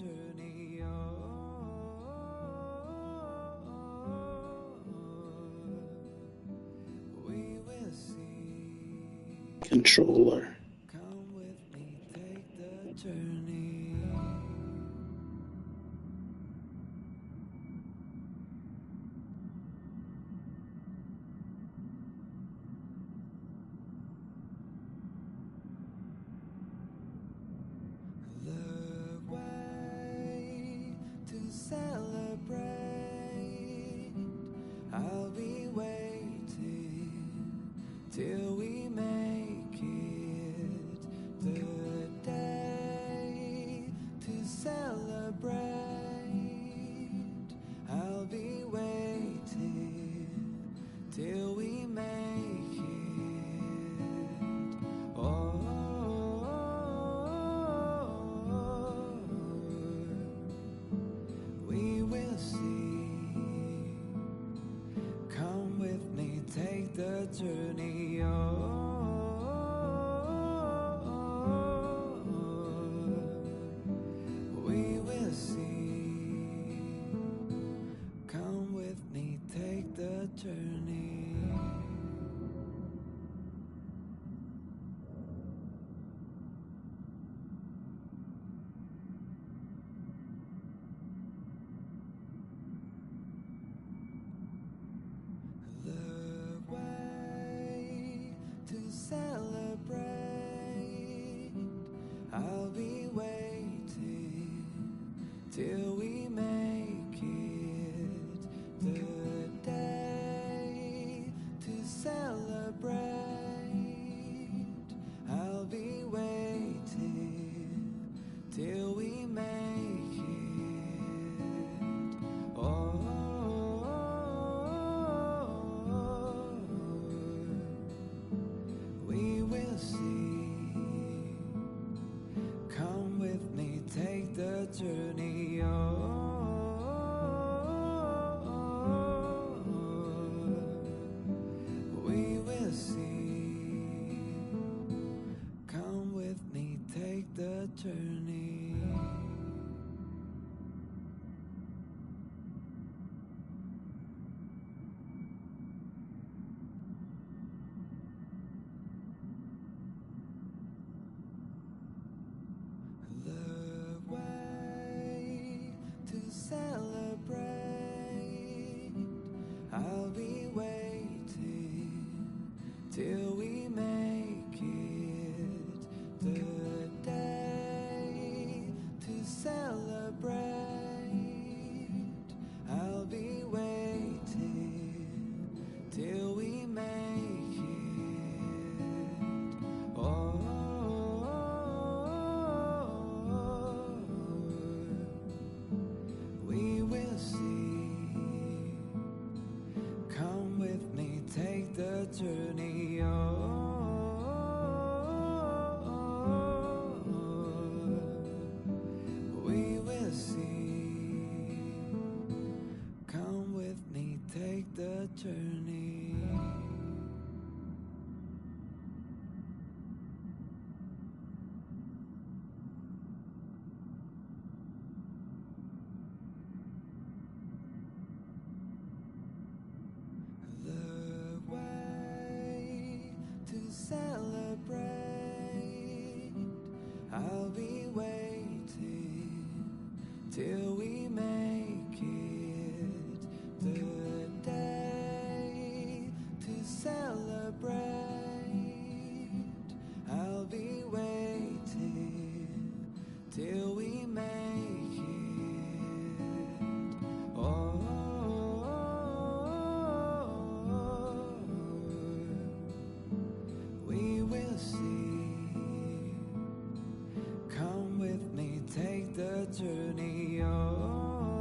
journey. We will see. Controller. Come with me, take the journey. The way to celebrate. I'll be waiting till we make it. The day to celebrate. I'll be waiting till we make it. Oh, we will see. Come with me, take the journey. We will see. Come with me, take the journey. The way to celebrate. I'll be waiting till we make it. The day to celebrate. I'll be waiting till we make it. Oh, we will see. Come with me, take the journey. We will see. Come with me, take the journey. The way to celebrate. I'll be waiting till we make it. The day to celebrate. I'll be waiting till we make it. Oh, we will see. Come with me, take the journey. We will see. Come with me, take the journey. The way to celebrate. I'll be waiting till we make it. The day to celebrate. I'll be waiting till we make it. Oh, we will see. Come with me, take the journey. Oh,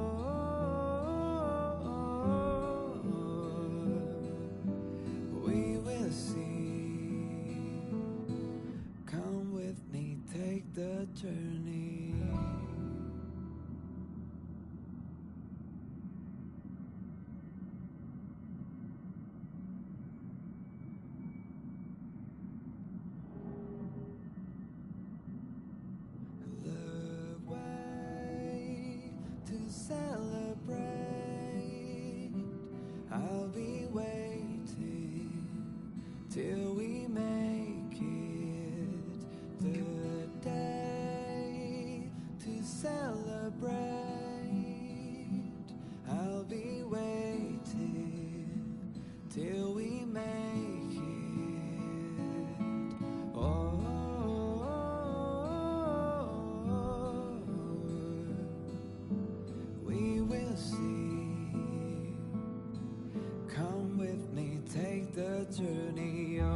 journey. Oh,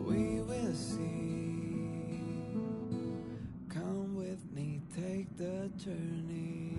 we will see. Come with me, take the journey.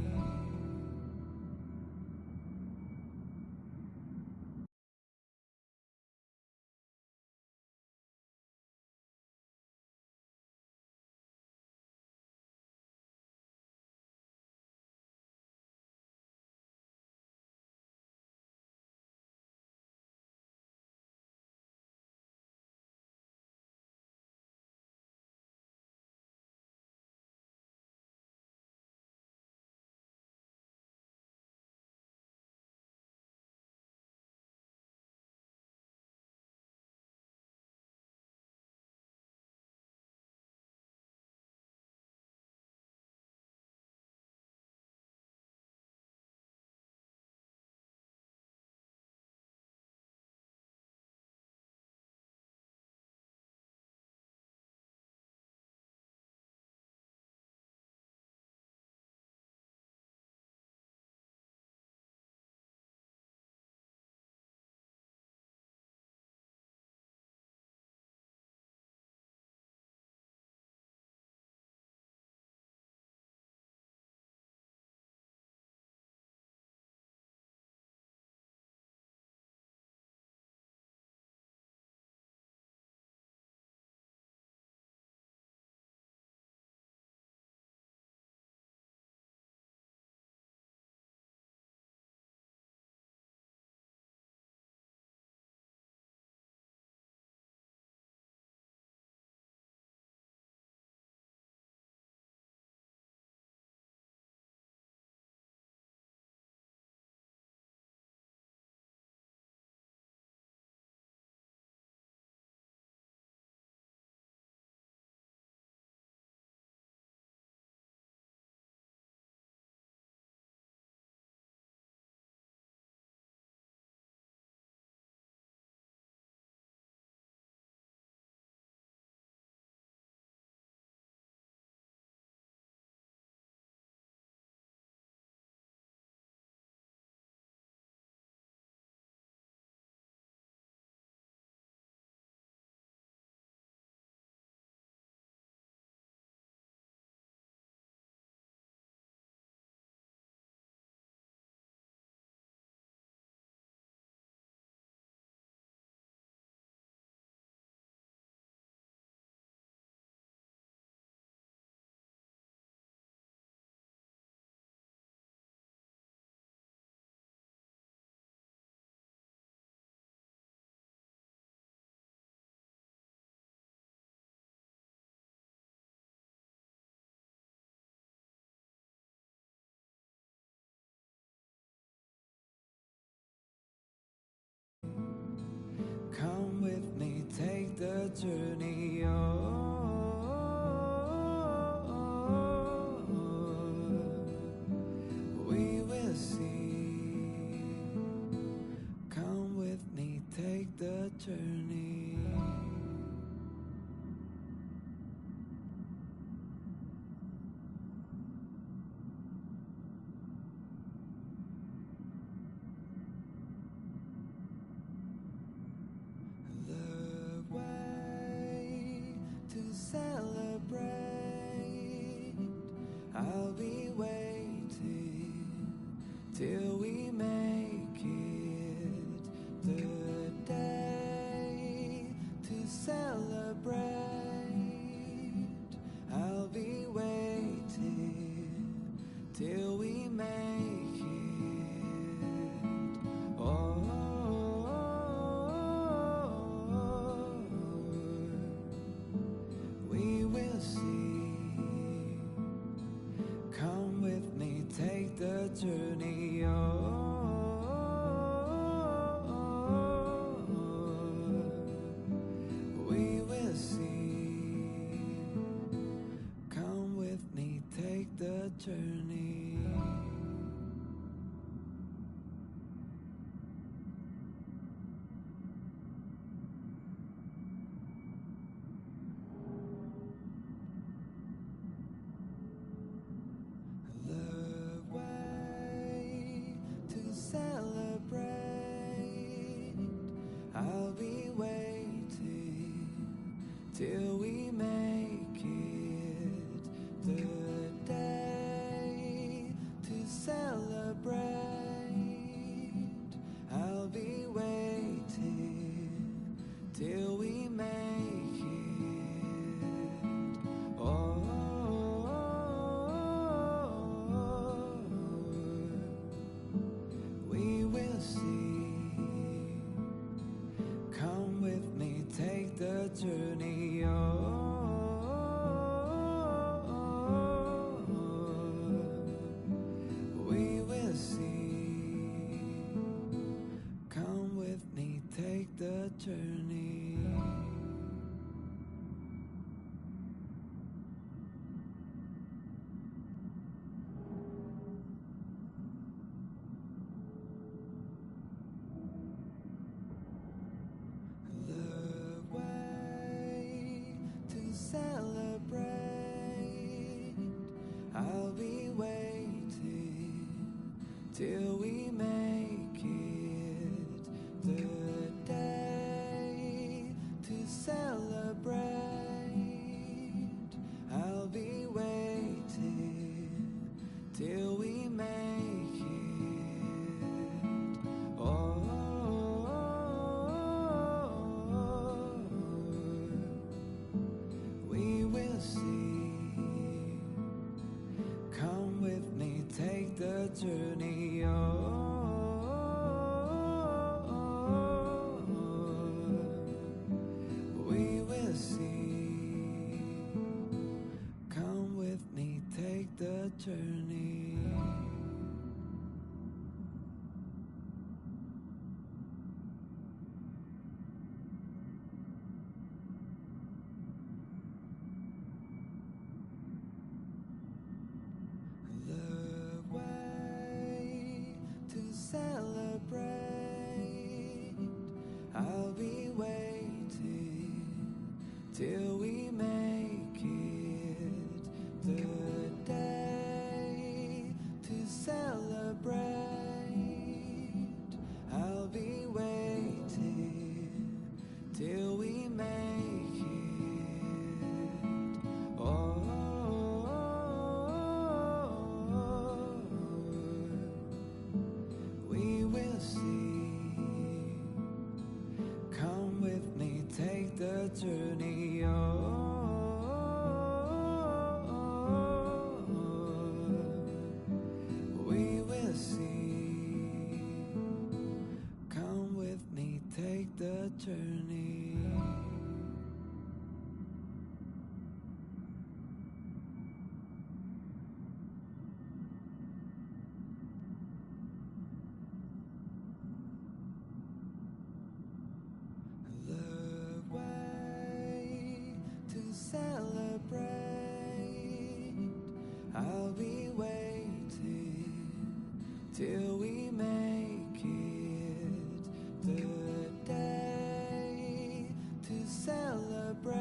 Come with me, take the journey. Oh, we will see. Come with me, take the journey. The way to celebrate. I'll be waiting till we make it. The day to celebrate. I'll be waiting till we make it. Oh, we will see. Come with me, take the journey. Oh, we will see. Come with me, take the journey. The way journey. Oh, we will see. Come with me, take the journey. Celebrate. I'll be waiting till we make it the day to celebrate. I'll be waiting till we make it. Oh, we will see. Come with me, take the journey. Oh, we will see. Come with me, take the journey. Celebrate. I'll be waiting till we make it the day to celebrate. I'll be waiting till we make it. Oh, we will see. Come with me, take the journey. Oh, we will see. Come with me, take the journey. Celebrate. I'll be waiting till we make it the day to celebrate.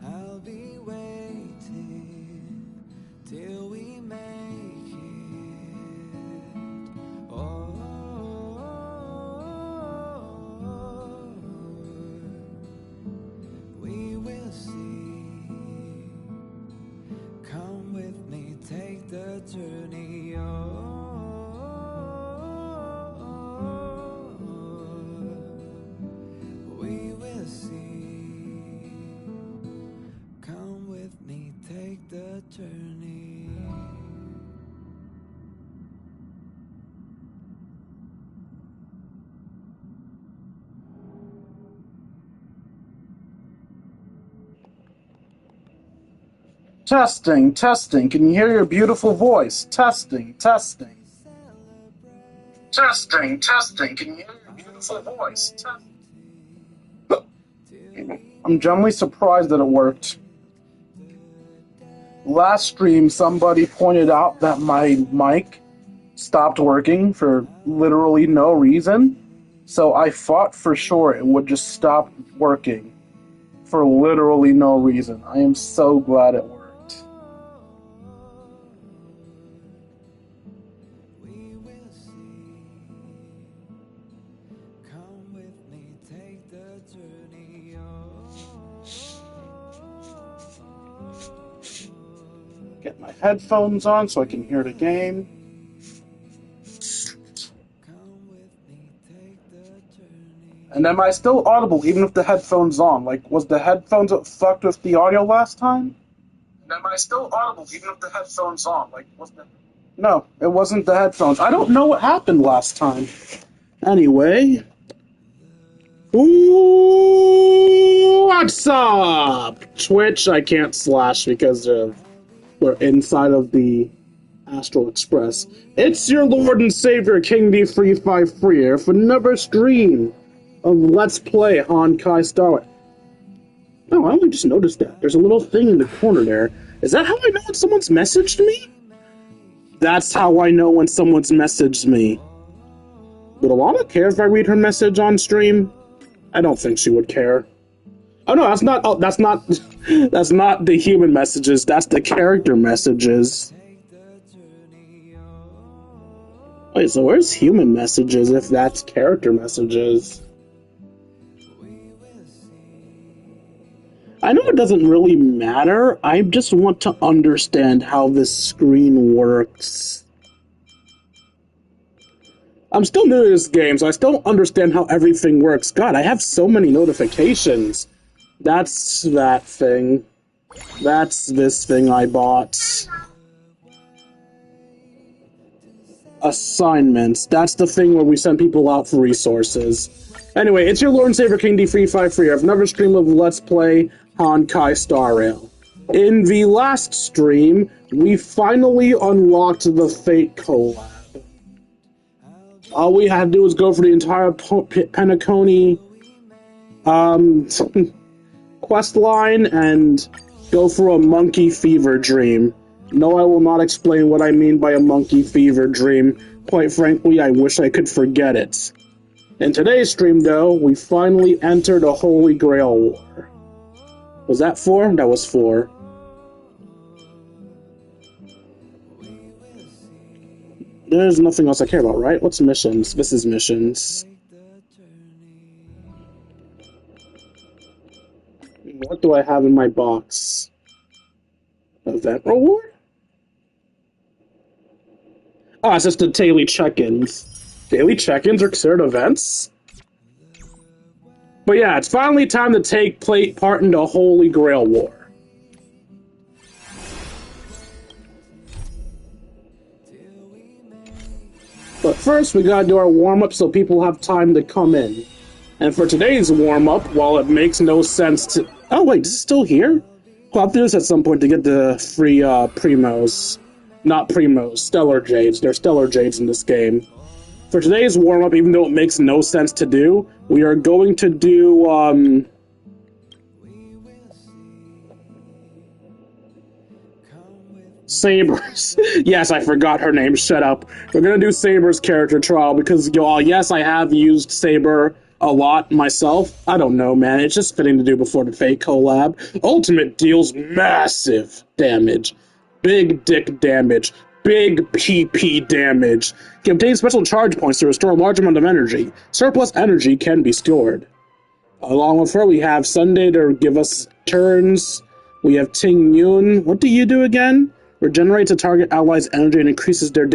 I'll be waiting till we make it. Oh, we will see. Come with me, take the journey. Oh, we will see. Come with me, take the journey. Testing, testing. Can you hear your beautiful voice? Testing, testing. Testing, testing. Can you hear your beautiful voice? I'm genuinely surprised that it worked. Last stream, somebody pointed out that my mic stopped working for literally no reason. So I thought for sure it would just stop working for literally no reason. I am so glad it worked. Get my headphones on so I can hear the game. And am I still audible even with the headphones on? Like, was the headphones that fucked with the audio last time? And am I still audible even with the headphones on? Like, was the... No, it wasn't the headphones. I don't know what happened last time. Anyway, Ooh, what's up? Twitch, I can't slash because we're inside of the Astral Express. It's your Lord and Savior, King D353 here for another stream of Let's Play Honkai Star. Oh, I only just noticed that. There's a little thing in the corner there. Is that how I know when someone's messaged me? That's how I know when someone's messaged me. Would Alana care if I read her message on stream? I don't think she would care. Oh no, that's not. Oh, that's not. That's not the human messages. That's the character messages. Wait, so where's human messages if that's character messages? I know it doesn't really matter. I just want to understand how this screen works. I'm still new to this game, so I still don't understand how everything works. God, I have so many notifications. That's that thing. That's this thing I bought. Assignments. That's the thing where we send people out for resources. Anyway, it's your Lord and Savior King D353. I've another stream of Let's Play Honkai Star Rail. In the last stream, we finally unlocked the Fate collab. All we had to do was go for the entire Penacony quest line and go for a monkey fever dream. No, I will not explain what I mean by a monkey fever dream. Quite frankly, I wish I could forget it. In today's stream, though, we finally entered a Holy Grail War. Was that 4? That was 4. There's nothing else I care about, right? What's missions? This is missions. What do I have in my box? Event reward? Oh, it's just the daily check-ins. Daily check-ins are considered events? But yeah, it's finally time to take part in the Holy Grail War. But first, we gotta do our warm-up so people have time to come in. And for today's warm-up, while it makes no sense to... Oh wait, is it still here? Well, I'll have to do this at some point to get the free Primos. Not Primos, Stellar Jades. They're Stellar Jades in this game. For today's warm-up, even though it makes no sense to do, we are going to do, Saber's. Yes, I forgot her name. Shut up. We're gonna do Saber's character trial because, yes, I have used Saber a lot myself. I don't know, man. It's just fitting to do before the Fate collab. Ultimate deals massive damage. Big dick damage. Big PP damage. Can obtain special charge points to restore a large amount of energy. Surplus energy can be stored. Along with her, we have Sunday to give us turns. We have Ting Yun. What do you do again? Regenerates a target ally's energy and increases their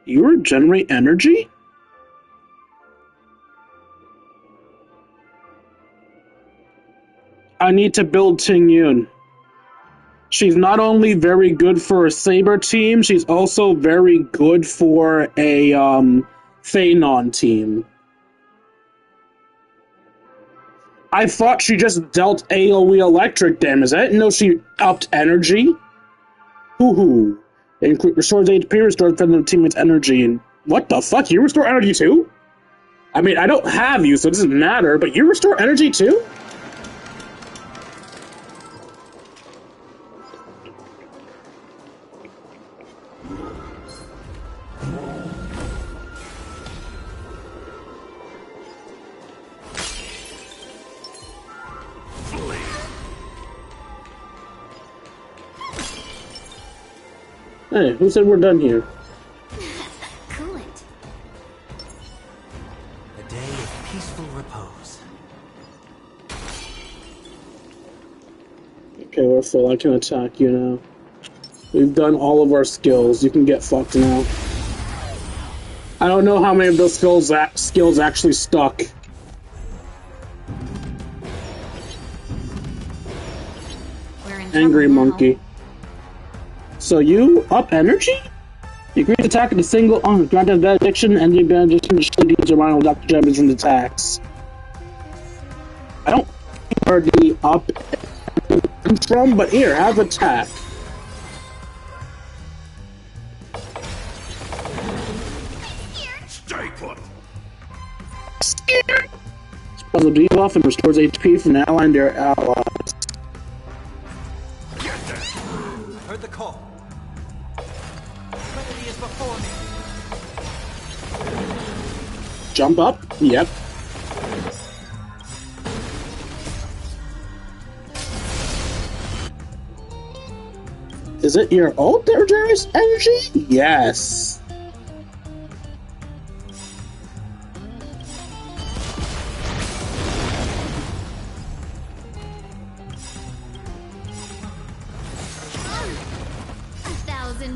You regenerate energy? I need to build Ting Yun. She's not only very good for a Saber team, she's also very good for a Phanon team. I thought she just dealt AoE electric damage. I didn't know she upped energy. Hoo-hoo. Restores HP, restores the teammate's energy, and what the fuck? You restore energy too? I mean, I don't have you, so it doesn't matter, but you restore energy too? Hey, who said we're done here? Coolant. A day of peaceful repose. Okay, we're full. I can attack you now. We've done all of our skills. You can get fucked now. I don't know how many of those skills actually stuck. We're in Angry trouble now. monkey. So you up energy? You agree to attack in a single granted benediction, and the benediction deals your mind with Dr. Damage from attacks. I don't know where the up comes from, but here, have attack. Stay put. Scared. Spells a debuff and restores HP from an ally and their allies. Get there. Heard the call. Remedy is before me. Jump up? Yep. Is it your ult that regenerates energy? Yes.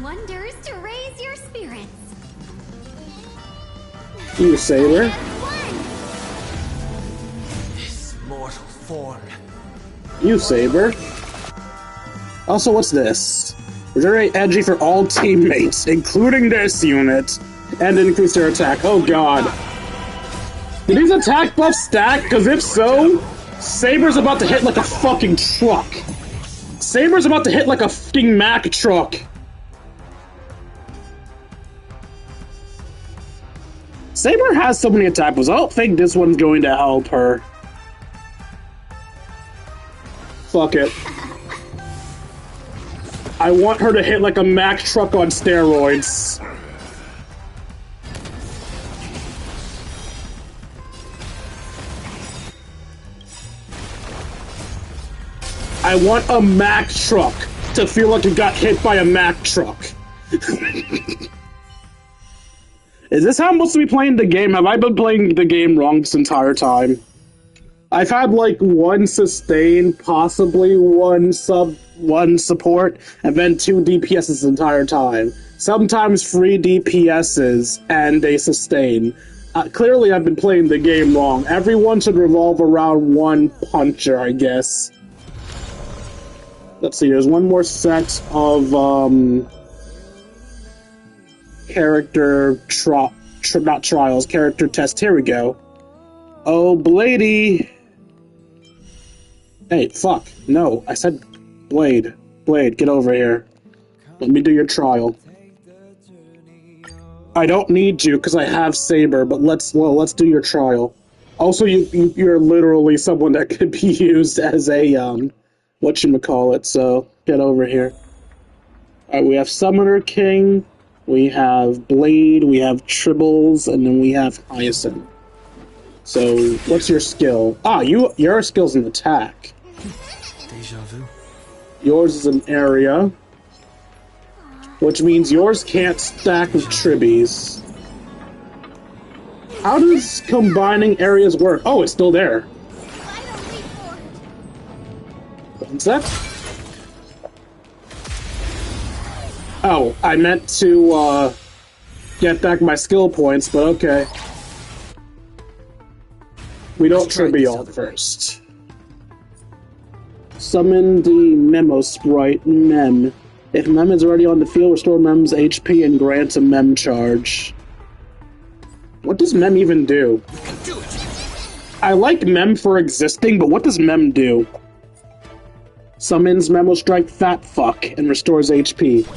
Wonders to raise your spirits. You Saber. His mortal form. You Saber. Also, what's this? Regenerate energy for all teammates, including this unit, and increase their attack. Oh god. Do these attack buffs stack? Because if so, Saber's about to hit like a fucking truck. Saber's about to hit like a fucking Mack truck. Saber has so many attack buffs. I don't think this one's going to help her. Fuck it. I want her to hit like a Mack truck on steroids. I want a Mack truck to feel like it got hit by a Mack truck. Is this how I'm supposed to be playing the game? Have I been playing the game wrong this entire time? I've had like one sustain, possibly one support, and then 2 DPS this entire time. Sometimes 3 DPSs and a sustain. Clearly I've been playing the game wrong. Everyone should revolve around one puncher, I guess. Let's see, there's one more set of character not trials, character tests. Here we go. Oh, Bladey. Hey, fuck. No, I said Blade. Blade, get over here. Let me do your trial. I don't need you because I have Saber, but let's do your trial. Also, you're literally someone that could be used as a whatchamacallit, so get over here. Alright, we have Summoner King, we have Blade, we have Tribbles, and then we have Hyacinth. So, what's your skill? Ah, your skill's an attack. Deja vu. Yours is an area, which means yours can't stack with Tribbies. How does combining areas work? Oh, it's still there. One sec. Oh, I meant to get back my skill points, but okay. We don't Tribby all first. Summon the Memo Sprite, Mem. If Mem is already on the field, restore Mem's HP and grant a Mem charge. What does Mem even do? I like Mem for existing, but what does Mem do? Summons Memo Strike Fat Fuck and restores HP.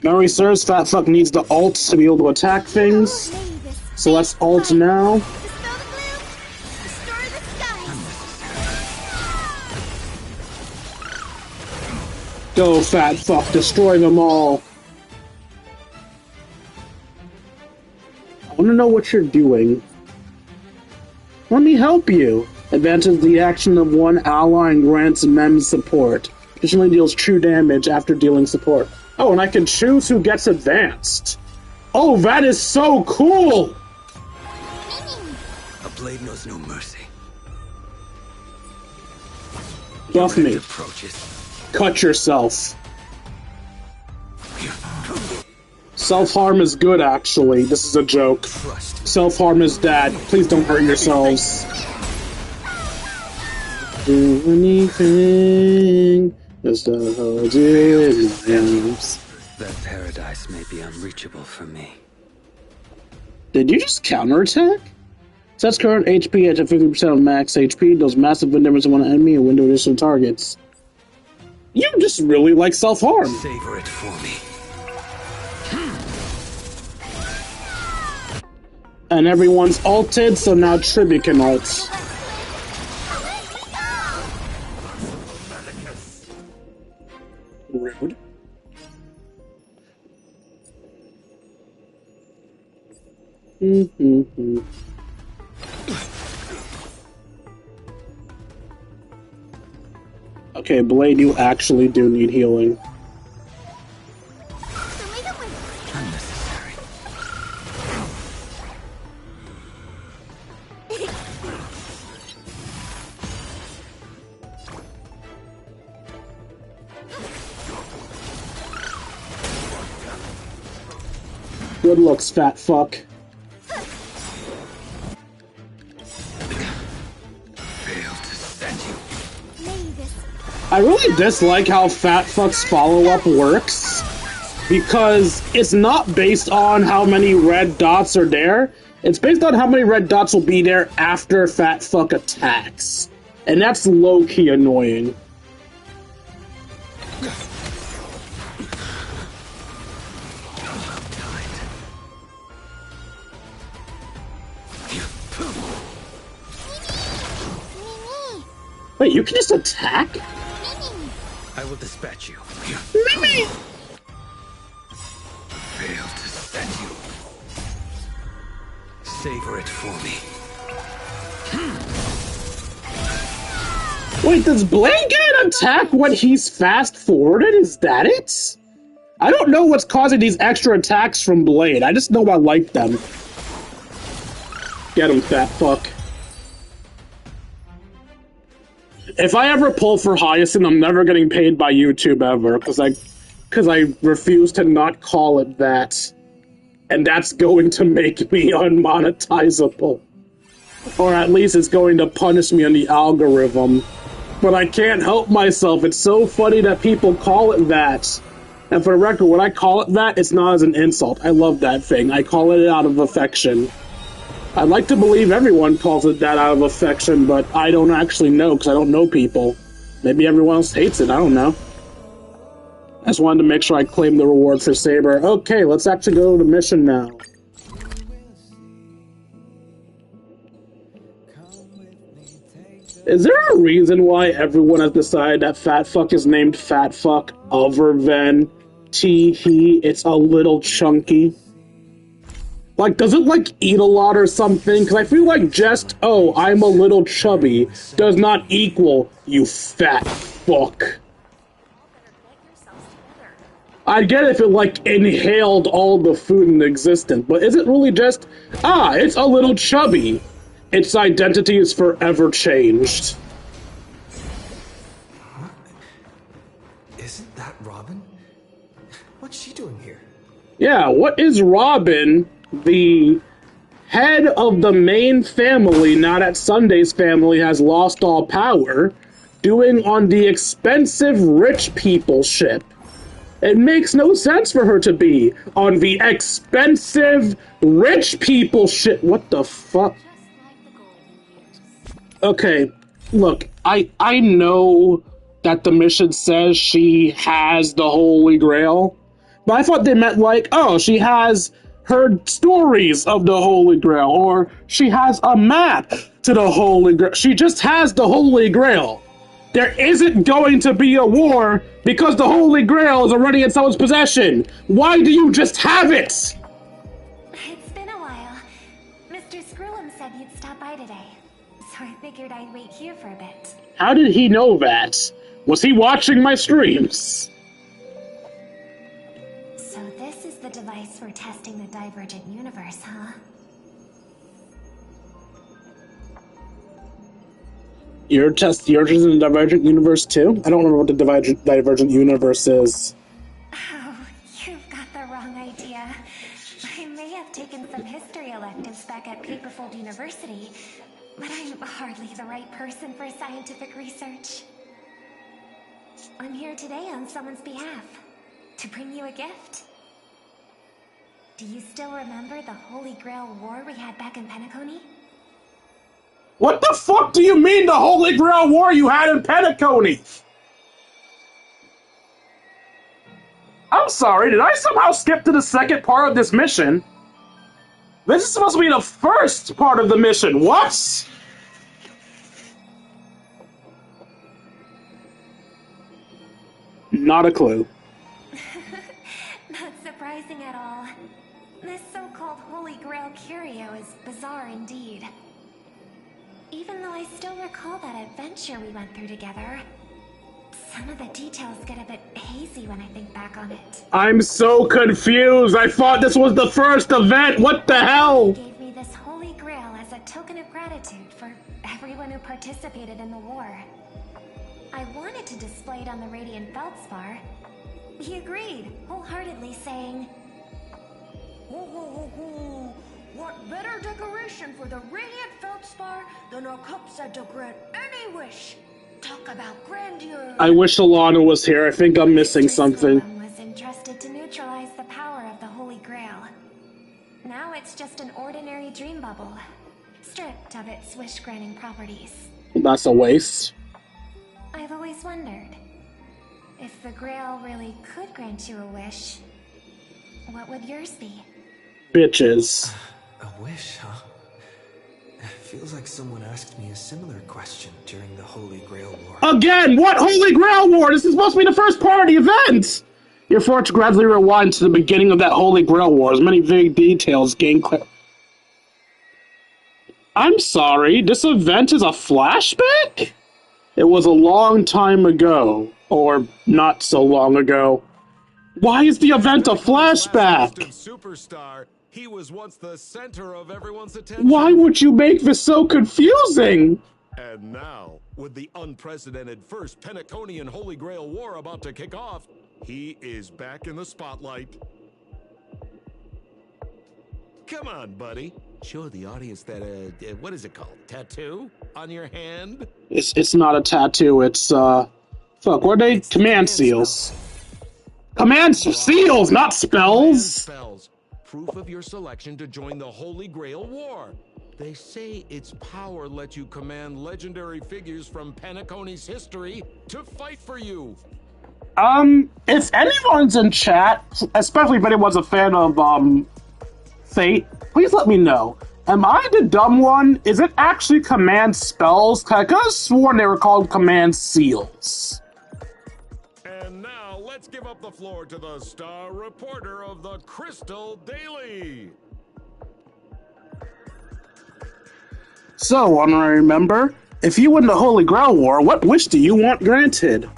Memory serves, Fat Fuck needs the ult to be able to attack things. So let's ult now. Go, Fat Fuck, destroy them all. I want to know what you're doing. Let me help you. Advances the action of one ally and grants Mem support. Additionally deals true damage after dealing support. Oh, and I can choose who gets advanced. Oh, that is so cool! A blade knows no mercy. Buff me. Approaches. Cut yourself. Self-harm is good, actually. This is a joke. Self-harm is bad. Please don't hurt yourselves. Do anything Just hold you in my arms. That paradise may be unreachable for me. Did you just counterattack? Sets current HP at 50% of max HP, does massive wind damage to one enemy and wind additional targets. You just really like self-harm. Savor it for me. And everyone's ulted, so now Tribby can ult. Rude. Okay, Blade, you actually do need healing. Unnecessary. Good looks, fat fuck. I really dislike how Fat Fuck's follow-up works, because it's not based on how many red dots are there, it's based on how many red dots will be there after Fat Fuck attacks. And that's low-key annoying. Wait, you can just attack? I will dispatch you. Mimi! Fail to set you. Savor it for me. Wait, does Blade get an attack when he's fast-forwarded? Is that it? I don't know what's causing these extra attacks from Blade. I just know I like them. Get him, fat fuck. If I ever pull for Hyacinth, I'm never getting paid by YouTube ever, because I refuse to not call it that. And that's going to make me unmonetizable. Or at least it's going to punish me on the algorithm. But I can't help myself. It's so funny that people call it that. And for the record, when I call it that, it's not as an insult. I love that thing. I call it out of affection. I'd like to believe everyone calls it that out of affection, but I don't actually know because I don't know people. Maybe everyone else hates it, I don't know. I just wanted to make sure I claim the reward for Saber. Okay, let's actually go to the mission now. Is there a reason why everyone has decided that Fat Fuck is named Fat Fuck other than he, it's a little chunky? Like, does it, like, eat a lot or something? Because I feel like just, oh, I'm a little chubby, does not equal, you fat fuck. I'd get if it, like, inhaled all the food in existence, but is it really just, it's a little chubby? Its identity is forever changed. Isn't that Robin? What's she doing here? Yeah, what is Robin, the head of the main family, now that Sunday's family has lost all power, doing on the expensive rich people ship? It makes no sense for her to be on the expensive rich people ship. What the fuck? Okay, look, I know that the mission says she has the Holy Grail, but I thought they meant like, oh, she has her stories of the Holy Grail, or she has a map to the Holy Grail. She just has the Holy Grail. There isn't going to be a war because the Holy Grail is already in someone's possession. Why do you just have it? It's been a while. Mr. Screwlum said you'd stop by today, so I figured I'd wait here for a bit. How did he know that? Was he watching my streams? So this is the device for testing the divergent universe, huh? You're just in the Divergent Universe too? I don't remember what the Divergent Universe is. Oh, you've got the wrong idea. I may have taken some history electives back at Paperfold University, but I'm hardly the right person for scientific research. I'm here today on someone's behalf. To bring you a gift. Do you still remember the Holy Grail war we had back in Penacony? What the fuck do you mean the Holy Grail war you had in Penacony? I'm sorry, did I somehow skip to the second part of this mission? This is supposed to be the first part of the mission. What? Not a clue. Not surprising at all. This so-called Holy Grail curio is bizarre indeed. Even though I still recall that adventure we went through together, some of the details get a bit hazy when I think back on it. I'm so confused. I thought this was the first event. What the hell? He gave me this Holy Grail as a token of gratitude for everyone who participated in the war. I wanted to display it on the Radiant Feldspar. He agreed, wholeheartedly saying, Ho ho ho ho! What better decoration for the Radiant Feldspar than a cup said to grant any wish? Talk about grandeur! I wish Alana was here. I think I'm missing something. This was entrusted to neutralize the power of the Holy Grail. Now it's just an ordinary dream bubble, stripped of its wish-granting properties. That's a waste. I've always wondered, if the Grail really could grant you a wish, what would yours be? Bitches. A wish, huh? Feels like someone asked me a similar question during the Holy Grail War. Again, what Holy Grail War? This is supposed to be the first part of the event! You're forced to gradually rewind to the beginning of that Holy Grail War, as many vague details gain clear. I'm sorry, this event is a flashback? It was a long time ago, or not so long ago. Why is the event a flashback? Superstar. He was once the center of everyone's attention. Why would you make this so confusing? And now, with the unprecedented first Penaconian Holy Grail War about to kick off, he is back in the spotlight. Come on, buddy. Show the audience that, what is it called? Tattoo? On your hand? It's not a tattoo, it's, fuck, what are they? Command seals. Command seals, not spells! Spells. Proof of your selection to join the Holy Grail War. They say its power lets you command legendary figures from Penacony's history to fight for you. If anyone's in chat, especially if anyone's a fan of, Fate, please let me know. Am I the dumb one? Is it actually command spells? I could have sworn they were called command seals. And now, let's give up the floor to the star reporter of the Crystal Daily. So, honorary member, if you win the Holy Grail War, what wish do you want granted?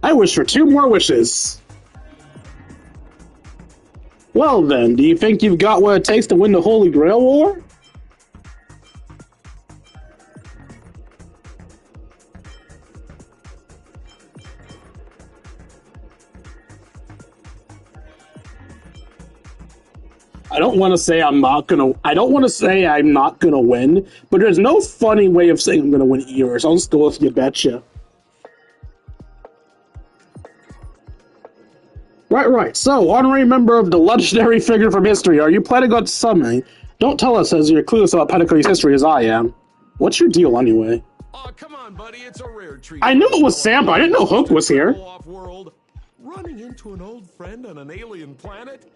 I wish for 2 more wishes. Well then, do you think you've got what it takes to win the Holy Grail War? I don't want to say I'm not gonna win, but there's no funny way of saying I'm gonna win either, so I'll just go with you betcha. Right. So, honorary member of the legendary figure from history, are you planning on summoning? Don't tell us as you're clueless about Penacony's history as I am. What's your deal anyway? Oh, come on, buddy, it's a rare treat. I knew it was Sam, but I didn't know Hook was here. Off-world. Running into an old friend on an alien planet?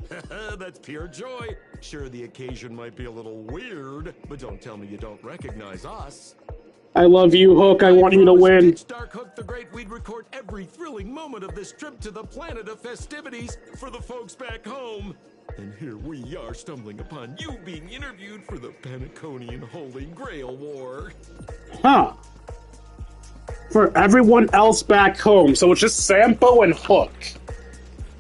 That's pure joy. Sure, the occasion might be a little weird, but don't tell me you don't recognize us. I love you, Hook. I want you to win. Dark Hook the Great, we'd record every thrilling moment of this trip to the planet of festivities for the folks back home. And here we are stumbling upon you being interviewed for the Penaconian Holy Grail War. Huh. For everyone else back home, so it's just Sampo and Hook.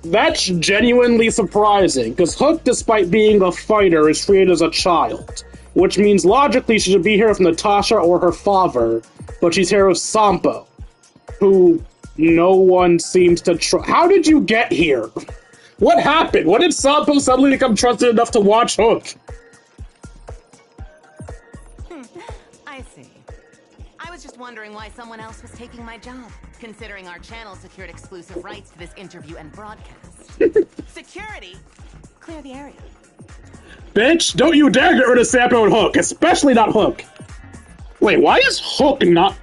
That's genuinely surprising, because Hook, despite being a fighter, is treated as a child. Which means logically she should be here with Natasha or her father, but she's here with Sampo, who no one seems to trust. How did you get here? What happened? When did Sampo suddenly become trusted enough to watch Hook? I see. I was just wondering why someone else was taking my job, considering our channel secured exclusive rights to this interview and broadcast. Security? Clear the area. Bitch, don't you dare get rid of Sampo and Hook, especially not Hook. Wait, why is Hook not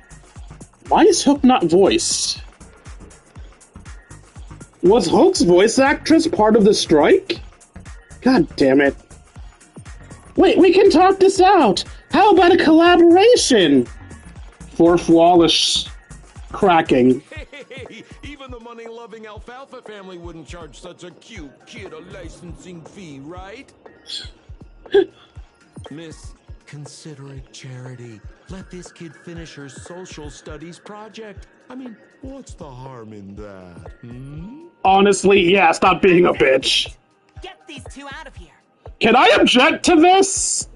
voiced? Was Hook's voice actress part of the strike? God damn it. Wait, we can talk this out. How about a collaboration? For flawless cracking. Hey, even the money-loving Alfalfa family wouldn't charge such a cute kid a licensing fee, right? Miss, consider it charity. Let this kid finish her social studies project. I mean, what's the harm in that, Honestly, yeah, stop being a bitch. Get these two out of here. Can I object to this?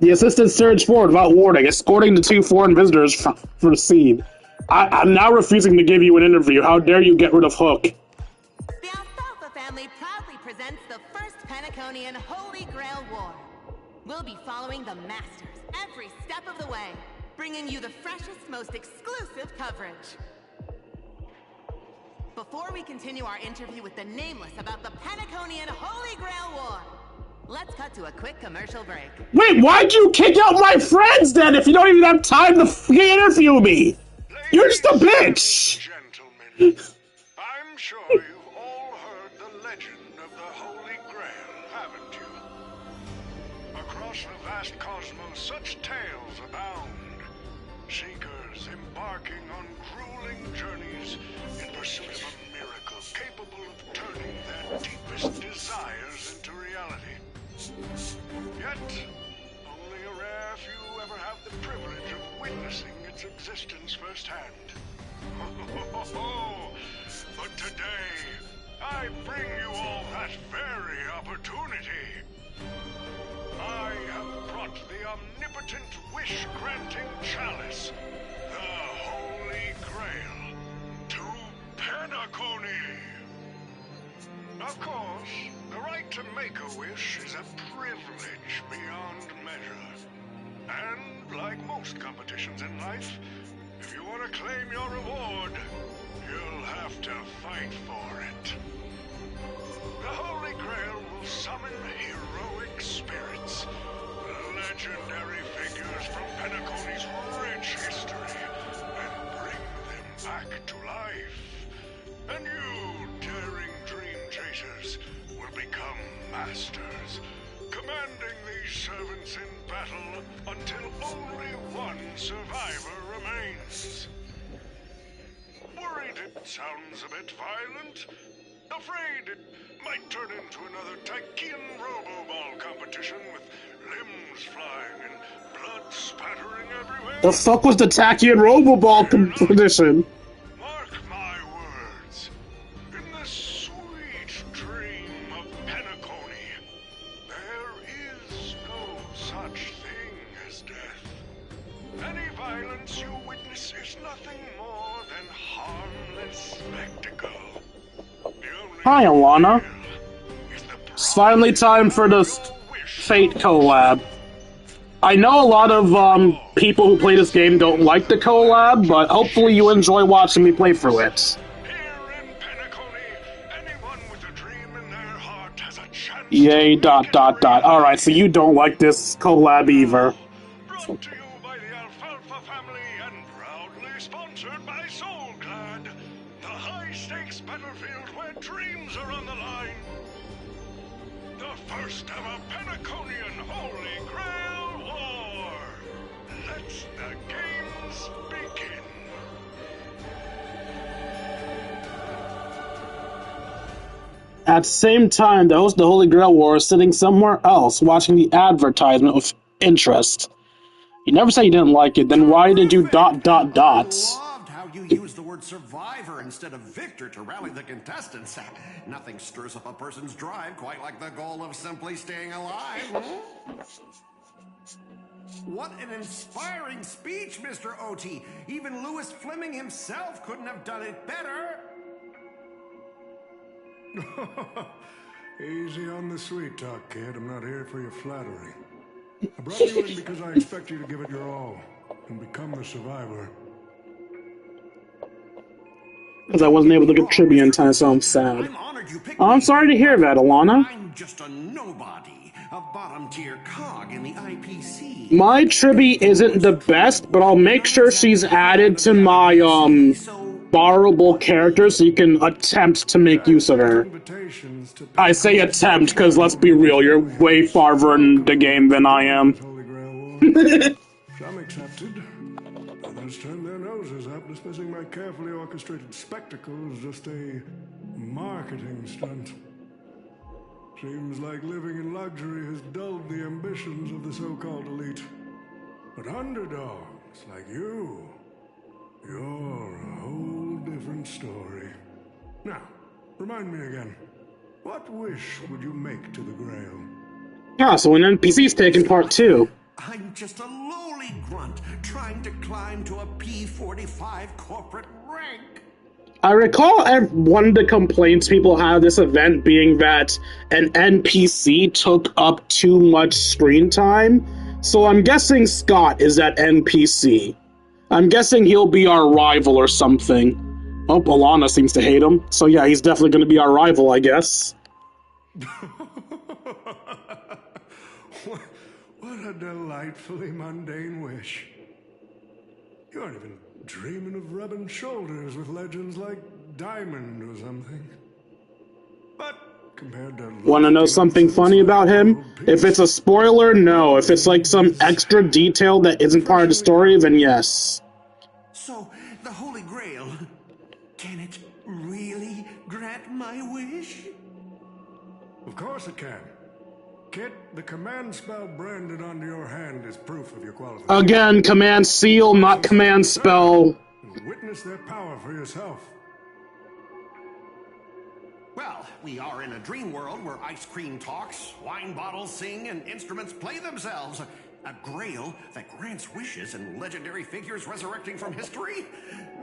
The assistant surged forward without warning, escorting the two foreign visitors from the scene. I'm now refusing to give you an interview. How dare you get rid of Hook? The Alfalfa family proudly presents the first Penaconian Holy Grail War. We'll be following the masters every step of the way, bringing you the freshest, most exclusive coverage. Before we continue our interview with the Nameless about the Penaconian Holy Grail War, let's cut to a quick commercial break. Wait, why'd you kick out my friends then if you don't even have time to interview me? You're just a bitch! Gentlemen, I'm sure you've all heard the legend of the Holy Grail, haven't you? Across the vast cosmos, such tales abound. Seekers embarking on grueling journeys in pursuit of a miracle capable of turning their deepest desires into reality. Yet, only a rare few ever have the privilege of witnessing its existence firsthand. But today, I bring you all that very opportunity. I have brought the omnipotent wish-granting chalice, the Holy Grail, to Penacony. Of course, the right to make a wish is a privilege beyond measure. And like most competitions in life, if you want to claim your reward, you'll have to fight for it. The Holy Grail will summon heroic spirits, legendary figures from Penacony's rich history, and bring them back to life. And you, daring dream chasers, will become masters, commanding these servants in battle until only one survivor remains. Worried it sounds a bit violent? Afraid it might turn into another Tychean Robo-Ball competition with limbs flying and blood spattering everywhere? The fuck was the Tachyon Robo-Ball competition? Mark my words. In the sweet dream of Penacony, there is no such thing as death. Any violence you witness is nothing more than harmless spectacle. Hi, Alana. It's finally time for the Fate collab. I know a lot of people who play this game don't like the collab, but hopefully you enjoy watching me play through it. Yay, ... Alright, so you don't like this collab either. Brought to you by the Alfalfa family and proudly sponsored by Soulclad, the high-stakes battlefield where dreams are on the line. The first ever Penaconian Holy Grail War. Let the games begin. At the same time, the host of the Holy Grail War is sitting somewhere else, watching the advertisement with interest. You never said you didn't like it, then why did you ... I loved how you used the word survivor instead of victor to rally the contestants. Nothing stirs up a person's drive quite like the goal of simply staying alive. What an inspiring speech, Mr. OT. Even Louis Fleming himself couldn't have done it better. Easy on the sweet talk, kid. I'm not here for your flattery. I brought you in because I expect you to give it your all and become the survivor. Because I wasn't able to get trivia in time, so I'm sad. I'm honored you picked Oh, I'm me, sorry to hear that, Alana. I'm just a nobody, a bottom-tier cog in the IPC. My trivia isn't the best, but I'll make sure she's added to my, borrowable characters so you can attempt to make use of her. I say attempt because, let's be real, you're way farther in the game than I am. Some accepted. Others turned their noses up, dismissing my carefully orchestrated spectacle as just a marketing stunt. Seems like living in luxury has dulled the ambitions of the so-called elite. But underdogs like you, you're a whole different story. Now, remind me again, what wish would you make to the Grail? Yeah, so an NPC's taking part too. I'm just a lowly grunt trying to climb to a P45 corporate rank. I recall one of the complaints people have this event being that an NPC took up too much screen time, so I'm guessing Scott is that NPC. I'm guessing he'll be our rival or something. Oh, Alana seems to hate him, so yeah, he's definitely going to be our rival, I guess. What a delightfully mundane wish. You aren't even dreaming of rubbing shoulders with legends like Diamond or something. But compared to... Want to know something funny about him? If it's a spoiler, no. If it's like some extra detail that isn't part of the story, then yes. So, the Holy Grail, can it really grant my wish? Of course it can. Kit, the command spell branded onto your hand is proof of your qualification. Again, command seal, not command spell. Witness their power for yourself. Well, we are in a dream world where ice cream talks, wine bottles sing, and instruments play themselves. A grail that grants wishes and legendary figures resurrecting from history?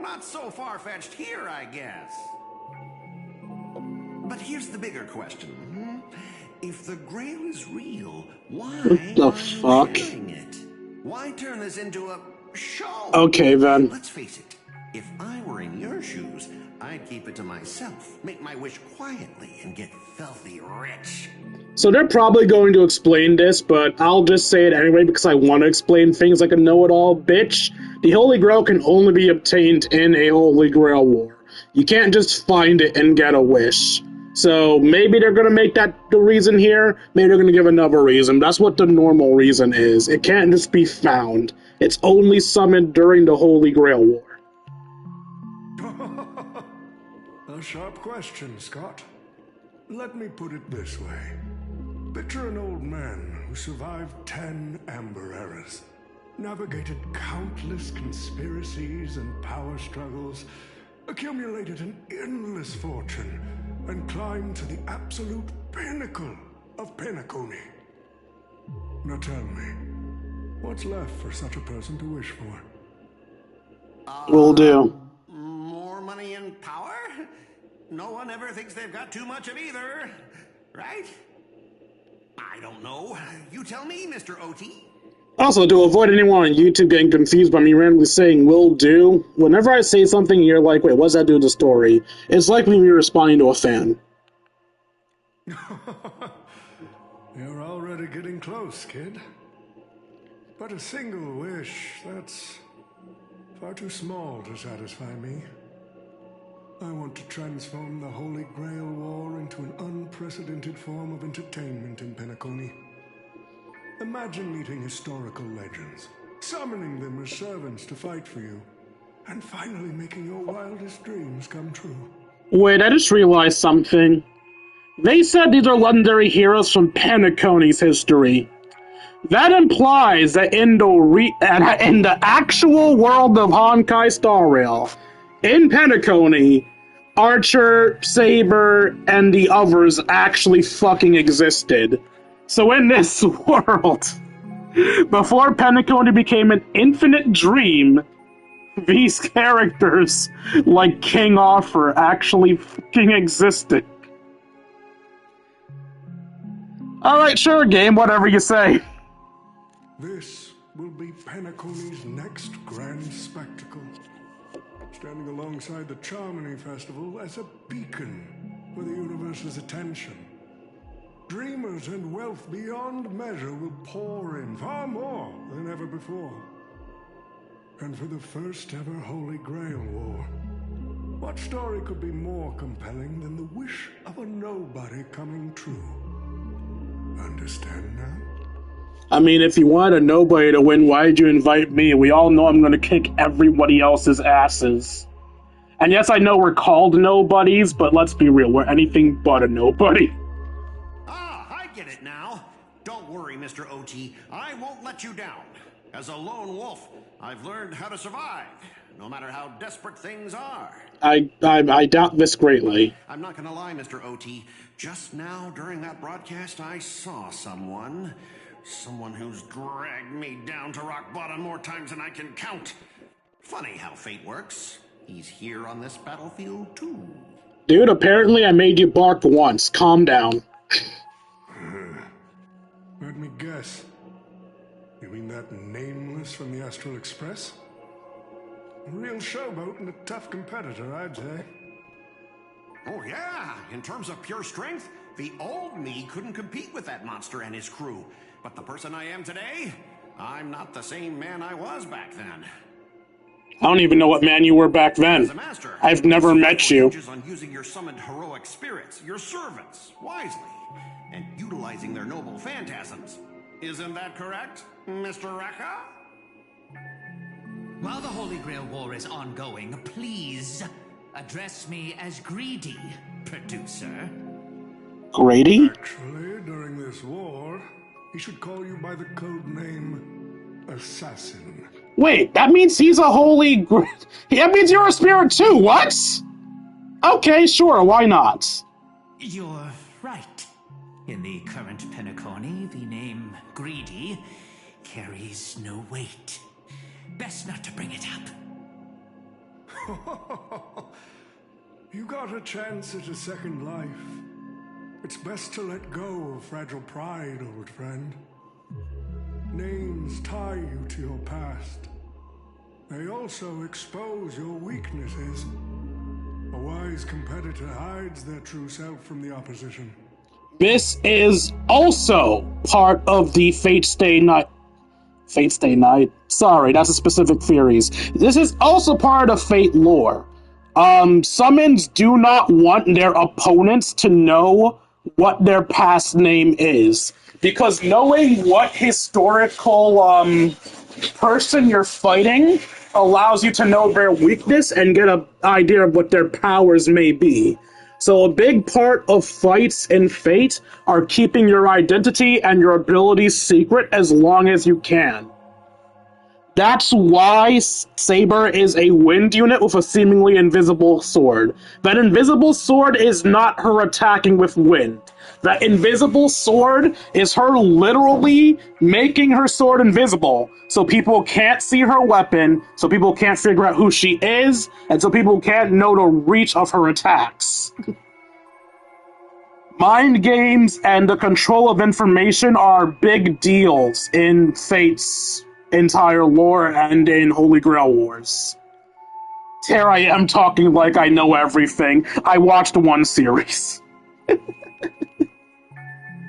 Not so far-fetched here, I guess. But here's the bigger question. If the Grail is real, why what the fuck? sharing it? Why turn this into a show? Okay, then. Let's face it, if I were in your shoes, I'd keep it to myself, make my wish quietly, and get filthy rich. So they're probably going to explain this, but I'll just say it anyway because I want to explain things like a know-it-all bitch. The Holy Grail can only be obtained in a Holy Grail war. You can't just find it and get a wish. So maybe they're going to make that the reason here. Maybe they're going to give another reason. That's what the normal reason is. It can't just be found. It's only summoned during the Holy Grail War. A sharp question, Scott. Let me put it this way. Picture an old man who survived 10 Amber Eras, navigated countless conspiracies and power struggles, accumulated an endless fortune, and climbed to the absolute pinnacle of Penacony. Now tell me, what's left for such a person to wish for? Will do. More money and power? No one ever thinks they've got too much of either, right? I don't know. You tell me, Mr. OT. Also, to avoid anyone on YouTube getting confused by me randomly saying will do, whenever I say something you're like, wait, what does that do to the story? It's likely me responding to a fan. You're already getting close, kid. But a single wish, that's far too small to satisfy me. I want to transform the Holy Grail War into an unprecedented form of entertainment in Penacony. Imagine meeting historical legends, summoning them as servants to fight for you, and finally making your wildest dreams come true. Wait, I just realized something. They said these are legendary heroes from Penacony's history. That implies that in the actual world of Honkai Star Rail, in Penacony, Archer, Saber, and the others actually fucking existed. So in this world, before Penacony became an infinite dream, these characters, like King Arthur, actually fucking existed. Alright, sure, game, whatever you say. This will be Penacony's next grand spectacle, standing alongside the Charmony Festival as a beacon for the universe's attention. Dreamers and wealth beyond measure will pour in, far more than ever before. And for the first ever Holy Grail War, what story could be more compelling than the wish of a nobody coming true? Understand now? I mean, if you wanted a nobody to win, why did you invite me? We all know I'm going to kick everybody else's asses. And yes, I know we're called nobodies, but let's be real, we're anything but a nobody. Ah, I get it now. Don't worry, Mr. OT. I won't let you down. As a lone wolf, I've learned how to survive, no matter how desperate things are. I doubt this greatly. I'm not gonna lie, Mr. OT. Just now, during that broadcast, I saw someone who's dragged me down to rock bottom more times than I can count. Funny how fate works. He's here on this battlefield, too. Dude, apparently I made you bark once. Calm down. Let me guess. You mean that nameless from the Astral Express? A real showboat and a tough competitor, I'd say. Oh, yeah. In terms of pure strength, the old me couldn't compete with that monster and his crew. But the person I am today, I'm not the same man I was back then. I don't even know what man you were back then. As a master, I've never met you. On using your summoned heroic spirits, your servants, wisely, and utilizing their noble phantasms. Isn't that correct, Mr. Rekka? While the Holy Grail War is ongoing, please address me as Greedy, producer. Grady? Actually, during this war, he should call you by the code name Assassin. Wait, that means he's a holy... That means you're a spirit too, what? Okay, sure, why not? You're right. In the current Penacony, the name Greedy carries no weight. Best not to bring it up. You got a chance at a second life. It's best to let go of fragile pride, old friend. Names tie you to your past. They also expose your weaknesses. A wise competitor hides their true self from the opposition. This is also part of the Fate Stay Night. Sorry, that's a specific theories. This is also part of Fate lore. Summons do not want their opponents to know what their past name is. Because knowing what historical person you're fighting allows you to know their weakness and get an idea of what their powers may be. So a big part of fights in Fate are keeping your identity and your abilities secret as long as you can. That's why Saber is a wind unit with a seemingly invisible sword. That invisible sword is not her attacking with wind. That invisible sword is her literally making her sword invisible, so people can't see her weapon, so people can't figure out who she is, and so people can't know the reach of her attacks. Mind games and the control of information are big deals in Fate's entire lore and in Holy Grail Wars. Here I am talking like I know everything. I watched one series.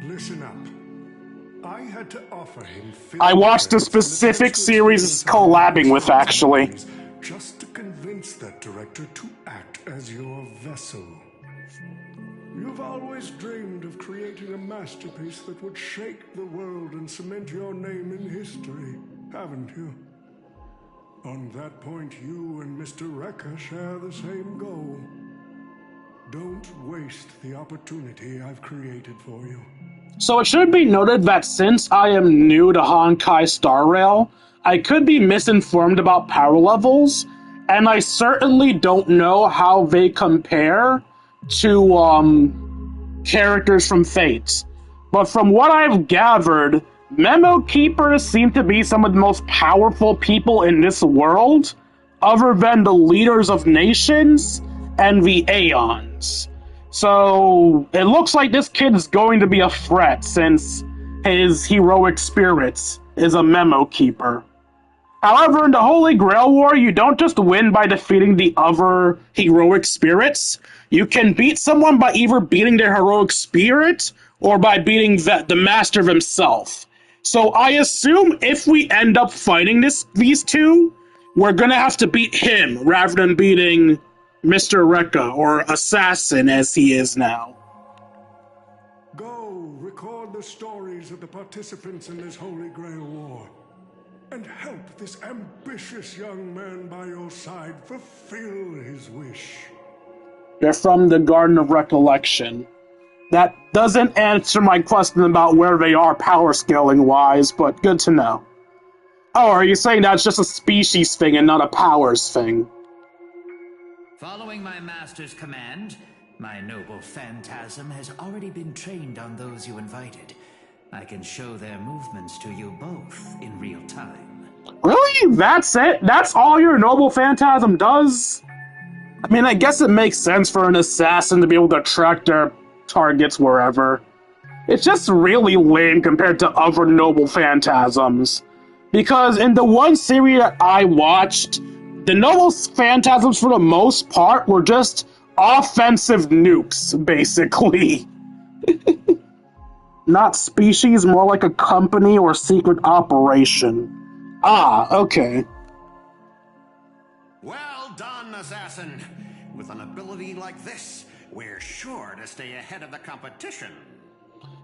Listen up. I had to offer him. I watched a specific series collabing with, actually. Just to convince that director to act as your vessel. You've always dreamed of creating a masterpiece that would shake the world and cement your name in history, haven't you? On that point, you and Mr. Rekka share the same goal. Don't waste the opportunity I've created for you. So it should be noted that since I am new to Honkai Star Rail, I could be misinformed about power levels, and I certainly don't know how they compare to characters from Fate. But from what I've gathered, Memo Keepers seem to be some of the most powerful people in this world, other than the leaders of nations and the Aeons. So it looks like this kid is going to be a threat, since his heroic spirit is a memo keeper. However, in the Holy Grail War, you don't just win by defeating the other heroic spirits. You can beat someone by either beating their heroic spirit or by beating the master himself. So I assume if we end up fighting these two, we're gonna have to beat him rather than beating Mr. Rekka, or Assassin as he is now. Go record the stories of the participants in this Holy Grail War, and help this ambitious young man by your side fulfill his wish. They're from the Garden of Recollection. That doesn't answer my question about where they are power scaling wise, but good to know. Oh, are you saying that's just a species thing and not a powers thing? Following my master's command, my noble phantasm has already been trained on those you invited. I can show their movements to you both in real time. Really? That's it? That's all your noble phantasm does? I mean, I guess it makes sense for an assassin to be able to track their targets wherever. It's just really lame compared to other noble phantasms. Because in the one series that I watched, the noble phantasms for the most part were just offensive nukes, basically. Not species, more like a company or secret operation. Ah, okay. Well done, Assassin. With an ability like this, we're sure to stay ahead of the competition.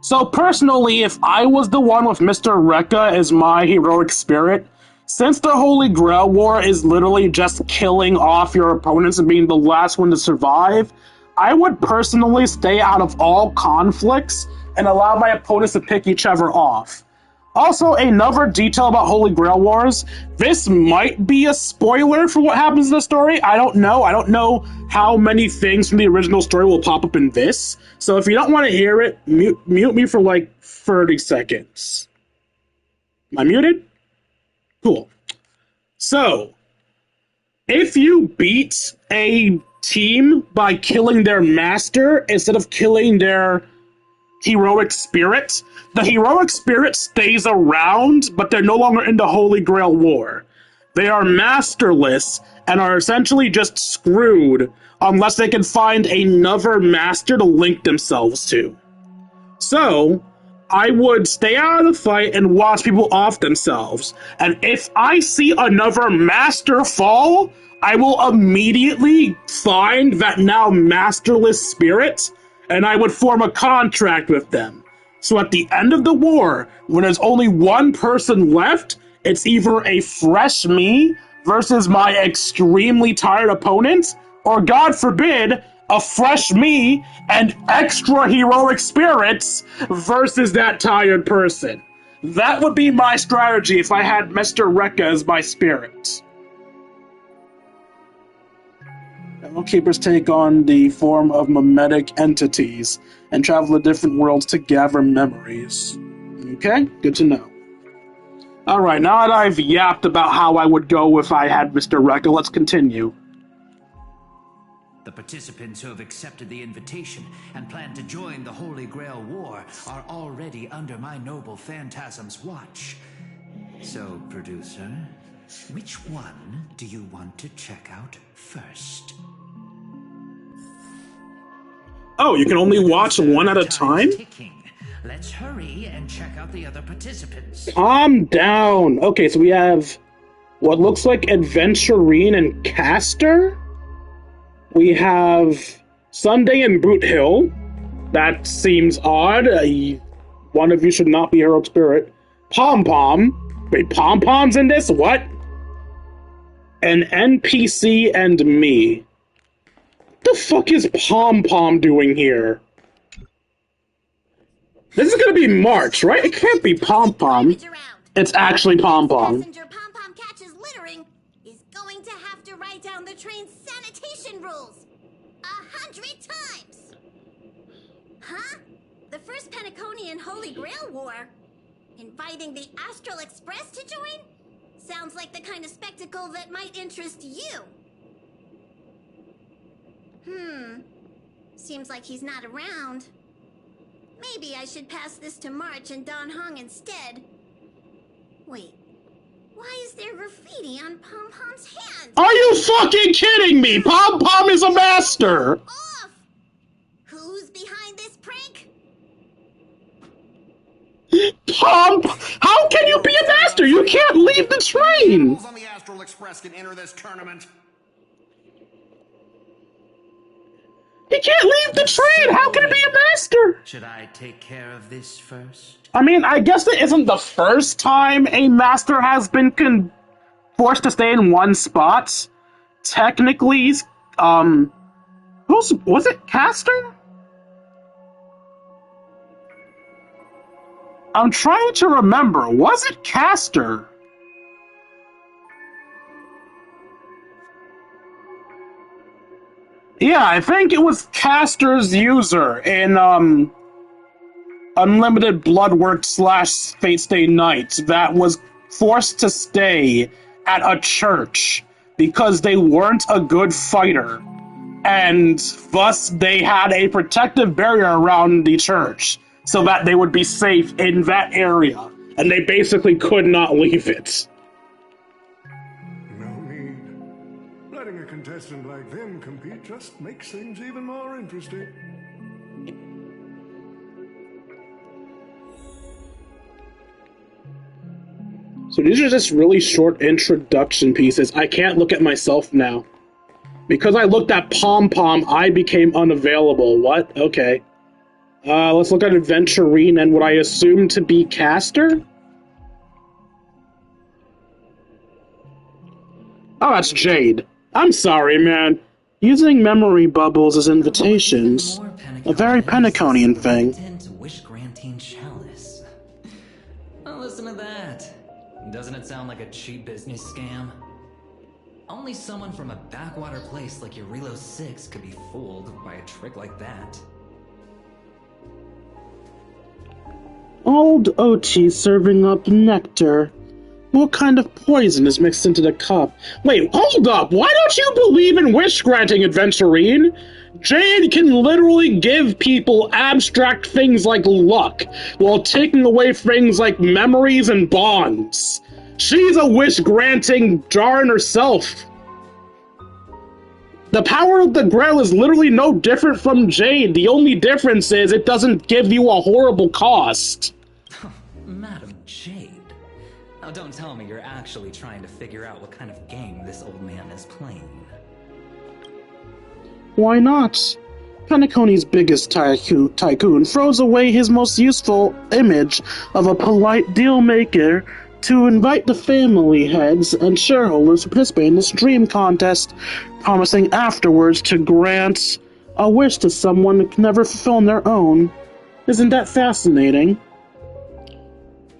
So personally, if I was the one with Mr. Rekka as my heroic spirit, since the Holy Grail War is literally just killing off your opponents and being the last one to survive, I would personally stay out of all conflicts and allow my opponents to pick each other off. Also, another detail about Holy Grail Wars, this might be a spoiler for what happens in the story. I don't know. I don't know how many things from the original story will pop up in this. So if you don't want to hear it, mute me for like 30 seconds. Am I muted? Cool. So, if you beat a team by killing their master instead of killing their heroic spirit, the heroic spirit stays around, but they're no longer in the Holy Grail War. They are masterless and are essentially just screwed unless they can find another master to link themselves to. So, I would stay out of the fight and watch people off themselves. And if I see another master fall, I will immediately find that now masterless spirit, and I would form a contract with them. So at the end of the war, when there's only one person left, it's either a fresh me versus my extremely tired opponent, or God forbid, a fresh me and extra heroic spirits versus that tired person. That would be my strategy if I had Mr. Rekka as my spirit. Memo Keepers take on the form of mimetic entities and travel to different worlds to gather memories. Okay, good to know. Alright, now that I've yapped about how I would go if I had Mr. Rekka, let's continue. The participants who have accepted the invitation and plan to join the Holy Grail War are already under my noble phantasm's watch. So, producer, which one do you want to check out first? Oh, you can only watch one at a time? Let's hurry and check out the other participants. Calm down. Okay, so we have what looks like Adventurine and Caster. We have Sunday and Boot Hill. That seems odd. One of you should not be Heroic Spirit. Pom Pom. Wait, Pom Pom's in this? What? An NPC and me. What the fuck is Pom Pom doing here? This is gonna be March, right? It can't be Pom Pom. It's actually Pom Pom. Passenger Pom Pom catches littering is going to have to write down the train's sanitation rules 100 times. Huh? The first Penaconian Holy Grail War? Inviting the Astral Express to join? Sounds like the kind of spectacle that might interest you. Seems like he's not around. Maybe I should pass this to March and Don Hong instead. Wait, why is there graffiti on Pom Pom's hand? Are you fucking kidding me? Pom Pom is a master! Off! Who's behind this prank? Pom, how can you be a master? You can't leave the train! On the Astral Express can enter this tournament. He can't leave the train! How can he be a master? Should I take care of this first? I mean, I guess it isn't the first time a master has been forced to stay in one spot. Technically, was it Caster? I'm trying to remember. Was it Caster? Yeah, I think it was Caster's user in, Unlimited Bloodwork / Fate Stay Night that was forced to stay at a church because they weren't a good fighter, and thus they had a protective barrier around the church so that they would be safe in that area, and they basically could not leave it. No need. Letting a contestant like them compete just makes things even more interesting. So these are just really short introduction pieces. I can't look at myself now. Because I looked at Pom Pom, I became unavailable. What? Okay. Let's look at Adventurine and what I assume to be Caster? Oh, that's Jade. I'm sorry, man. Using memory bubbles as invitations. A very Penaconian thing. Wish-granting chalice. Oh, listen to that. Doesn't it sound like a cheap business scam? Only someone from a backwater place like Eurilo 6 could be fooled by a trick like that. Old Ochi serving up nectar. What kind of poison is mixed into the cup? Wait, hold up! Why don't you believe in wish-granting, Adventurine? Jade can literally give people abstract things like luck, while taking away things like memories and bonds. She's a wish-granting Jaren herself. The power of the Grail is literally no different from Jade. The only difference is it doesn't give you a horrible cost. Madam Jade. Now don't tell me you're actually trying to figure out what kind of game this old man is playing. Why not? Penacony's biggest tycoon throws away his most useful image of a polite deal-maker to invite the family heads and shareholders to participate in this dream contest, promising afterwards to grant a wish to someone that can never fulfill on their own. Isn't that fascinating?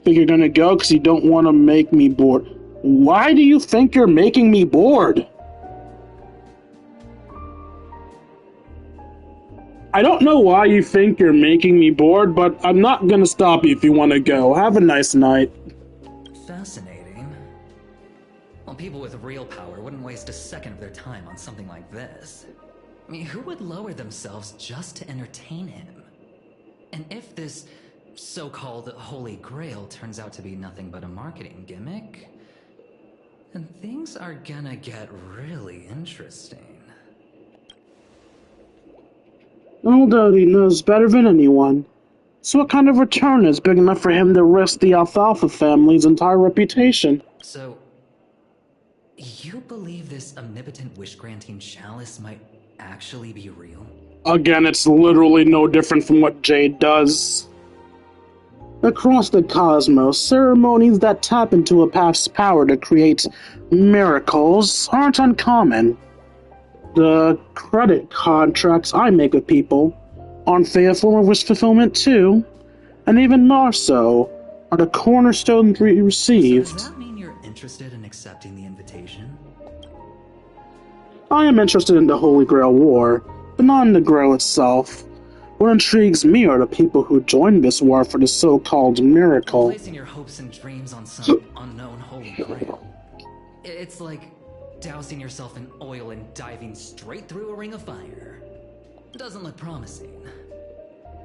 Think you're gonna go because you don't want to make me bored. Why do you think you're making me bored? I don't know why you think you're making me bored, but I'm not gonna stop you if you want to go. Have a nice night. Fascinating. Well, people with real power wouldn't waste a second of their time on something like this. I mean, who would lower themselves just to entertain him? And if this so-called Holy Grail turns out to be nothing but a marketing gimmick, then things are gonna get really interesting. Although he knows better than anyone. So what kind of return is big enough for him to risk the Alfalfa family's entire reputation? So, you believe this omnipotent wish-granting chalice might actually be real? Again, it's literally no different from what Jade does. Across the cosmos, ceremonies that tap into a path's power to create miracles aren't uncommon. The credit contracts I make with people aren't they a form of wish fulfillment too? And even more so, are the cornerstones we received. So does that mean you're interested in accepting the invitation? I am interested in the Holy Grail War, but not in the Grail itself. What intrigues me are the people who joined this war for the so-called miracle. Placing your hopes and dreams on some unknown Holy Grail. It's like dousing yourself in oil and diving straight through a ring of fire. Doesn't look promising.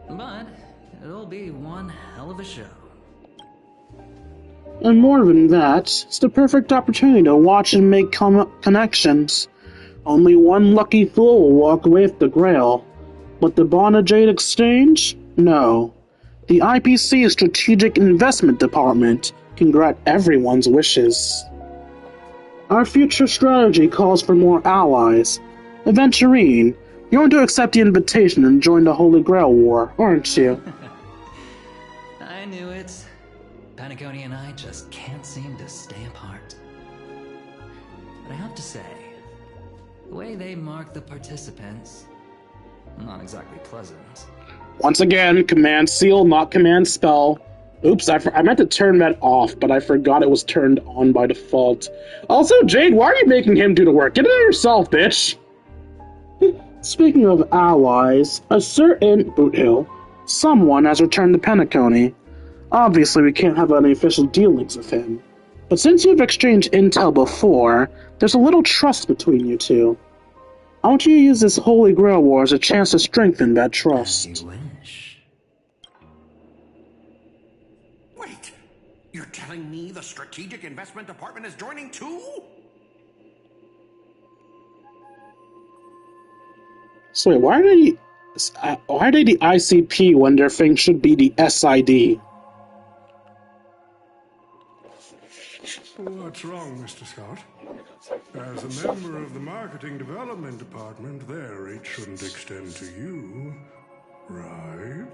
But it'll be one hell of a show. And more than that, it's the perfect opportunity to watch and make connections. Only one lucky fool will walk away with the Grail. But the Bond Jade Exchange? No. The IPC Strategic Investment Department can grant everyone's wishes. Our future strategy calls for more allies. Aventurine, you're going to accept the invitation and join the Holy Grail War, aren't you? I knew it. Panaconi and I just can't seem to stay apart. But I have to say, the way they mark the participants, not exactly pleasant. Once again, command seal, not command spell. Oops, I meant to turn that off, but I forgot it was turned on by default. Also, Jade, why are you making him do the work? Get it yourself, bitch! Speaking of allies, a certain Boothill, someone has returned to Penacony. Obviously, we can't have any official dealings with him. But since you've exchanged intel before, there's a little trust between you two. I want you to use this Holy Grail War as a chance to strengthen that trust. As you wish. Wait, you're telling me the Strategic Investment Department is joining too? So wait, why are they the ICP when their thing should be the SID? What's wrong, Mr. Scott? As a member of the Marketing Development Department, their reach shouldn't extend to you, right?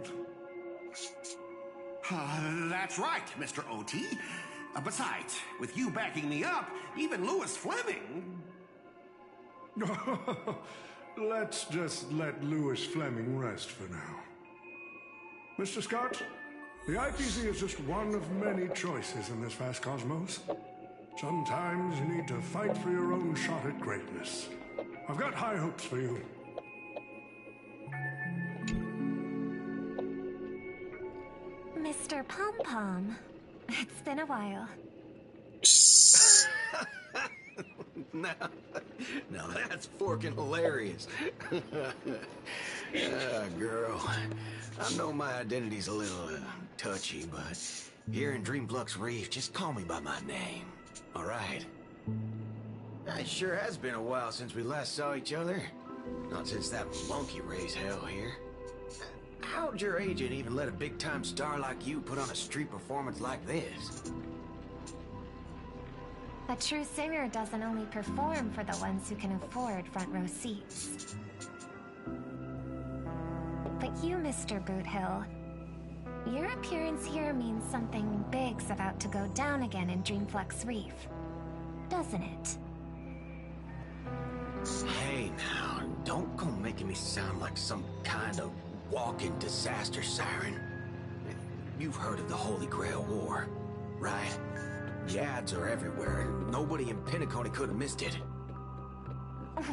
That's right, Mr. OT. Besides, with you backing me up, even Louis Fleming... Let's just let Louis Fleming rest for now. Mr. Scott, the IPC is just one of many choices in this vast cosmos. Sometimes you need to fight for your own shot at greatness. I've got high hopes for you. Mr. Pom-Pom, it's been a while. Now that's forking hilarious. Girl, I know my identity's a little touchy, but here in Dreamflux Reef, just call me by my name, alright? It sure has been a while since we last saw each other. Not since that monkey raised hell here. How'd your agent even let a big-time star like you put on a street performance like this? A true singer doesn't only perform for the ones who can afford front row seats. But you, Mr. Boothill, your appearance here means something big's about to go down again in Dreamflux Reef, doesn't it? Hey now, don't go making me sound like some kind of walking disaster siren. You've heard of the Holy Grail War, right? The ads are everywhere, and nobody in Penacony could have missed it.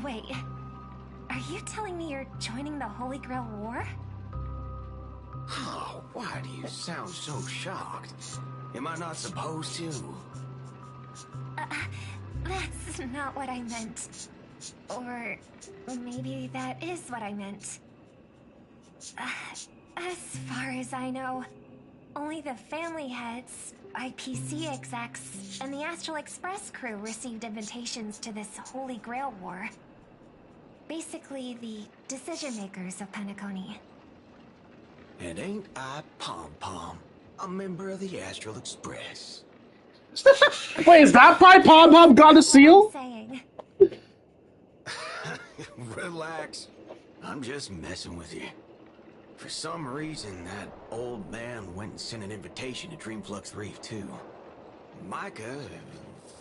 Wait, are you telling me you're joining the Holy Grail War? Oh, why do you sound so shocked? Am I not supposed to? That's not what I meant. Or maybe that is what I meant. As far as I know, only the family heads, IPC execs, and the Astral Express crew received invitations to this Holy Grail War. Basically, the decision-makers of Penacony. And ain't I Pom-Pom, a member of the Astral Express? Wait, is that why Pom-Pom got a seal? Saying. Relax. I'm just messing with you. For some reason, that old man went and sent an invitation to Dreamflux Reef, too. Micah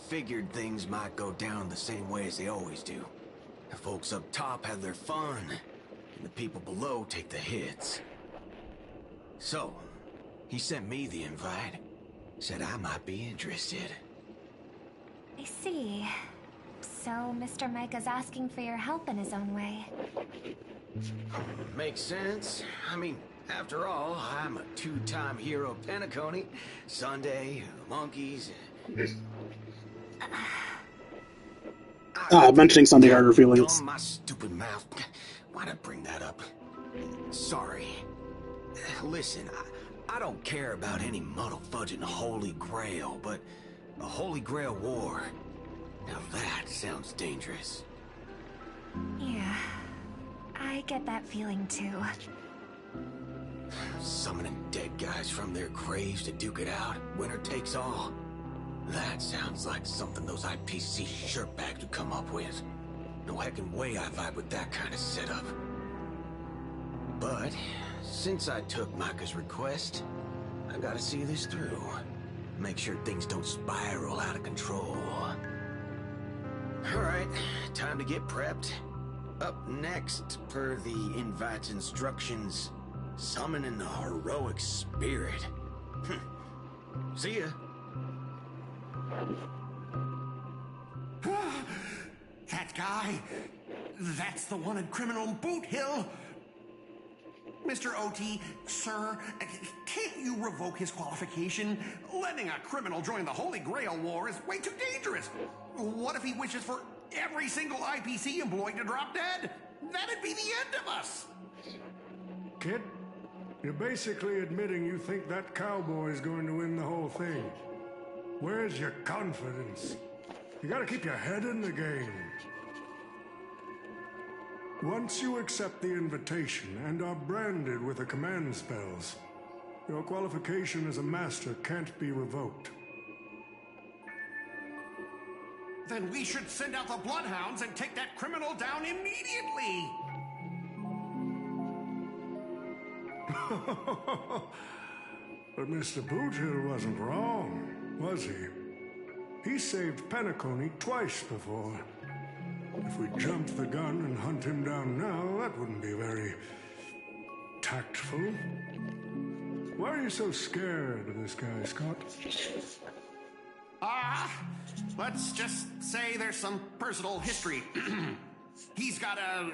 figured things might go down the same way as they always do. The folks up top have their fun, and the people below take the hits. So, he sent me the invite. Said I might be interested. I see. So, Mr. Micah's asking for your help in his own way. Makes sense. I mean, after all, I'm a two-time hero of Penacony. Sunday, monkeys. Mentioning Sunday hurt her feelings. My stupid mouth. Why'd I bring that up? Sorry. Listen, I don't care about any muddle-fudging Holy Grail, but a Holy Grail war. Now that sounds dangerous. Yeah, I get that feeling too. Summoning dead guys from their graves to duke it out, winner takes all. That sounds like something those IPC shirtbags would come up with. No heckin' way I vibe with that kind of setup. But since I took Micah's request, I gotta see this through. Make sure things don't spiral out of control. Alright, time to get prepped. Up next, per the invite's instructions, summoning the heroic spirit. See ya. That guy, that's the wanted criminal Boot Hill. Mr. OT, sir, can't you revoke his qualification? Letting a criminal join the Holy Grail War is way too dangerous. What if he wishes for every single IPC employee to drop dead? That'd be the end of us. Kid, you're basically admitting you think that cowboy is going to win the whole thing. Where's your confidence? You gotta keep your head in the game. Once you accept the invitation and are branded with the command spells, your qualification as a master can't be revoked. Then we should send out the bloodhounds and take that criminal down immediately. But Mr. Boothill wasn't wrong, was he? He saved Penacony twice before. If we jumped the gun and hunt him down now, that wouldn't be very tactful. Why are you so scared of this guy, Scott? Let's just say there's some personal history. He's got a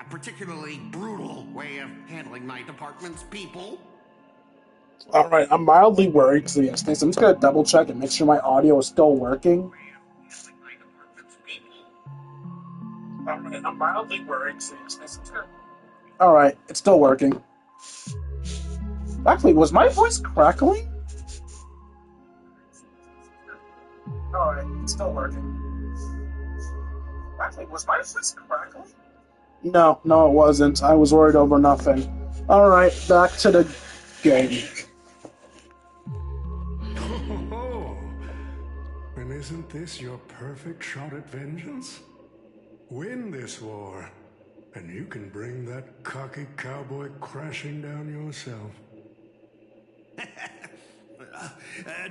particularly brutal way of handling my department's people. Alright, I'm mildly worried because of these things. I'm just going to double check and make sure my audio is still working. Alright, I'm mildly worried because of these things. Alright, it's still working. Actually, was my voice crackling? Alright, it's still working. Actually, was my voice crackling? No, it wasn't. I was worried over nothing. Alright, back to the game. Oh, and isn't this your perfect shot at vengeance? Win this war, and you can bring that cocky cowboy crashing down yourself.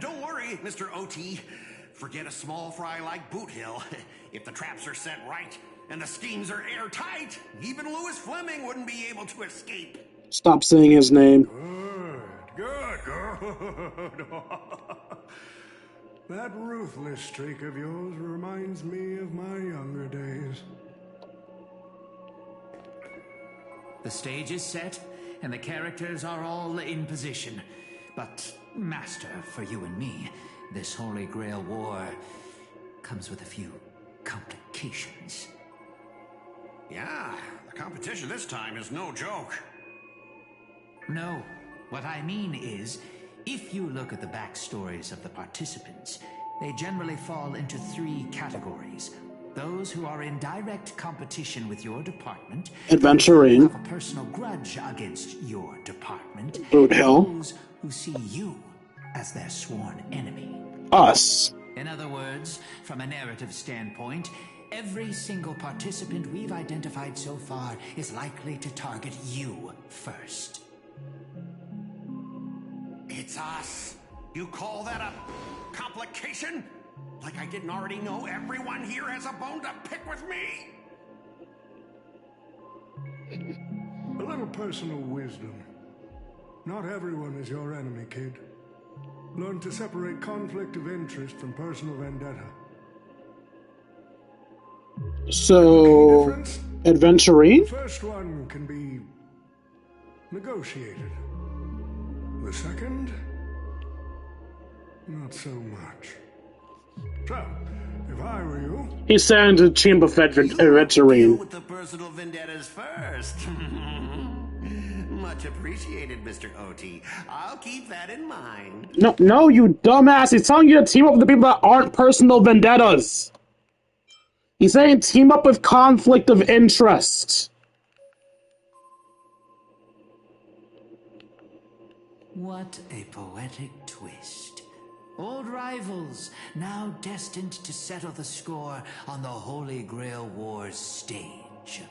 Don't worry, Mr. OT. Forget a small fry like Boot Hill. If the traps are set right and the schemes are airtight, even Louis Fleming wouldn't be able to escape. Stop saying his name. Good. That ruthless streak of yours reminds me of my younger days. The stage is set, and the characters are all in position. But, Master, for you and me, this Holy Grail War comes with a few complications. Yeah, the competition this time is no joke. No, what I mean is, if you look at the backstories of the participants, they generally fall into 3 categories. Those who are in direct competition with your department, Adventuring, have a personal grudge against your department, Boot Hill, those who see you as their sworn enemy. Us. In other words, from a narrative standpoint, every single participant we've identified so far is likely to target you first. It's us. You call that a complication? Like I didn't already know everyone here has a bone to pick with me? A little personal wisdom. Not everyone is your enemy, kid. Learn to separate conflict of interest from personal vendetta. So, adventuring? The first one can be negotiated. The second, not so much. So, if I were you... He sounded Chamber of Adventuring. With the personal vendettas first. Much appreciated, Mr. OT. I'll keep that in mind. No, you dumbass. He's telling you to team up with the people that aren't personal vendettas. He's saying team up with conflict of interest. What a poetic twist. Old rivals, now destined to settle the score on the Holy Grail Wars stage.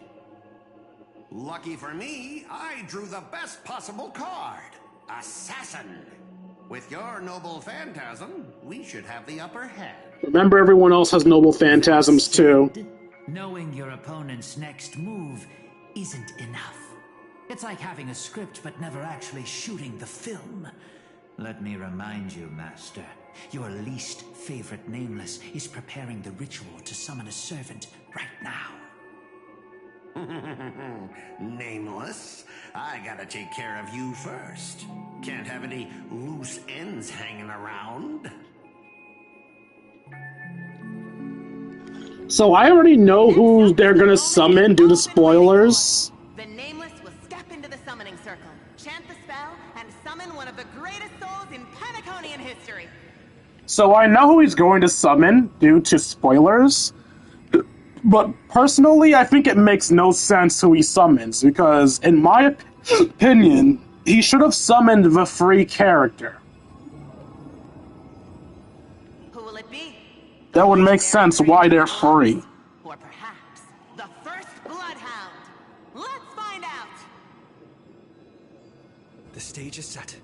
Lucky for me, I drew the best possible card. Assassin. With your noble phantasm, we should have the upper hand. Remember, everyone else has noble phantasms too. Knowing your opponent's next move isn't enough. It's like having a script but never actually shooting the film. Let me remind you, Master, your least favorite Nameless is preparing the ritual to summon a servant right now. Nameless, I gotta take care of you first. Can't have any loose ends hanging around. So I already know who they're gonna summon due to spoilers. The Nameless will step into the summoning circle, chant the spell, and summon one of the greatest souls in Penaconian history. So I know who he's going to summon due to spoilers, but personally I think it makes no sense who he summons, because in my opinion, he should have summoned the free character. Who will it be? That would make sense why they're free. Or perhaps the first Bloodhound. Let's find out! The stage is set.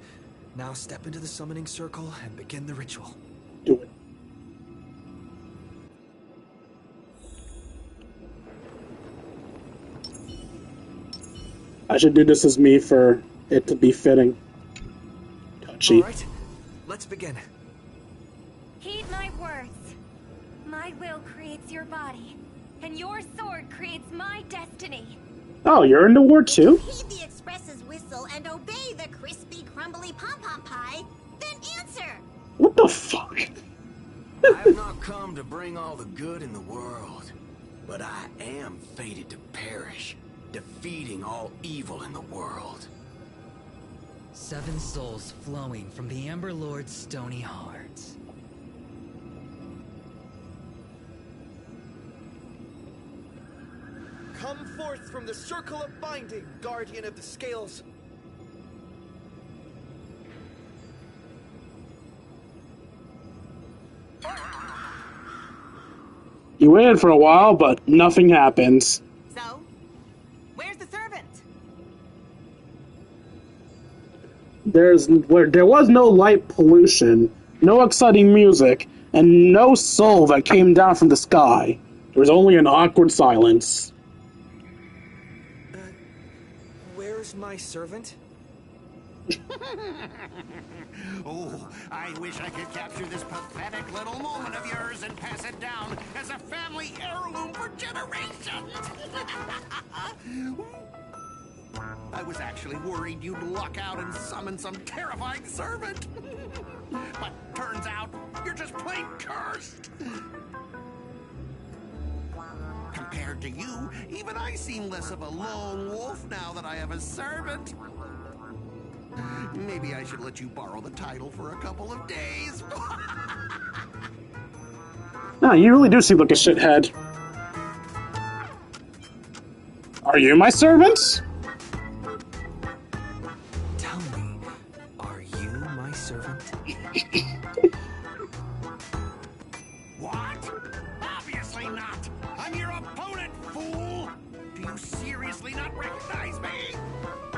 Now step into the summoning circle and begin the ritual. Do it. I should do this as me for it to be fitting. Touchy. Alright, let's begin. Heed my words. My will creates your body, and your sword creates my destiny. Oh, you're in the war too? Heed the express's whistle and obey the crispy, crumbly pom-pom pie, then answer! What the fuck? I've not come to bring all the good in the world, but I am fated to perish, defeating all evil in the world. 7 souls flowing from the Ember Lord's stony heart. Come forth from the circle of binding, guardian of the scales. You waited for a while, but nothing happens. So, where's the servant? There was no light pollution, no exciting music, and no soul that came down from the sky. There was only an awkward silence. Where's my servant? Oh, I wish I could capture this pathetic little moment of yours and pass it down as a family heirloom for generations. I was actually worried you'd luck out and summon some terrifying servant. But turns out, you're just plain cursed. Compared to you, even I seem less of a lone wolf now that I have a servant. Maybe I should let you borrow the title for a couple of days. No, you really do seem like a shithead. Are you my servant? Tell me, are you my servant? What? Obviously not. I'm your opponent, fool. Do you seriously not recognize me?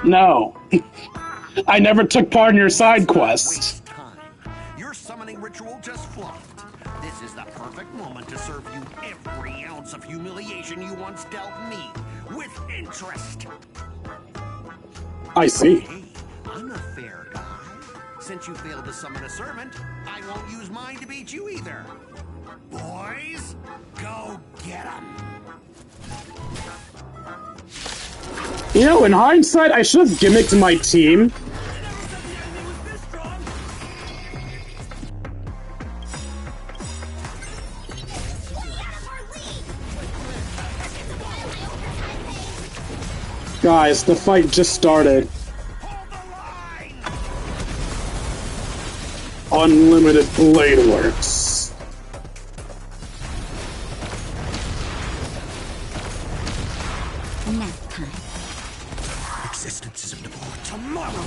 No. I never took part in your side quest. Your summoning ritual just flopped. This is the perfect moment to serve you every ounce of humiliation you once dealt me, with interest. I see. Hey, I'm a fair guy. Since you failed to summon a servant, I won't use mine to beat you either. Boys, go get 'em. You know, in hindsight, I should have gimmicked my team. Guys, the fight just started. unlimited blade works. Nap time. Existence is for tomorrow.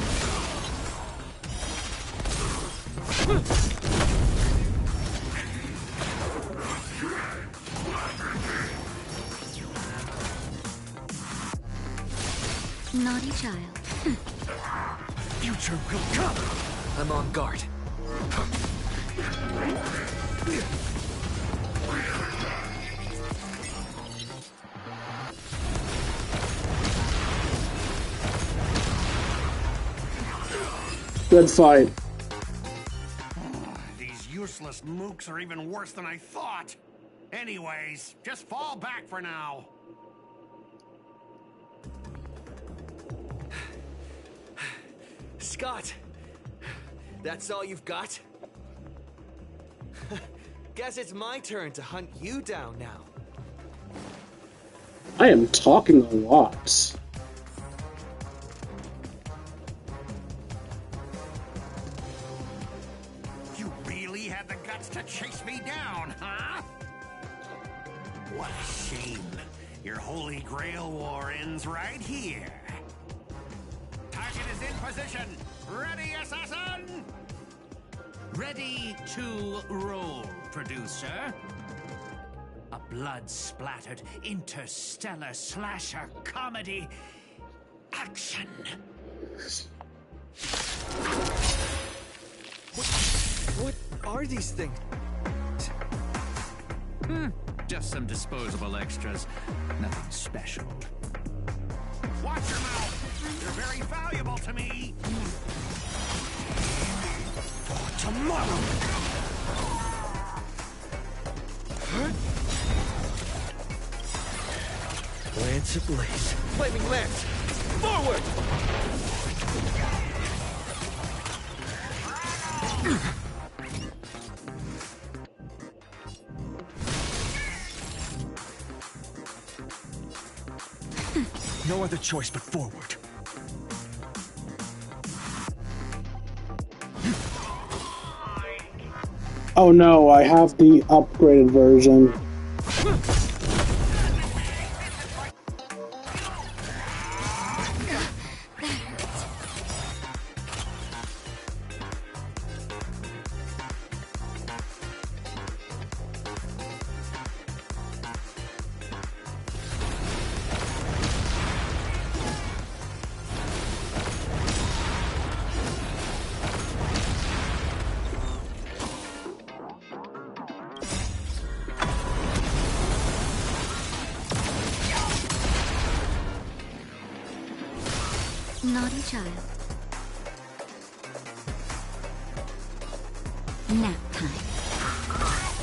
Naughty child. Future will come. I'm on guard. Good fight. These useless mooks are even worse than I thought. Anyways, just fall back for now. Scott! That's all you've got? Guess it's my turn to hunt you down now. I am talking a lot. You really had the guts to chase me down, huh? What a shame. Your Holy Grail war ends right here. Target is in position. Ready, assassin? Ready to roll, producer. A blood-splattered interstellar slasher comedy. Action! What are these things? Just some disposable extras. Nothing special. Watch your mouth. You're very valuable to me. For tomorrow. Lance ablaze. Flaming lance! Forward! No other choice but forward. Oh no, I have the upgraded version. Naughty child. Nap time.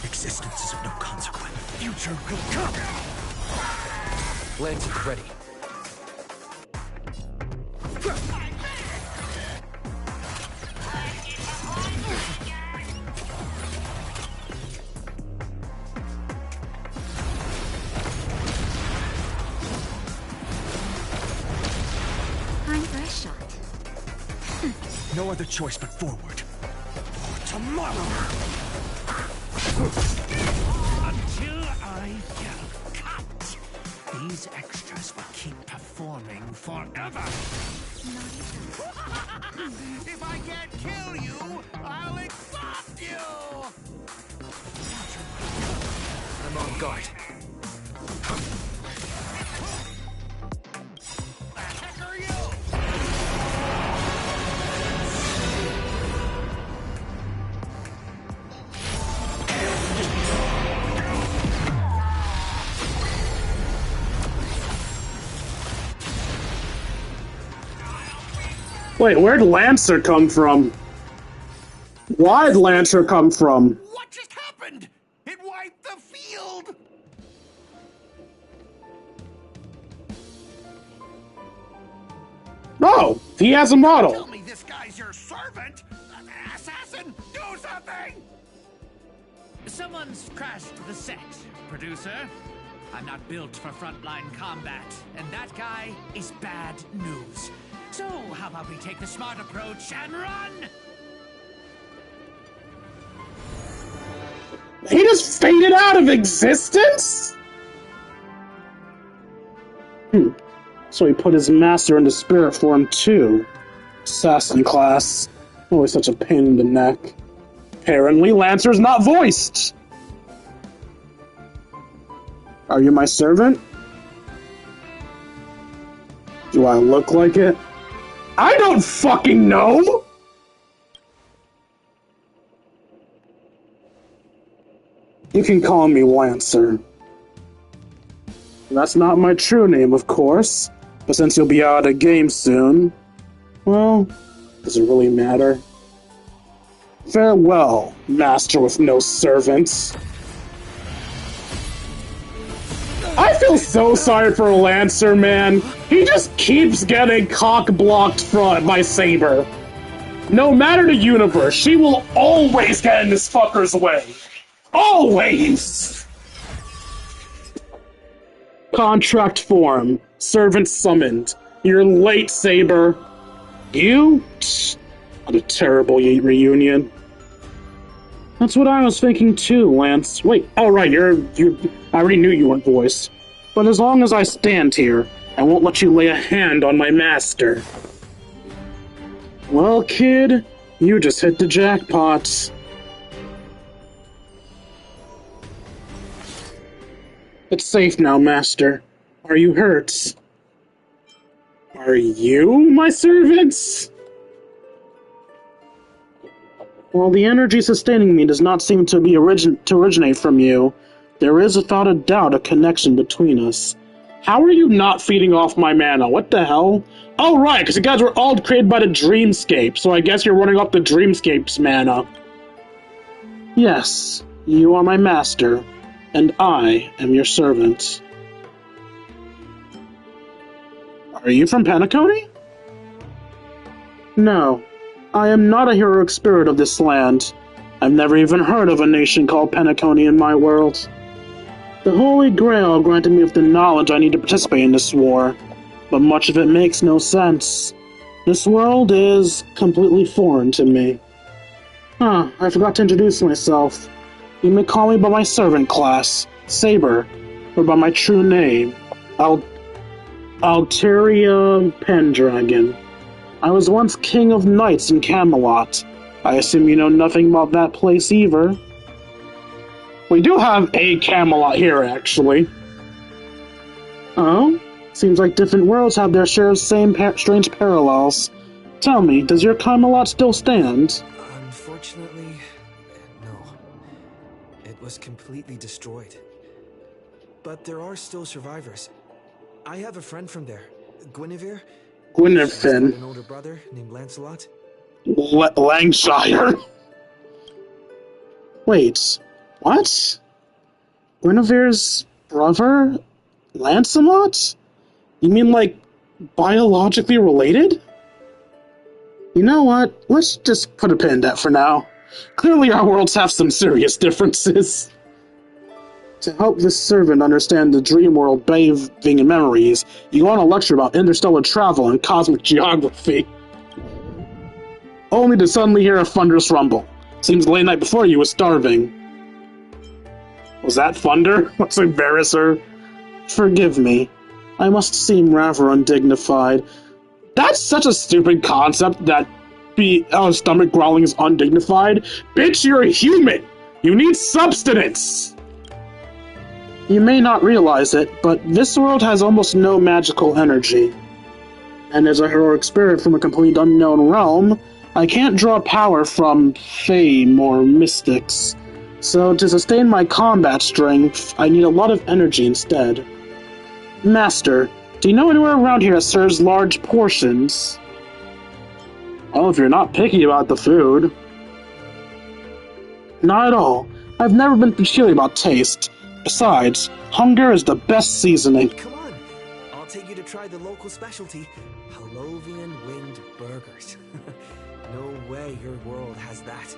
Existence is of no consequence. Future will come. Lance is ready. No other choice but forward. For tomorrow! Until I yell cut, these extras will keep performing forever. If I can't kill you, I'll exhaust you! I'm on guard. The heck are you? Wait, where'd Lancer come from? Why'd Lancer come from? What just happened? It wiped the field! Oh, he has a model. Tell me this guy's your servant? Assassin, do something! Someone's crashed the set, producer. I'm not built for frontline combat, and that guy is bad news. So, how about we take the smart approach and run? He just faded out of existence? So he put his master into spirit form too. Assassin class. Always such a pain in the neck. Apparently, Lancer's not voiced! Are you my servant? Do I look like it? I don't fucking know! You can call me Lancer. That's not my true name, of course, but since you'll be out of game soon, well, does it really matter? Farewell, master with no servants. I feel so sorry for Lancer, man. He just keeps getting cock-blocked by Saber. No matter the universe, she will always get in this fucker's way. Always! Contract form. Servant summoned. You're late, Saber. You? What a terrible reunion. That's what I was thinking too, Lance. Wait, oh right, I already knew you weren't voiced. But as long as I stand here, I won't let you lay a hand on my master. Well, kid, you just hit the jackpot. It's safe now, master. Are you hurt? Are you my servants? While the energy sustaining me does not seem to be originate from you, there is without a doubt a connection between us. How are you not feeding off my mana? What the hell? Oh right, because you guys were all created by the Dreamscape, so I guess you're running off the Dreamscape's mana. Yes, you are my master, and I am your servant. Are you from Penacony? No. I am not a heroic spirit of this land. I've never even heard of a nation called Penacony in my world. The Holy Grail granted me with the knowledge I need to participate in this war, but much of it makes no sense. This world is completely foreign to me. I forgot to introduce myself. You may call me by my servant class, Saber, or by my true name, Alteria Pendragon. I was once king of knights in Camelot. I assume you know nothing about that place either. We do have a Camelot here, actually. Oh? Seems like different worlds have their share of same strange parallels. Tell me, does your Camelot still stand? Unfortunately, no. It was completely destroyed. But there are still survivors. I have a friend from there, Guinevere. She's got an older brother named Lancelot. Langshire? Wait, what? Guinevere's brother? Lancelot? You mean, like, biologically related? You know what? Let's just put a pin in that for now. Clearly our worlds have some serious differences. To help this servant understand the dream world bathing in memories, you go on a lecture about interstellar travel and cosmic geography. Only to suddenly hear a thunderous rumble. Seems the late night before you was starving. Was that thunder? Let's embarrass her. Forgive me. I must seem rather undignified. That's such a stupid concept that stomach growling is undignified. Bitch, you're a human! You need substance! You may not realize it, but this world has almost no magical energy. And as a heroic spirit from a complete unknown realm, I can't draw power from fame or mystics. So to sustain my combat strength, I need a lot of energy instead. Master, do you know anywhere around here that serves large portions? Oh, if you're not picky about the food. Not at all. I've never been peculiar about taste. Besides, hunger is the best seasoning. Come on, I'll take you to try the local specialty, Halovian winged burgers. No way your world has that.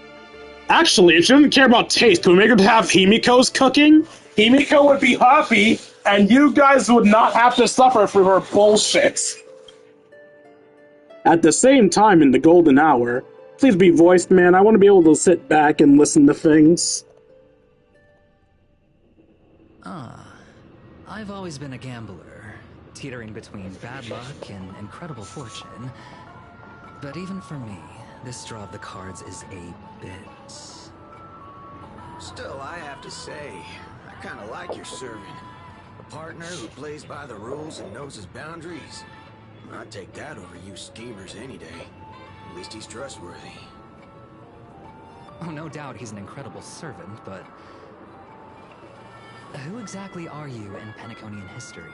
Actually, if she doesn't care about taste, can we make her have Himiko's cooking? Himiko would be happy, and you guys would not have to suffer for her bullshit. At the same time, in the golden hour, please be voiced, man. I want to be able to sit back and listen to things. I've always been a gambler, teetering between bad luck and incredible fortune. But even for me, this draw of the cards is a bit... Still, I have to say, I kind of like your servant. A partner who plays by the rules and knows his boundaries. I'd take that over you schemers any day. At least he's trustworthy. Oh, no doubt he's an incredible servant, but... who exactly are you in Penaconian history?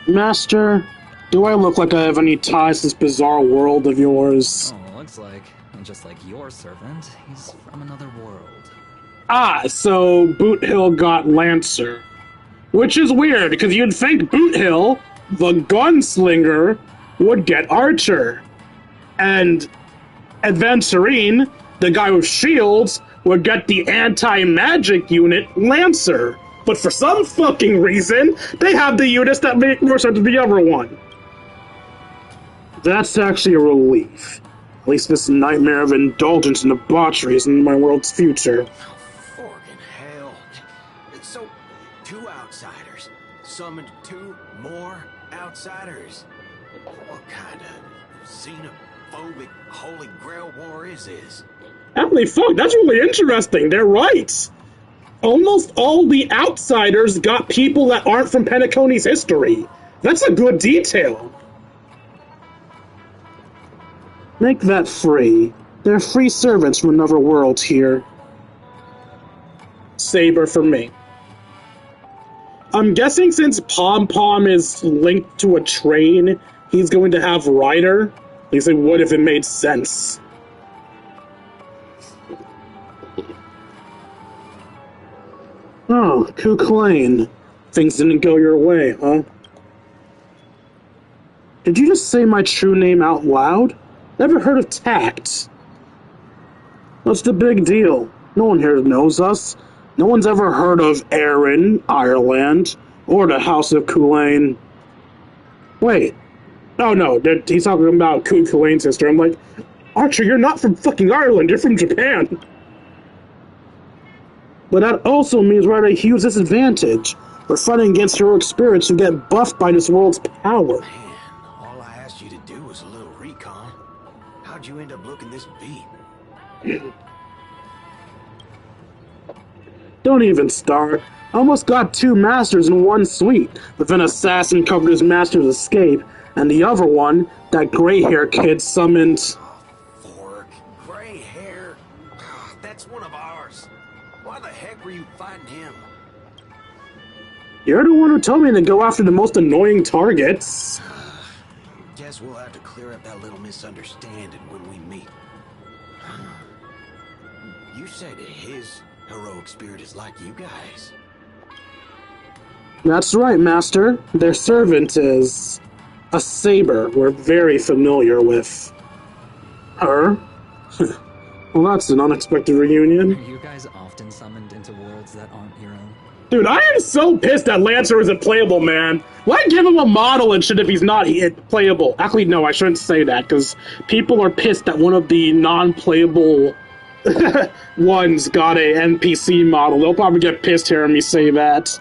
Master, do I look like I have any ties to this bizarre world of yours? Oh, looks like, just like your servant, he's from another world. Ah, so Boot Hill got Lancer. Which is weird, because you'd think Boot Hill, the gunslinger, would get Archer. And Adventurine, the guy with shields, would get the anti-magic unit, Lancer. But for some fucking reason, they have the units that make more sense than the other one. That's actually a relief. At least this nightmare of indulgence and debauchery is in my world's future. Forking hell. So, 2 outsiders summoned 2 more outsiders. What kind of xenophobic Holy Grail war is this? Holy fuck, that's really interesting. They're right. Almost all the outsiders got people that aren't from Penacony's history. That's a good detail. Make that free. They're free servants from another world here. Saber for me. I'm guessing since Pom Pom is linked to a train, he's going to have Rider. At least it would if it made sense. Oh, Kuklain. Things didn't go your way, huh? Did you just say my true name out loud? Never heard of tact. What's the big deal? No one here knows us. No one's ever heard of Erin, Ireland, or the House of Kulain. Wait. Oh no, he's talking about Kulain's sister. I'm like, Archer, you're not from fucking Ireland, you're from Japan. But that also means we're at a huge disadvantage. We're fighting against heroic spirits who get buffed by this world's power. Man, all I asked you to do was a little recon. How'd you end up looking this beat? Don't even start. I almost got 2 masters in one suite, but an assassin covered his master's escape, and the other one, that gray-hair kid, summoned... Fork, gray hair. That's one of ours. Why the heck were you fighting him? You're the one who told me to go after the most annoying targets. Guess we'll have to clear up that little misunderstanding when we meet. You said his heroic spirit is like you guys. That's right, Master. Their servant is a saber we're very familiar with. Her? Well, that's an unexpected reunion. Are you guys often summoned into worlds that aren't your own? Dude, I am so pissed that Lancer isn't playable, man. Why give him a model and shit if he's not playable? Actually, no, I shouldn't say that, because people are pissed that one of the non-playable ones got a NPC model. They'll probably get pissed hearing me say that.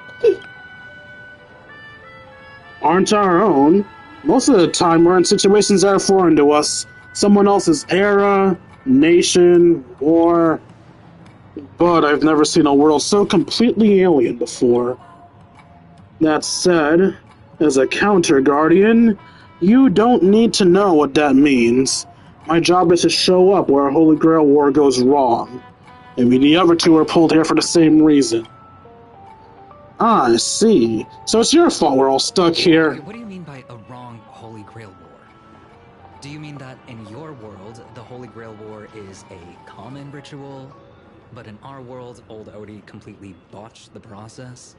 Aren't our own. Most of the time, we're in situations that are foreign to us. Someone else's era, nation, war... But I've never seen a world so completely alien before. That said, as a counter-guardian, you don't need to know what that means. My job is to show up where a Holy Grail war goes wrong. Maybe the other 2 are pulled here for the same reason. Ah, I see. So it's your fault we're all stuck here. What do you mean by a wrong Holy Grail war? Do you mean that in your world, the Holy Grail war is a common ritual? But in our world, old Odie completely botched the process?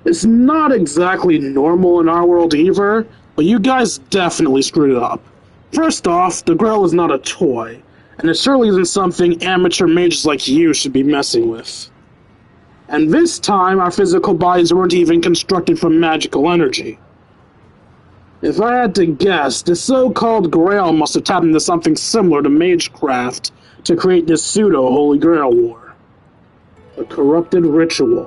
It's not exactly normal in our world either, but you guys definitely screwed it up. First off, the Grail is not a toy, and it certainly isn't something amateur mages like you should be messing with. And this time, our physical bodies weren't even constructed from magical energy. If I had to guess, the so-called Grail must have tapped into something similar to magecraft to create this pseudo-Holy Grail war. Corrupted ritual.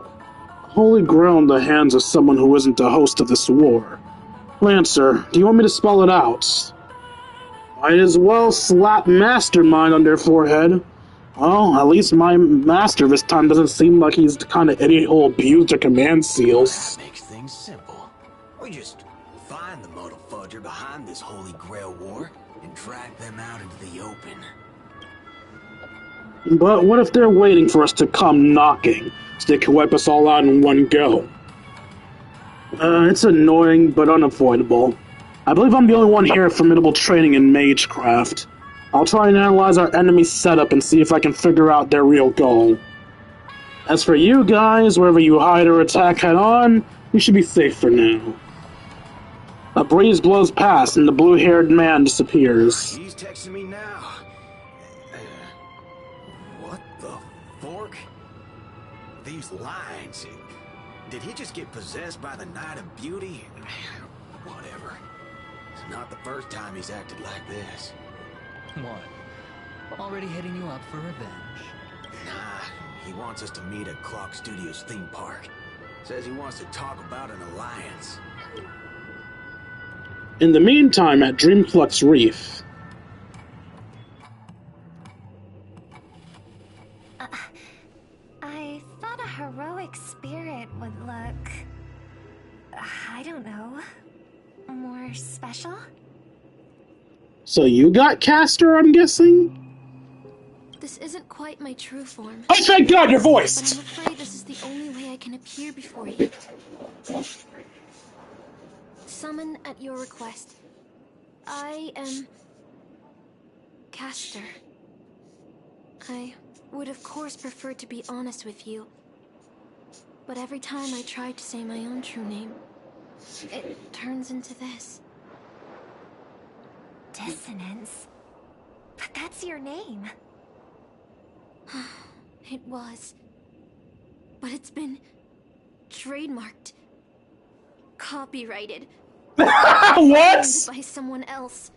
Holy Grail in the hands of someone who isn't the host of this war. Lancer, do you want me to spell it out? Might as well slap Mastermind on their forehead. Well, at least my master this time doesn't seem like he's the kind of idiot who'll abuse their command seals. That makes things simple. We just find the modal fudger behind this Holy Grail war and drag them out into the open. But what if they're waiting for us to come knocking, so they can wipe us all out in one go? It's annoying, but unavoidable. I believe I'm the only one here with formidable training in magecraft. I'll try and analyze our enemy's setup and see if I can figure out their real goal. As for you guys, wherever you hide or attack head-on, you should be safe for now. A breeze blows past and the blue-haired man disappears. He's texting me now. What the fork? These lines. Did he just get possessed by the Night of Beauty? Whatever. It's not the first time he's acted like this. What? Already hitting you up for revenge? Nah, he wants us to meet at Clock Studios theme park. Says he wants to talk about an alliance. In the meantime, at Dreamflux Reef. I thought a heroic spirit would look... I don't know... more special? So you got Caster, I'm guessing? This isn't quite my true form. Oh, thank God, you're voiced! But I'm afraid this is the only way I can appear before you. Summon at your request. I am... Caster. I would of course prefer to be honest with you. But every time I try to say my own true name, it turns into this. Dissonance? But that's your name. It was. But it's been trademarked. Copyrighted. What? By someone else.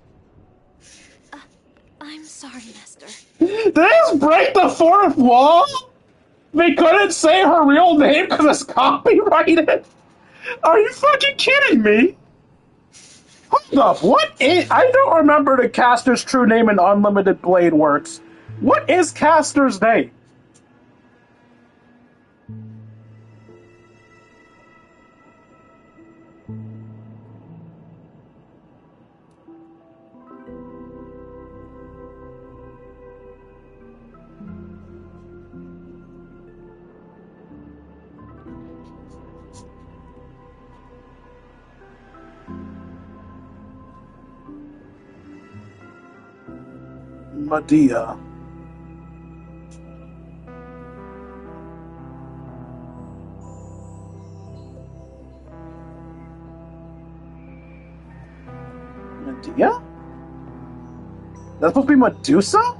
I'm sorry, Master. Did they just break the fourth wall? They couldn't say her real name because it's copyrighted? Are you fucking kidding me? Hold up, what is... I don't remember the caster's true name in Unlimited Blade Works. What is caster's name? Medea. Medea? That's supposed to be Medusa?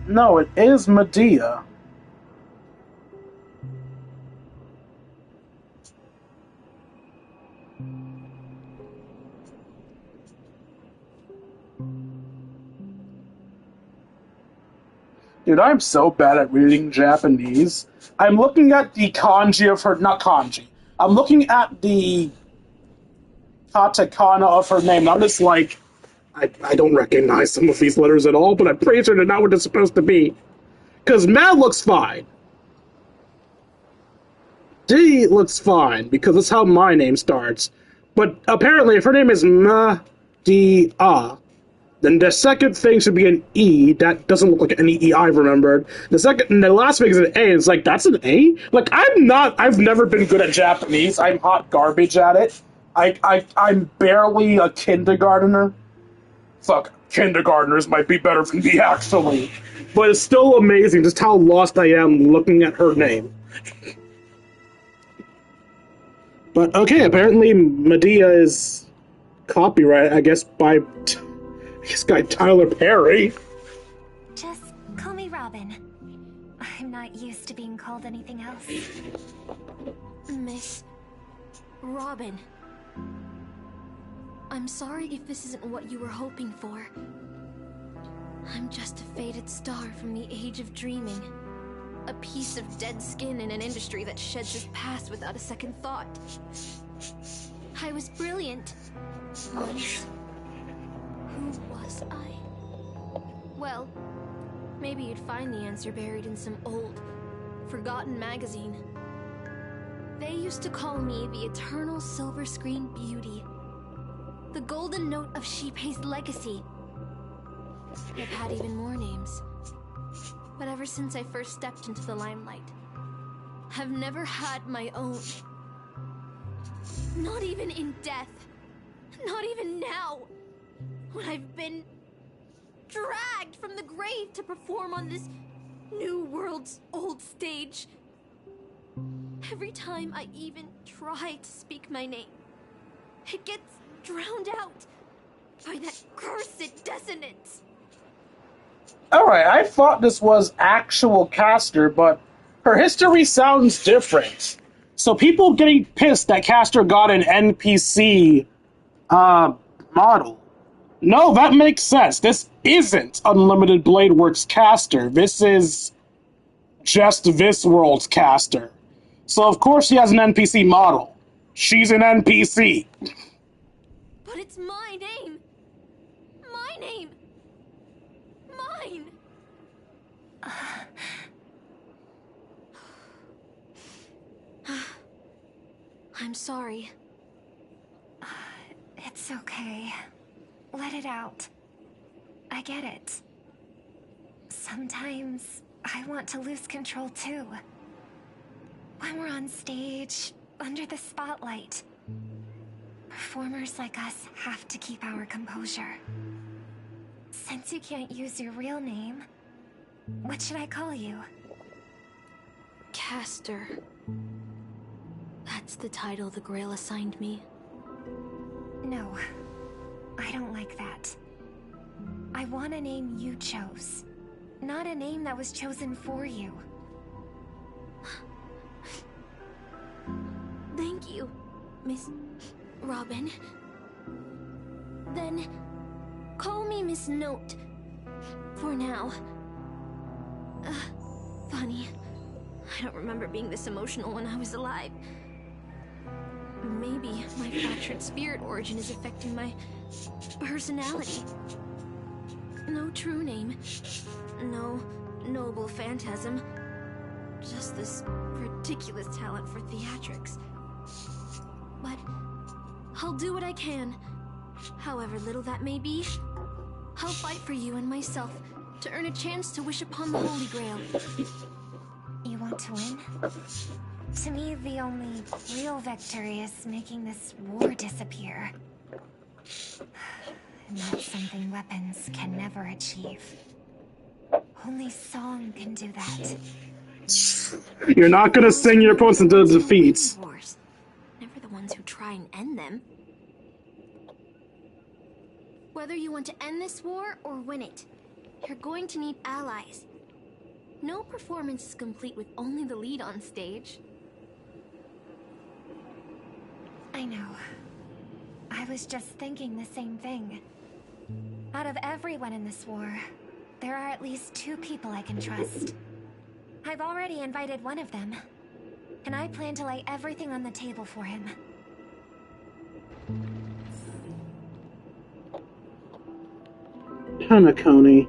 No, it is Medea. Dude, I'm so bad at reading Japanese. I'm looking at the kanji of her... Not kanji. I'm looking at the katakana of her name, and I'm just like... I don't recognize some of these letters at all, but I'm pretty sure they're not what they're supposed to be. Because Ma looks fine. D looks fine, because that's how my name starts. But apparently, if her name is Ma-D-A, then the second thing should be an E. That doesn't look like any E I've remembered. The last thing is an A. It's like, that's an A? Like, I've never been good at Japanese. I'm hot garbage at it. I'm barely a kindergartner. Fuck, kindergartners might be better than me, actually. But it's still amazing just how lost I am looking at her name. But okay, apparently Medea is copyright, I guess, by this guy Tyler Perry. Just call me Robin. I'm not used to being called anything else. Miss Robin. I'm sorry if this isn't what you were hoping for. I'm just a faded star from the age of dreaming. A piece of dead skin in an industry that sheds its past without a second thought. I was brilliant. Once. Who was I? Well, maybe you'd find the answer buried in some old, forgotten magazine. They used to call me the eternal silver screen beauty. The golden note of Shipei's legacy. I've had even more names. But ever since I first stepped into the limelight, I've never had my own. Not even in death. Not even now. When I've been dragged from the grave to perform on this new world's old stage. Every time I even try to speak my name, it gets drowned out by that cursed dissonance. Alright, I thought this was actual Caster, but her history sounds different. So people getting pissed that Caster got an NPC model. No, that makes sense. This isn't Unlimited Blade Works Caster. This is just this world's Caster. So of course she has an NPC model. She's an NPC. But it's my name. My name. Mine. I'm sorry. It's okay. Let it out. I get it. Sometimes I want to lose control too. When we're on stage, under the spotlight, performers like us have to keep our composure. Since you can't use your real name, what should I call you? Caster. That's the title the Grail assigned me. No, I don't like that. I want a name you chose, not a name that was chosen for you. Thank you, Miss Robin. Then, call me Miss Note. For now. Funny. I don't remember being this emotional when I was alive. Maybe my fractured spirit origin is affecting my personality. No true name. No noble phantasm. Just this ridiculous talent for theatrics. But I'll do what I can. However little that may be, I'll fight for you and myself to earn a chance to wish upon the Holy Grail. You want to win? To me, the only real victory is making this war disappear. And that's something weapons can never achieve. Only song can do that. You're not gonna sing your opponents into defeats. Wars. Never the ones who try and end them. Whether you want to end this war or win it, you're going to need allies. No performance is complete with only the lead on stage. I know. I was just thinking the same thing. Out of everyone in this war, there are at least 2 people I can trust. I've already invited one of them, and I plan to lay everything on the table for him. Penacony.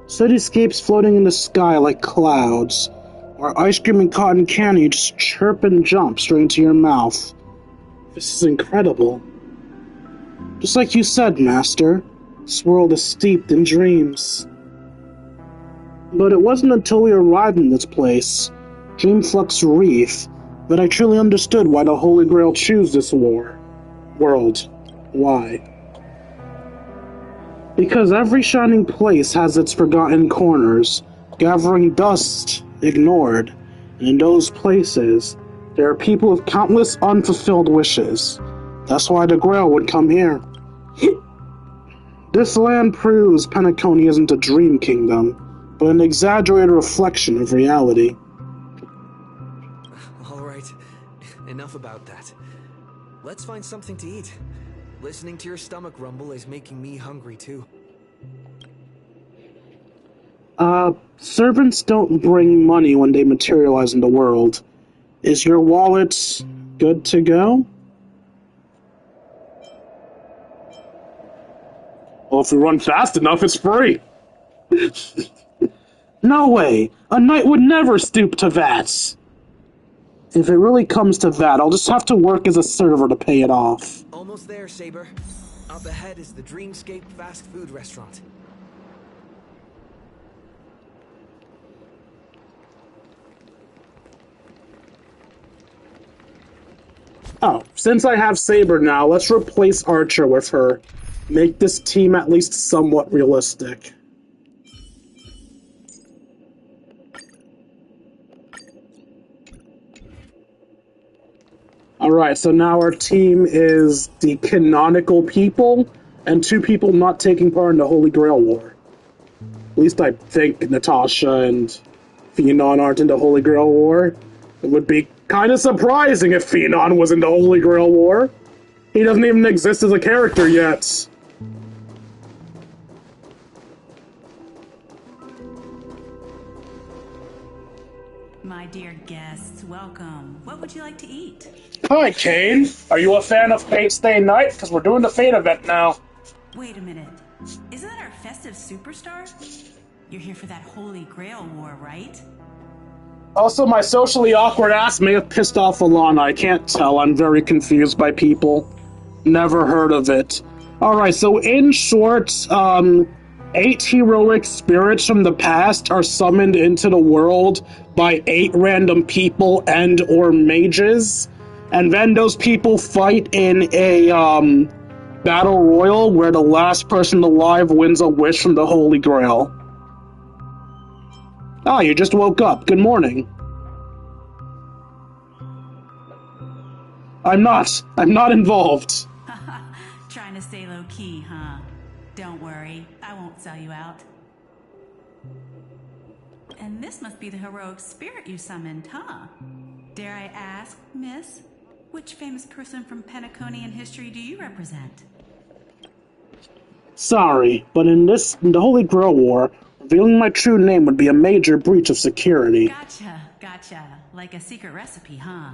Cityscapes floating in the sky like clouds, or ice cream and cotton candy just chirp and jump straight into your mouth. This is incredible. Just like you said, Master, this world is steeped in dreams. But it wasn't until we arrived in this place, Dreamflux Reef, that I truly understood why the Holy Grail chose this world. Why? Because every shining place has its forgotten corners, gathering dust ignored, and in those places, there are people with countless unfulfilled wishes. That's why the Grail would come here. This land proves Penacony isn't a dream kingdom, but an exaggerated reflection of reality. Alright, enough about that. Let's find something to eat. Listening to your stomach rumble is making me hungry too. Servants don't bring money when they materialize in the world. Is your wallet good to go? Well, if we run fast enough, it's free. No way! A knight would never stoop to that! If it really comes to that, I'll just have to work as a server to pay it off. Almost there, Saber. Up ahead is the Dreamscape fast food restaurant. Oh, since I have Saber now, let's replace Archer with her. Make this team at least somewhat realistic. Alright, so now our team is the canonical people, and 2 people not taking part in the Holy Grail War. At least I think Natasha and Phenon aren't in the Holy Grail War. It would be kind of surprising if Phenon was in the Holy Grail War. He doesn't even exist as a character yet. My dear guests, welcome. What would you like to eat? Hi, Kane. Are you a fan of Fate Stay Night? Because we're doing the Fate event now. Wait a minute. Isn't that our festive superstar? You're here for that Holy Grail War, right? Also, my socially awkward ass may have pissed off Alana. I can't tell. I'm very confused by people. Never heard of it. Alright, so in short, 8 heroic spirits from the past are summoned into the world by 8 random people and or mages. And then those people fight in a, battle royal where the last person alive wins a wish from the Holy Grail. Ah, you just woke up. Good morning. I'm not involved. Trying to stay low-key, huh? Don't worry, I won't sell you out. And this must be the heroic spirit you summoned, huh? Dare I ask, miss, which famous person from Penaconian history do you represent? Sorry, but in the Holy Grail War, revealing my true name would be a major breach of security. Gotcha. Like a secret recipe, huh?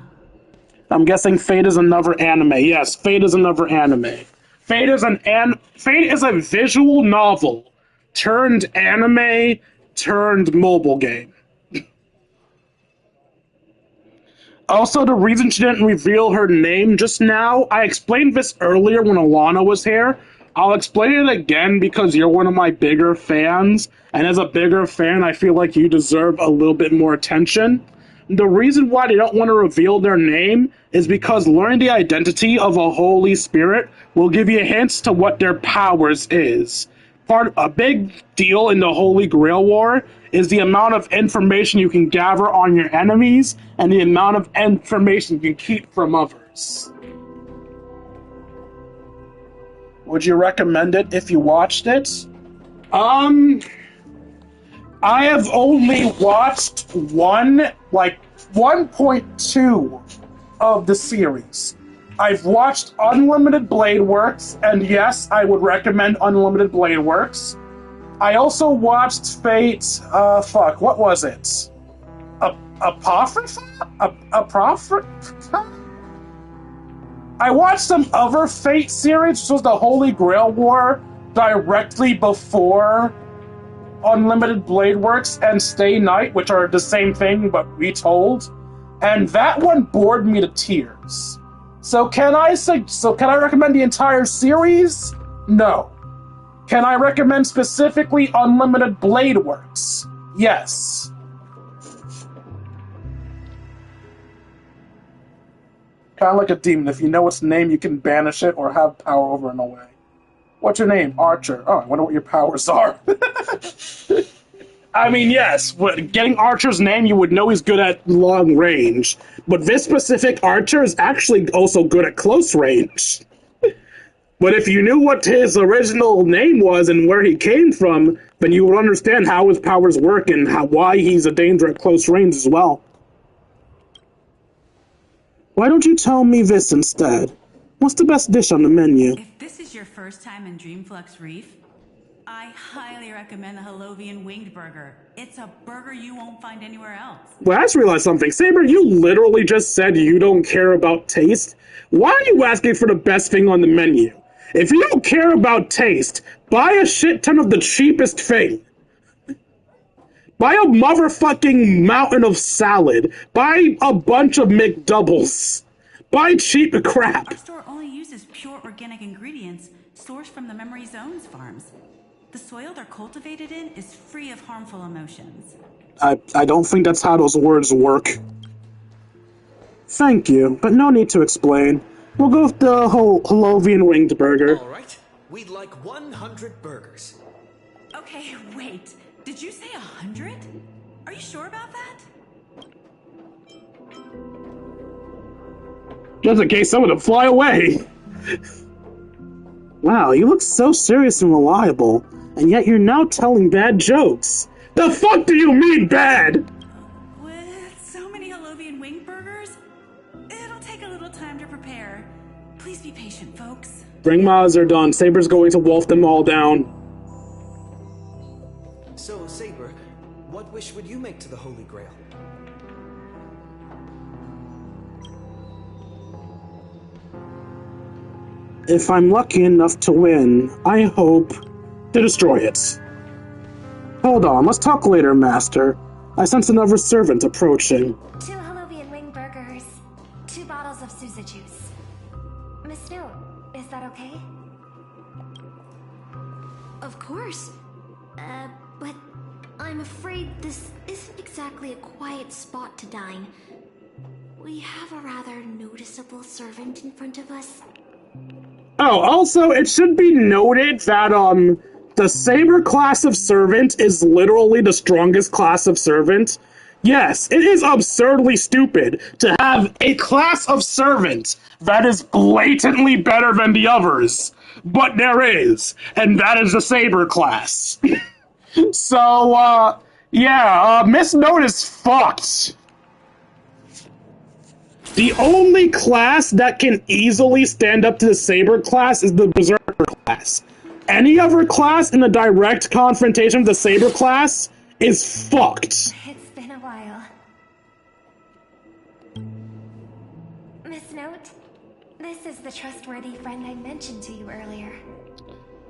I'm guessing Fate is another anime. Yes, Fate is another anime. Fate is a visual novel turned anime turned mobile game. Also, the reason she didn't reveal her name just now, I explained this earlier when Alana was here. I'll explain it again because you're one of my bigger fans, and as a bigger fan, I feel like you deserve a little bit more attention. The reason why they don't want to reveal their name is because learning the identity of a Holy Spirit will give you hints to what their powers is. A big deal in the Holy Grail War is the amount of information you can gather on your enemies and the amount of information you can keep from others. Would you recommend it if you watched it? I have only watched 1.2 of the series. I've watched Unlimited Blade Works, and yes, I would recommend Unlimited Blade Works. I also watched Fate, what was it? Apocrypha? I watched some other Fate series, which was the Holy Grail War, directly before Unlimited Blade Works and Stay Night, which are the same thing but retold, and that one bored me to tears. So can I recommend the entire series? No. Can I recommend specifically Unlimited Blade Works? Yes. Kind of like a demon. If you know its name, you can banish it or have power over it in a way. What's your name? Archer. Oh, I wonder what your powers are. I mean, yes, getting Archer's name, you would know he's good at long range. But this specific Archer is actually also good at close range. But if you knew what his original name was and where he came from, then you would understand how his powers work and why he's a danger at close range as well. Why don't you tell me this instead? What's the best dish on the menu? If this is your first time in Dreamflux Reef, I highly recommend the Halovian Winged Burger. It's a burger you won't find anywhere else. Well, I just realized something. Saber, you literally just said you don't care about taste. Why are you asking for the best thing on the menu? If you don't care about taste, buy a shit ton of the cheapest thing. Buy a motherfucking mountain of salad. Buy a bunch of McDoubles. Buy cheap crap. Our store only uses pure organic ingredients sourced from the Memory Zones farms. The soil they're cultivated in is free of harmful emotions. I don't think that's how those words work. Thank you, but no need to explain. We'll go with the whole Halovian Winged Burger. All right, we'd like 100 burgers. Okay, wait. Did you say 100? Are you sure about that? Just in case someone would fly away. Wow, you look so serious and reliable, and yet you're now telling bad jokes. The fuck do you mean bad? With so many Halovian Wing Burgers, it'll take a little time to prepare. Please be patient, folks. Bring Maz are done. Saber's going to wolf them all down. So, Saber, what wish would you make to the Holy Grail? If I'm lucky enough to win, I hope to destroy it. Hold on, let's talk later, Master. I sense another servant approaching. 2 Halovian Wing Burgers, 2 bottles of Suza juice. Miss Snow, is that okay? Of course. But I'm afraid this isn't exactly a quiet spot to dine. We have a rather noticeable servant in front of us. Oh, also, it should be noted that, the Saber class of servant is literally the strongest class of servant. Yes, it is absurdly stupid to have a class of servant that is blatantly better than the others. But there is, and that is the Saber class. So, Miss Note is fucked. The only class that can easily stand up to the Saber class is the Berserker class. Any other class in a direct confrontation with the Saber class is fucked. It's been a while. Miss Note, this is the trustworthy friend I mentioned to you earlier.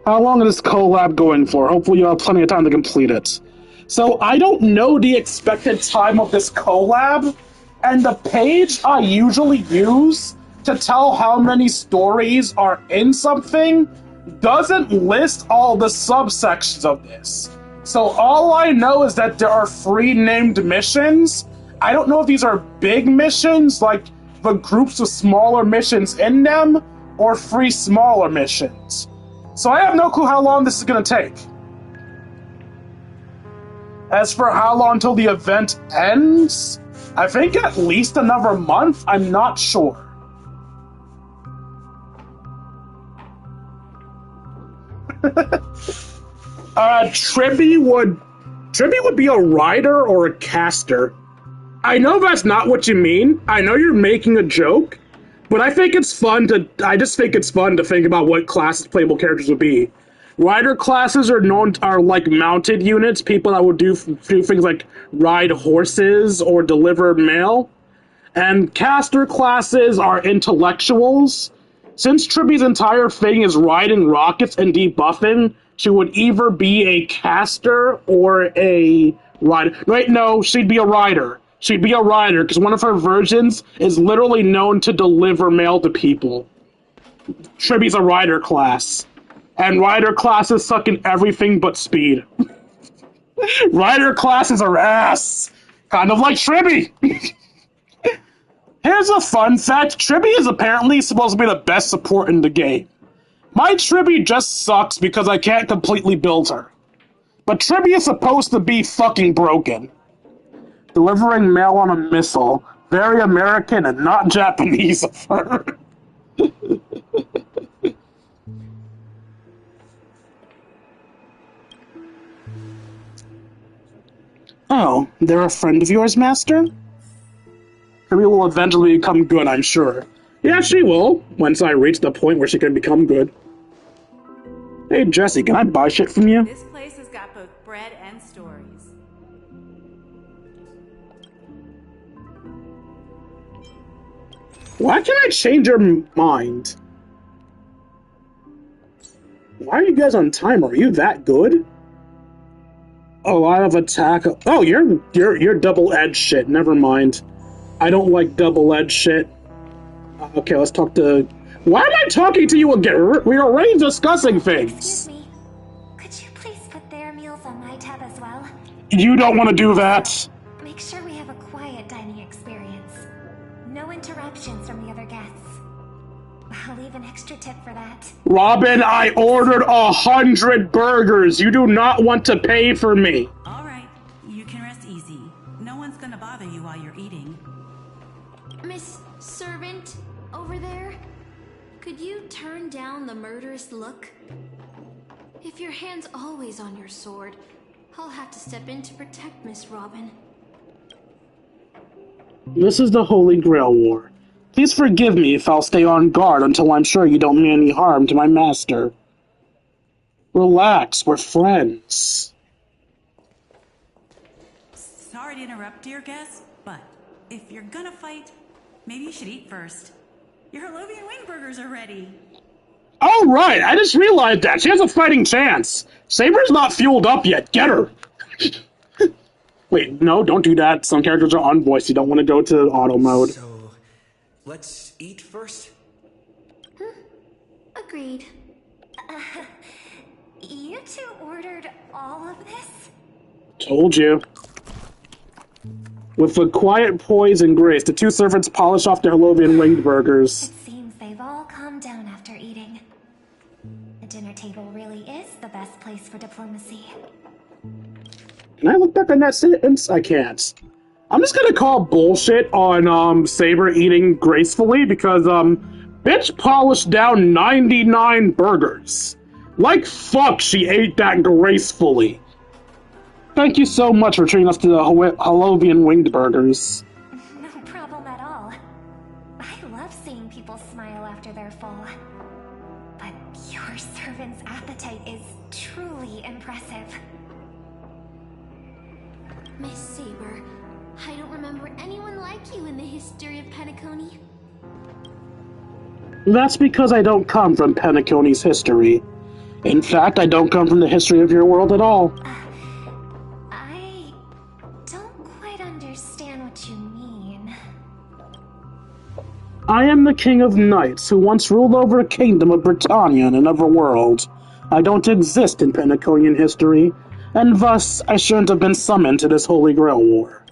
How long is this collab going for? Hopefully you'll have plenty of time to complete it. So I don't know the expected time of this collab, and the page I usually use to tell how many stories are in something doesn't list all the subsections of this. So all I know is that there are 3 named missions. I don't know if these are big missions, like the groups with smaller missions in them, or 3 smaller missions. So I have no clue how long this is going to take. As for how long until the event ends, I think at least another month. I'm not sure. Tribby would be a rider or a caster. I know that's not what you mean. I know you're making a joke, but I just think it's fun to think about what classes playable characters would be. Rider classes are like mounted units, people that would do things like ride horses or deliver mail. And caster classes are intellectuals. Since Tribby's entire thing is riding rockets and debuffing, she would either be a caster or a rider. Wait, no, she'd be a rider. She'd be a rider, because one of her versions is literally known to deliver mail to people. Tribby's a rider class. And rider classes suck in everything but speed. Rider classes are ass. Kind of like Tribby. Here's a fun fact. Tribby is apparently supposed to be the best support in the game. My Tribby just sucks because I can't completely build her. But Tribby is supposed to be fucking broken. Delivering mail on a missile. Very American and not Japanese of her. Oh, they're a friend of yours, Master? Kirby will eventually become good, I'm sure. Yeah, she will, once I reach the point where she can become good. Hey, Jesse, can I buy shit from you? This place has got both bread and stories. Why can't I change your mind? Why are you guys on timer? Are you that good? A lot of attack. Oh, you're double-edged shit. Never mind. I don't like double-edged shit. Okay, let's talk to... Why am I talking to you again? We are already discussing things. Excuse me. Could you please put their meals on my tab as well? You don't want to do that. Make sure we have a quiet dining experience. No interruptions from the other guests. I'll leave an extra tip for that. Robin, I ordered 100 burgers. You do not want to pay for me. All right, you can rest easy. No one's gonna bother you while you're eating. Miss Servant, over there? Could you turn down the murderous look? If your hand's always on your sword, I'll have to step in to protect Miss Robin. This is the Holy Grail War. Please forgive me if I'll stay on guard until I'm sure you don't mean any harm to my master. Relax, we're friends. Sorry to interrupt, dear guest, but if you're gonna fight, maybe you should eat first. Your Harlovian wing burgers are ready. Oh, right, I just realized that. She has a fighting chance. Saber's not fueled up yet. Get her. Wait, no, don't do that. Some characters are unvoiced. You don't want to go to auto mode. So, let's eat first? Agreed. You two ordered all of this? Told you. With a quiet poise and grace, the two servants polish off their Harlovian winged burgers. It seems they've all calmed down after eating. The dinner table really is the best place for diplomacy. Can I look back on that sentence? I can't. I'm just gonna call bullshit on Saber eating gracefully because bitch polished down 99 burgers. Like fuck, she ate that gracefully. Thank you so much for treating us to the Harlovian winged burgers. No problem at all. I love seeing people smile after they're full. But your servant's appetite is truly impressive. Miss Saber, I don't remember anyone like you in the history of Penacony. That's because I don't come from Penacony's history. In fact, I don't come from the history of your world at all. I don't quite understand what you mean. I am the King of Knights who once ruled over a kingdom of Britannia in another world. I don't exist in Penaconian history, and thus I shouldn't have been summoned to this Holy Grail War.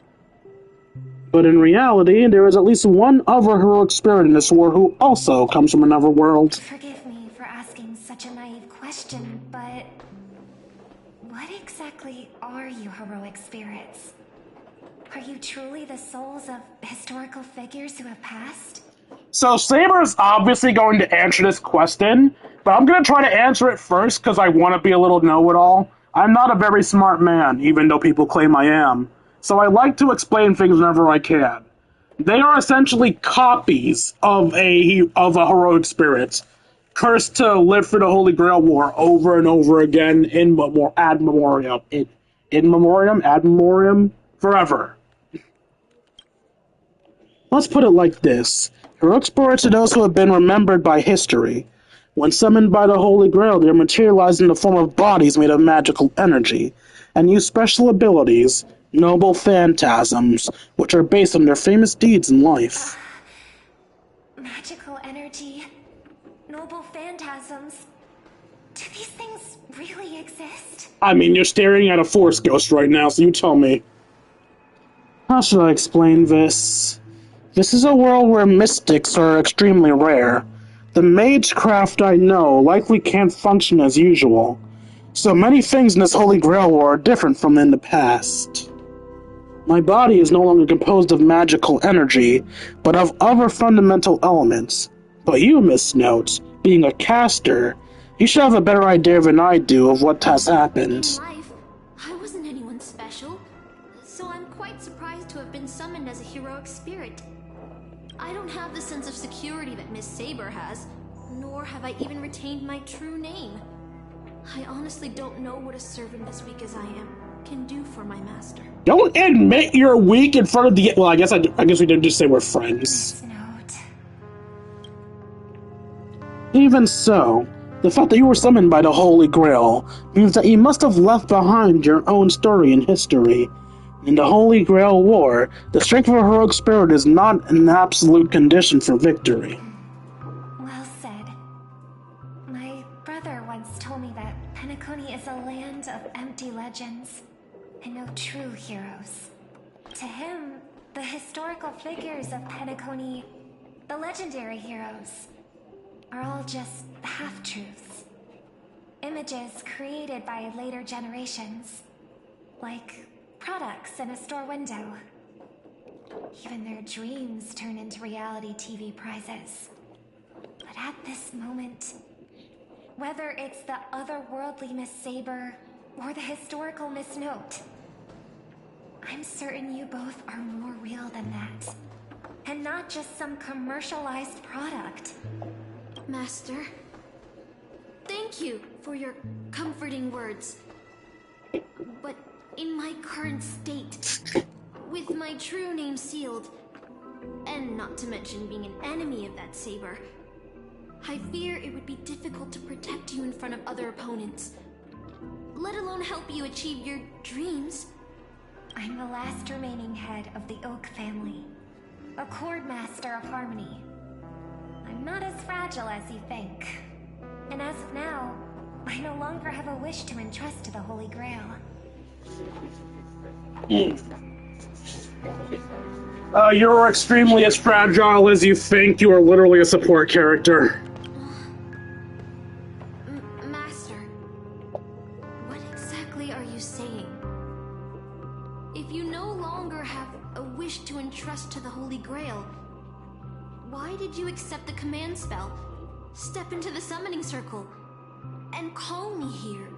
But in reality, there is at least one other heroic spirit in this war who also comes from another world. Forgive me for asking such a naive question, but what exactly are you heroic spirits? Are you truly the souls of historical figures who have passed? So Saber is obviously going to answer this question, but I'm going to try to answer it first because I want to be a little know-it-all. I'm not a very smart man, even though people claim I am. So I like to explain things whenever I can. They are essentially copies of a heroic spirit, cursed to live for the Holy Grail War over and over again in ad memoriam, forever. Let's put it like this. Heroic spirits are those who have been remembered by history. When summoned by the Holy Grail, they are materialized in the form of bodies made of magical energy, and use special abilities, noble phantasms, which are based on their famous deeds in life. Magical energy, noble phantasms. Do these things really exist? I mean, you're staring at a Force Ghost right now, so you tell me. How should I explain this? This is a world where mystics are extremely rare. The magecraft I know likely can't function as usual. So many things in this Holy Grail War are different from in the past. My body is no longer composed of magical energy, but of other fundamental elements. But you, Miss Note, being a caster, you should have a better idea than I do of what has happened. In life, I wasn't anyone special. So been summoned as a heroic spirit. I don't have the sense of security that Miss Saber has, nor have I even retained my true name. I honestly don't know what a servant as weak as I am can do for my master. Don't admit you're weak in front of the... Well, I guess we didn't just say we're friends. Even so, the fact that you were summoned by the Holy Grail means that you must have left behind your own story and history. In the Holy Grail War, the strength of a heroic spirit is not an absolute condition for victory. Well said. My brother once told me that Penacony is a land of empty legends and no true heroes. To him, the historical figures of Penacony, the legendary heroes, are all just half-truths. Images created by later generations, like products in a store window. Even their dreams turn into reality TV prizes. But at this moment, whether it's the otherworldly Miss Saber or the historical Miss Note, I'm certain you both are more real than that. And not just some commercialized product. Master, thank you for your comforting words. But in my current state, with my true name sealed, and not to mention being an enemy of that saber, I fear it would be difficult to protect you in front of other opponents, let alone help you achieve your dreams. I'm the last remaining head of the Oak family, a chord master of harmony. I'm not as fragile as you think. And as of now, I no longer have a wish to entrust to the Holy Grail. You're extremely as fragile as you think. You are literally a support character. Master, what exactly are you saying? If you no longer have a wish to entrust to the Holy Grail, why did you accept the command spell, step into the summoning circle, and call me here?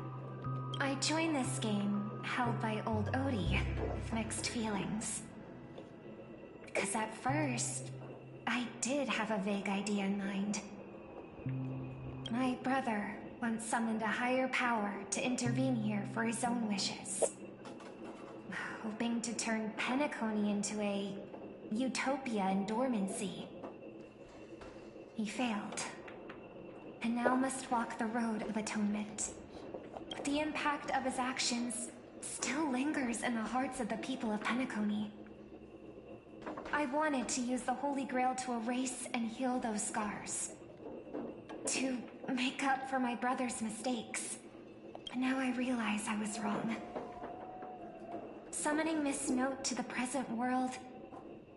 I joined this game held by old Odie with mixed feelings. Because at first, I did have a vague idea in mind. My brother once summoned a higher power to intervene here for his own wishes, hoping to turn Penacony into a utopia in dormancy. He failed, and now must walk the road of atonement. But the impact of his actions still lingers in the hearts of the people of Penacony. I wanted to use the Holy Grail to erase and heal those scars, to make up for my brother's mistakes. But now I realize I was wrong. Summoning Miss Note to the present world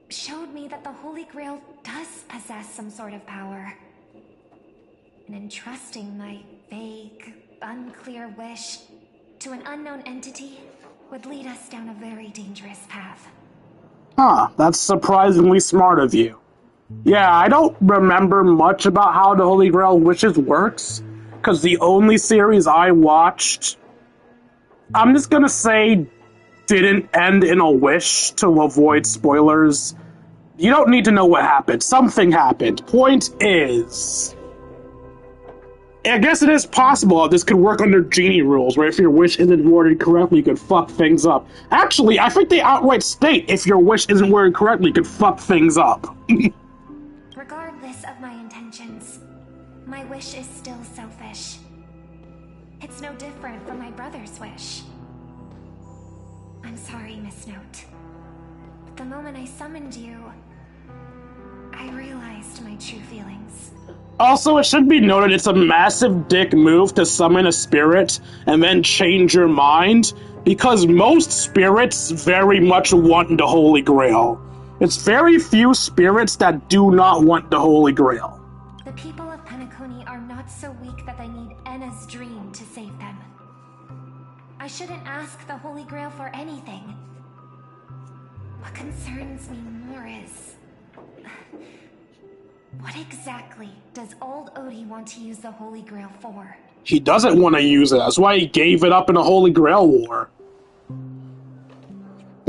showed me that the Holy Grail does possess some sort of power. And entrusting my vague, unclear wish to an unknown entity would lead us down a very dangerous path. Huh, that's surprisingly smart of you. Yeah, I don't remember much about how the Holy Grail Wishes works, because the only series I watched, I'm just gonna say, didn't end in a wish to avoid spoilers. You don't need to know what happened. Something happened. Point is, I guess it is possible that this could work under genie rules, where if your wish isn't worded correctly, you could fuck things up. Actually, I think they outright state if your wish isn't worded correctly, you could fuck things up. Regardless of my intentions, my wish is still selfish. It's no different from my brother's wish. I'm sorry, Miss Note. But the moment I summoned you, I realized my true feelings. Also, it should be noted it's a massive dick move to summon a spirit and then change your mind, because most spirits very much want the Holy Grail. It's very few spirits that do not want the Holy Grail. The people of Penacony are not so weak that they need Enna's dream to save them. I shouldn't ask the Holy Grail for anything. What concerns me more is, what exactly does old Odie want to use the Holy Grail for? He doesn't want to use it. That's why he gave it up in a Holy Grail War.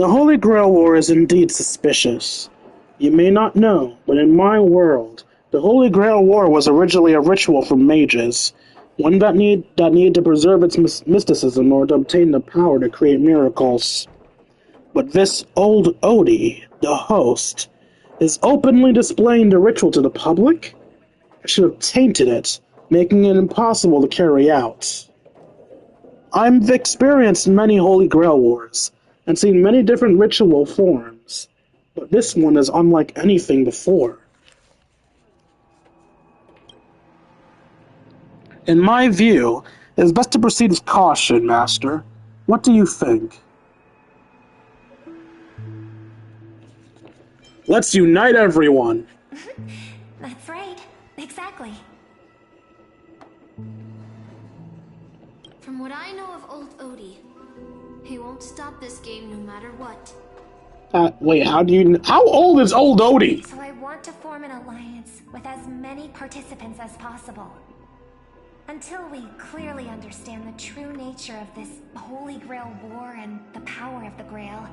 The Holy Grail War is indeed suspicious. You may not know, but in my world, the Holy Grail War was originally a ritual for mages, one that needed to preserve its mysticism in order to obtain the power to create miracles. But this old Odie, the host, is openly displaying the ritual to the public? I should have tainted it, making it impossible to carry out. I've experienced many Holy Grail Wars, and seen many different ritual forms, but this one is unlike anything before. In my view, it is best to proceed with caution, Master. What do you think? Let's unite everyone! That's right. Exactly. From what I know of old Odie, he won't stop this game no matter what. Wait, how old is old Odie? So I want to form an alliance with as many participants as possible. Until we clearly understand the true nature of this Holy Grail War and the power of the Grail,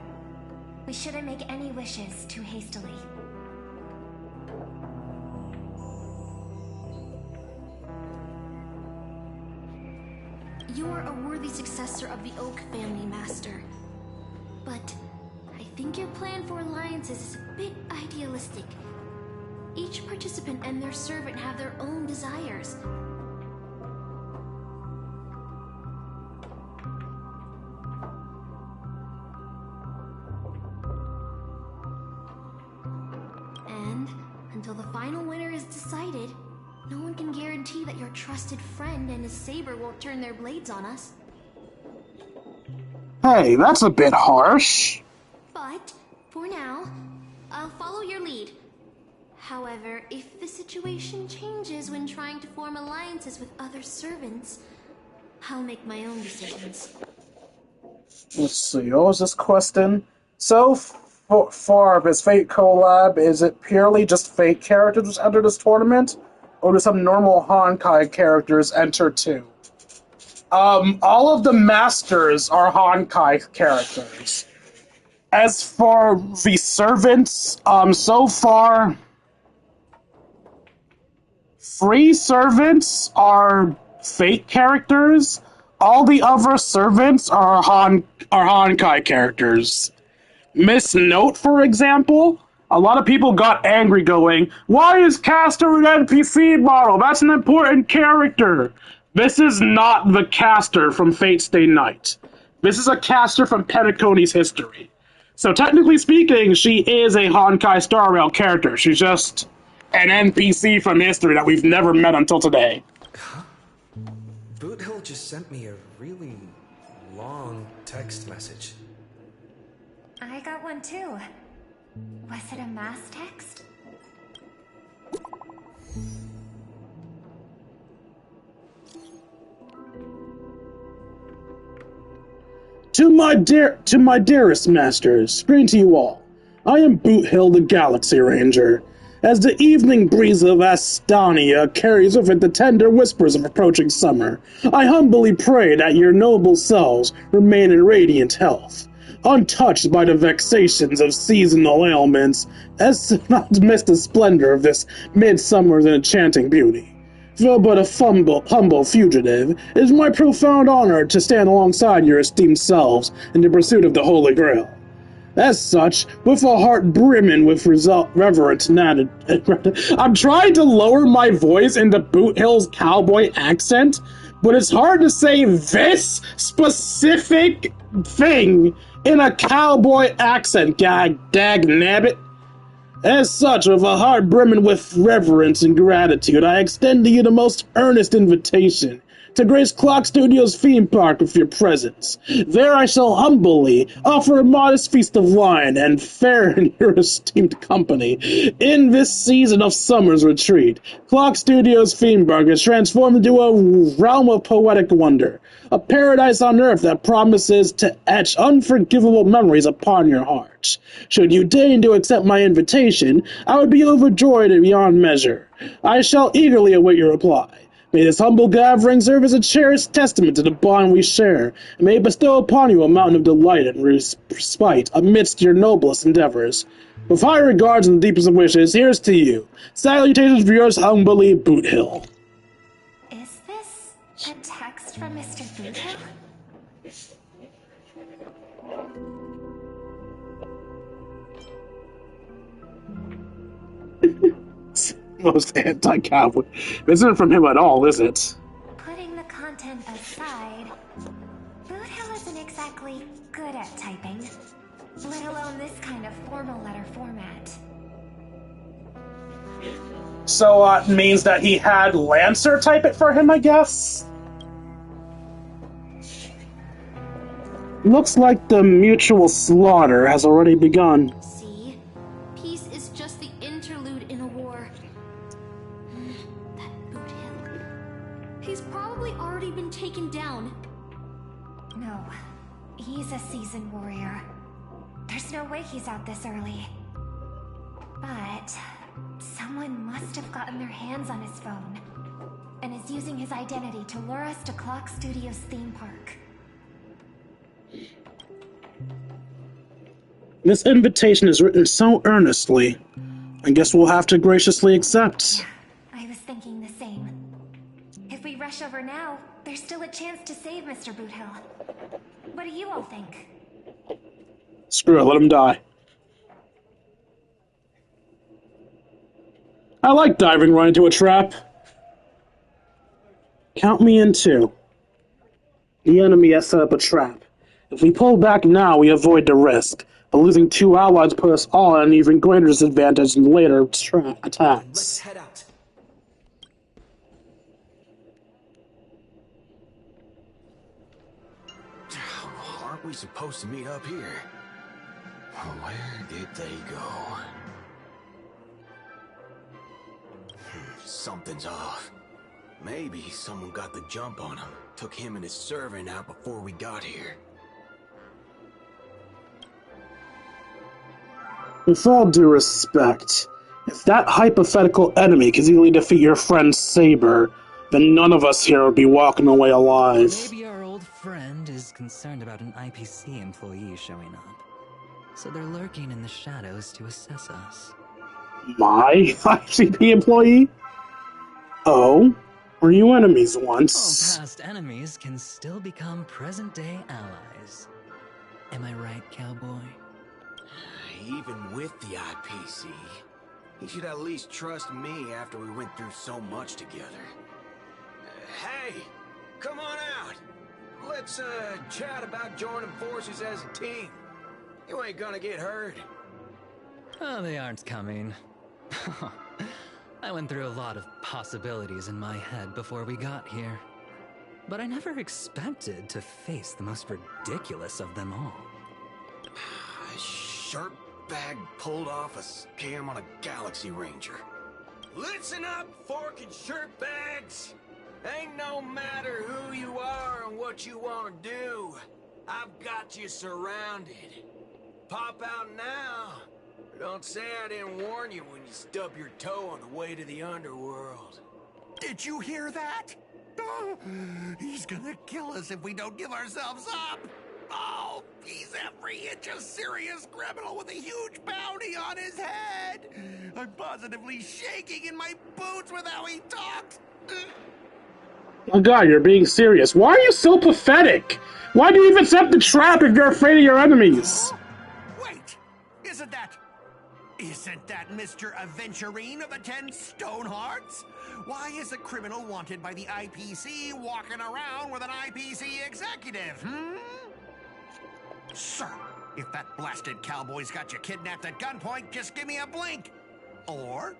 we shouldn't make any wishes too hastily. You are a worthy successor of the Oak family, Master. But I think your plan for alliances is a bit idealistic. Each participant and their servant have their own desires. And until the final winner is decided, no one can guarantee that your trusted friend and his saber won't turn their blades on us. Hey, that's a bit harsh. But, for now, I'll follow your lead. However, if the situation changes when trying to form alliances with other servants, I'll make my own decisions. Let's see, what was this question? So far, this Fate collab, is it purely just Fate characters enter this tournament? Or do some normal Honkai characters enter too? All of the Masters are Honkai characters. As for the servants, so far, 3 servants are Fate characters. All the other servants are Honkai characters. Miss Note, for example, a lot of people got angry going, "Why is Caster an NPC model? That's an important character." This is not the Caster from Fate Stay Night. This is a Caster from Penacony's history. So technically speaking, she is a Honkai Star Rail character. She's just an NPC from history that we've never met until today. Huh? Boothill just sent me a really long text message. I got one too. Was it a mass text? To my dearest masters, greeting to you all. I am Boothill the Galaxy Ranger. As the evening breeze of Astania carries with it the tender whispers of approaching summer, I humbly pray that your noble selves remain in radiant health, untouched by the vexations of seasonal ailments, as to not miss the splendor of this midsummer's enchanting beauty. Though but a humble fugitive, it is my profound honor to stand alongside your esteemed selves in the pursuit of the Holy Grail. As such, with a heart brimming with reverence and I'm trying to lower my voice into Boothill's cowboy accent, but it's hard to say this specific thing in a cowboy accent, dag nabbit. As such, with a heart brimming with reverence and gratitude, I extend to you the most earnest invitation to grace Clock Studios theme park with your presence. There I shall humbly offer a modest feast of wine and fare in your esteemed company. In this season of summer's retreat, Clock Studios theme park is transformed into a realm of poetic wonder, a paradise on earth that promises to etch unforgivable memories upon your heart. Should you deign to accept my invitation, I would be overjoyed beyond measure. I shall eagerly await your reply. May this humble gathering serve as a cherished testament to the bond we share, and may it bestow upon you a mountain of delight and respite amidst your noblest endeavors. With high regards and the deepest of wishes, here's to you. Salutations for yours humbly, Boot Hill. Is this a text from Mr. Boothill? Most anti-cowboy. This isn't from him at all, is it? Putting the content aside, Boothill isn't exactly good at typing, let alone this kind of formal letter format. So, it means that he had Lancer type it for him, I guess? Looks like the mutual slaughter has already begun. See? Peace is just the interlude in a war. That Boothill. He's probably already been taken down. No, he's a seasoned warrior. There's no way he's out this early. But someone must have gotten their hands on his phone and is using his identity to lure us to Clock Studios theme park. This invitation is written so earnestly. I guess we'll have to graciously accept. I was thinking the same. If we rush over now, there's still a chance to save Mr. Boothill. What do you all think? Screw it, let him die. I like diving right into a trap. Count me in too. The enemy has set up a trap. If we pull back now, we avoid the risk, but losing 2 allies put us all at an even greater disadvantage in later attacks. Let's head out. Aren't we supposed to meet up here? Where did they go? Something's off. Maybe someone got the jump on him, took him and his servant out before we got here. With all due respect, if that hypothetical enemy can easily defeat your friend Saber, then none of us here would be walking away alive. Maybe our old friend is concerned about an IPC employee showing up. So they're lurking in the shadows to assess us. My ICP employee? Oh, were you enemies once? All past enemies can still become present-day allies. Am I right, cowboy? Even with the IPC, he should at least trust me after we went through so much together. Hey, come on out. Let's chat about joining forces as a team. You ain't gonna get hurt. Oh, they aren't coming. I went through a lot of possibilities in my head before we got here. But I never expected to face the most ridiculous of them all. Shirtbag pulled off a scam on a Galaxy Ranger. Listen up, fork and shirtbags! Ain't no matter who you are and what you want to do. I've got you surrounded. Pop out now. Don't say I didn't warn you when you stub your toe on the way to the underworld. Did you hear that? Oh, he's gonna kill us if we don't give ourselves up. Oh, he's every inch a serious criminal with a huge bounty on his head. I'm positively shaking in my boots with how he talks. Oh god, you're being serious. Why are you so pathetic? Why do you even set the trap if you're afraid of your enemies? Wait, isn't that Mr. Aventurine of the 10 Stone Hearts? Why is a criminal wanted by the IPC walking around with an IPC executive, Sir, if that blasted cowboy's got you kidnapped at gunpoint, just give me a blink. Or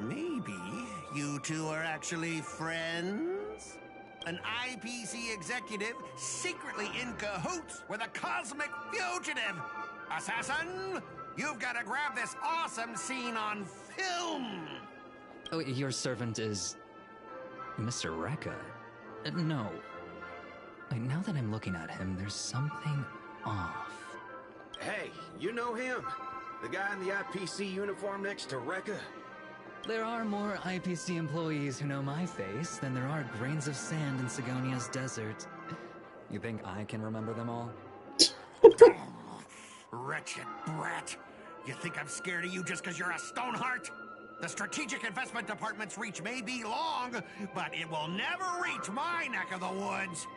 maybe you two are actually friends? An IPC executive secretly in cahoots with a cosmic fugitive. Assassin, you've got to grab this awesome scene on film. Oh, your servant is... Mr. Rekka? No. Wait, now that I'm looking at him, there's something off. Hey, you know him? The guy in the IPC uniform next to Rekka? There are more IPC employees who know my face than there are grains of sand in Sigonia's desert. You think I can remember them all? Wretched brat. You think I'm scared of you just because you're a Stoneheart? The Strategic Investment Department's reach may be long, but it will never reach my neck of the woods.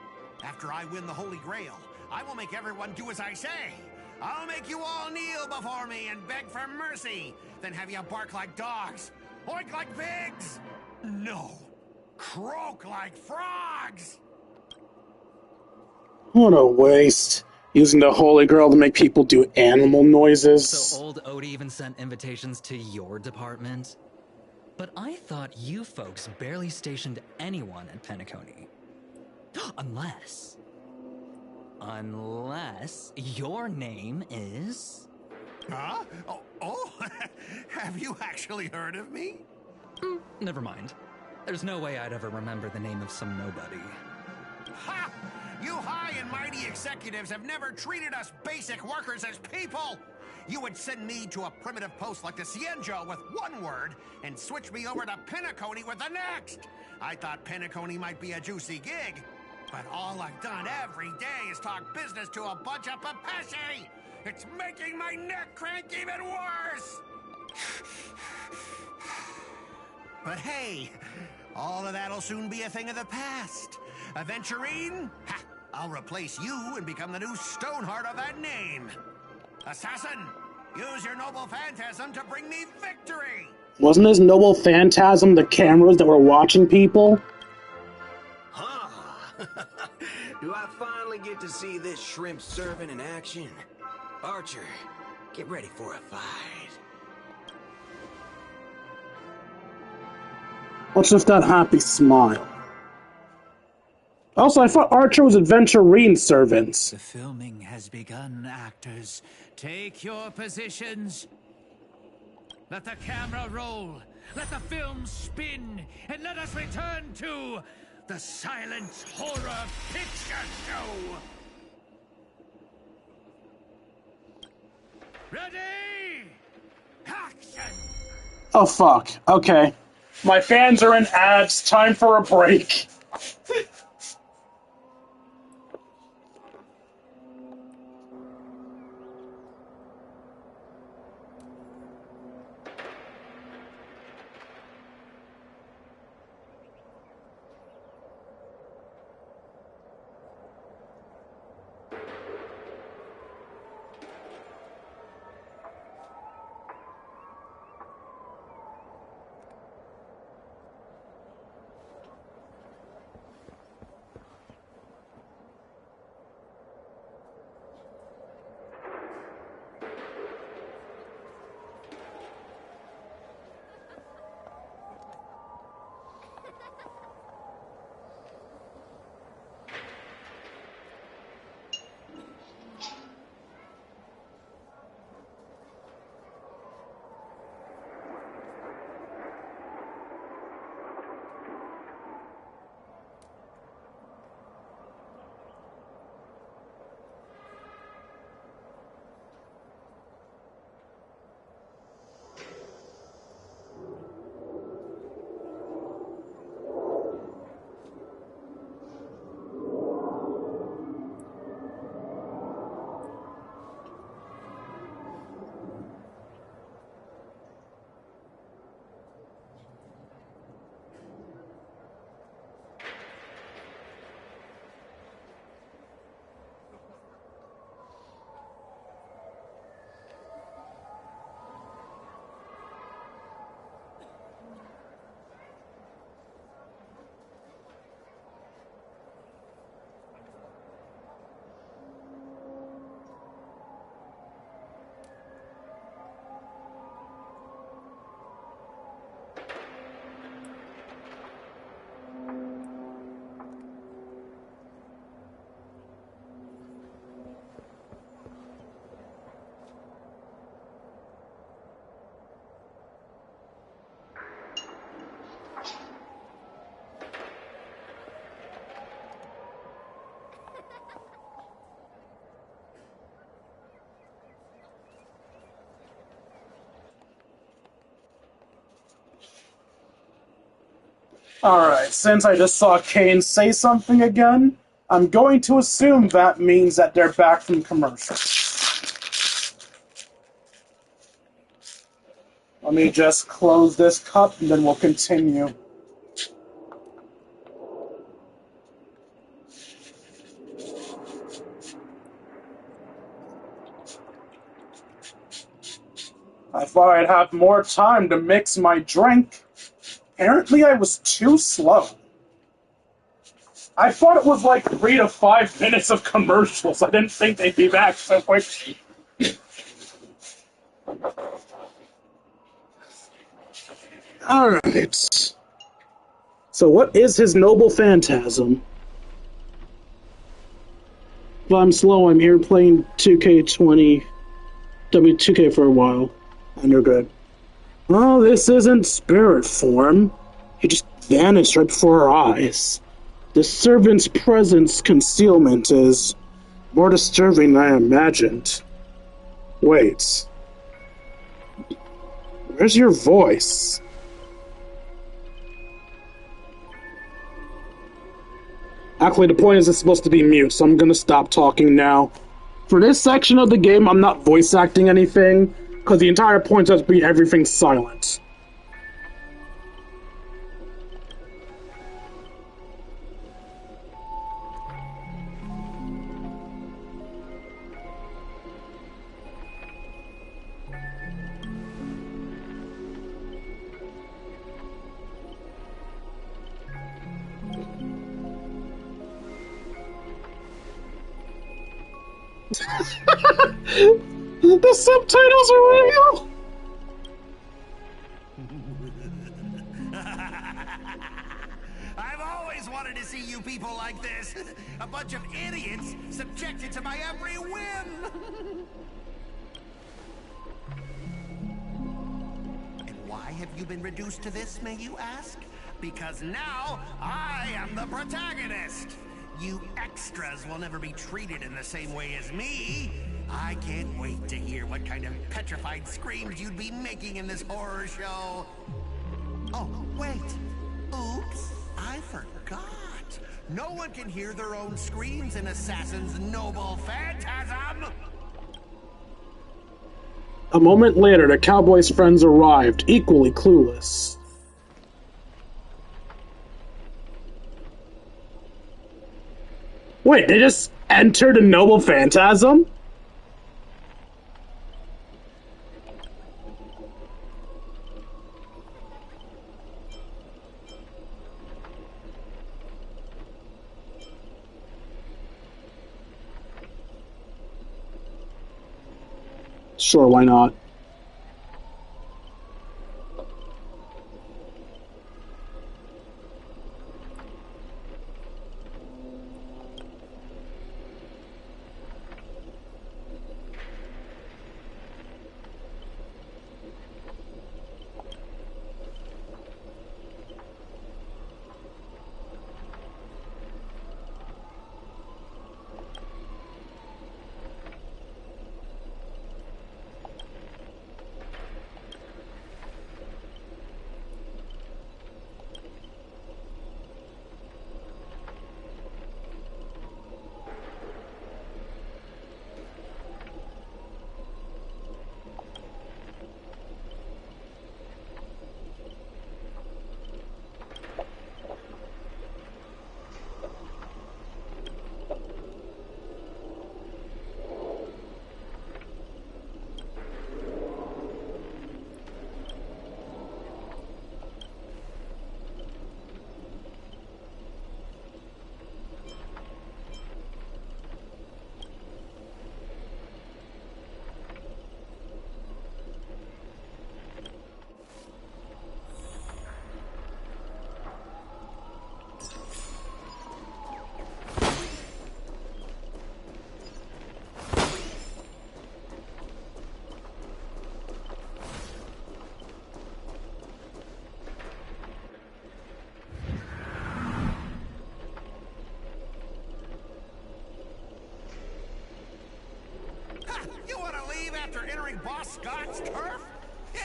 After I win the Holy Grail, I will make everyone do as I say. I'll make you all kneel before me and beg for mercy, then have you bark like dogs, oink like pigs. No, croak like frogs. What a waste. Using the Holy Grail to make people do animal noises. So old Odie even sent invitations to your department? But I thought you folks barely stationed anyone at Penacony. Unless your name is... Huh? Oh, have you actually heard of me? Never mind. There's no way I'd ever remember the name of some nobody. Ha! You high and mighty executives have never treated us basic workers as people! You would send me to a primitive post like the Cienjo with one word and switch me over to Penacony with the next! I thought Penacony might be a juicy gig, but all I've done every day is talk business to a bunch of papashi! It's making my neck crank even worse! But hey, all of that'll soon be a thing of the past. Aventurine? Ha! I'll replace you and become the new Stoneheart of that name. Assassin, use your noble phantasm to bring me victory! Wasn't his noble phantasm the cameras that were watching people? Huh. Do I finally get to see this shrimp servant in action? Archer, get ready for a fight. What's with that happy smile? Also, I thought Archer was Adventurine's servants. The filming has begun, actors. Take your positions. Let the camera roll. Let the film spin. And let us return to the silent horror picture show. Ready? Action! Oh, fuck. Okay. My fans are in ads. Time for a break. Alright, since I just saw Kane say something again, I'm going to assume that means that they're back from commercial. Let me just close this cup and then we'll continue. I thought I'd have more time to mix my drink. Apparently I was too slow. I thought it was like 3 to 5 minutes of commercials. I didn't think they'd be back so quick. Alright. So what is his noble phantasm? If I'm slow, I'm here playing 2K20, W2K for a while. And you're good. Oh, this isn't spirit form. He just vanished right before our eyes. The servant's presence concealment is more disturbing than I imagined. Wait. Where's your voice? Actually, the point is it's supposed to be mute, so I'm gonna stop talking now. For this section of the game, I'm not voice acting anything, because the entire point is to be everything silent. The subtitles are real! I've always wanted to see you people like this. A bunch of idiots subjected to my every whim. And why have you been reduced to this, may you ask? Because now I am the protagonist. You extras will never be treated in the same way as me. I can't wait to hear what kind of petrified screams you'd be making in this horror show. Oh, wait. Oops, I forgot. No one can hear their own screams in Assassin's Noble Phantasm. A moment later, the cowboy's friends arrived, equally clueless. Wait, they just entered a Noble Phantasm? Sure, why not? You want to leave after entering Boss Scott's turf?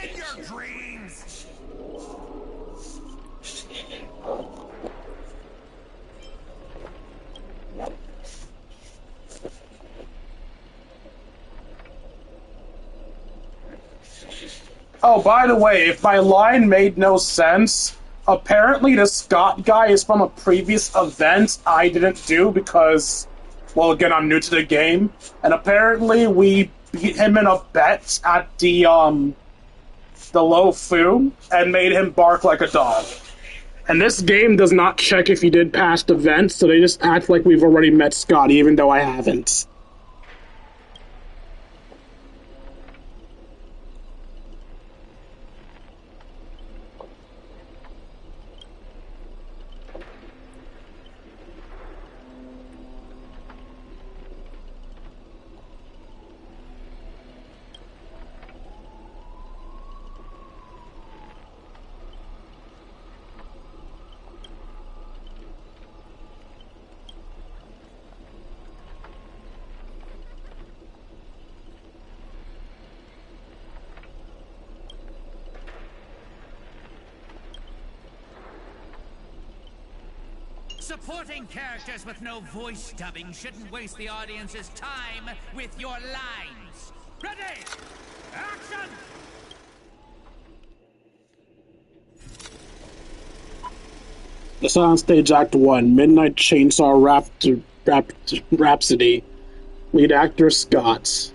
In your dreams! Oh, by the way, if my line made no sense, apparently the Scott guy is from a previous event I didn't do because, well, again, I'm new to the game, and apparently we beat him in a bet at the low fu and made him bark like a dog. And this game does not check if you did past events, so they just act like we've already met Scott, even though I haven't. Supporting characters with no voice dubbing shouldn't waste the audience's time with your lines. Ready? Action! The Soundstage Act 1, Midnight Chainsaw Rhapsody. Lead actor Scott.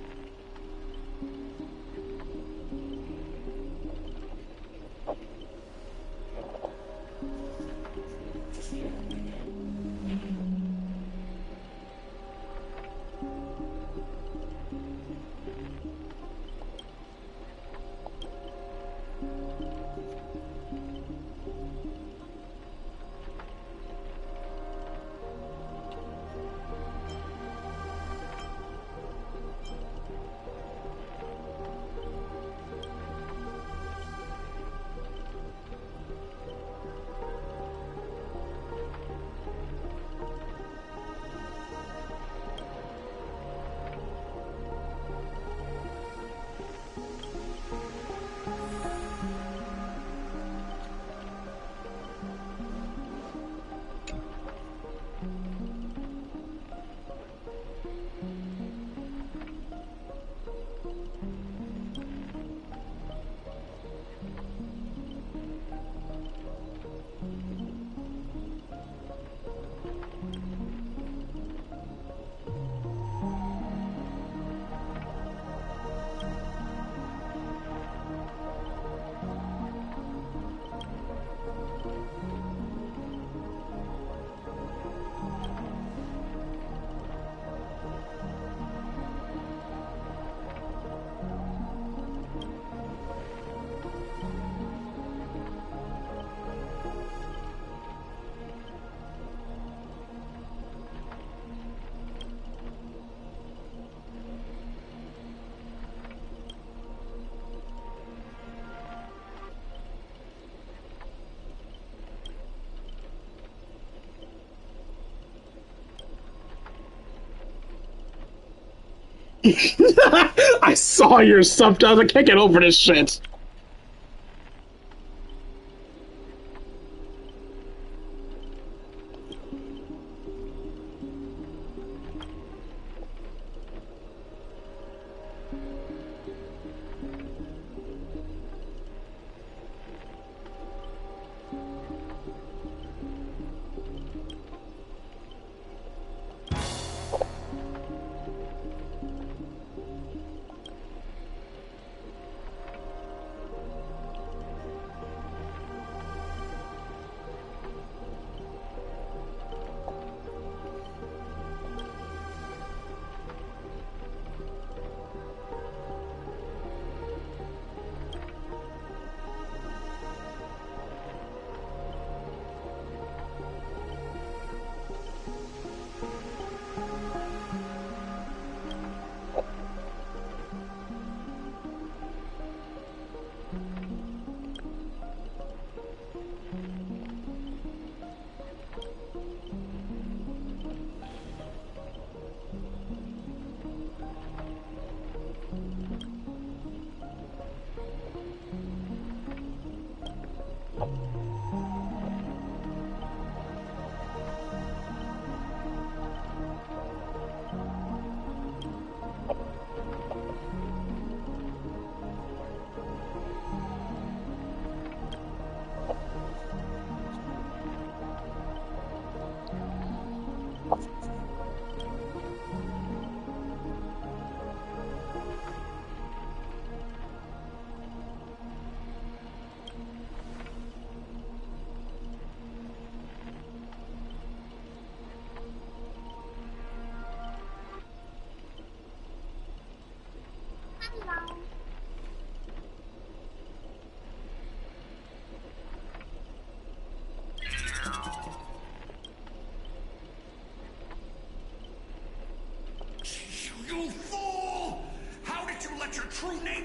I saw your subtitles. I can't get over this shit.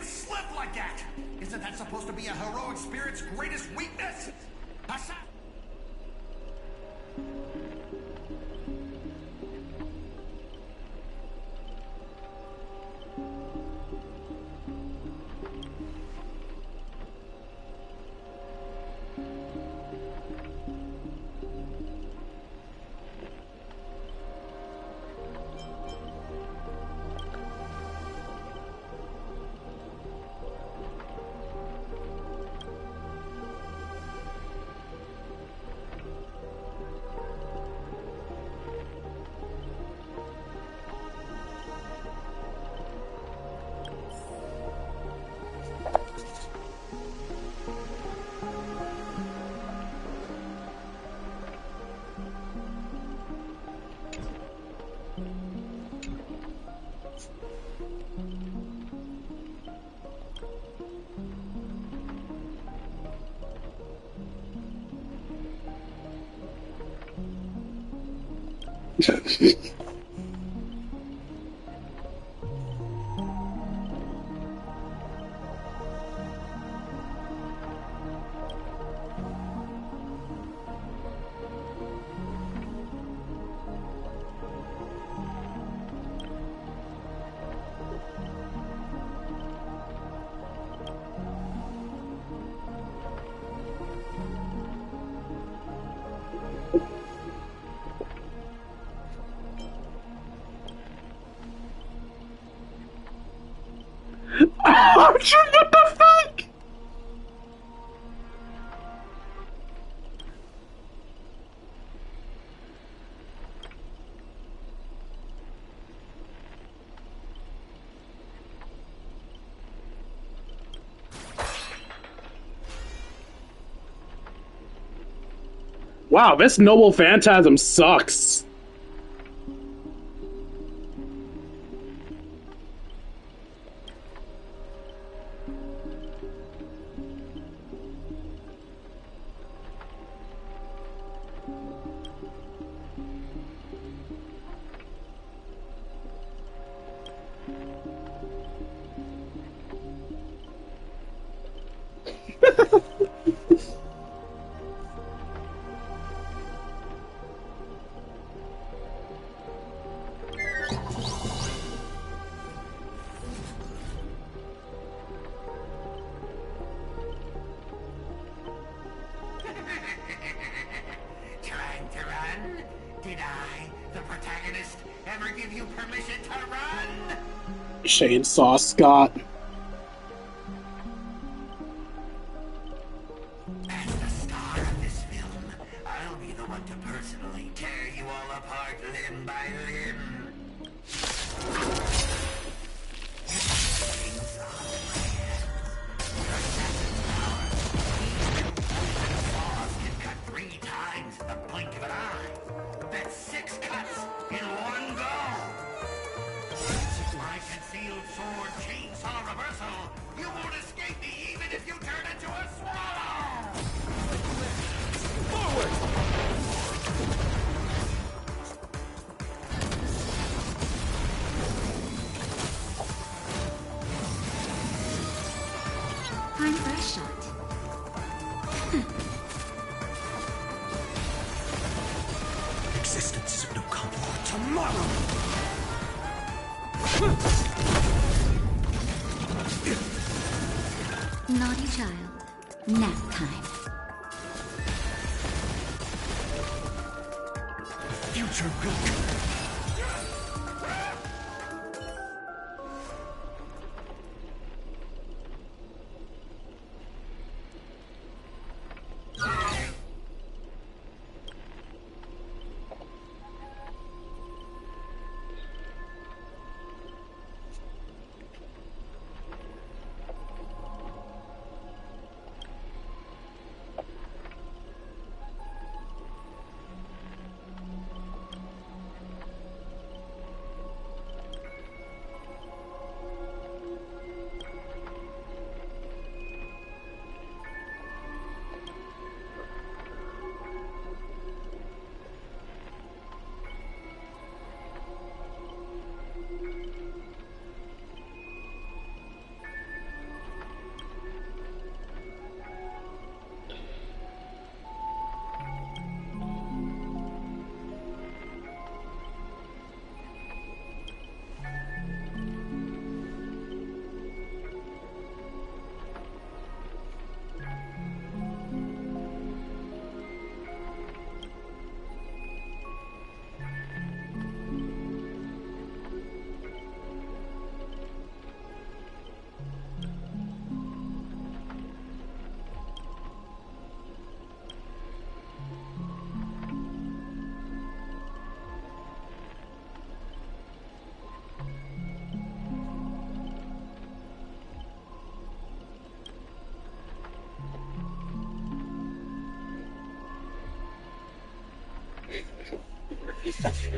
slip like that? Isn't that supposed to be a heroic spirit's greatest weakness? Archer, what the fuck? Wow, this noble phantasm sucks. Trying to run? Did I, the protagonist, ever give you permission to run? Chainsaw Scott. As the star of this film, I'll be the one to personally tear you all apart limb by limb. The blink of an eye. That's 6 cuts in one go. My concealed sword chainsaw reversal. You won't escape me even if you turn into a swallow. Forward. Time for a shot. Existence is of no comfort. Tomorrow! Naughty child. Nap time. Future will come.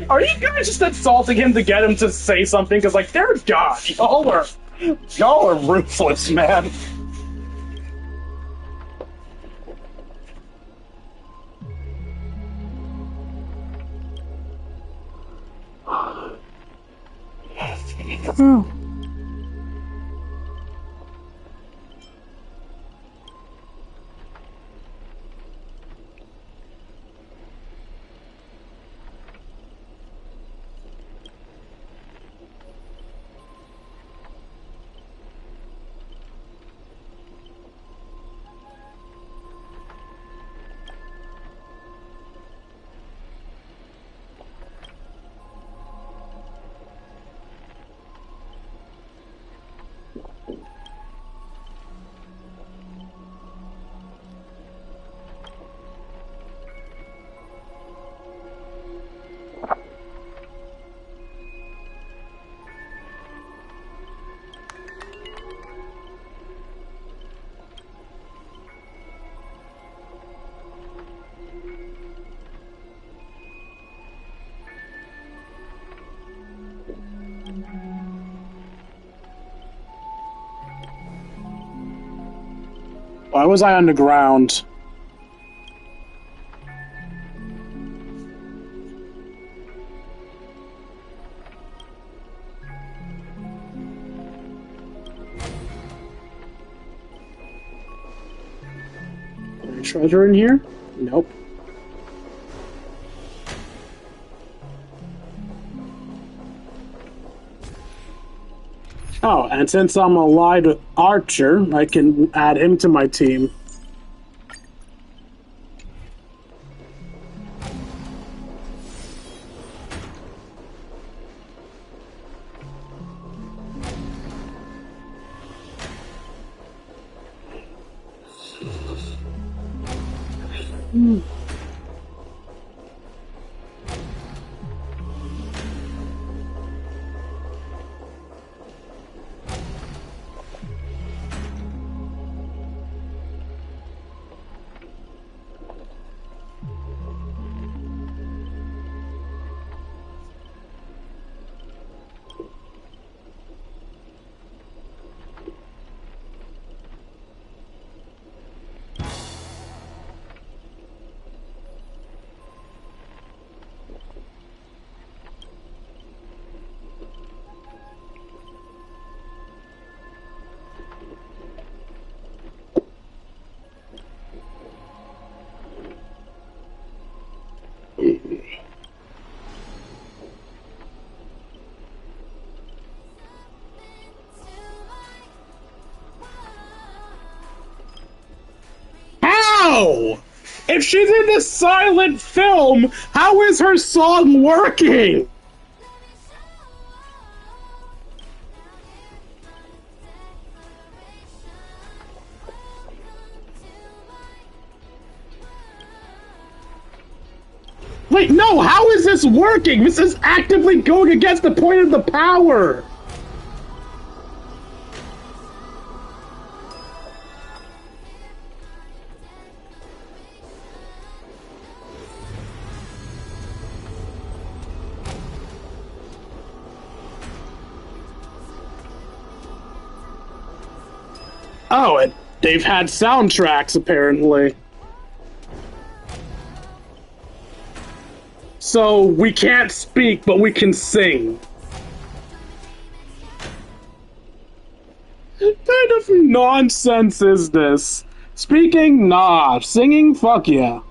Are you guys just insulting him to get him to say something? Because, like, they're God. Y'all are ruthless, man. Why was I underground? Any treasure in here? Nope. Oh, and since I'm allied with Archer, I can add him to my team. How? If she's in a silent film, how is her song working? Wait, no, how is this working? This is actively going against the point of the power. Oh, and they've had soundtracks, apparently. So, we can't speak, but we can sing. What kind of nonsense is this? Speaking, nah. Singing, fuck yeah.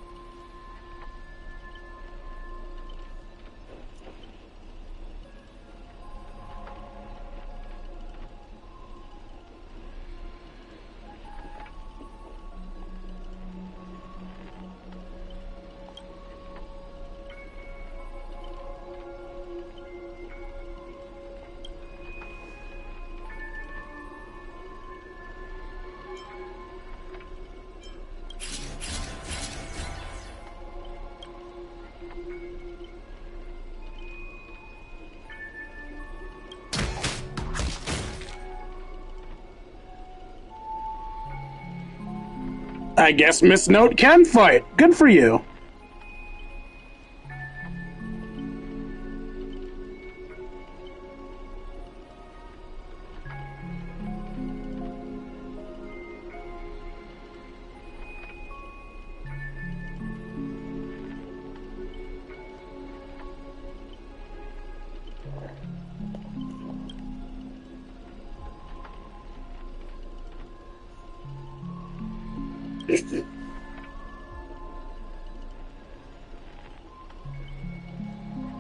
I guess Miss Note can fight. Good for you.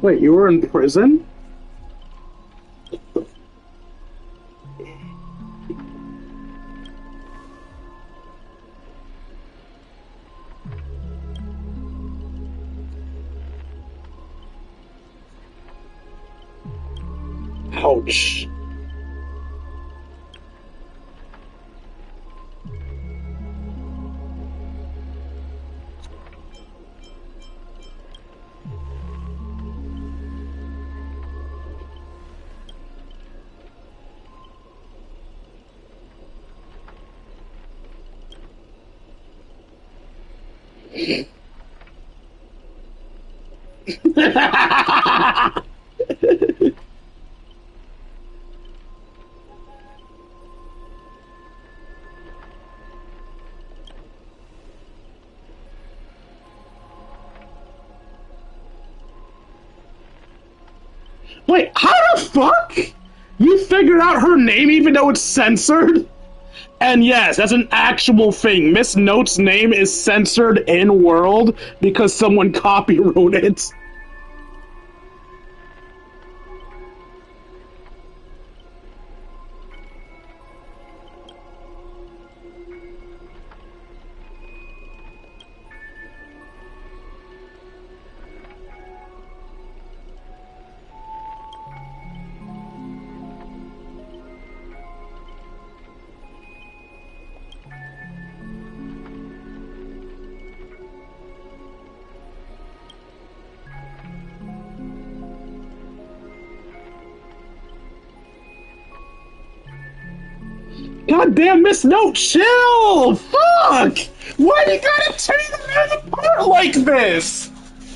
Wait, you were in prison? Ouch. Wait, how the fuck? You figured out her name even though it's censored? And yes, that's an actual thing. Miss Note's name is censored in world because someone copywrote it. Goddamn, Miss Note, chill! Fuck! Why do you gotta tear them apart like this?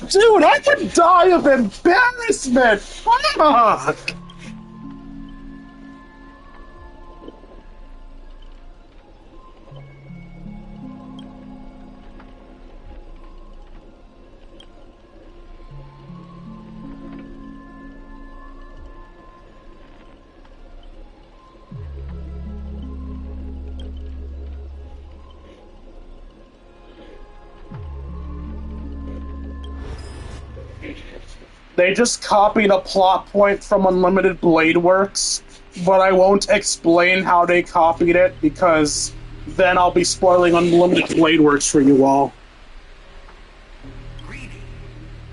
Dude, I could die of embarrassment! Fuck! They just copied a plot point from Unlimited Blade Works, but I won't explain how they copied it because then I'll be spoiling Unlimited Blade Works for you all.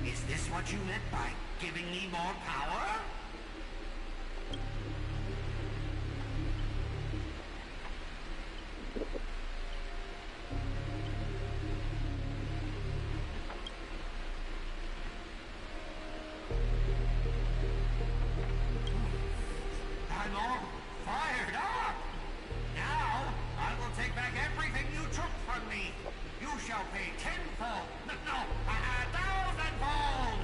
Is this what you meant by giving me more power? I'm all fired up! Now, I will take back everything you took from me! You shall pay tenfold! No, 1,000-fold!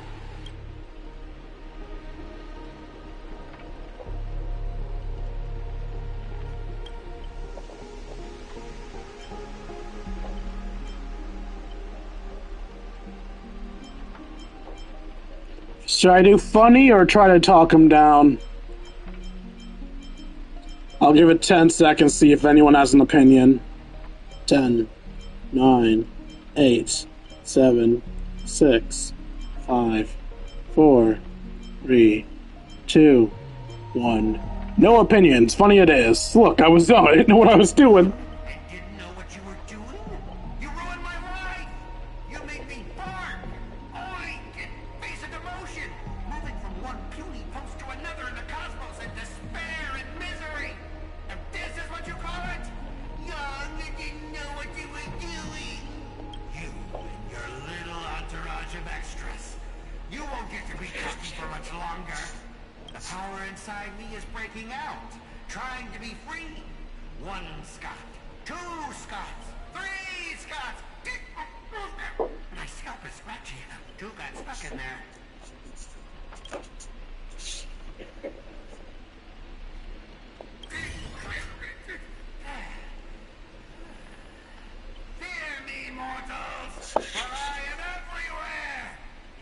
Should I do funny or try to talk him down? I'll give it 10 seconds, see if anyone has an opinion. 10, 9, 8, 7, 6, 5, 4, 3, 2, 1. No opinions. Funny it is. Look, I didn't know what I was doing.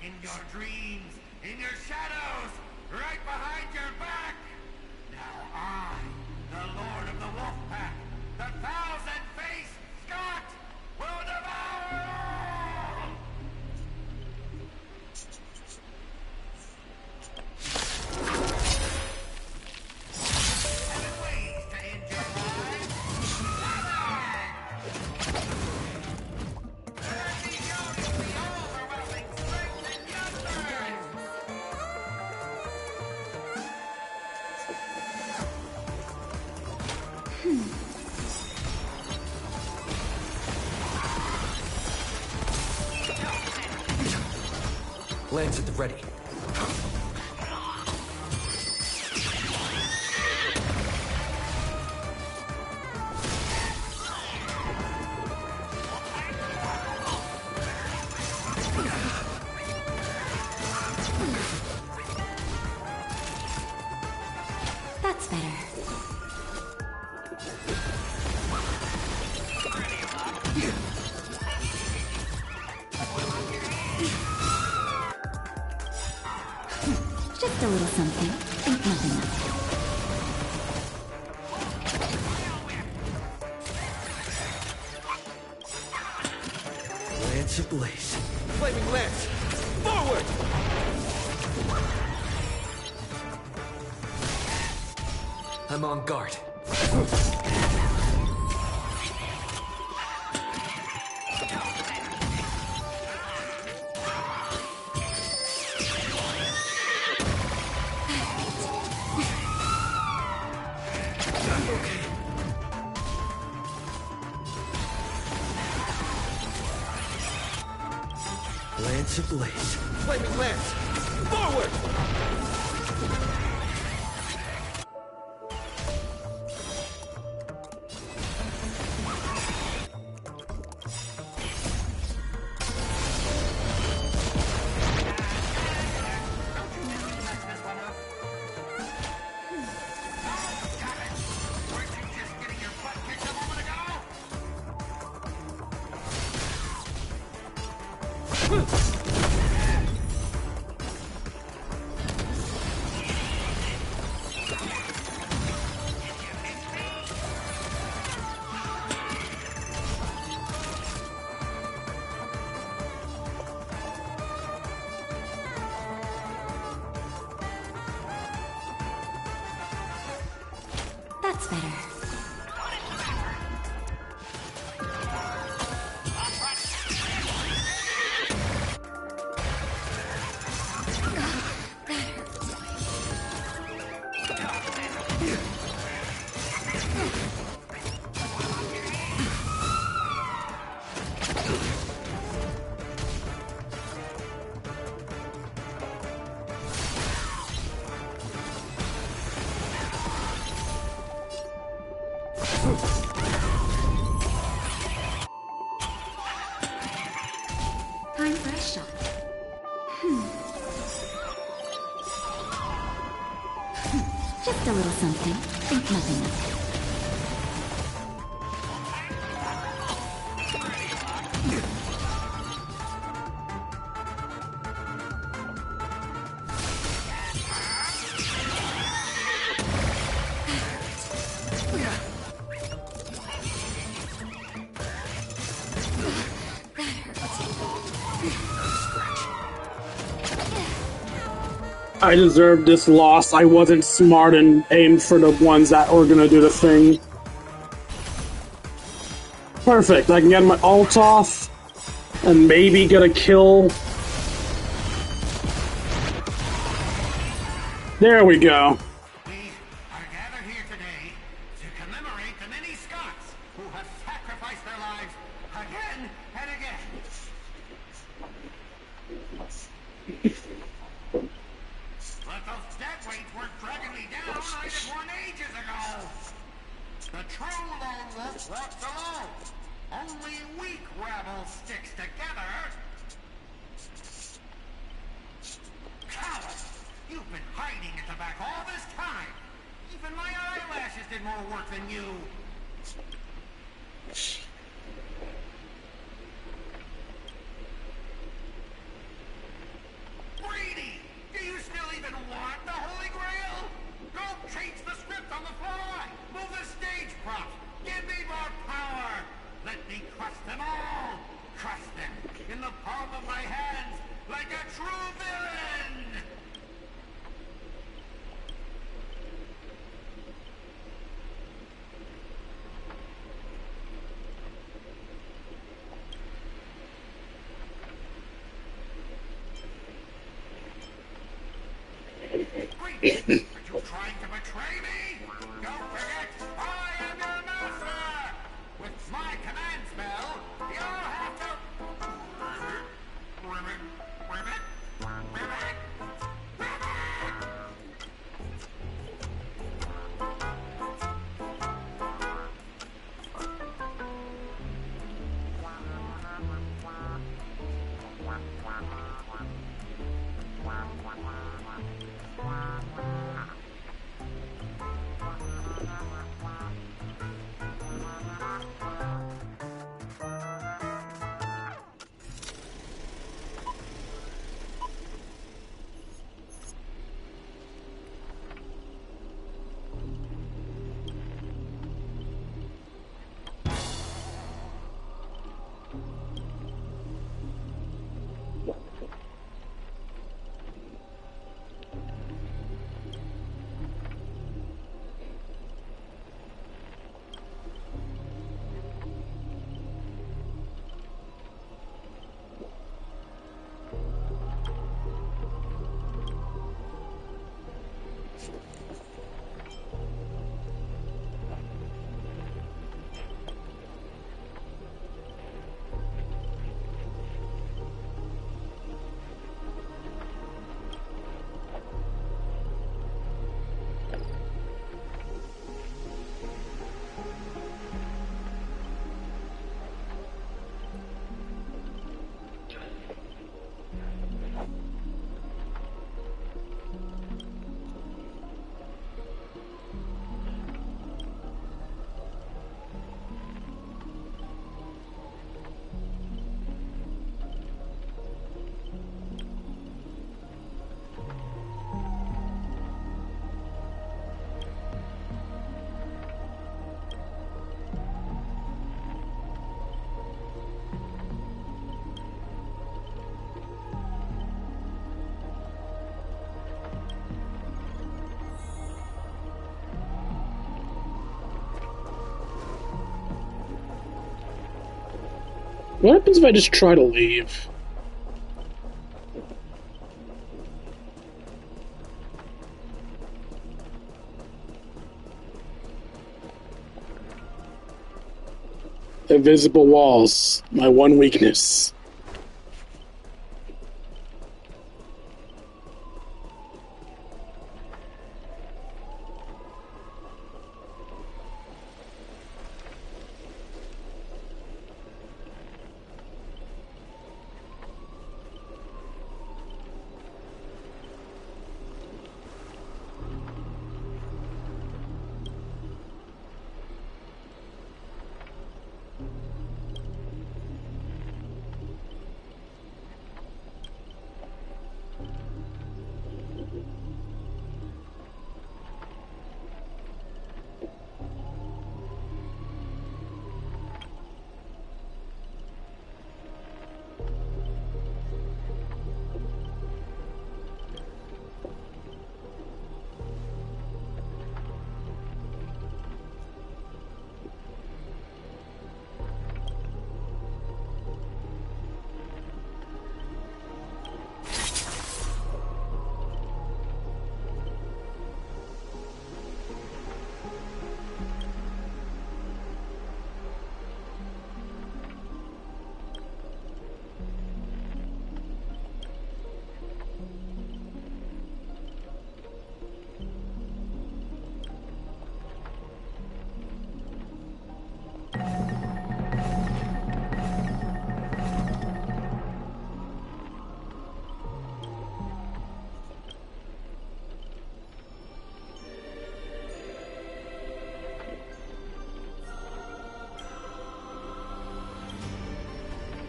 In your dreams, in your shadows, right behind Lance at the ready. That's better. Just a little something. Think nothing of it. Lance ablaze. Flaming Lance! Forward! I'm on guard. Lance ablaze. Flaming Lance! Forward! That's better. Time for a shot. Just a little something. Think nothing of it. I deserved this loss. I wasn't smart and aimed for the ones that were gonna do the thing. Perfect. I can get my ult off and maybe get a kill. There we go. We are gathered here today to commemorate the many Scots who have sacrificed their lives again and again. But those dead weights weren't dragging me down. I did one ages ago. The true lone wolf walks alone. Only weak rabble sticks together. Coward! You've been hiding at the back all this time. Even my eyelashes did more work than you. Greedy! Do you still even want the Holy Grail? Go change the script on the fly! Move the stage props! Give me more power! Let me crush them all! Crush them in the palm of my hands like a true villain! Greedy! Are you trying to betray me? Don't forget, I am your master! With my command spell, you'll have to... Ribbit? What happens if I just try to leave? Invisible walls, my one weakness.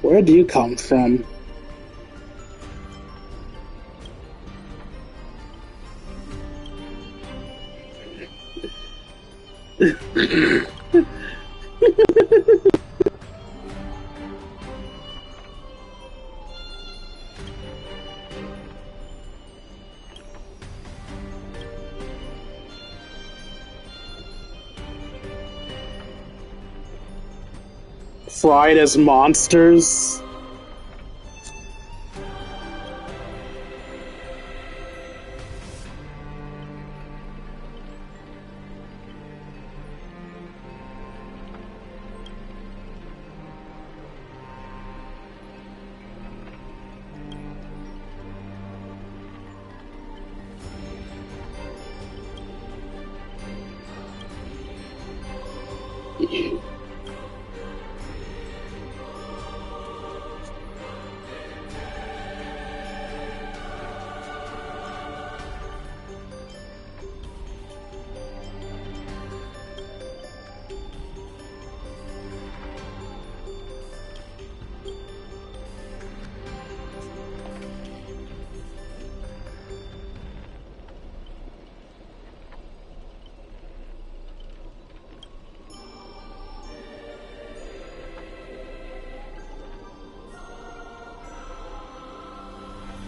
Where do you come from? Fried as monsters?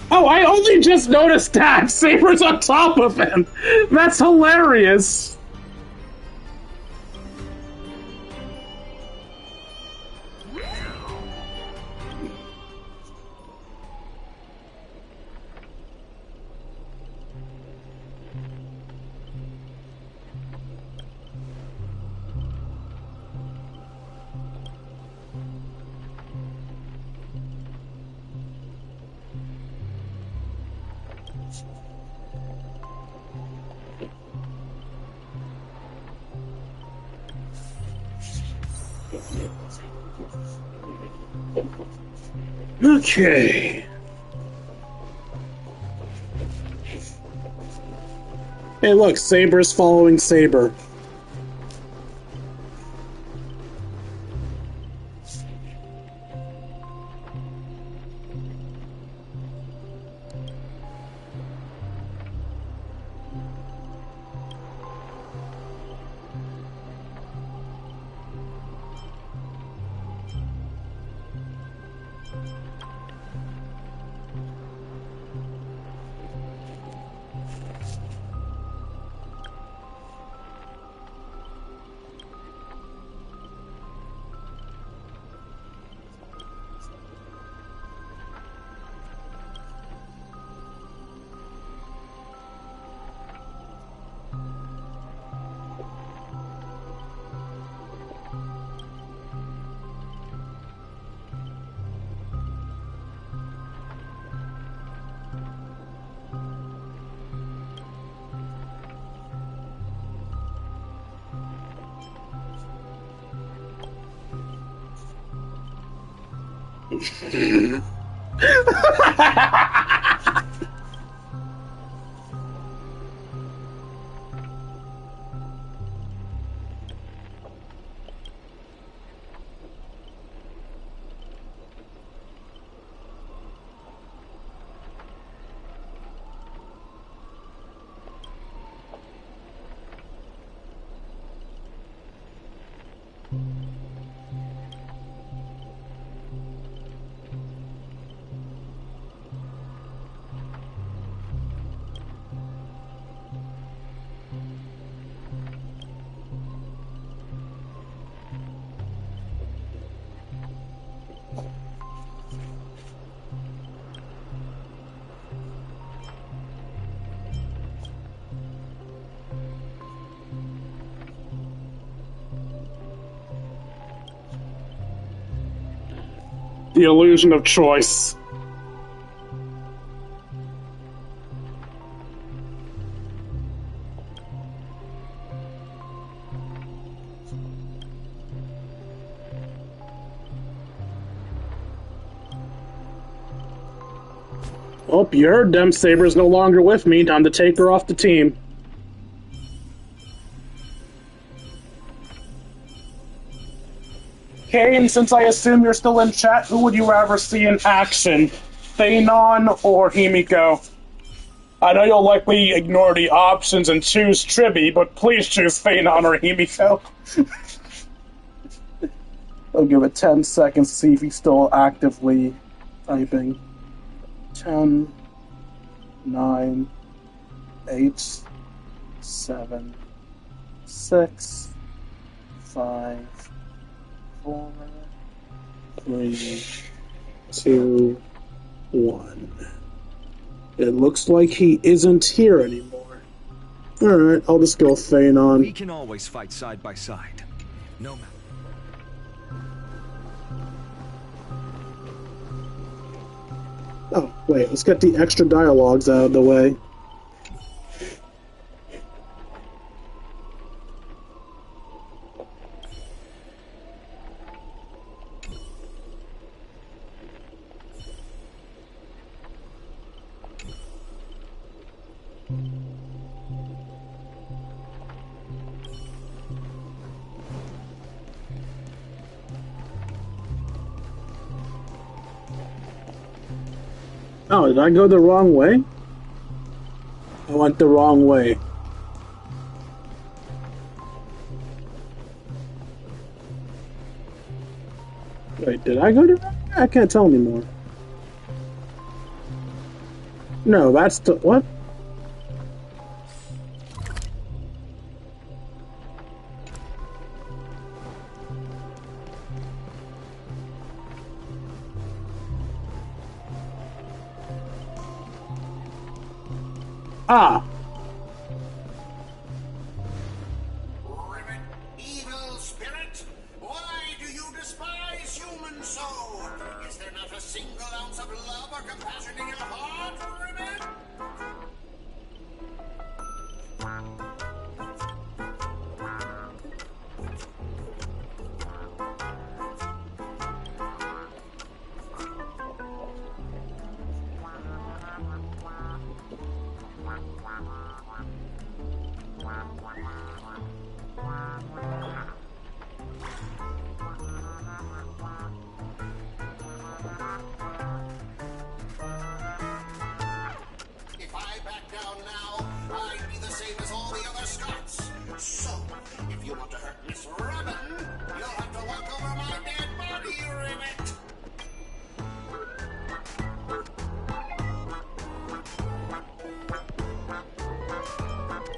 Oh, I only just noticed that! Saber's on top of him! That's hilarious! Okay. Hey, look, Saber's following Saber. The illusion of choice. Oh, you heard them. Saber's no longer with me. Time to take her off the team. Kane, since I assume you're still in chat, who would you rather see in action? Phanon or Himiko? I know you'll likely ignore the options and choose Tribi, but please choose Phanon or Himiko. I'll give it 10 seconds to see if he's still actively typing. 10, 9, 8, 7, 6, 5, 4, 3, 2, 1. It looks like he isn't here anymore. Alright, I'll just go Phanon. We can always fight side by side. No matter. Oh, wait, let's get the extra dialogues out of the way. Oh, did I go the wrong way? I went the wrong way. Wait, did I go the wrong way? I can't tell anymore. No, that's the... what? Ah! Ribbit, evil spirit, why do you despise human soul? Is there not a single ounce of love or compassion in your heart, Ribbit? If I back down now, I'd be the same as all the other Scots. So, if you want to hurt Miss Robin, you'll have to walk over my dead body, Ribbit.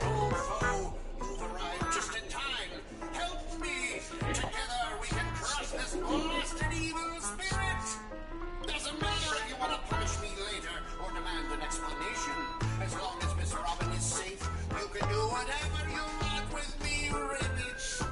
Old foe, you've arrived just in time. Help me! Together we can crush this blasted evil spirit! Doesn't matter if you want to punish me later or demand an explanation. As long as Miss Robin is safe, you can do whatever you want with me, Ribbit.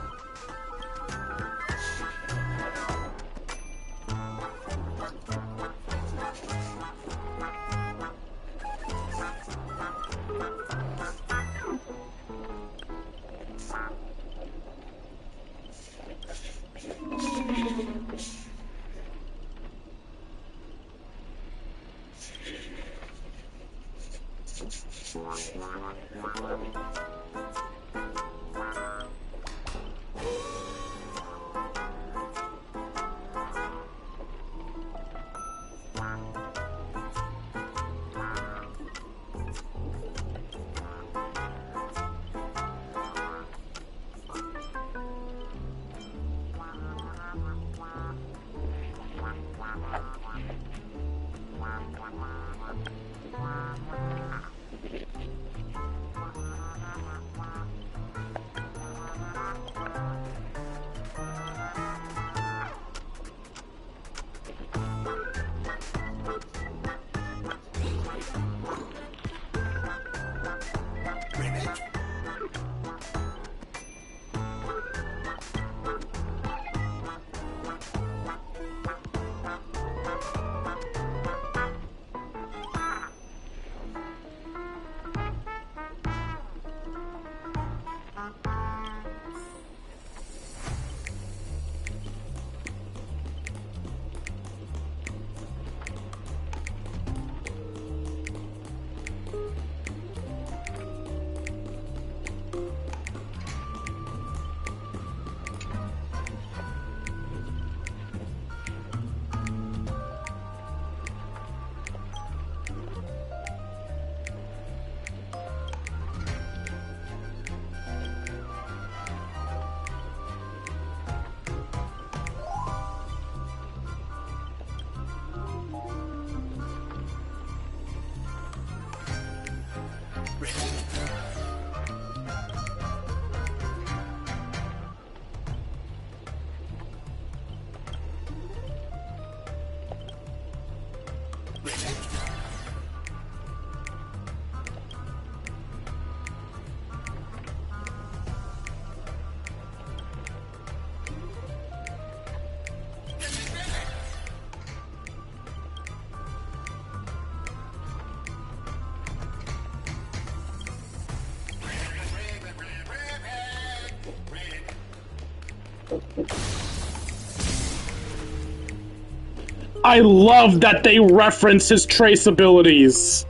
I love that they reference his trace abilities.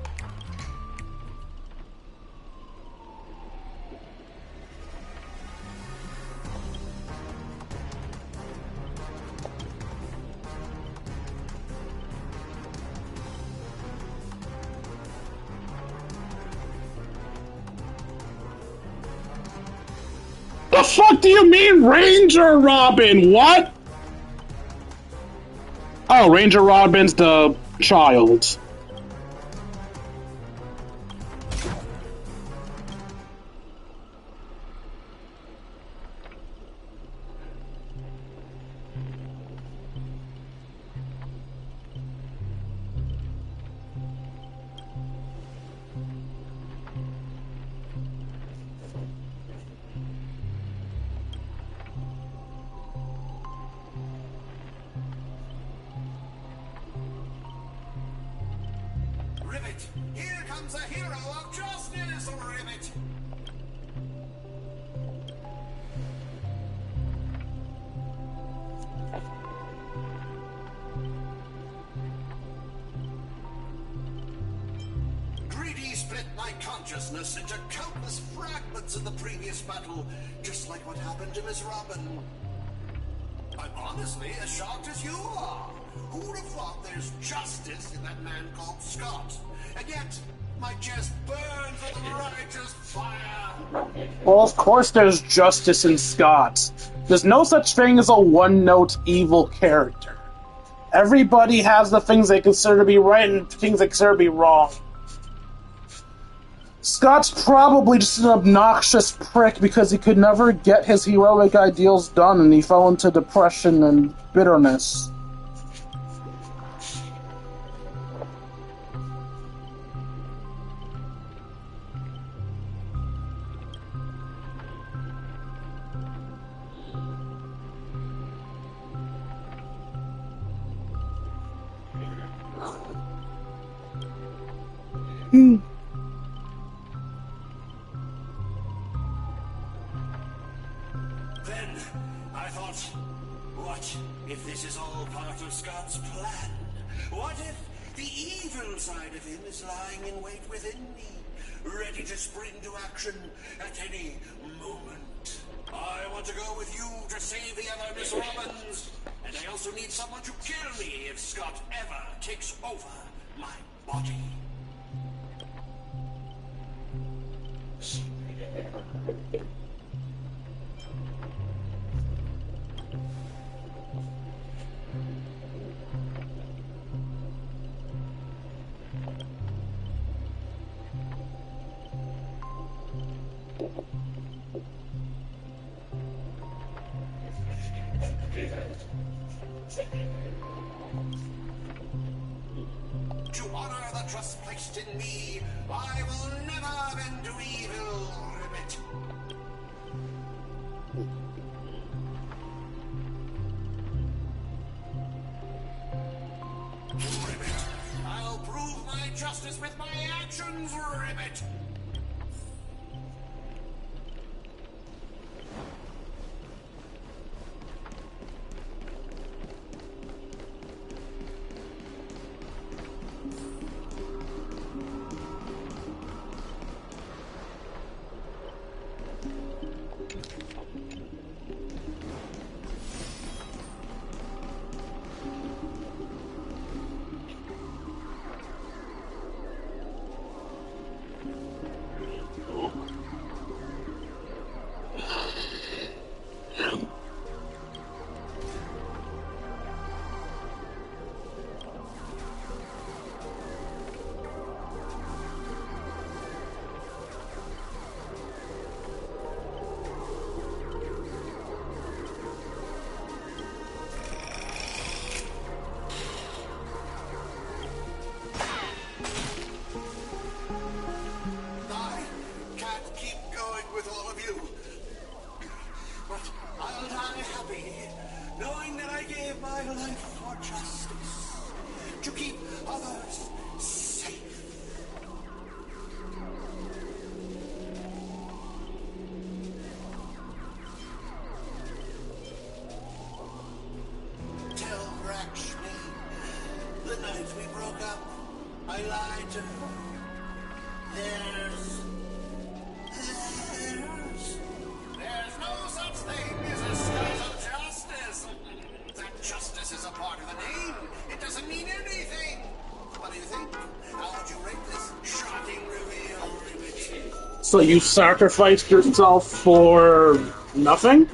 The fuck do you mean, Ranger Robin? What? Oh, Ranger Robin's the child. Ribbit! Here comes a hero of justice, Ribbit! Greedy split my consciousness into countless fragments in the previous battle, just like what happened to Miss Robin. I'm honestly as shocked as you are. Who would have thought there's justice in that man called Scott? And yet, my chest burns with a righteous fire. Well, of course there's justice in Scott. There's no such thing as a one-note evil character. Everybody has the things they consider to be right and things they consider to be wrong. Scott's probably just an obnoxious prick because he could never get his heroic ideals done and he fell into depression and bitterness. Then, I thought, what if this is all part of Scott's plan? What if the evil side of him is lying in wait within me, ready to spring to action at any moment? I want to go with you to save the other Miss Robins, and I also need someone to kill me if Scott ever takes over my body. To honor the trust placed in me, I will never bend to evil, Ribbit. Ribbit, I'll prove my justice with my actions, Ribbit. So you sacrificed yourself for nothing?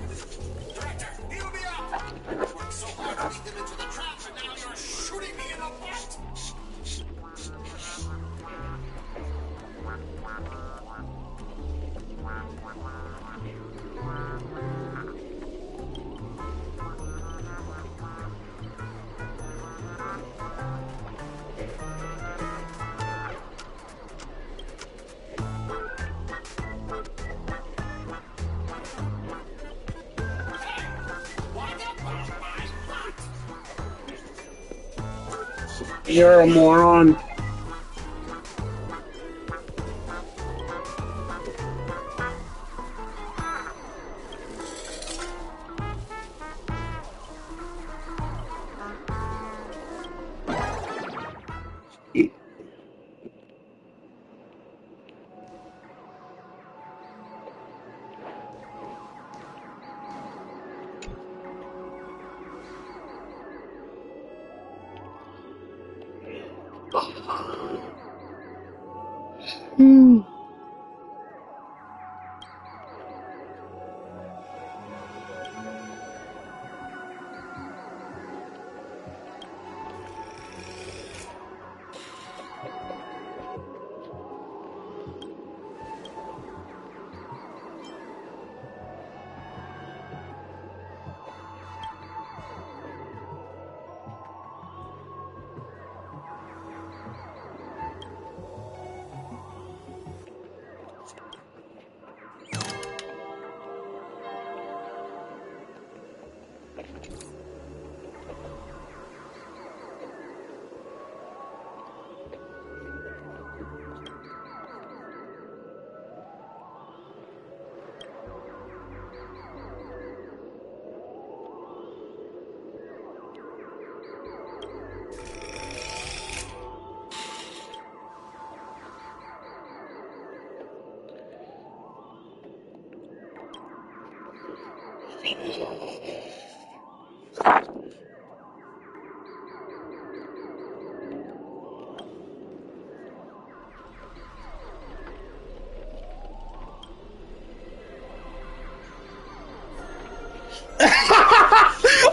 You're a moron.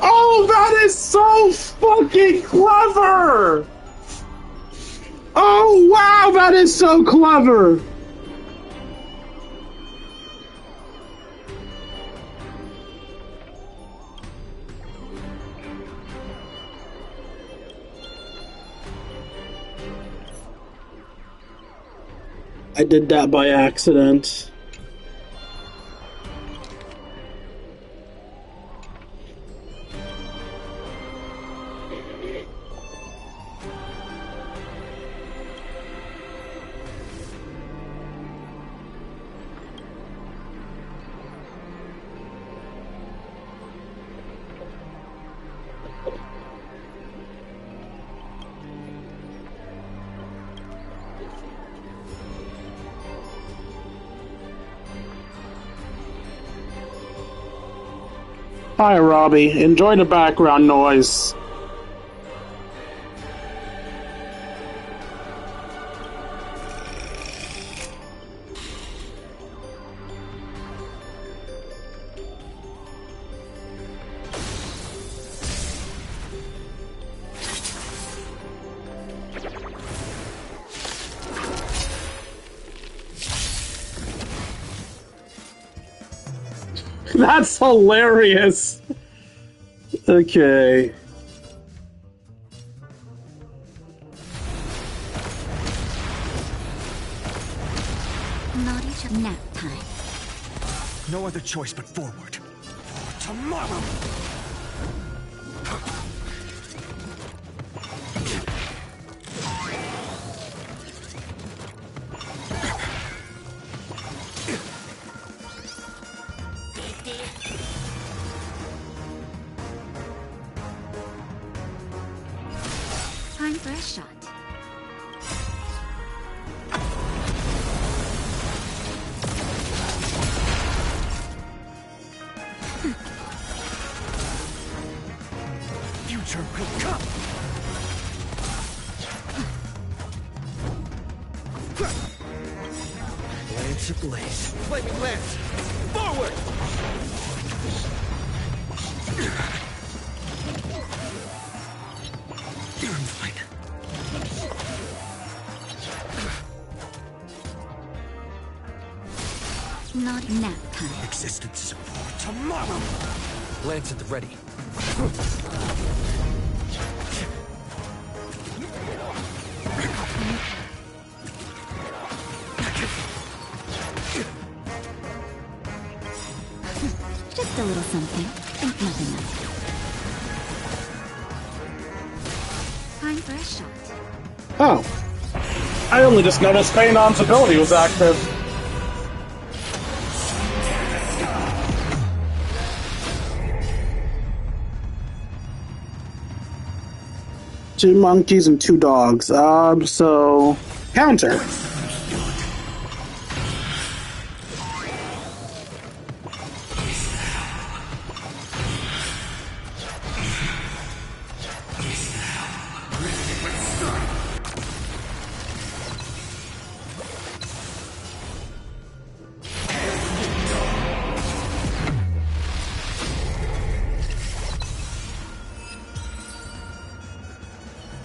Oh, that is so fucking clever! Oh, wow, that is so clever! I did that by accident. Hi, Robbie. Enjoy the background noise. That's hilarious. Okay. Not each of nap time. No other choice but forward. For tomorrow! Time for a shot. Future will come! Blade, It's ablaze. Flaming lance! Forward! I'm fine. Not nap time. Existence is for tomorrow. Lance at the ready. Just a little something. Think nothing of it. Time for a shot. Oh. I only just noticed Phaenon's ability was active. Two monkeys and two dogs. So... Counter.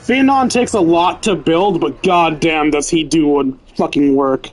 Phaenon takes a lot to build, but goddamn does he do fucking work.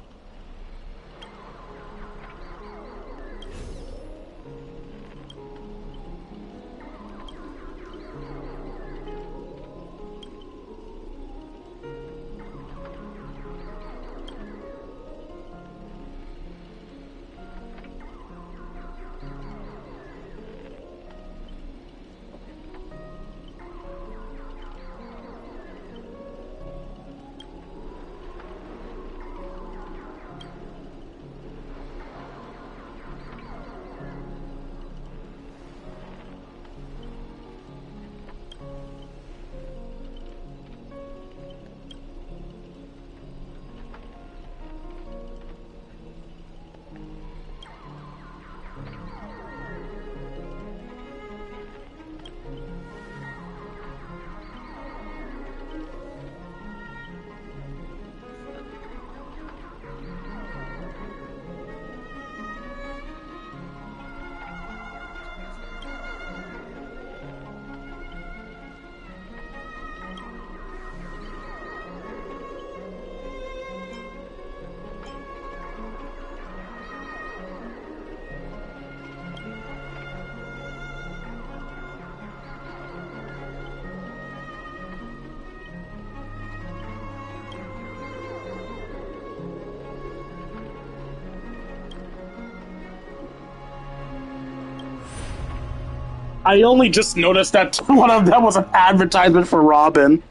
I only just noticed that one of them was an advertisement for Robin.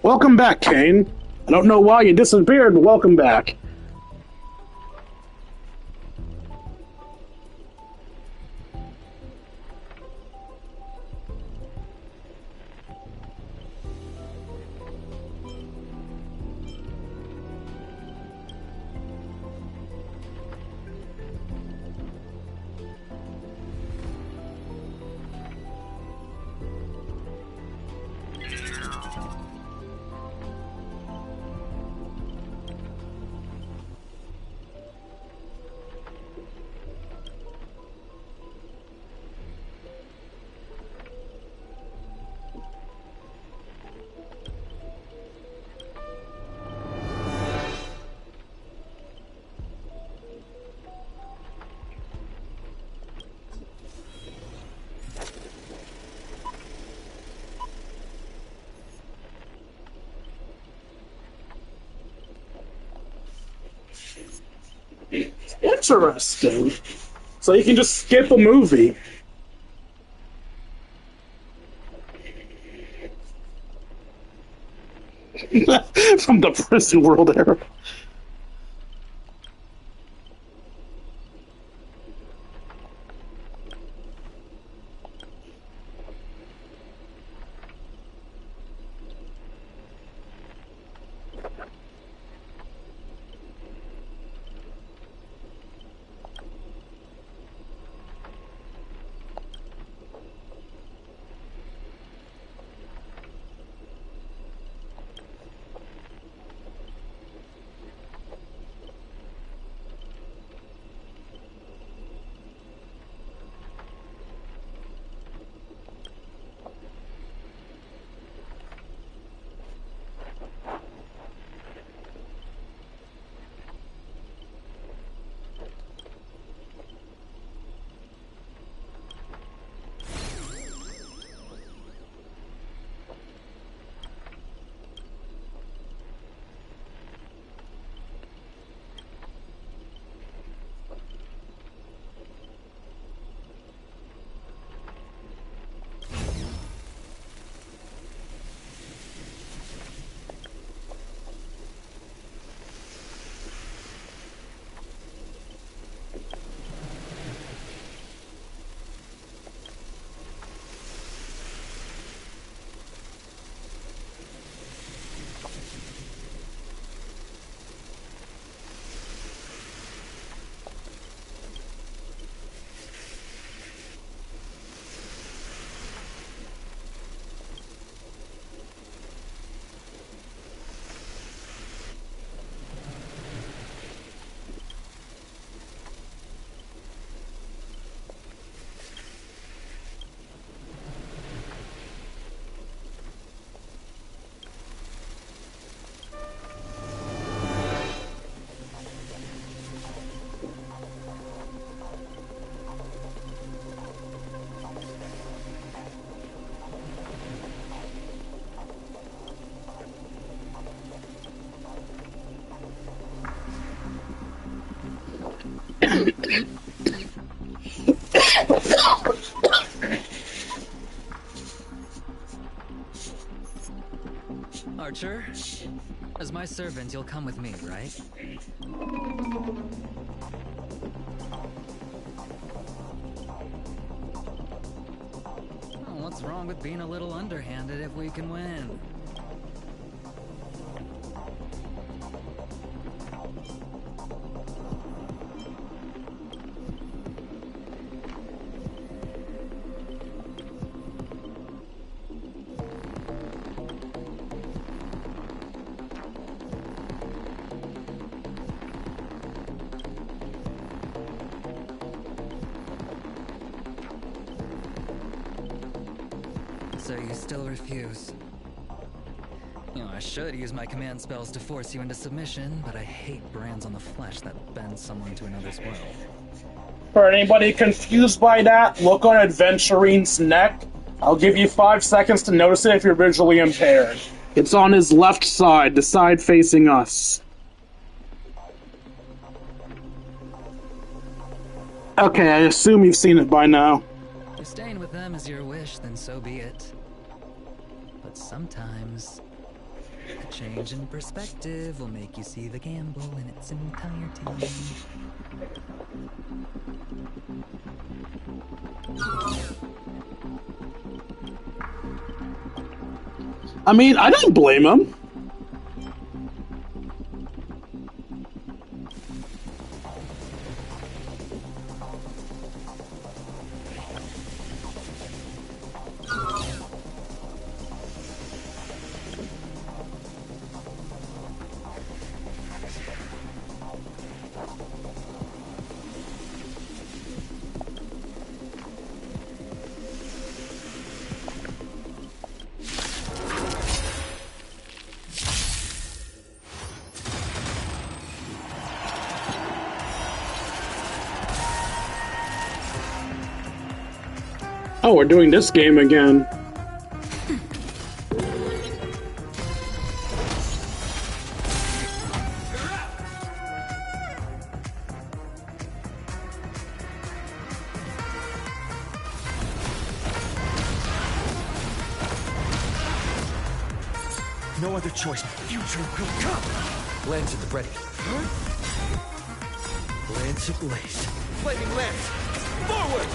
Welcome back, Kane. I don't know why you disappeared, but welcome back. Interesting. So you can just skip a movie. From the prison world era. Archer, as my servant, you'll come with me, right? Oh, what's wrong with being a little underhanded if we can win? So you still refuse? You know, I should use my command spells to force you into submission, but I hate brands on the flesh that bend someone to another's will. For anybody confused by that, look on Adventurine's neck. I'll give you 5 seconds to notice it if you're visually impaired. It's on his left side, the side facing us. Okay, I assume you've seen it by now. If staying with them is your wish, then so be it. But sometimes A change in perspective will make you see the gamble in its entirety. I mean, I don't blame him. Oh, we're doing this game again. No other choice. Future will come. Lance at the ready. Lance at blaze. Flaming lance. Forward!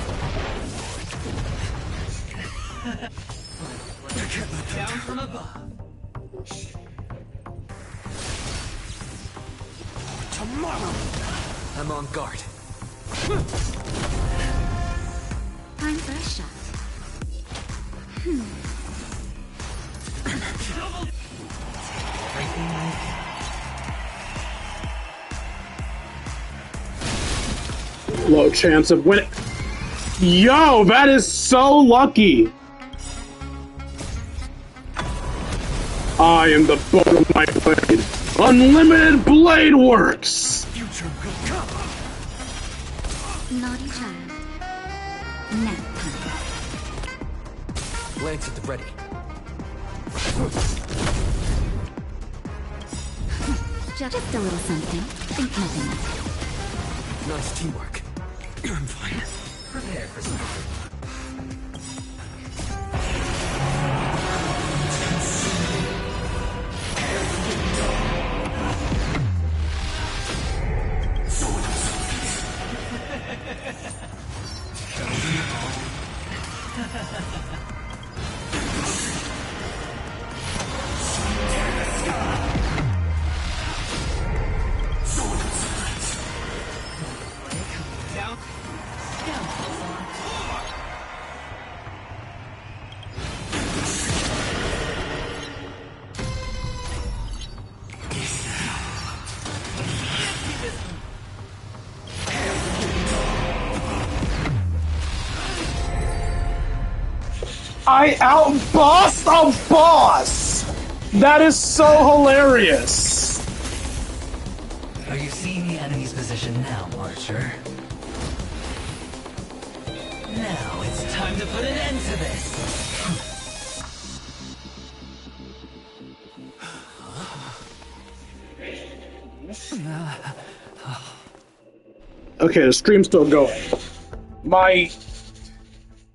Down from above. Tomorrow! I'm on guard. Time for a shot. Low chance of winning. Yo, that is so lucky. I am the bone of my blade. Unlimited blade works. Future will come. Naughty child. Nap time. Lance at the ready. Just a little something. Think nothing of it. Nice teamwork. I'm fine. Prepare for something. I outbossed a boss! That is so hilarious! Are you seeing the enemy's position now, Archer? Now it's time to put an end to this! Okay, the stream's still going.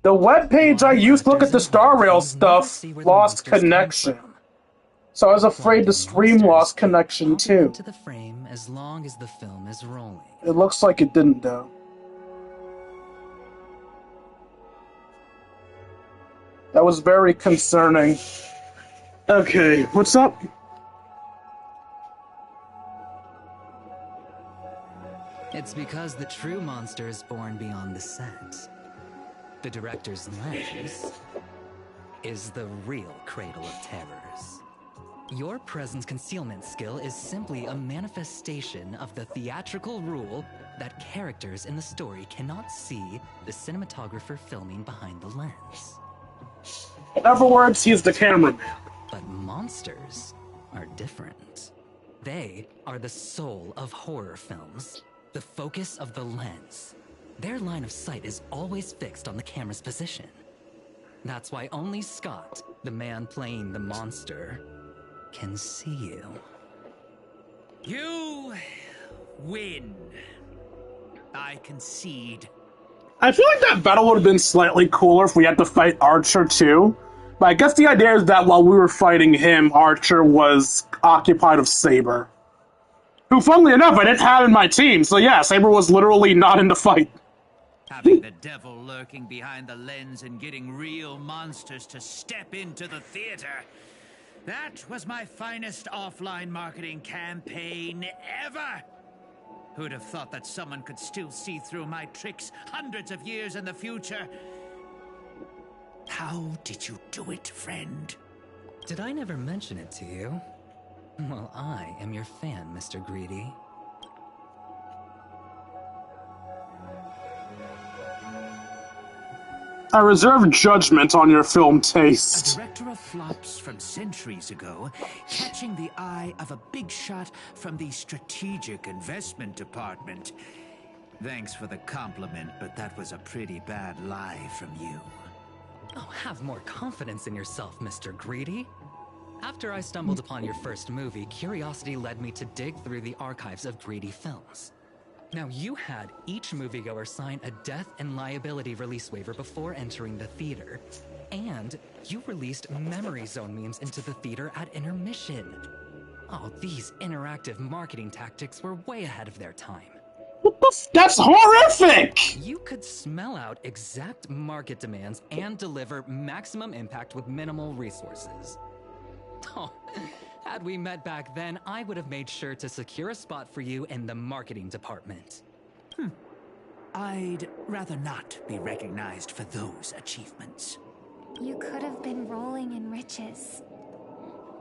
The webpage I used to look at the Star Rail stuff lost connection. So I was afraid the stream lost connection too. To the frame as long as the film is rolling. It looks like it didn't though. That was very concerning. Okay, what's up? It's because the true monster is born beyond the set. The director's lens is the real cradle of terrors. Your presence concealment skill is simply a manifestation of the theatrical rule that characters in the story cannot see the cinematographer filming behind the lens. In other words, he's the cameraman. But monsters are different. They are the soul of horror films, the focus of the lens. Their line of sight is always fixed on the camera's position. That's why only Scott, the man playing the monster, can see you. You win. I concede. I feel like that battle would have been slightly cooler if we had to fight Archer too. But I guess the idea is that while we were fighting him, Archer was occupied with Saber. Who, funnily enough, I didn't have in my team, so yeah, Saber was literally not in the fight. Having the devil lurking behind the lens and getting real monsters to step into the theater. That was my finest offline marketing campaign ever! Who'd have thought that someone could still see through my tricks hundreds of years in the future? How did you do it, friend? Did I never mention it to you? Well, I am your fan, Mr. Greedy. I reserve judgment on your film taste. A director of flops from centuries ago, catching the eye of a big shot from the strategic investment department. Thanks for the compliment, but that was a pretty bad lie from you. Oh, have more confidence in yourself, Mr. Greedy. After I stumbled upon your first movie, curiosity led me to dig through the archives of Greedy films. Now, you had each moviegoer sign a death and liability release waiver before entering the theater. And you released Memory Zone memes into the theater at intermission. Oh, these interactive marketing tactics were way ahead of their time. What the f- That's horrific! You could smell out exact market demands and deliver maximum impact with minimal resources. Oh, had we met back then, I would have made sure to secure a spot for you in the marketing department. I'd rather not be recognized for those achievements. You could have been rolling in riches.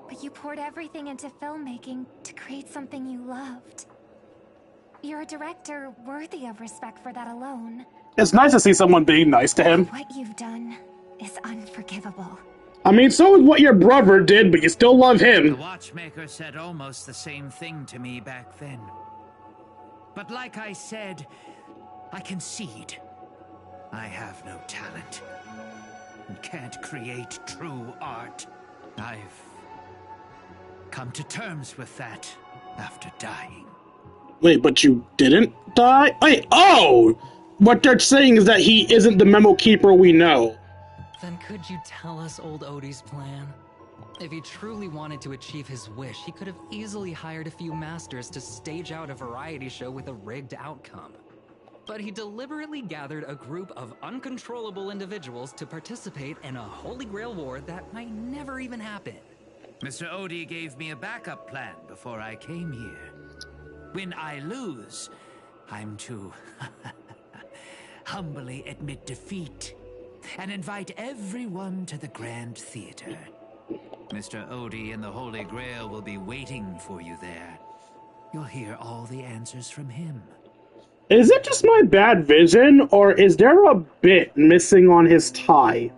But you poured everything into filmmaking to create something you loved. You're a director worthy of respect for that alone. It's nice to see someone being nice to him. What you've done is unforgivable. I mean, so is what your brother did, but you still love him. The watchmaker said almost the same thing to me back then. But like I said, I concede. I have no talent. And can't create true art. I've come to terms with that after dying. Wait, but you didn't die? Wait, oh! What they're saying is that he isn't the memo keeper we know. Then could you tell us old Odie's plan? If he truly wanted to achieve his wish, he could have easily hired a few masters to stage out a variety show with a rigged outcome. But he deliberately gathered a group of uncontrollable individuals to participate in a Holy Grail war that might never even happen. Mr. Odie gave me a backup plan before I came here. When I lose, I'm to humbly admit defeat and invite everyone to the Grand Theater. Mr. Odie and the Holy Grail will be waiting for you there. You'll hear all the answers from him. Is it just my bad vision, or is there a bit missing on his tie?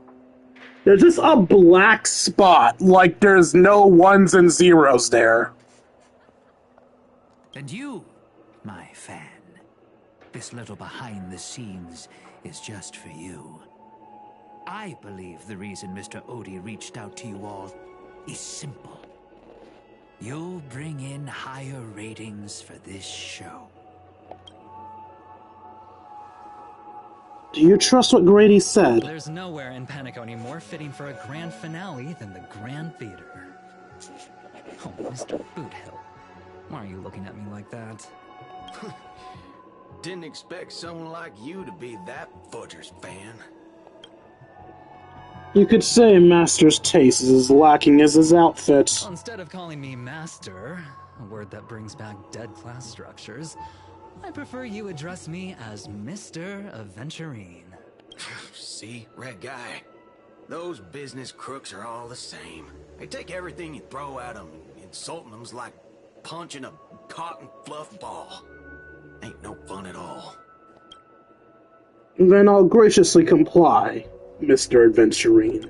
There's just a black spot, like there's no ones and zeros there. And you, my fan, this little behind the scenes is just for you. I believe the reason Mr. Odie reached out to you all is simple. You'll bring in higher ratings for this show. Do you trust what Grady said? There's nowhere in Penacony more fitting for a grand finale than the Grand Theater. Oh, Mr. Boothill, why are you looking at me like that? Didn't expect someone like you to be that Fudger's fan. You could say Master's taste is as lacking as his outfit. Well, instead of calling me Master, a word that brings back dead class structures, I prefer you address me as Mr. Aventurine. See, Red Guy? Those business crooks are all the same. They take everything you throw at them. Insulting them's like punching a cotton fluff ball. Ain't no fun at all. Then I'll graciously comply, Mr. Aventurine.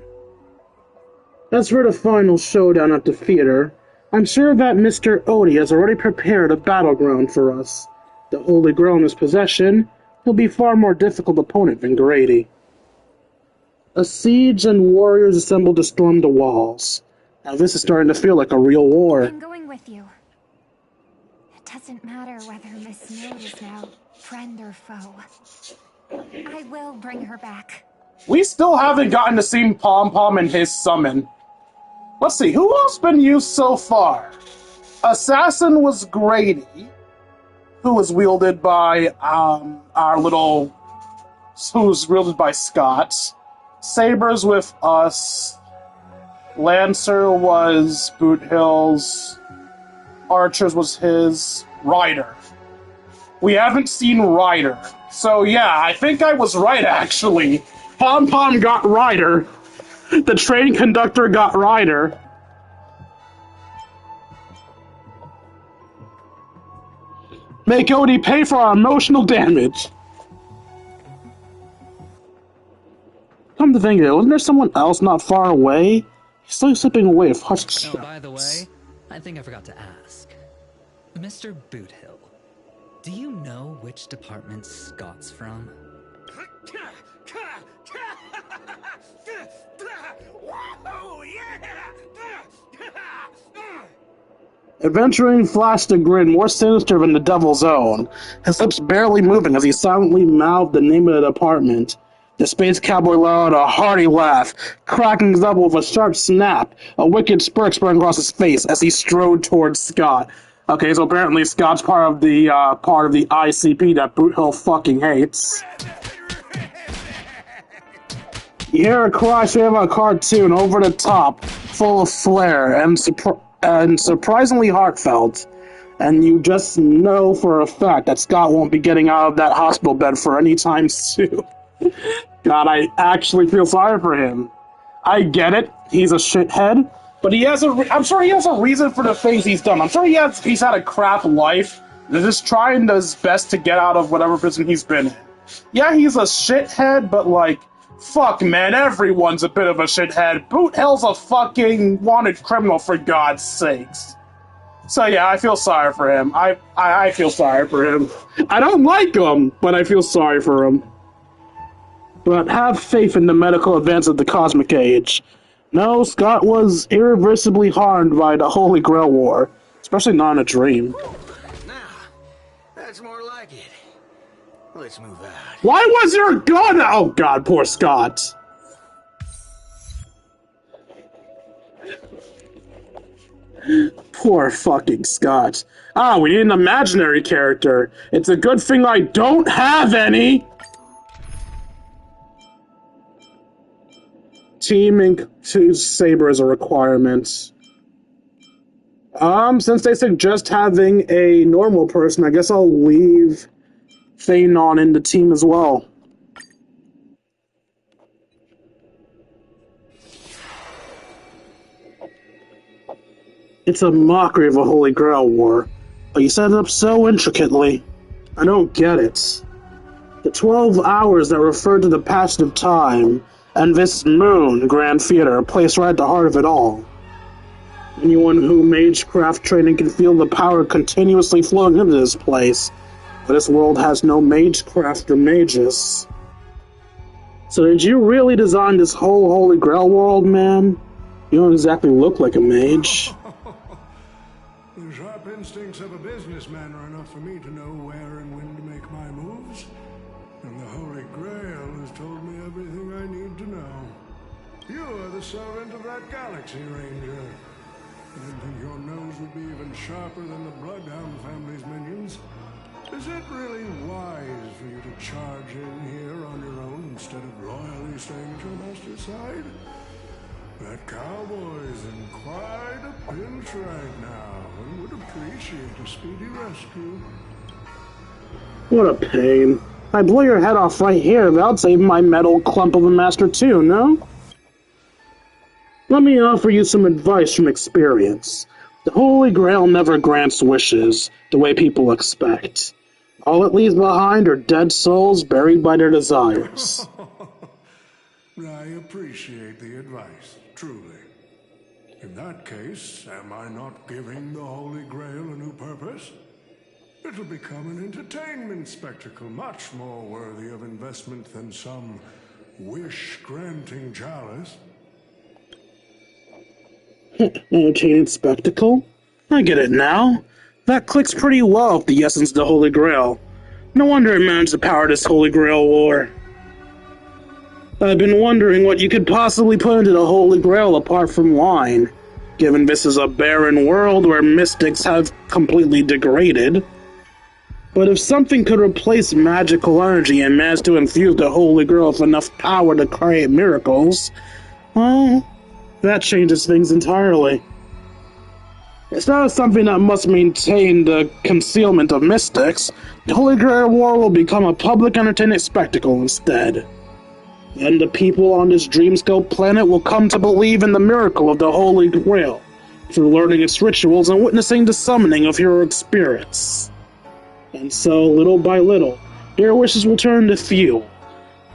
As for the final showdown at the theater, I'm sure that Mr. Odie has already prepared a battleground for us. The Holy Grail in his possession, he'll be far more difficult opponent than Grady. A siege and warriors assembled to storm the walls. Now this is starting to feel like a real war. I'm going with you. It doesn't matter whether Miss Node is now friend or foe. I will bring her back. We still haven't gotten to see Pom Pom and his summon. Let's see, who else been used so far? Assassin was Grady, who was wielded by who's wielded by Scott. Saber's with us. Lancer was Boot Hill's. Archers was his. Ryder. We haven't seen Ryder. So yeah, I think I was right actually. Pom Pom got Ryder. The train conductor got Ryder. Make Odie pay for our emotional damage. Come to think of it, wasn't there someone else not far away? He's still slipping away with hushed Oh, by the way, I think I forgot to ask. Mr. Boothill, do you know which department Scott's from? Adventuring flashed a grin more sinister than the devil's own, his lips barely moving as he silently mouthed the name of the department. The space cowboy let out a hearty laugh, cracking his elbow with a sharp snap, a wicked smirk spread across his face as he strode towards Scott. Okay, so apparently Scott's part of the ICP that Boothill fucking hates. You hear a cry straight out of a cartoon, over the top, full of flair, and surprisingly heartfelt. And you just know for a fact that Scott won't be getting out of that hospital bed for any time soon. God, I actually feel sorry for him. I get it, he's a shithead, but I'm sure he has a reason for the things he's done. I'm sure he's had a crap life, and just trying his best to get out of whatever prison he's been in. Yeah, he's a shithead, but like, fuck man, everyone's a bit of a shithead. Boot Hill's a fucking wanted criminal, for God's sakes. So yeah, I feel sorry for him. I feel sorry for him. I don't like him, but I feel sorry for him. But have faith in the medical advance of the cosmic age. No, Scott was irreversibly harmed by the Holy Grail War, especially not in a dream. Now, that's more like it. Let's move out. Why was there a gun? Oh god, poor Scott. Poor fucking Scott. Ah, we need an imaginary character. It's a good thing I don't have any. Teaming to Saber is a requirement. Since they suggest having a normal person, I guess I'll leave Phanon in the team as well. It's a mockery of a Holy Grail War, but you set it up so intricately. I don't get it. The 12 hours that refer to the passage of time, and this moon, Grand Theater, placed right at the heart of it all. Anyone who magecraft training can feel the power continuously flowing into this place, but this world has no magecraft or mages. So did you really design this whole Holy Grail world, man? You don't exactly look like a mage. The sharp instincts of a businessman are enough for me to know where and when to make my moves. And the Holy Grail has told me everything I need to know. You are the servant of that Galaxy Ranger. I didn't think your nose would be even sharper than the Bloodhound family's minions. Is it really wise for you to charge in here on your own instead of loyally staying at your master's side? That cowboy's in quite a pinch right now and would appreciate a speedy rescue. What a pain. I'd blow your head off right here, but I'd save my metal clump of a master too, no? Let me offer you some advice from experience. The Holy Grail never grants wishes, the way people expect. All it leaves behind are dead souls buried by their desires. I appreciate the advice, truly. In that case, am I not giving the Holy Grail a new purpose? It'll become an entertainment spectacle much more worthy of investment than some wish-granting chalice. Entertainment spectacle? I get it now. That clicks pretty well with the essence of the Holy Grail. No wonder it managed to power this Holy Grail war. I've been wondering what you could possibly put into the Holy Grail apart from wine, given this is a barren world where mystics have completely degraded. But if something could replace magical energy and manage to infuse the Holy Grail with enough power to create miracles, well, that changes things entirely. It's not something that must maintain the concealment of mystics. The Holy Grail War will become a public entertainment spectacle instead. And the people on this Dreamscope planet will come to believe in the miracle of the Holy Grail, through learning its rituals and witnessing the summoning of heroic spirits. And so, little by little, their wishes will turn to fuel,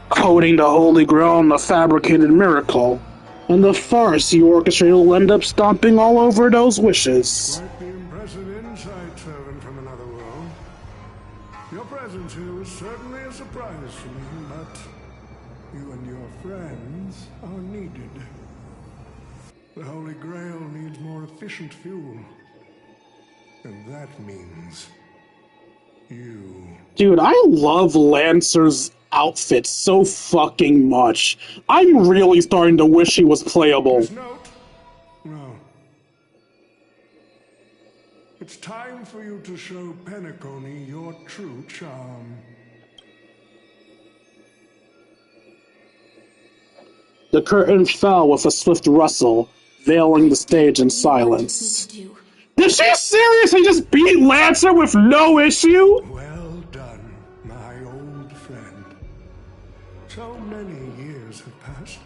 coating the Holy Grail in the fabricated miracle, and the farce you orchestrated will end up stomping all over those wishes. Quite the impressive insight, servant from another world. Your presence here was certainly a surprise to me, but you and your friends are needed. The Holy Grail needs more efficient fuel. And that means you. Dude, I love Lancer's outfit so fucking much. I'm really starting to wish he was playable. No. It's time for you to show Penacony your true charm. The curtain fell with a swift rustle, veiling the stage in silence. Did she seriously just beat Lancer with no issue? Well done, my old friend. So many years have passed,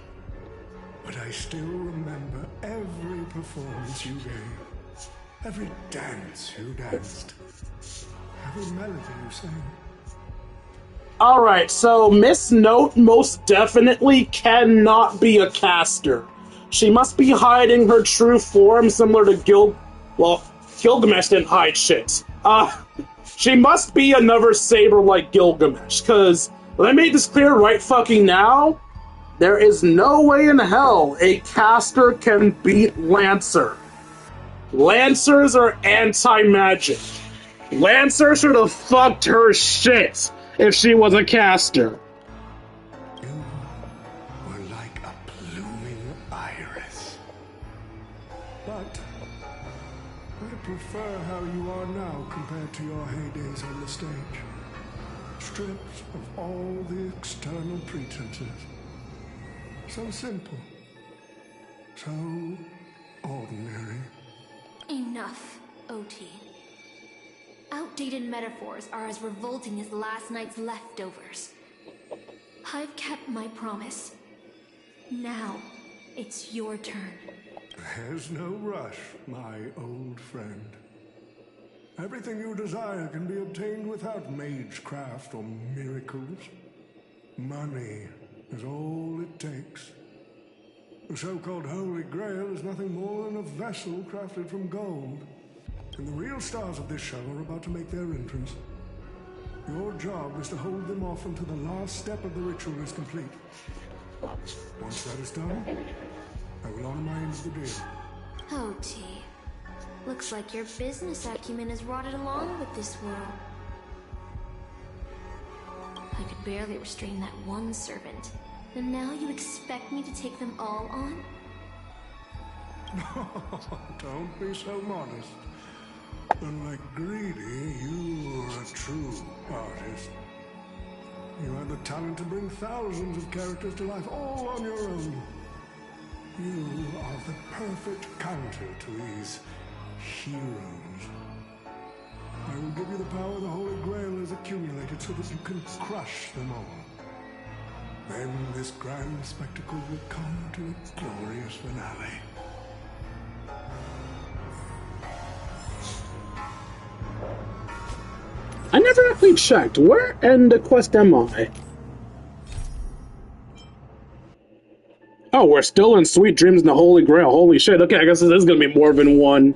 but I still remember every performance you gave, every dance you danced, every melody you sang. Alright, so Miss Note most definitely cannot be a caster. She must be hiding her true form similar to Gilgamesh didn't hide shit. She must be another saber like Gilgamesh, cause let me make this clear right fucking now, there is no way in hell a caster can beat Lancer. Lancers are anti-magic. Lancer should have fucked her shit if she was a caster. You were like a blooming iris. But I prefer how you are now compared to your heydays on the stage. Stripped of all the external pretenses. So simple. So ordinary. Enough, OT. Outdated metaphors are as revolting as last night's leftovers. I've kept my promise. Now, it's your turn. There's no rush, my old friend. Everything you desire can be obtained without magecraft or miracles. Money is all it takes. The so-called Holy Grail is nothing more than a vessel crafted from gold. And the real stars of this show are about to make their entrance. Your job is to hold them off until the last step of the ritual is complete. Once that is done, I will honor my end of the deal. OT. Looks like your business acumen has rotted along with this world. I could barely restrain that one servant. And now you expect me to take them all on? Don't be so modest. Unlike Greedy, you are a true artist. You have the talent to bring thousands of characters to life all on your own. You are the perfect counter to these heroes. I will give you the power the Holy Grail has accumulated so that you can crush them all. Then this grand spectacle will come to a glorious finale. I never actually checked. Where in the quest am I? Oh, we're still in Sweet Dreams in the Holy Grail. Holy shit. Okay, I guess this is going to be more than one.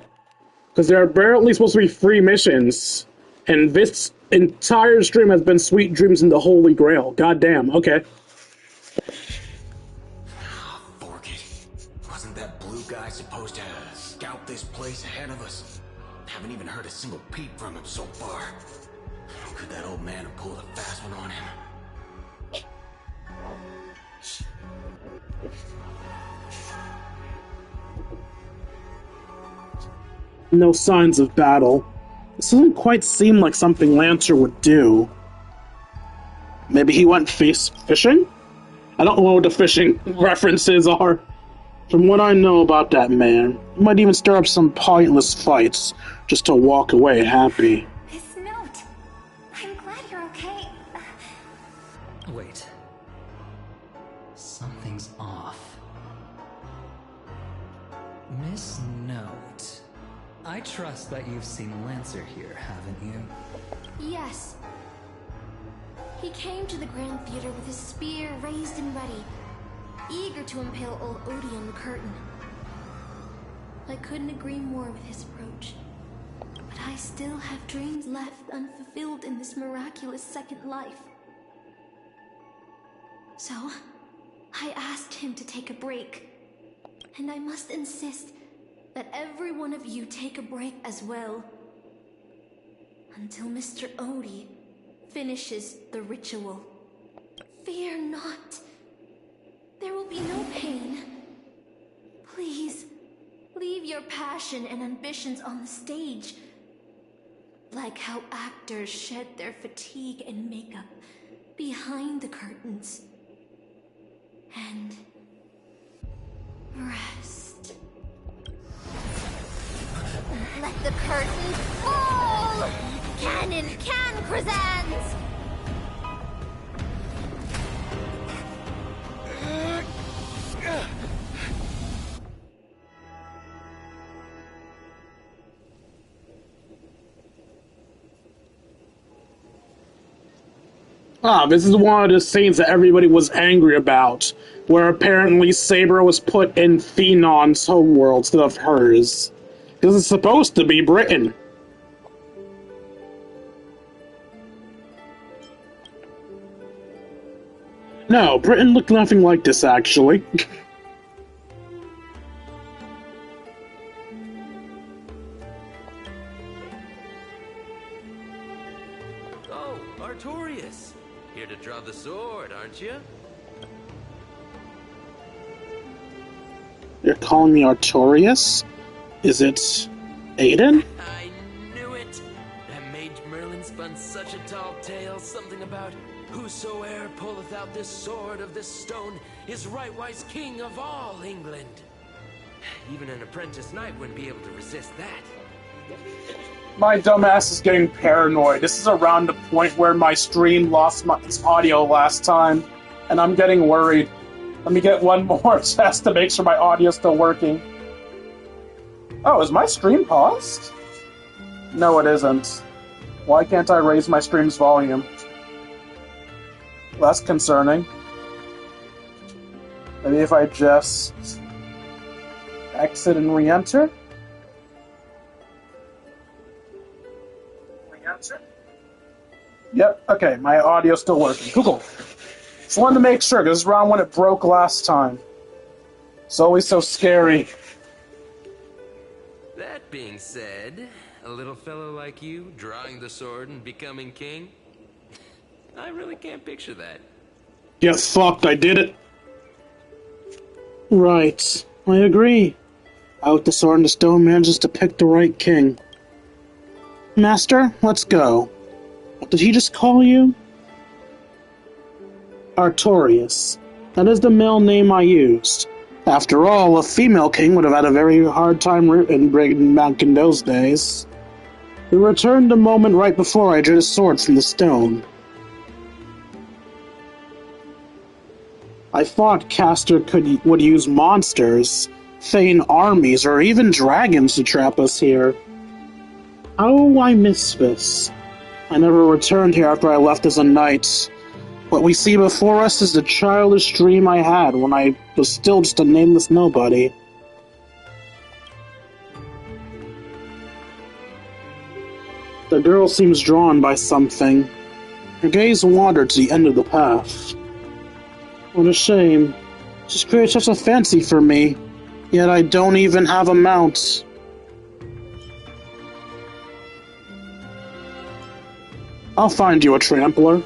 Because there are barely supposed to be 3 missions. And this entire stream has been Sweet Dreams in the Holy Grail. Goddamn. Okay. Fork it. Wasn't that blue guy supposed to scout this place ahead of us? Haven't even heard a single peep from him so far. Could that old man have pulled a fast one on him? No signs of battle. This doesn't quite seem like something Lancer would do. Maybe he went fishing? I don't know what the fishing references are. From what I know about that man, he might even stir up some pointless fights just to walk away happy. This note. I'm glad you're okay. Wait. Something's off. Miss Note. I trust that you've seen Lancer here, haven't you? Yes. He came to the Grand Theater with his spear raised and ready, eager to impale old Odie on the curtain. I couldn't agree more with his approach. But I still have dreams left unfulfilled in this miraculous second life. So, I asked him to take a break. And I must insist that every one of you take a break as well. Until Mr. Odie finishes the ritual. Fear not. There will be no pain. Please, leave your passion and ambitions on the stage. Like how actors shed their fatigue and makeup behind the curtains. And rest. Let the curtain fall! Cannon can present! This is one of the scenes that everybody was angry about, where apparently Saber was put in Phenon's homeworld instead of hers. This is supposed to be Britain. No, Britain looked nothing like this, actually. Oh, Artorias. Here to draw the sword, aren't you? You're calling me Artorias? Is it Aiden? I knew it! That mage Merlin spun such a tall tale, something about whosoe'er pulleth out this sword of this stone is rightwise king of all England. Even an apprentice knight wouldn't be able to resist that. My dumbass is getting paranoid. This is around the point where my stream lost its audio last time, and I'm getting worried. Let me get one more test to make sure my audio's still working. Oh, is my stream paused? No, it isn't. Why can't I raise my stream's volume? That's concerning. Maybe if I just exit and re-enter? Yep, okay, my audio's still working. Cool. Just wanted to make sure, because this is around when it broke last time. It's always so scary. That being said, a little fellow like you drawing the sword and becoming king? I really can't picture that. Get fucked, I did it. Right, I agree. Out the sword and the stone manages to pick the right king. Master, let's go. What did he just call you? Artorias. That is the male name I used. After all, a female king would have had a very hard time bringing back in those days. We returned a moment right before I drew the sword from the stone. I thought Castor would use monsters, feign armies, or even dragons to trap us here. How I miss this. I never returned here after I left as a knight. What we see before us is the childish dream I had when I was still just a nameless nobody. The girl seems drawn by something. Her gaze wandered to the end of the path. What a shame. She's created such a fancy for me, yet I don't even have a mount. I'll find you a trampler.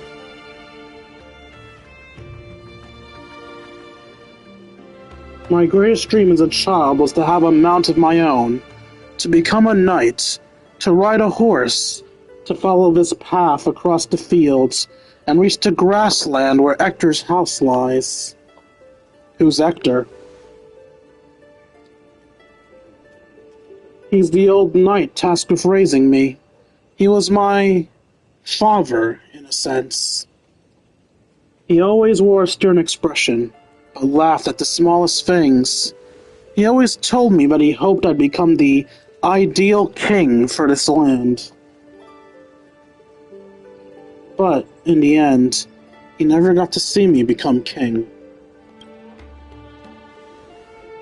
My greatest dream as a child was to have a mount of my own, to become a knight, to ride a horse, to follow this path across the fields, and reach the grassland where Ector's house lies. Who's Ector? He's the old knight tasked with raising me. He was my father, in a sense. He always wore a stern expression, but laughed at the smallest things. He always told me that he hoped I'd become the ideal king for this land. But, in the end, he never got to see me become king.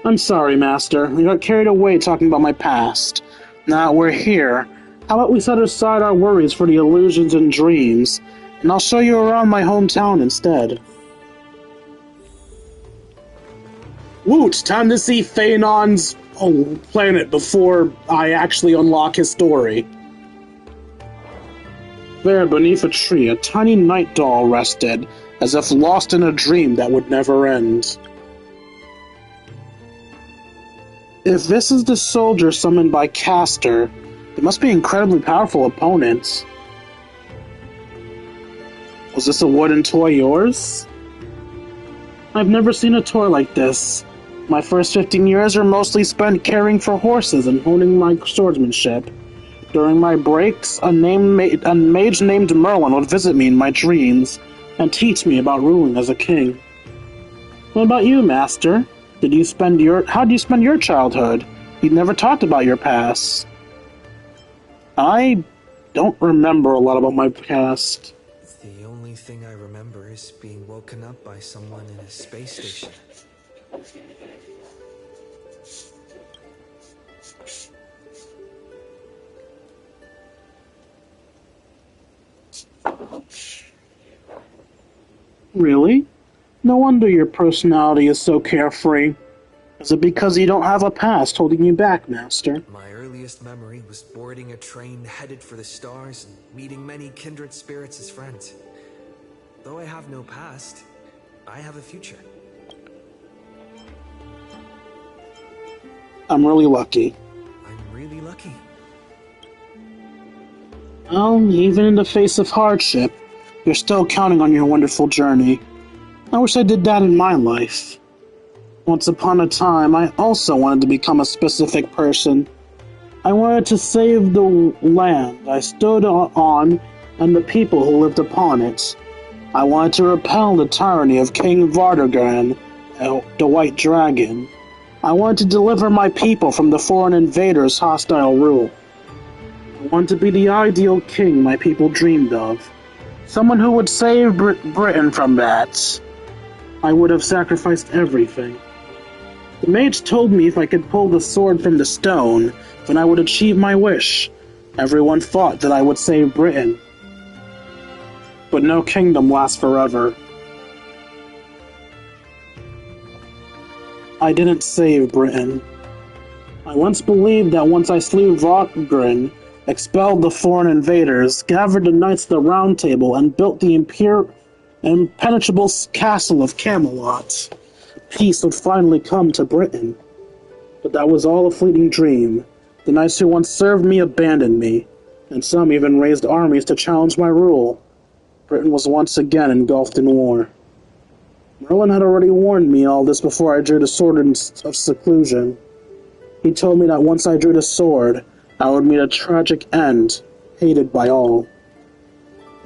I'm sorry, Master. We got carried away talking about my past. Now we're here. How about we set aside our worries for the illusions and dreams, and I'll show you around my hometown instead. Woot! Time to see Thaenon's planet before I actually unlock his story. There, beneath a tree, a tiny night doll rested, as if lost in a dream that would never end. If this is the soldier summoned by Castor, they must be incredibly powerful opponents. Was this a wooden toy yours? I've never seen a toy like this. My first 15 years are mostly spent caring for horses and honing my swordsmanship. During my breaks, a mage named Merlin would visit me in my dreams and teach me about ruling as a king. What about you, Master? How did you spend your childhood? You never talked about your past. I don't remember a lot about my past. The only thing I remember is being woken up by someone in a space station. Really? No wonder your personality is so carefree. Is it because you don't have a past holding you back, Master? My earliest memory was boarding a train headed for the stars and meeting many kindred spirits as friends. Though I have no past, I have a future. I'm really lucky. I'm really lucky. Well, even in the face of hardship, you're still counting on your wonderful journey. I wish I did that in my life. Once upon a time, I also wanted to become a specific person. I wanted to save the land I stood on and the people who lived upon it. I wanted to repel the tyranny of King Vartigran, the White Dragon. I wanted to deliver my people from the foreign invaders' hostile rule. I wanted to be the ideal king my people dreamed of. Someone who would save Britain from that. I would have sacrificed everything. The mage told me if I could pull the sword from the stone, then I would achieve my wish. Everyone thought that I would save Britain. But no kingdom lasts forever. I didn't save Britain. I once believed that once I slew Vortigern, expelled the foreign invaders, gathered the knights of the Round Table, and built the impenetrable castle of Camelot, peace would finally come to Britain. But that was all a fleeting dream. The knights who once served me abandoned me, and some even raised armies to challenge my rule. Britain was once again engulfed in war. Merlin had already warned me all this before I drew the sword of seclusion. He told me that once I drew the sword, I would meet a tragic end, hated by all.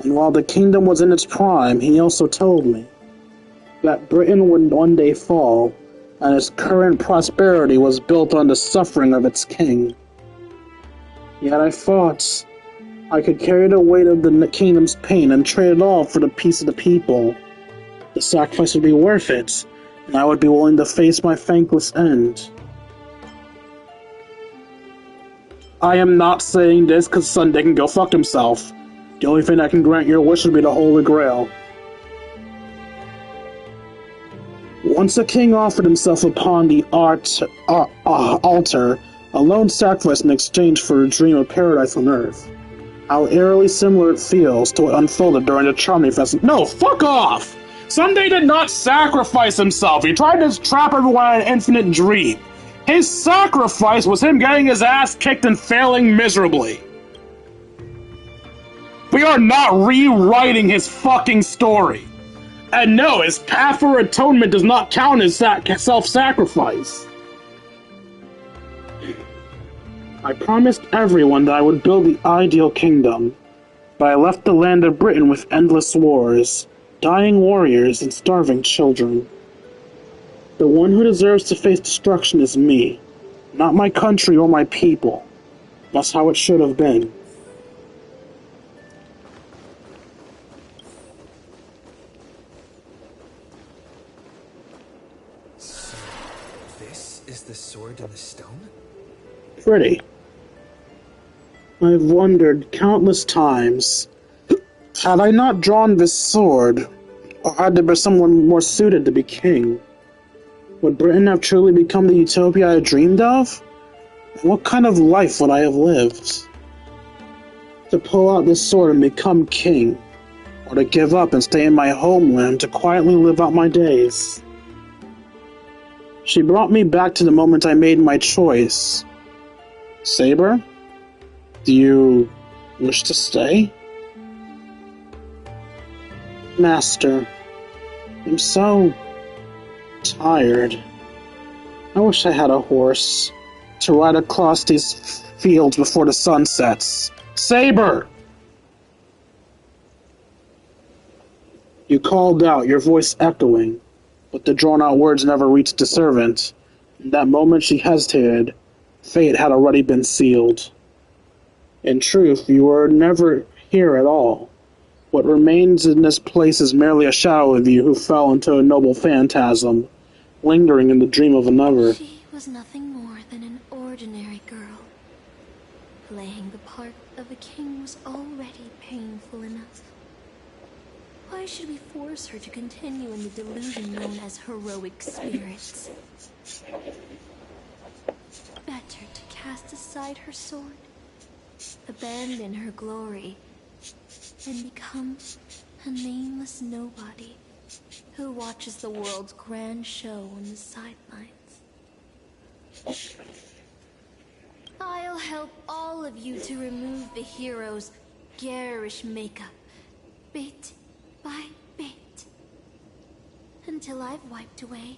And while the kingdom was in its prime, he also told me that Britain would one day fall, and its current prosperity was built on the suffering of its king. Yet I thought I could carry the weight of the kingdom's pain and trade it all for the peace of the people. The sacrifice would be worth it, and I would be willing to face my thankless end. I am not saying this because Sunday can go fuck himself. The only thing that can grant your wish would be the Holy Grail. Once a king offered himself upon the altar, a lone sacrifice in exchange for a dream of paradise on earth. How eerily similar it feels to what unfolded during the Charming Festival. No, fuck off! Sunday did not sacrifice himself. He tried to trap everyone in an infinite dream. His sacrifice was him getting his ass kicked and failing miserably. We are not rewriting his fucking story. And no, his path for atonement does not count as self-sacrifice. I promised everyone that I would build the ideal kingdom, but I left the land of Britain with endless wars, dying warriors, and starving children. The one who deserves to face destruction is me, not my country or my people. That's how it should have been. So, this is the sword in the stone? Pretty. I've wondered countless times, had I not drawn this sword, or had there been someone more suited to be king, would Britain have truly become the utopia I dreamed of? And what kind of life would I have lived? To pull out this sword and become king, or to give up and stay in my homeland to quietly live out my days? She brought me back to the moment I made my choice. Saber? Do you wish to stay? Master, I'm so tired. I wish I had a horse to ride across these fields before the sun sets. Saber! You called out, your voice echoing, but the drawn-out words never reached the servant. In that moment she hesitated. Fate had already been sealed. In truth, you were never here at all. What remains in this place is merely a shadow of you who fell into a noble phantasm, lingering in the dream of another. She was nothing more than an ordinary girl. Playing the part of a king was already painful enough. Why should we force her to continue in the delusion known as heroic spirits? Better to cast aside her sword, abandon her glory, and become a nameless nobody who watches the world's grand show on the sidelines. I'll help all of you to remove the hero's garish makeup, bit by bit, until I've wiped away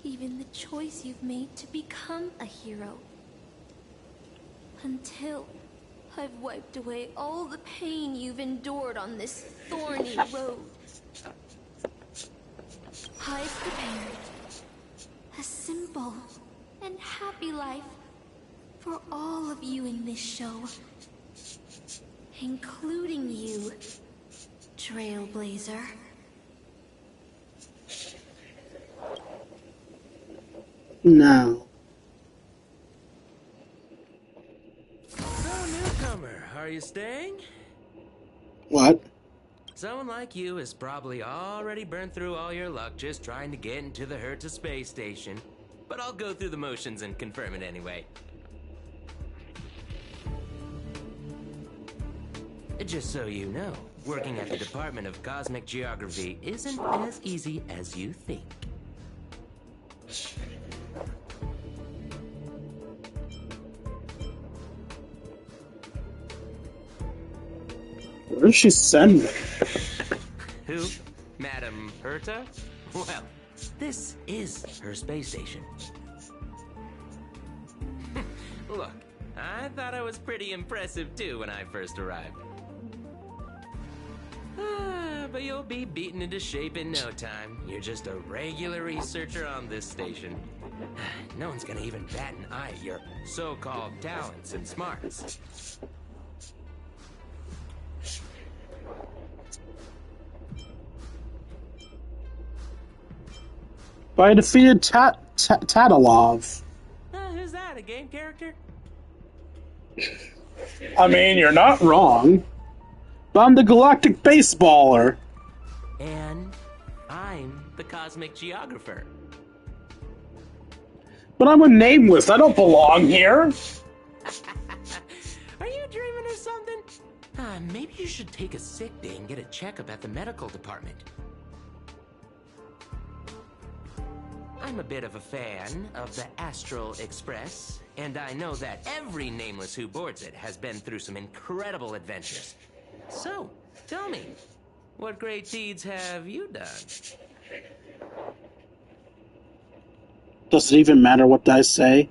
even the choice you've made to become a hero. Until I've wiped away all the pain you've endured on this thorny road. I've prepared a simple and happy life for all of you in this show, including you, Trailblazer. Now. So, newcomer, are you staying? What? Someone like you has probably already burned through all your luck just trying to get into the Herta space station. But I'll go through the motions and confirm it anyway. Just so you know, working at the Department of Cosmic Geography isn't as easy as you think. Where does she send me? Who? Madam Herta? Well, this is her space station. Look, I thought I was pretty impressive too when I first arrived. But you'll be beaten into shape in no time. You're just a regular researcher on this station. No one's gonna even bat an eye at your so-called talents and smarts. I defeated Tatalov. Who's that, a game character? I mean, you're not wrong. But I'm the galactic baseballer. And I'm the cosmic geographer. But I'm a nameless. I don't belong here. Are you dreaming or something? Maybe you should take a sick day and get a checkup at the medical department. I'm a bit of a fan of the Astral Express, and I know that every nameless who boards it has been through some incredible adventures. So, tell me, what great deeds have you done? Does it even matter what I say?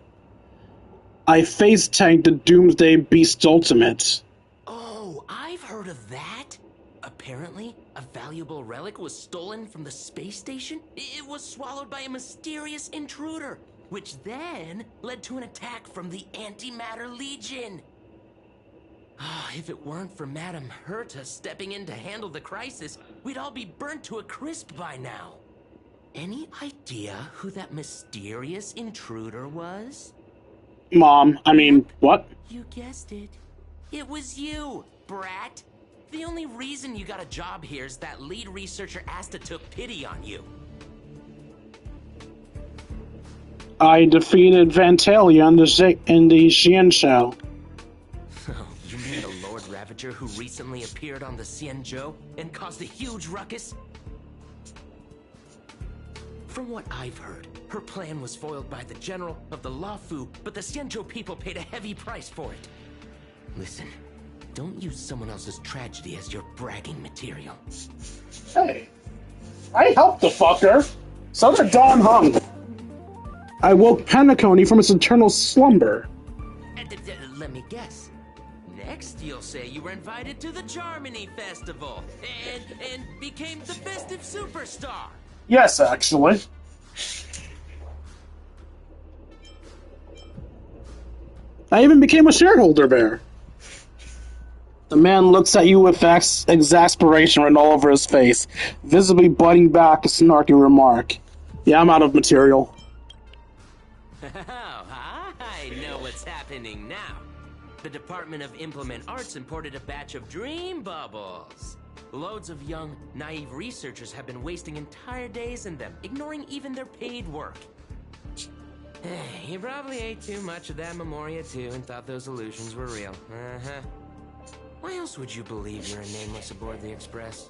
I face tanked the Doomsday Beast Ultimate. Oh, I've heard of that. Apparently, a valuable relic was stolen from the space station. It was swallowed by a mysterious intruder, which then led to an attack from the Antimatter Legion. If it weren't for Madame Herta stepping in to handle the crisis, we'd all be burnt to a crisp by now. Any idea who that mysterious intruder was? Mom, what? You guessed it. It was you, brat. The only reason you got a job here is that lead researcher Asta took pity on you. I defeated Vantalia in the Xian show. Oh, you mean the Lord Ravager who recently appeared on the Xianzhou and caused a huge ruckus? From what I've heard, her plan was foiled by the general of the Luofu, but the Xianzhou people paid a heavy price for it. Listen, don't use someone else's tragedy as your bragging material. Hey, I helped the fucker. So did Don Hung. I woke Penacony from its eternal slumber. Let me guess. Next, you'll say you were invited to the Charmony Festival and became the festive superstar. Yes, actually. I even became a shareholder there. The man looks at you with exasperation written all over his face, visibly biting back a snarky remark. Yeah, I'm out of material. Oh, I know what's happening now. The Department of Implement Arts imported a batch of dream bubbles. Loads of young, naive researchers have been wasting entire days in them, ignoring even their paid work. You probably ate too much of that Memoria too and thought those illusions were real. Uh-huh. Why else would you believe you're a nameless aboard the Express?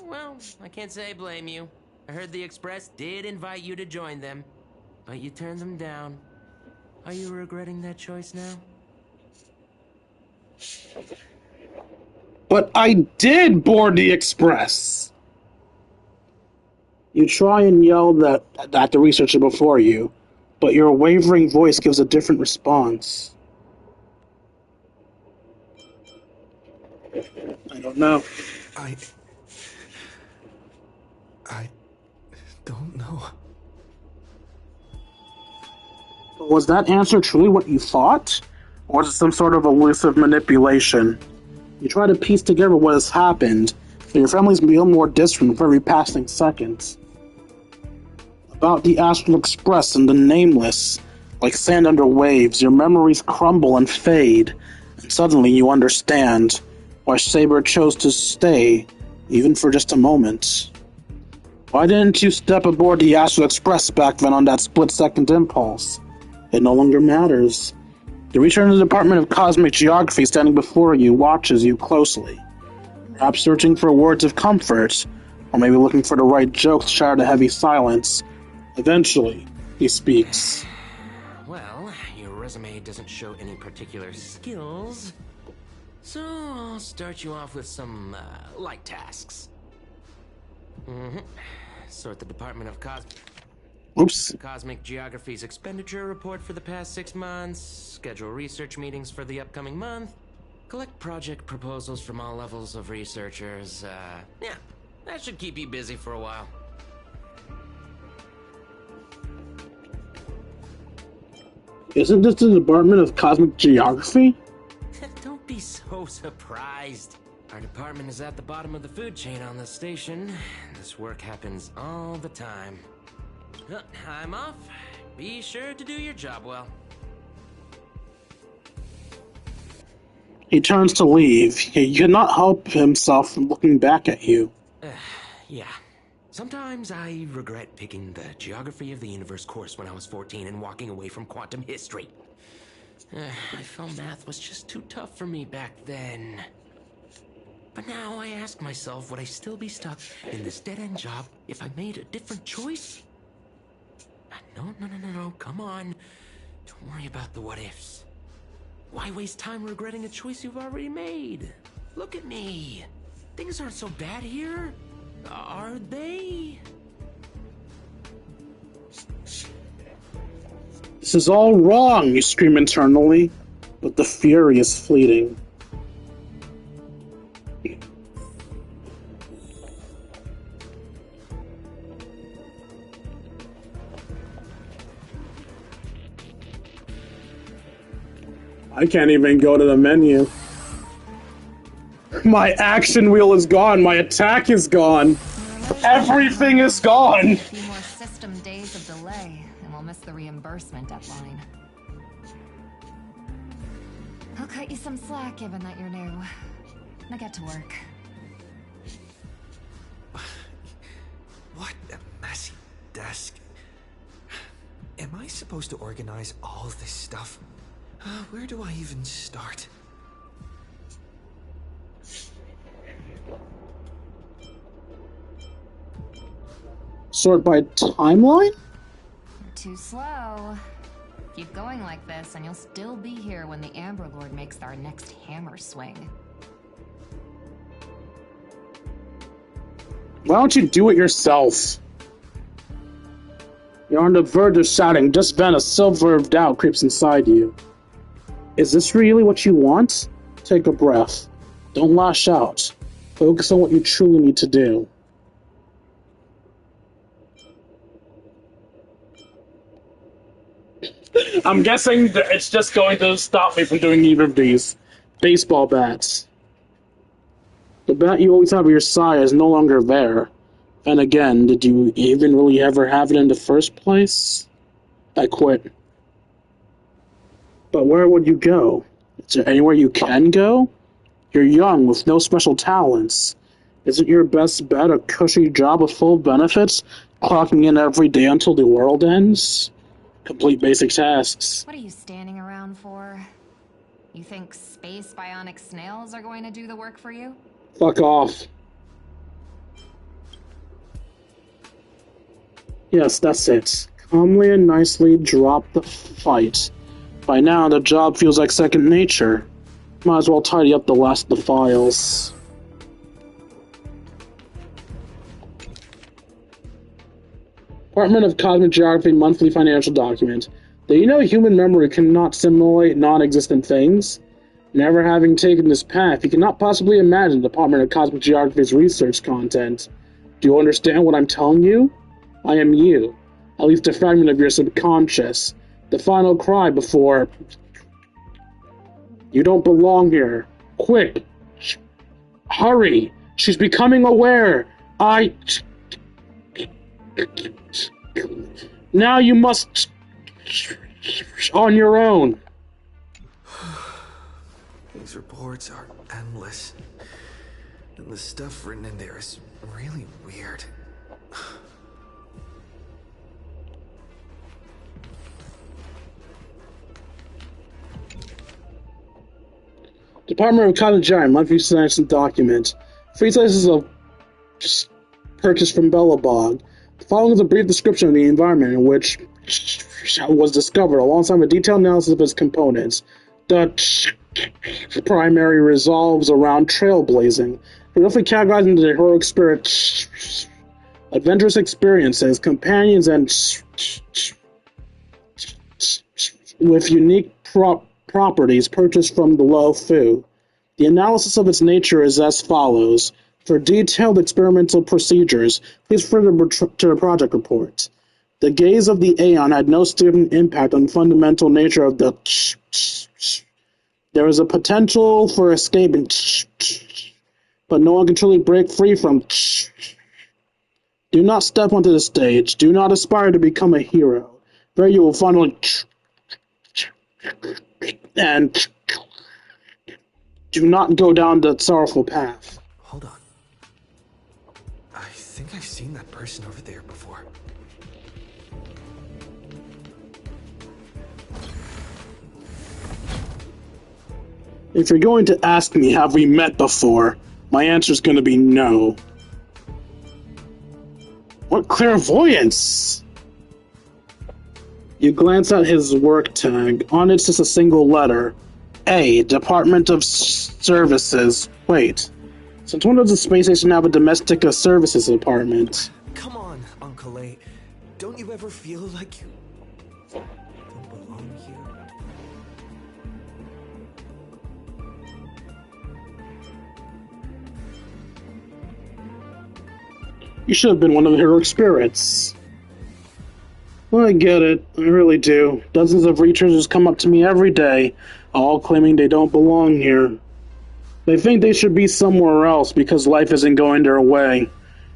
Well, I can't say I blame you. I heard the Express did invite you to join them, but you turned them down. Are you regretting that choice now? But I did board the Express! You try and yell that at the researcher before you, but your wavering voice gives a different response. I don't know. I don't know. Was that answer truly what you thought? Or was it some sort of elusive manipulation? You try to piece together what has happened, but your family's become more distant for every passing second. About the Astral Express and the Nameless, like sand under waves, your memories crumble and fade, and suddenly you understand why Saber chose to stay, even for just a moment. Why didn't you step aboard the Astral Express back then on that split-second impulse? It no longer matters. The return to the Department of Cosmic Geography standing before you watches you closely. Perhaps searching for words of comfort, or maybe looking for the right jokes to shatter the heavy silence. Eventually, he speaks. Well, your resume doesn't show any particular skills, so I'll start you off with some light tasks. Sort the Department of Cosmic Geography's expenditure report for the past 6 months, schedule research meetings for the upcoming month, collect project proposals from all levels of researchers. Yeah, that should keep you busy for a while. Isn't this the Department of Cosmic Geography? Don't be so surprised. Our department is at the bottom of the food chain on this station. This work happens all the time. I'm off. Be sure to do your job well. He turns to leave. He cannot help himself from looking back at you. Yeah. Sometimes I regret picking the Geography of the Universe course when I was 14 and walking away from quantum history. I felt math was just too tough for me back then. But now I ask myself, would I still be stuck in this dead-end job if I made a different choice? No, come on. Don't worry about the what-ifs. Why waste time regretting a choice you've already made? Look at me. Things aren't so bad here, are they? This is all wrong, you scream internally, but the fury is fleeting. I can't even go to the menu. My action wheel is gone, my attack is gone. Everything is gone! A few more system days of delay, and we'll miss the reimbursement deadline. I'll cut you some slack, given that you're new. Now get to work. What a messy desk. Am I supposed to organize all this stuff? Where do I even start? Sort by timeline? Too slow. Keep going like this, and you'll still be here when the Amber Lord makes our next hammer swing. Why don't you do it yourself? You're on the verge of shouting, just then a silver of doubt creeps inside you. Is this really what you want? Take a breath. Don't lash out. Focus on what you truly need to do. I'm guessing that it's just going to stop me from doing either of these. Baseball bats. The bat you always have at your side is no longer there. And again, did you even really ever have it in the first place? I quit. But where would you go? Is there anywhere you can go? You're young, with no special talents. Isn't your best bet a cushy job with full benefits, clocking in every day until the world ends? Complete basic tasks. What are you standing around for? You think space bionic snails are going to do the work for you? Fuck off. Yes, that's it. Calmly and nicely drop the fight. By now, the job feels like second nature. Might as well tidy up the last of the files. Department of Cosmic Geography monthly financial document. Do you know human memory cannot simulate non-existent things? Never having taken this path, you cannot possibly imagine the Department of Cosmic Geography's research content. Do you understand what I'm telling you? I am you. At least a fragment of your subconscious. The final cry before... You don't belong here. Quick! Hurry! She's becoming aware! Now you must... on your own. These reports are endless. And the stuff written in there is really weird. Department of Cosmic Geography monthly science document. 3 slices of purchased from Bellabog. The following is a brief description of the environment in which was discovered, alongside a detailed analysis of its components. The primary resolves around trailblazing, roughly categorized into the heroic spirit, adventurous experiences, companions, and with unique properties purchased from the Lo Fu. The analysis of its nature is as follows. For detailed experimental procedures, please refer to the project report. The gaze of the Aeon had no significant impact on the fundamental nature of the There is a potential for escaping, but no one can truly break free from. Do not step onto the stage. Do not aspire to become a hero. There you will finally and do not go down the sorrowful path. Hold on. I think I've seen that person over there before. If you're going to ask me, have we met before? My answer's gonna be no. What clairvoyance! You glance at his work tag. On it's just a single letter. A. Department of Services. Wait. Since when does the space station have a domestic services department? Come on, Uncle A. Don't you ever feel like you don't belong here? You should have been one of the heroic spirits. Well, I get it. I really do. Dozens of researchers come up to me every day, all claiming they don't belong here. They think they should be somewhere else because life isn't going their way.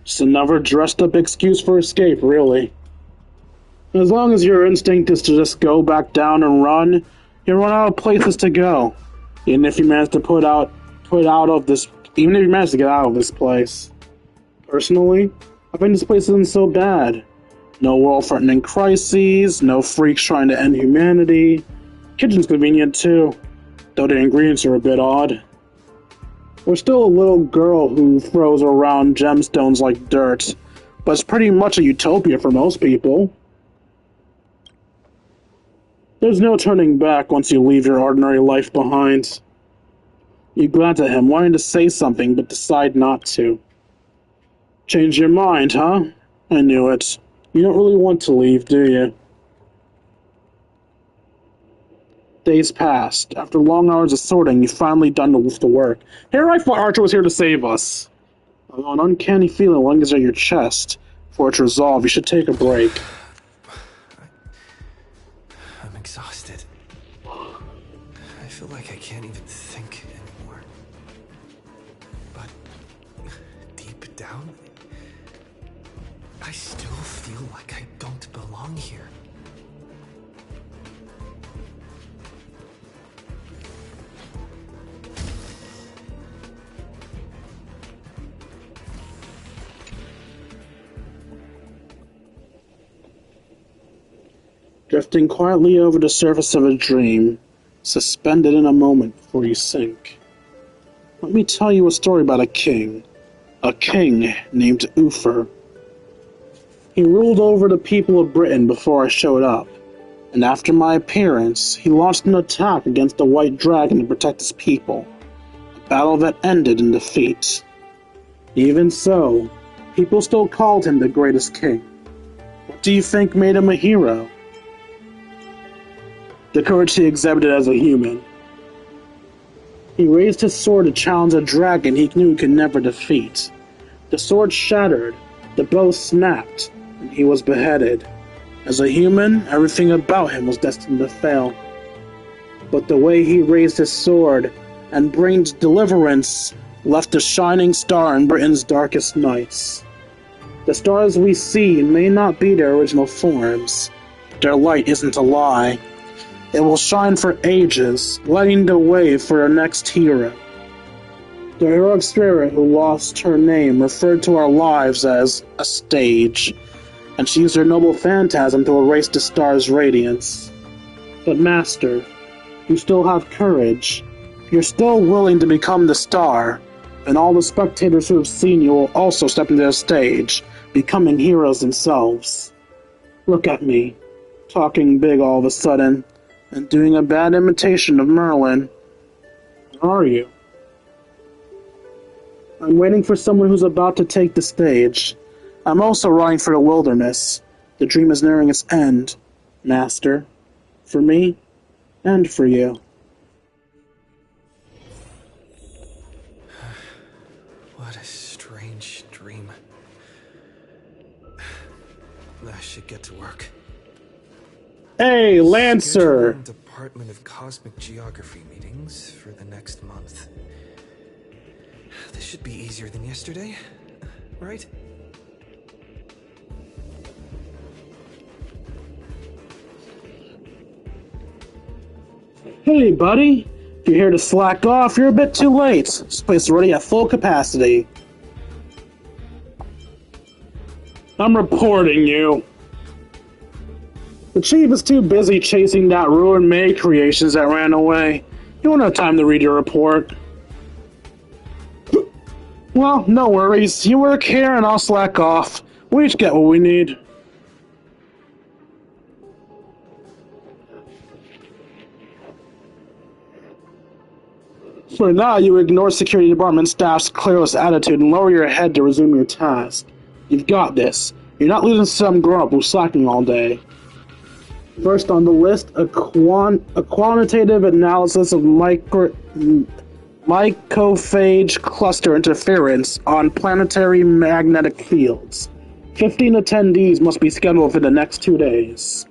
Just another dressed-up excuse for escape, really. As long as your instinct is to just go back down and run, you run out of places to go. Even if you manage to get out of this place. Personally, I think this place isn't so bad. No world-threatening crises, no freaks trying to end humanity. Kitchen's convenient too, though the ingredients are a bit odd. We're still a little girl who throws around gemstones like dirt, but it's pretty much a utopia for most people. There's no turning back once you leave your ordinary life behind. You glance at him, wanting to say something, but decide not to. Change your mind, huh? I knew it. You don't really want to leave, do you? Days passed. After long hours of sorting, you've finally done the work. Here I thought Archer was here to save us. An uncanny feeling lingers at your chest. For its resolve, you should take a break. I'm exhausted. I feel like I can't even think anymore. But deep down, I still feel like I don't belong here. Drifting quietly over the surface of a dream, suspended in a moment before you sink. Let me tell you a story about a king named Uther. He ruled over the people of Britain before I showed up, and after my appearance, he launched an attack against the White Dragon to protect his people, a battle that ended in defeat. Even so, people still called him the greatest king. What do you think made him a hero? The courage he exhibited as a human. He raised his sword to challenge a dragon he knew he could never defeat. The sword shattered, the bow snapped, and he was beheaded. As a human, everything about him was destined to fail. But the way he raised his sword and brought deliverance left a shining star in Britain's darkest nights. The stars we see may not be their original forms, but their light isn't a lie. It will shine for ages, lighting the way for our next hero. The heroic spirit who lost her name referred to our lives as a stage, and she used her noble phantasm to erase the star's radiance. But Master, you still have courage. You're still willing to become the star, and all the spectators who have seen you will also step into the stage, becoming heroes themselves. Look at me, talking big all of a sudden, and doing a bad imitation of Merlin. Where are you? I'm waiting for someone who's about to take the stage. I'm also running for the wilderness. The dream is nearing its end, Master. For me, and for you. What a strange dream. I should get to work. Hey, Lancer! Scheduling Department of Cosmic Geography meetings for the next month. This should be easier than yesterday, right? Hey, buddy! If you're here to slack off, you're a bit too late. This place is already at full capacity. I'm reporting you. The chief is too busy chasing that ruined May creations that ran away. You won't have time to read your report. Well, no worries. You work here and I'll slack off. We each get what we need. For now, you ignore security department staff's careless attitude and lower your head to resume your task. You've got this. You're not losing to some grown-up who's slacking all day. First on the list, a quantitative analysis of mycophage cluster interference on planetary magnetic fields. 15 attendees must be scheduled for the next 2 days.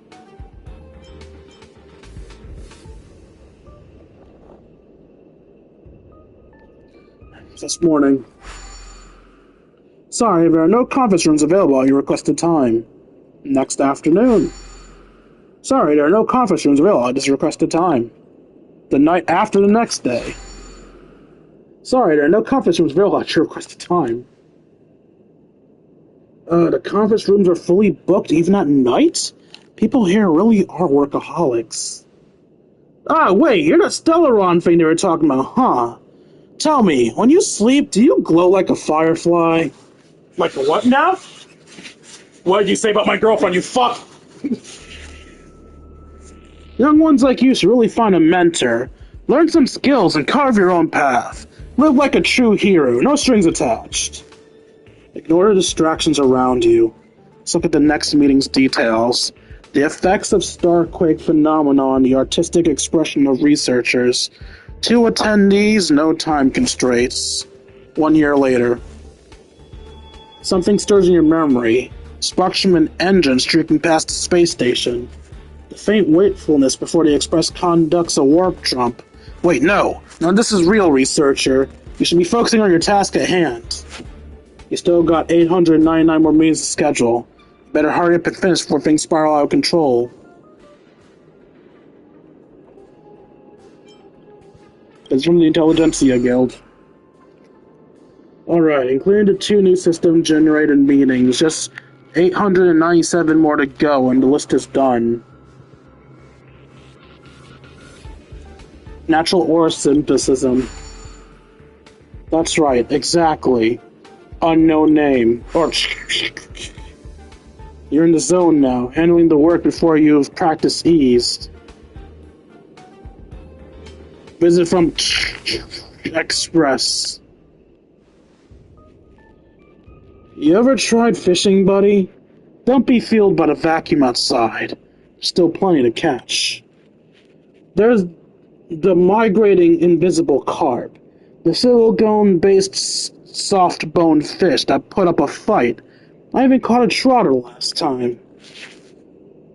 This morning. Sorry, there are no conference rooms available at your requested time. Next afternoon. Sorry, there are no conference rooms available at this requested time. The night after the next day. Sorry, there are no conference rooms available at your requested time. The conference rooms are fully booked even at night? People here really are workaholics. Ah, wait, you're the Stellaron thing they were talking about, huh? Tell me, when you sleep, do you glow like a firefly? Like a what now? What did you say about my girlfriend, you fuck? Young ones like you should really find a mentor. Learn some skills and carve your own path. Live like a true hero, no strings attached. Ignore the distractions around you. Let's look at the next meeting's details. The effects of Starquake phenomena on the artistic expression of researchers. 2 attendees, no time constraints. 1 year later. Something stirs in your memory. Sparks from an engine streaking past the space station. The faint wakefulness before the Express conducts a warp jump. Wait, no. No, this is real, researcher. You should be focusing on your task at hand. You still got 899 more meetings to schedule. Better hurry up and finish before things spiral out of control. It's from the Intelligentsia Guild. Alright, including the 2 new system-generated meetings, just 897 more to go, and the list is done. Natural ore synthesis. That's right, exactly. Unknown name. Or you're in the zone now, handling the work before you've practiced eased. Visit from Express. You ever tried fishing, buddy? Don't be fooled by the vacuum outside. Still plenty to catch. There's the migrating invisible carp. The silicone-based soft-boned fish that put up a fight. I even caught a trotter last time.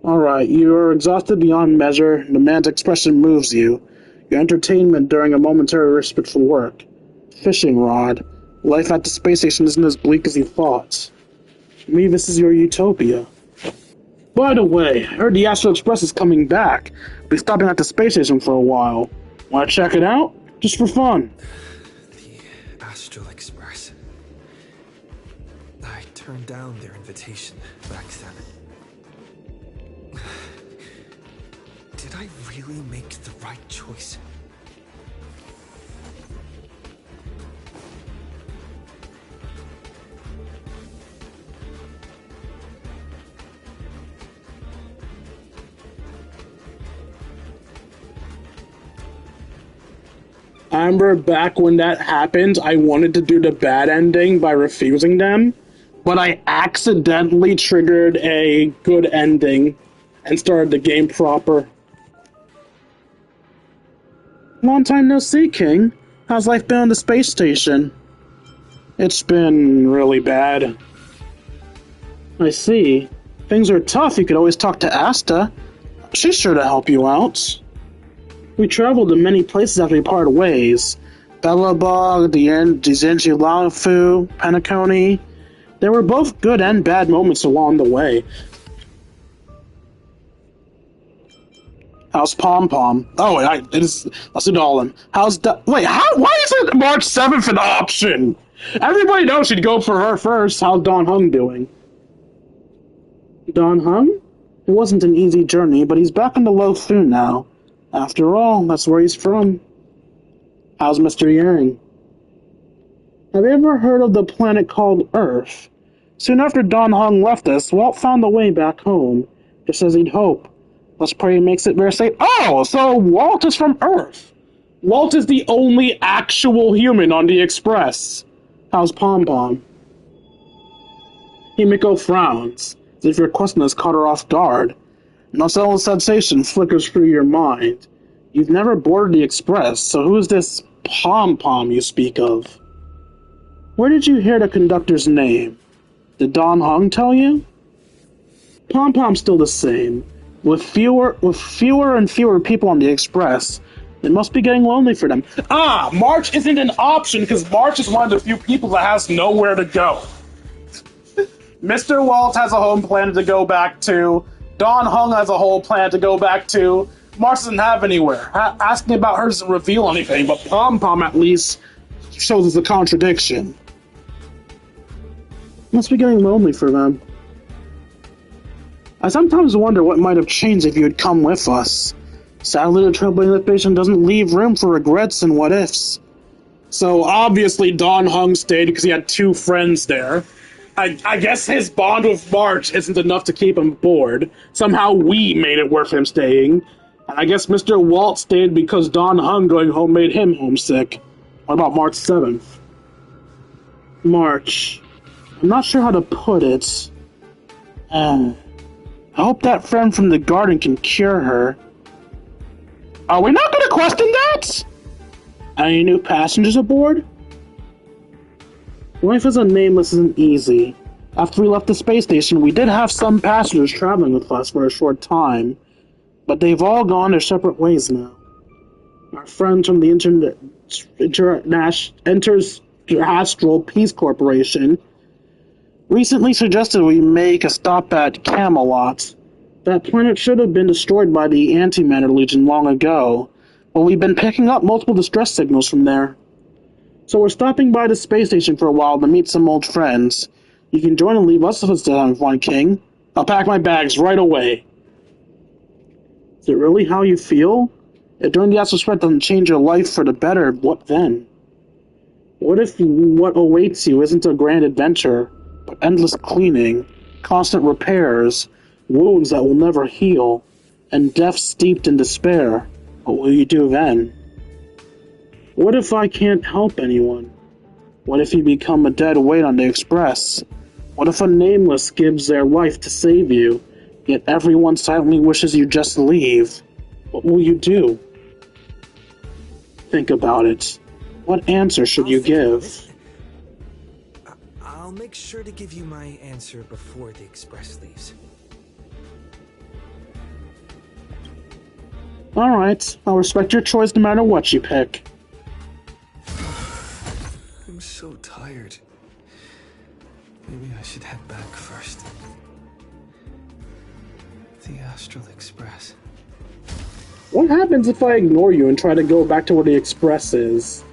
Alright, you're exhausted beyond measure. The man's expression moves you. Your entertainment during a momentary respite from work. Fishing rod. Life at the space station isn't as bleak as you thought. Maybe this is your utopia. By the way, I heard the Astral Express is coming back. Be stopping at the space station for a while. Want to check it out? Just for fun. The Astral Express. I turned down their invitation back then. Did I really make the right choice? Amber, back when that happened, I wanted to do the bad ending by refusing them, but I accidentally triggered a good ending and started the game proper. Long time no see, King. How's life been on the space station? It's been really bad. I see. Things are tough. You could always talk to Asta. She's sure to help you out. We traveled to many places after we parted ways. Bellabog, Dizenji Langfu, Penacony. There were both good and bad moments along the way. How's Pom Pom? Oh, wait, let's do all of them. How's wait, why is it March 7th an option? Everybody knows she'd go for her first. How's Don Hung doing? Don Hung? It wasn't an easy journey, but he's back in the Low Thun now. After all, that's where he's from. How's Mr. Yang? Have you ever heard of the planet called Earth? Soon after Don Hung left us, Walt found the way back home, just as he'd hoped. Let's pray he makes it very safe. Oh, so Walt is from Earth. Walt is the only actual human on the Express. How's Pom Pom? Himiko frowns, as if your question has caught her off guard. An unsettled sensation flickers through your mind. You've never boarded the Express, so who's this Pom Pom you speak of? Where did you hear the conductor's name? Did Don Hung tell you? Pom Pom's still the same. With fewer and fewer people on the Express, it must be getting lonely for them. Ah, March isn't an option because March is one of the few people that has nowhere to go. Mr. Walt has a home planet to go back to. Don Hung has a whole planet to go back to. March doesn't have anywhere. Asking about her doesn't reveal anything, but Pom Pom at least shows us a contradiction. Must be getting lonely for them. I sometimes wonder what might have changed if you had come with us. Sadly, the trailblazing patient doesn't leave room for regrets and what-ifs. So, obviously, Don Hung stayed because he had two friends there. I guess his bond with March isn't enough to keep him bored. Somehow we made it worth him staying. And I guess Mr. Walt stayed because Don Hung going home made him homesick. What about March 7th? March. I'm not sure how to put it. I hope that friend from the garden can cure her. Are we not going to question that? Any new passengers aboard? Life as a nameless isn't easy. After we left the space station, we did have some passengers traveling with us for a short time, but they've all gone their separate ways now. Our friends from the Interastral Peace Corporation recently suggested we make a stop at Camelot. That planet should have been destroyed by the Antimatter Legion long ago, but we've been picking up multiple distress signals from there. So we're stopping by the space station for a while to meet some old friends. You can join and leave us if it's time, Flying King. I'll pack my bags right away. Is it really how you feel? If doing the astral spread doesn't change your life for the better, what then? What if what awaits you isn't a grand adventure, but endless cleaning, constant repairs, wounds that will never heal, and death steeped in despair? What will you do then? What if I can't help anyone? What if you become a dead weight on the Express? What if a nameless gives their life to save you, yet everyone silently wishes you just leave? What will you do? Think about it. What answer should you give? I'll make sure to give you my answer before the Express leaves. Alright, I'll respect your choice no matter what you pick. I'm so tired. Maybe I should head back first. The Astral Express. What happens if I ignore you and try to go back to where the Express is?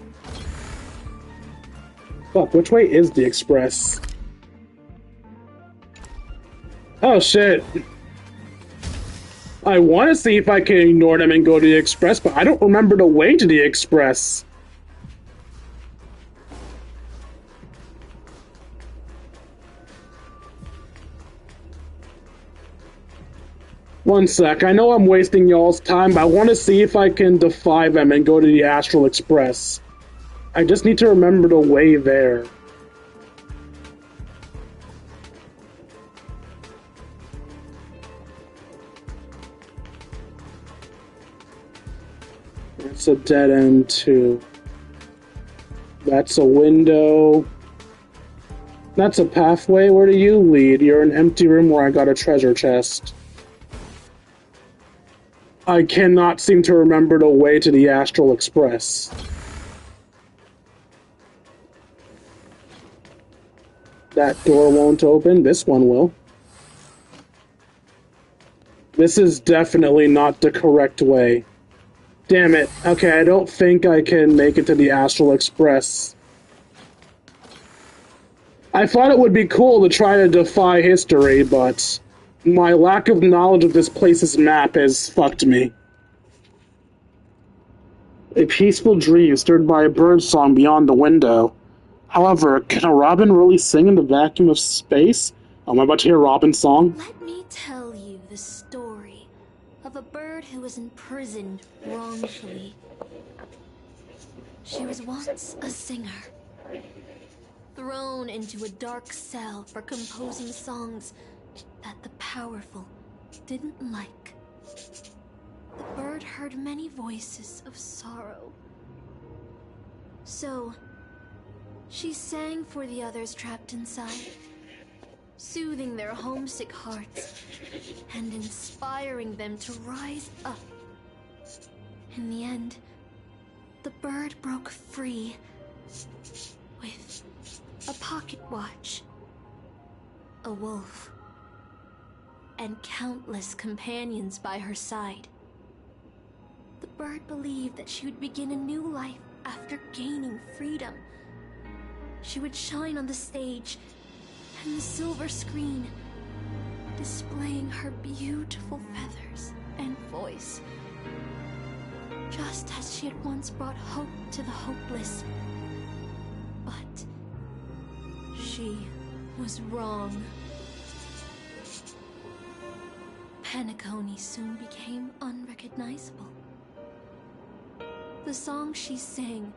Fuck, which way is the Express? Oh shit. I want to see if I can ignore them and go to the Express, but I don't remember the way to the Express. One sec, I know I'm wasting y'all's time, but I want to see if I can defy them and go to the Astral Express. I just need to remember the way there. That's a dead end too. That's a window. That's a pathway. Where do you lead? You're an empty room where I got a treasure chest. I cannot seem to remember the way to the Astral Express. That door won't open. This one will. This is definitely not the correct way. Damn it. Okay, I don't think I can make it to the Astral Express. I thought it would be cool to try to defy history, but my lack of knowledge of this place's map has fucked me. A peaceful dream stirred by a bird song beyond the window. However, can a robin really sing in the vacuum of space? Am I about to hear Robin's song? Let me tell you the story of a bird who was imprisoned wrongfully. She was once a singer, thrown into a dark cell for composing songs that the powerful didn't like. The bird heard many voices of sorrow. So, she sang for the others trapped inside, soothing their homesick hearts and inspiring them to rise up. In the end, the bird broke free with a pocket watch, a wolf, and countless companions by her side. The bird believed that she would begin a new life after gaining freedom. She would shine on the stage and the silver screen, displaying her beautiful feathers and voice, just as she had once brought hope to the hopeless. But she was wrong. Penacony soon became unrecognizable. The songs she sang,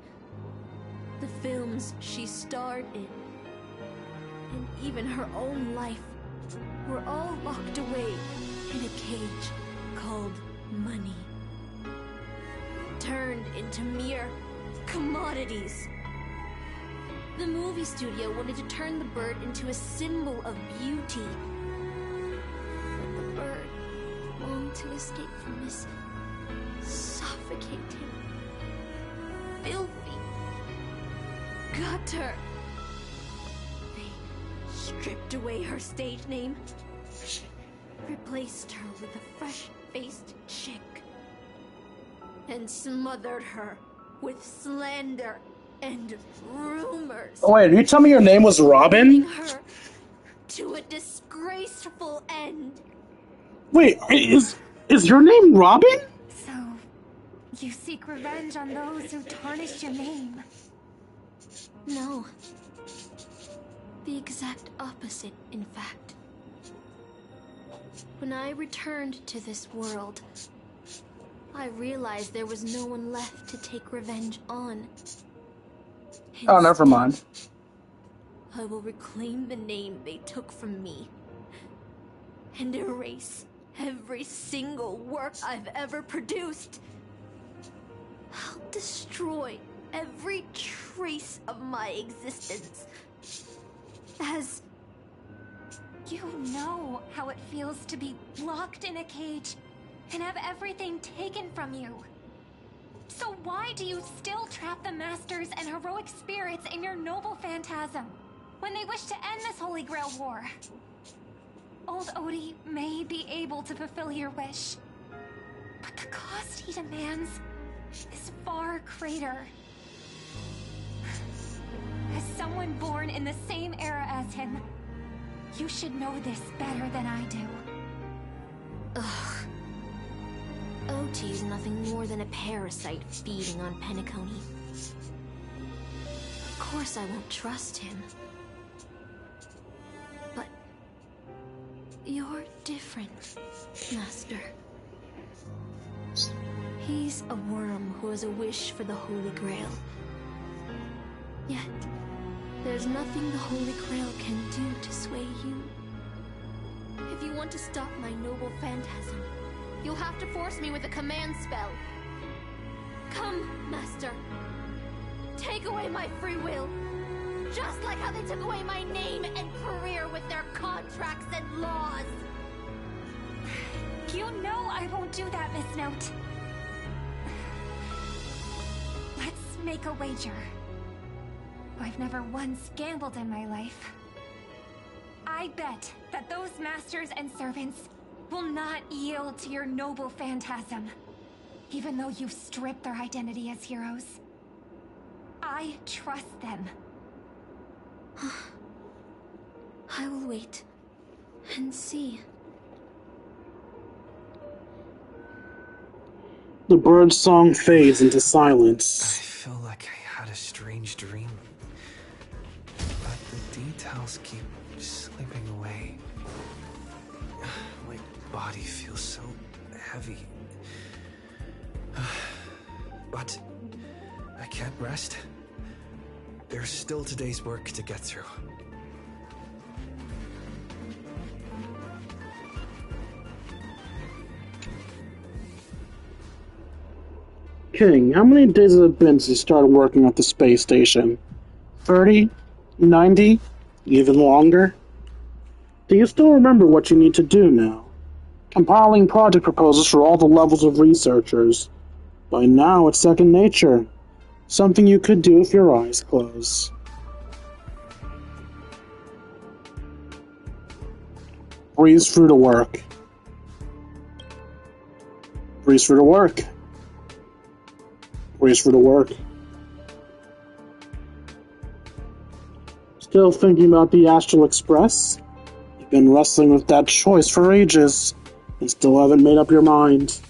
the films she starred in, and even her own life were all locked away in a cage called money, turned into mere commodities. The movie studio wanted to turn the bird into a symbol of beauty, but the bird longed to escape from this suffocating, filthy gutter. They stripped away her stage name, replaced her with a fresh-faced chick, and smothered her with slander and rumors. Oh wait, you tell me your name was Robin? Leading her to a disgraceful end. Wait, is your name Robin? So, you seek revenge on those who tarnished your name? No. The exact opposite, in fact. When I returned to this world, I realized there was no one left to take revenge on. Oh, never mind. I will reclaim the name they took from me and erase every single work I've ever produced. I'll destroy every trace of my existence. As you know how it feels to be locked in a cage and have everything taken from you. So why do you still trap the Masters and heroic spirits in your noble phantasm when they wish to end this Holy Grail war? Old Odie may be able to fulfill your wish, but the cost he demands is far greater. As someone born in the same era as him, you should know this better than I do. Ugh. OT is nothing more than a parasite feeding on Penacony. Of course I won't trust him. But you're different, Master. He's a worm who has a wish for the Holy Grail. Yet, there's nothing the Holy Grail can do to sway you. If you want to stop my noble phantasm, you'll have to force me with a command spell. Come, Master. Take away my free will. Just like how they took away my name and career with their contracts and laws. You know I won't do that, Miss Note. Let's make a wager. I've never once gambled in my life. I bet that those masters and servants will not yield to your noble phantasm, even though you've stripped their identity as heroes. I trust them. I will wait and see. The bird's song fades into silence. I feel like I had a strange dream. towels keep slipping away. My body feels so heavy. But I can't rest. There's still today's work to get through. King, how many days has it been since you started working at the space station? 30? 90? Even longer? Do you still remember what you need to do now? Compiling project proposals for all the levels of researchers. By now, it's second nature. Something you could do with your eyes closed. Breeze through to work. Breeze through to work. Breeze through to work. Still thinking about the Astral Express? You've been wrestling with that choice for ages, and still haven't made up your mind.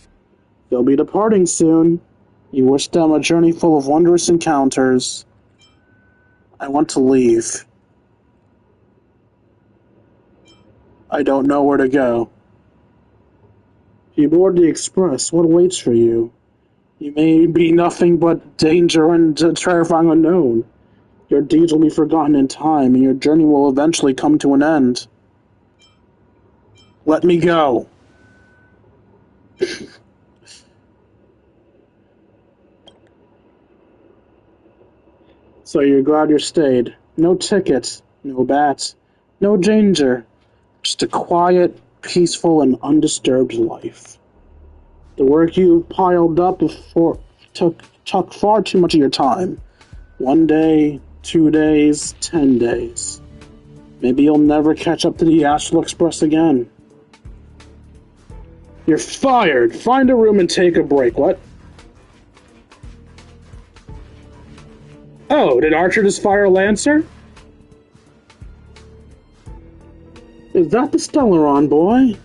They'll be departing soon. You wish them a journey full of wondrous encounters. I want to leave. I don't know where to go. If you board the Express, what waits for you? You may be nothing but danger and a terrifying unknown. Your deeds will be forgotten in time, and your journey will eventually come to an end. Let me go. So you're glad you stayed. No ticket, no bat, no danger. Just a quiet, peaceful, and undisturbed life. The work you piled up before took far too much of your time. 1 day, 2 days, 10 days. Maybe you'll never catch up to the Astral Express again. You're fired! Find a room and take a break. What? Oh, did Archer just fire Lancer? Is that the Stellaron boy?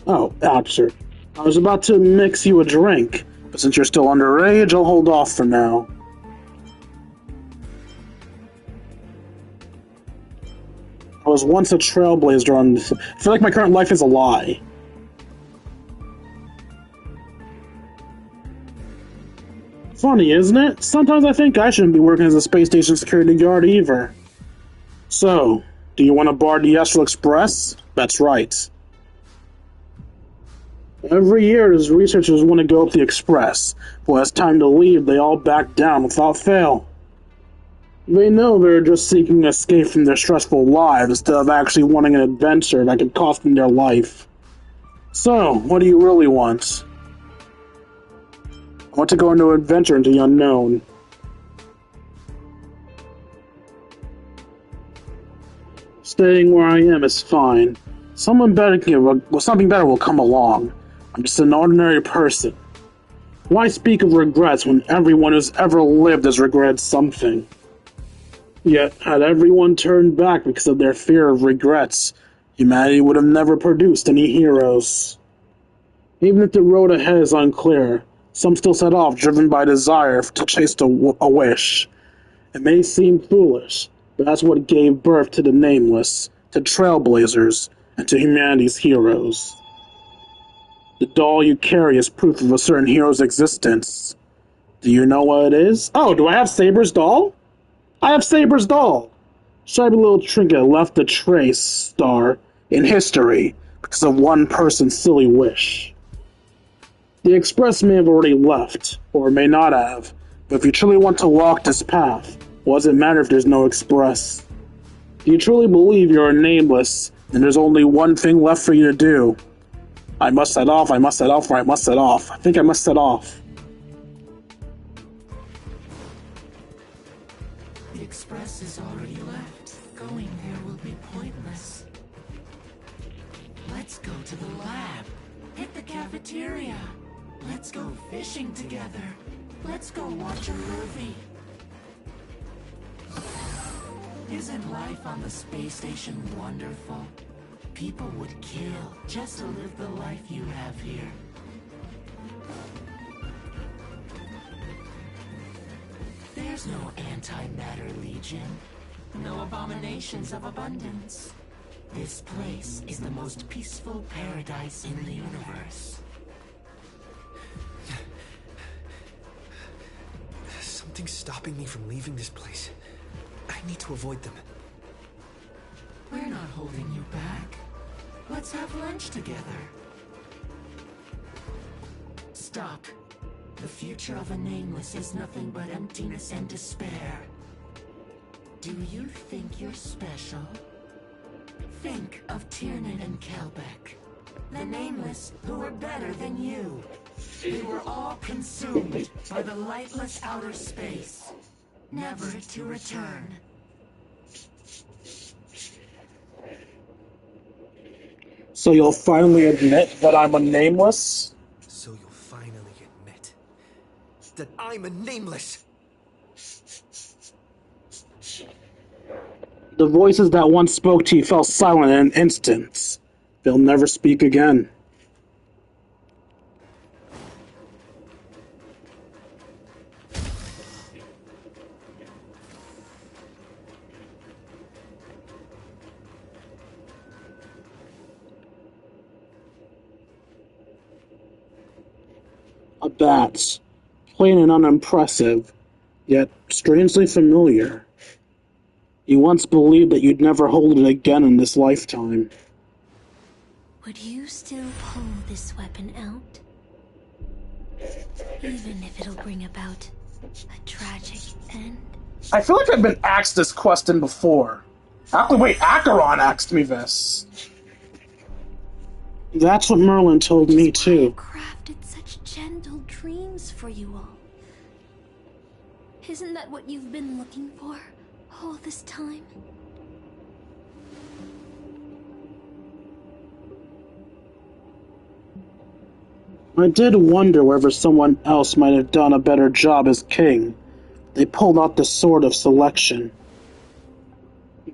Oh, Archer. I was about to mix you a drink, but since you're still underage, I'll hold off for now. I was once a trailblazer and I feel like my current life is a lie. Funny, isn't it? Sometimes I think I shouldn't be working as a space station security guard either. So, do you want to board the Astral Express? That's right. Every year, as researchers want to go up the Express, but when it's time to leave, they all back down without fail. They know they're just seeking escape from their stressful lives instead of actually wanting an adventure that could cost them their life. So, what do you really want? I want to go into an adventure into the unknown. Staying where I am is fine. Something better will come along. I'm just an ordinary person. Why speak of regrets when everyone who's ever lived has regretted something? Yet, had everyone turned back because of their fear of regrets, humanity would have never produced any heroes. Even if the road ahead is unclear, some still set off driven by desire to chase a wish. It may seem foolish, but that's what gave birth to the Nameless, to Trailblazers, and to humanity's heroes. The doll you carry is proof of a certain hero's existence. Do you know what it is? Oh, do I have Saber's doll? I have Saber's doll! Shabby little trinket left a trace star in history because of one person's silly wish. The Express may have already left, or may not have, but if you truly want to walk this path, what does it matter if there's no Express? Do you truly believe you're nameless, and there's only one thing left for you to do? I must set off, or I must set off. I think I must set off. The Express is already left. Going there will be pointless. Let's go to the lab. Hit the cafeteria. Let's go fishing together. Let's go watch a movie. Isn't life on the space station wonderful? People would kill just to live the life you have here. There's no antimatter legion. no abominations of abundance. This place is the most peaceful paradise in the universe. Something's stopping me from leaving this place. I need to avoid them. We're not holding you back. Let's have lunch together. Stop. The future of a nameless is nothing but emptiness and despair. Do you think you're special? Think of Tiernan and Kelbeck, the nameless who were better than you. They were all consumed by the lightless outer space, never to return. So you'll finally admit that I'm a nameless? So you'll finally admit that I'm a nameless. The voices that once spoke to you fell silent in an instant. They'll never speak again. A bat, plain and unimpressive, yet strangely familiar. You once believed that you'd never hold it again in this lifetime. Would you still pull this weapon out? Even if it'll bring about a tragic end? I feel like I've been asked this question before. Actually, wait, Acheron asked me this. That's what Merlin told me too. Crafted such gentle dreams for you all. Isn't that what you've been looking for all this time? I did wonder whether someone else might have done a better job as king. They pulled out the sword of selection.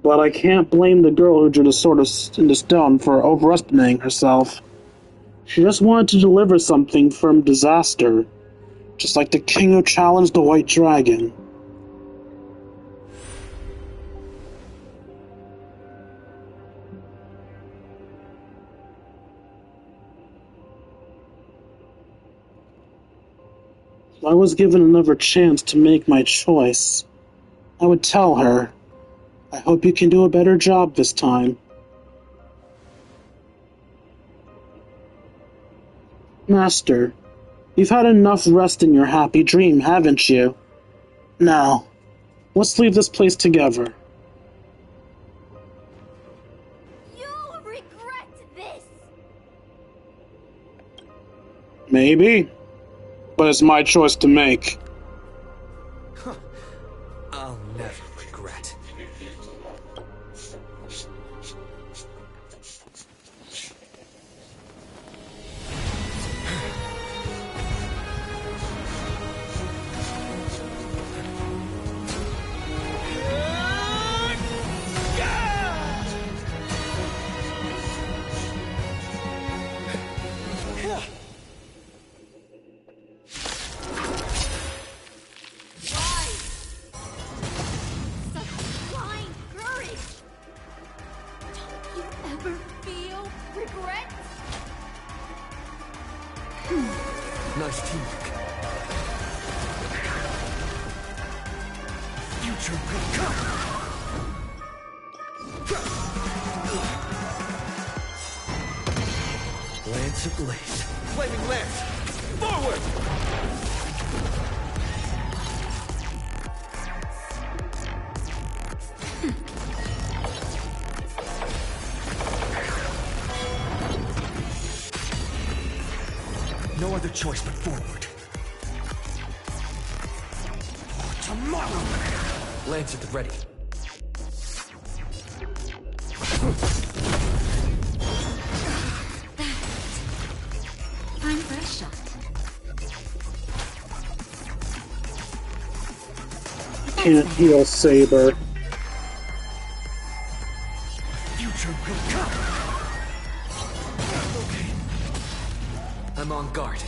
But I can't blame the girl who drew the sword into stone for overestimating herself. She just wanted to deliver something from disaster, just like the king who challenged the White Dragon. If I was given another chance to make my choice, I would tell her, I hope you can do a better job this time. Master, you've had enough rest in your happy dream, haven't you? Now, let's leave this place together. You'll regret this! Maybe, but it's my choice to make. I'll never regret. Nice teamwork. Future will come. Lance ablaze. Flaming lance. Forward! No other choice but forward. For tomorrow! Lance at the ready. Time for a shot. Can't heal Saber. Future will come. Okay. I'm on guard.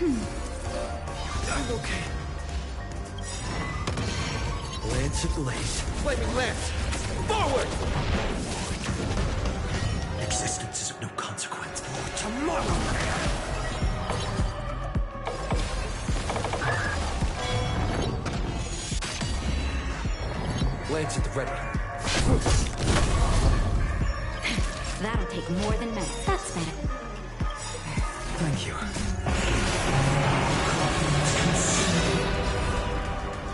I'm okay. Lance ablaze. Flaming lance! Forward! Existence is of no consequence for tomorrow. Lance at the ready. That'll take more than minutes. That's better. Thank you.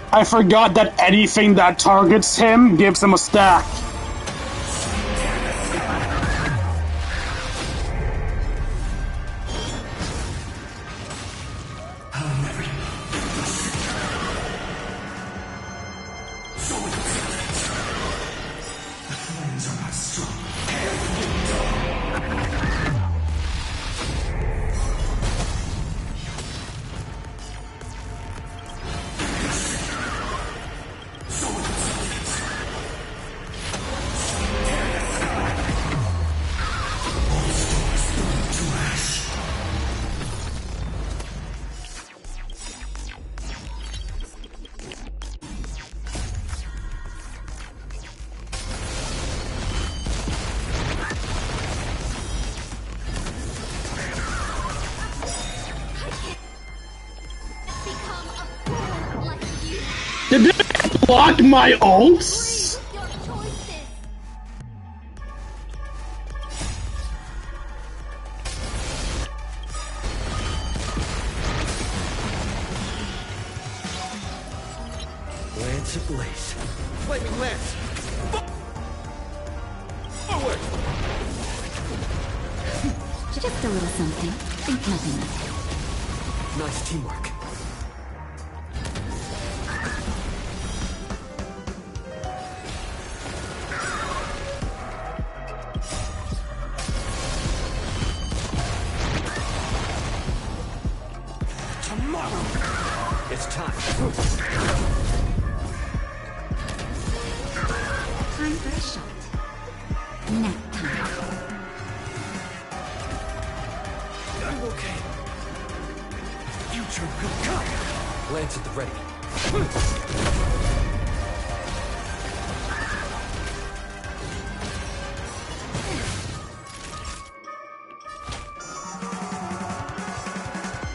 I forgot that anything that targets him gives him a stack. Did they block my ults? Lance ablaze. Flaming lance! Forward! Just a little something. Think nothing of it. Nice teamwork. It's time. Time for a shot. Nap time. I'm okay. Future will come. Lance at the ready.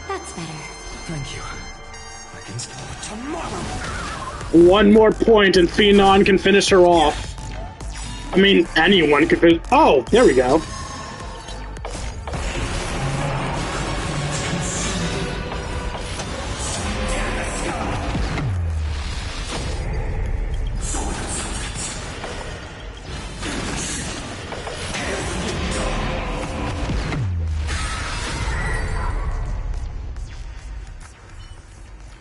That's better. Thank you. I can start tomorrow. One more point and Phenon can finish her off. I mean, anyone can finish. Oh, there we go.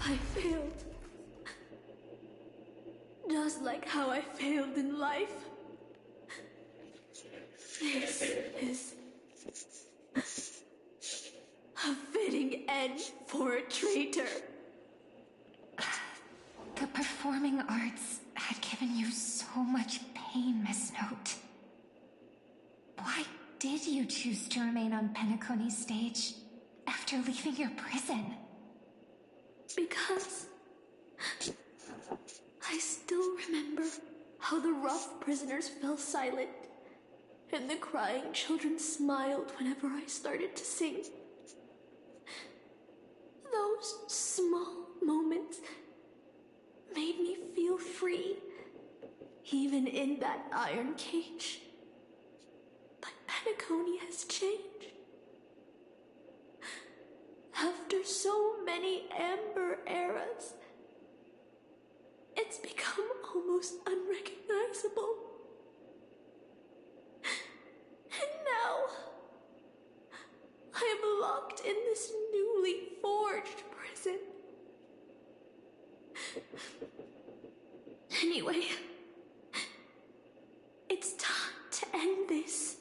I failed. Just like how I failed in life. This is a fitting end for a traitor. The performing arts had given you so much pain, Miss Note. Why did you choose to remain on Penacony's stage after leaving your prison? Because I still remember how the rough prisoners fell silent and the crying children smiled whenever I started to sing. Those small moments made me feel free, even in that iron cage. But Penacony has changed. After so many Amber eras, it's become almost unrecognizable. And now, I am locked in this newly forged prison. Anyway, it's time to end this.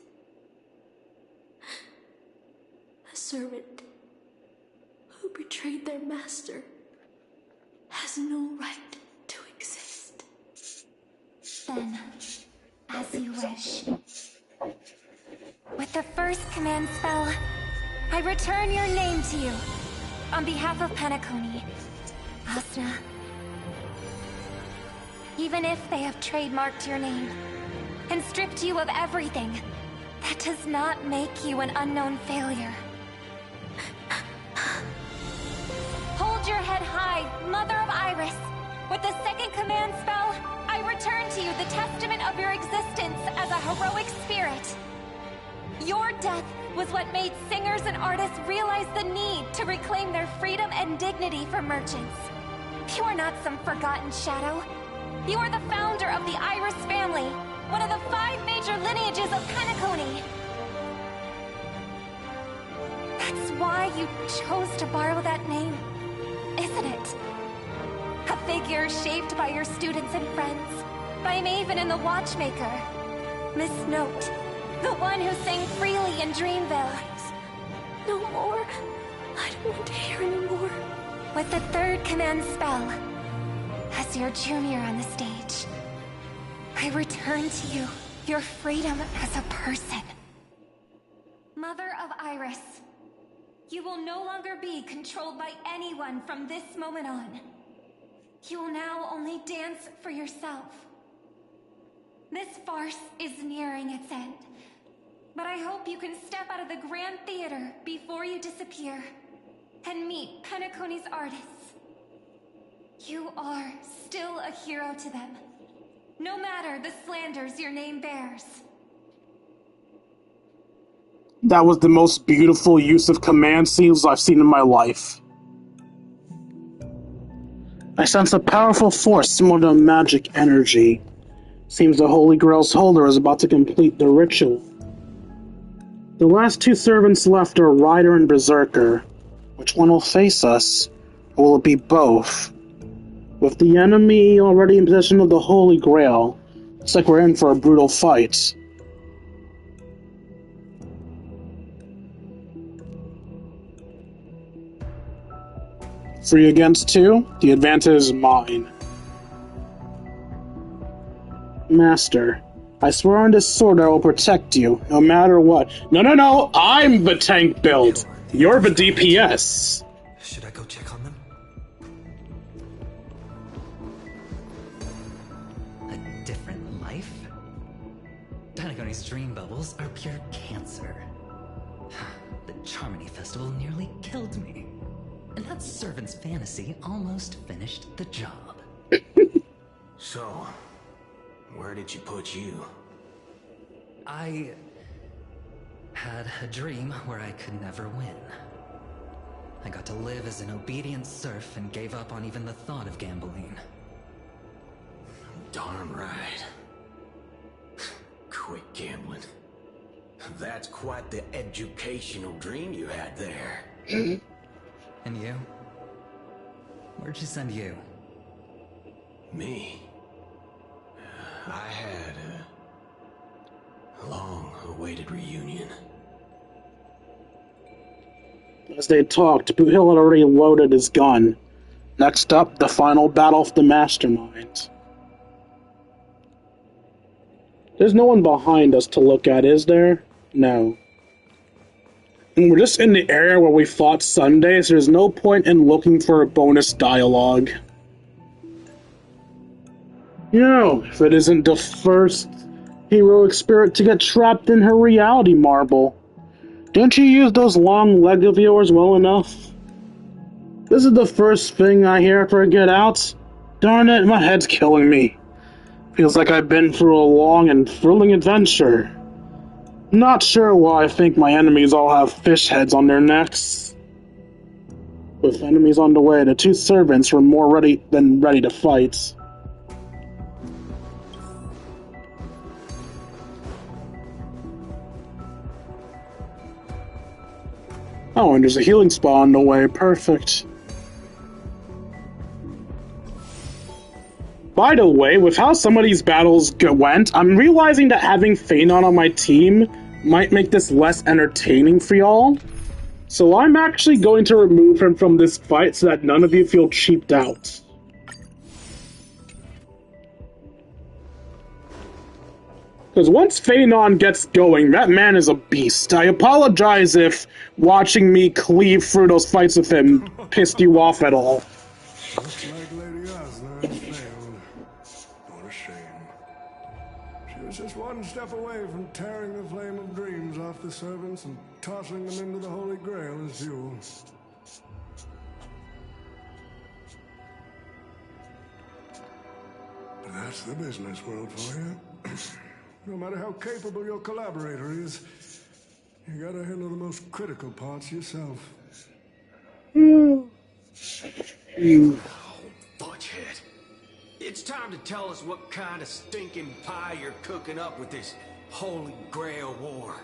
A servant who betrayed their master has no right to exist. Then, as you wish. With the first command spell, I return your name to you. on behalf of Penacony, Asna, even if they have trademarked your name and stripped you of everything, that does not make you an unknown failure. Hold your head high, Mother of Iris. With the second command spell, I return to you the testament of your existence as a heroic spirit. Your death was what made singers and artists realize the need to reclaim their freedom and dignity for merchants. You are not some forgotten shadow. You are the founder of the Iris family, one of the 5 major lineages of Penacony. That's why you chose to borrow that name, isn't it? A figure shaped by your students and friends, by Maven and the Watchmaker. Miss Note, the one who sang freely in Dreamville. No more. I don't want to hear anymore. With the third command spell, as your junior on the stage, I return to you your freedom as a person. Mother of Iris, you will no longer be controlled by anyone from this moment on. You will now only dance for yourself. This farce is nearing its end, but I hope you can step out of the Grand Theater before you disappear and meet Penacony's artists. You are still a hero to them, no matter the slanders your name bears. That was the most beautiful use of command seals I've seen in my life. I sense a powerful force similar to magic energy. Seems the Holy Grail's holder is about to complete the ritual. The last 2 servants left are Rider and Berserker. Which one will face us? Or will it be both? With the enemy already in possession of the Holy Grail, looks like we're in for a brutal fight. Three against 2, the advantage is mine. Master, I swear on this sword I will protect you, no matter what. No, I'm the tank build. You're the DPS. Should I go check on them? A different life? Penacony's dream bubbles are pure cancer. The Charmony Festival nearly killed me. And that servant's fantasy almost finished the job. So, where did she put you? I had a dream where I could never win. I got to live as an obedient serf and gave up on even the thought of gambling. Darn right. Quit gambling. That's quite the educational dream you had there. And you? Where'd she send you? Me? I had a long-awaited reunion. As they talked, Boot Hill had already loaded his gun. Next up, the final battle of the Mastermind. There's no one behind us to look at, is there? No. And we're just in the area where we fought Sunday, so there's no point in looking for a bonus dialogue. You know, if it isn't the first heroic spirit to get trapped in her reality marble. Didn't you use those long legs of yours well enough? This is the first thing I hear after I get out. Darn it, my head's killing me. Feels like I've been through a long and thrilling adventure. Not sure why I think my enemies all have fish heads on their necks. With enemies on the way, the 2 servants were more ready than ready to fight. Oh, and there's a healing spa on the way. Perfect. By the way, with how some of these battles went, I'm realizing that having Phanon on my team might make this less entertaining for y'all. So I'm actually going to remove him from this fight so that none of you feel cheaped out. Because once Phanon gets going, that man is a beast. I apologize if watching me cleave through those fights with him pissed you off at all. Looks like Lady Osna has failed. What a shame. She was just one step away from tearing the flame of dreams off the servants and tossing them into the Holy Grail as fuel. But that's the business world for you. No matter how capable your collaborator is, you gotta handle the most critical parts yourself. You butchhead. It's time to tell us what kind of stinking pie you're cooking up with this Holy Grail war.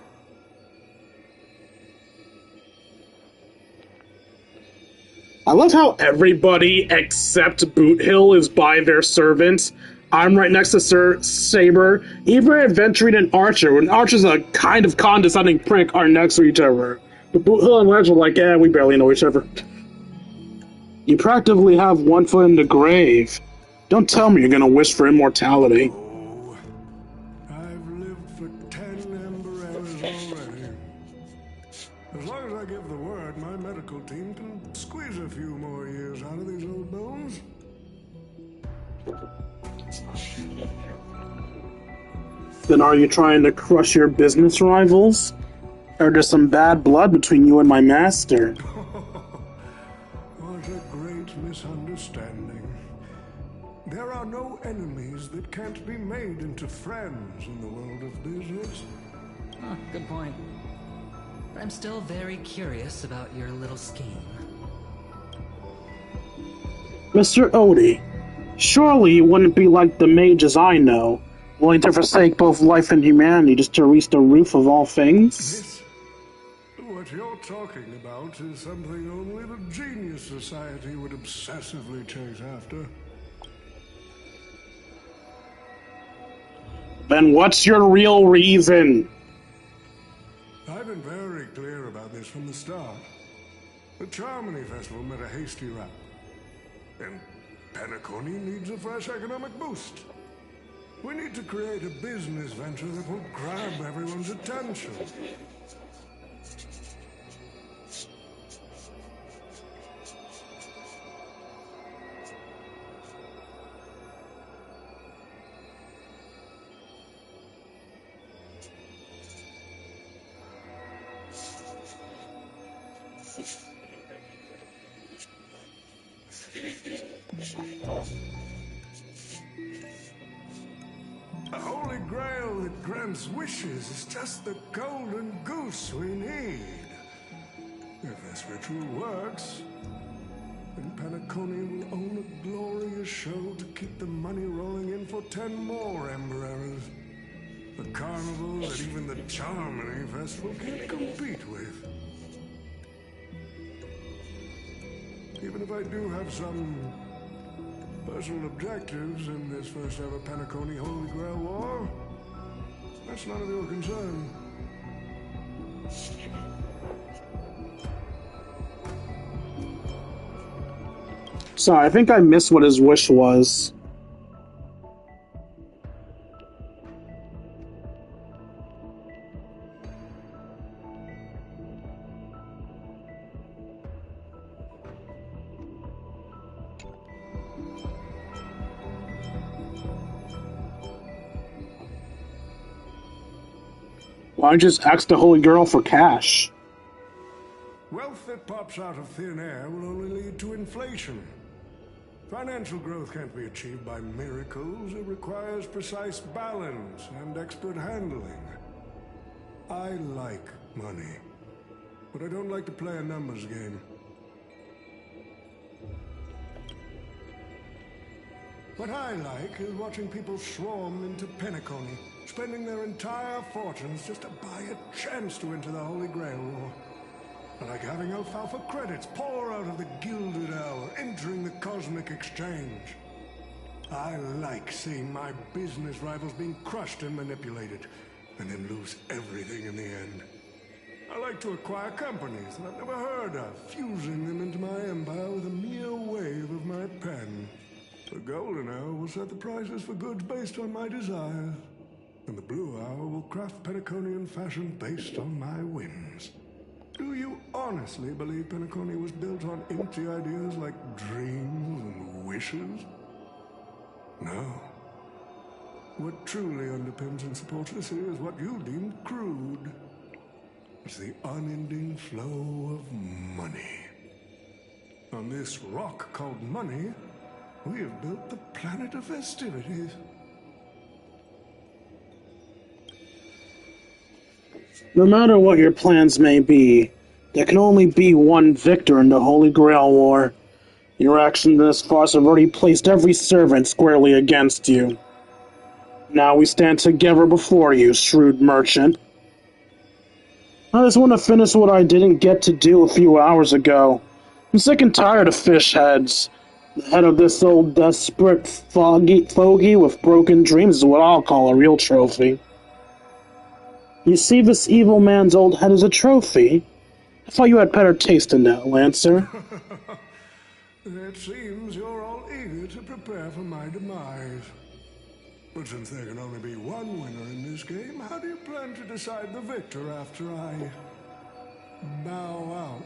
I love how everybody except Boot Hill is by their servants. I'm right next to Sir Saber. Even Adventuring and Archer, when Archer's a kind of condescending prick, are next to each other. But Boot Hill and Ledge are like, yeah, we barely know each other. You practically have one foot in the grave. Don't tell me you're gonna wish for immortality. Oh, I've lived for 10 Ember Hours already. As long as I give the word, my medical team can squeeze a few more years out of these old bones. Then are you trying to crush your business rivals? Or there's some bad blood between you and my master? What a great misunderstanding. There are no enemies that can't be made into friends in the world of business. Huh, good point. But I'm still very curious about your little scheme. Mr. Odie, surely you wouldn't be like the mages I know, willing to forsake both life and humanity just to reach the roof of all things? What you're talking about is something only the Genius Society would obsessively chase after. Then what's your real reason? I've been very clear about this from the start. The Charmony Festival met a hasty wrap. And Penacony needs a fresh economic boost. We need to create a business venture that will grab everyone's attention. A Holy Grail that grants wishes is just the golden goose we need. If this ritual works, then Penacony will own a glorious show to keep the money rolling in for 10 more Ember Errors. A carnival that even the Charmony Festival can't compete with. Even if I do have some personal objectives in this first ever Penacony Holy Grail War, that's none of your concern. Sorry, I think I missed what his wish was. Why don't you just ask the Holy Girl for cash? Wealth that pops out of thin air will only lead to inflation. Financial growth can't be achieved by miracles. It requires precise balance and expert handling. I like money, but I don't like to play a numbers game. What I like is watching people swarm into Penacony, spending their entire fortunes just to buy a chance to enter the Holy Grail War. I like having alfalfa credits pour out of the Gilded Hour, entering the Cosmic Exchange. I like seeing my business rivals being crushed and manipulated, and then lose everything in the end. I like to acquire companies that I've never heard of, fusing them into my empire with a mere wave of my pen. The Golden Hour will set the prices for goods based on my desires. And the Blue Owl will craft Penaconian fashion based on my whims. Do you honestly believe Penacony was built on empty ideas like dreams and wishes? No. What truly underpins and supports the city is what you deem crude. It's the unending flow of money. On this rock called money, we have built the planet of festivities. No matter what your plans may be, there can only be one victor in the Holy Grail War. Your actions in this farce have already placed every servant squarely against you. Now we stand together before you, shrewd merchant. I just want to finish what I didn't get to do a few hours ago. I'm sick and tired of fish heads. The head of this old desperate fogey with broken dreams is what I'll call a real trophy. You see, this evil man's old head is a trophy. I thought you had better taste in that, Lancer. It seems you're all eager to prepare for my demise. But since there can only be one winner in this game, how do you plan to decide the victor after I bow out?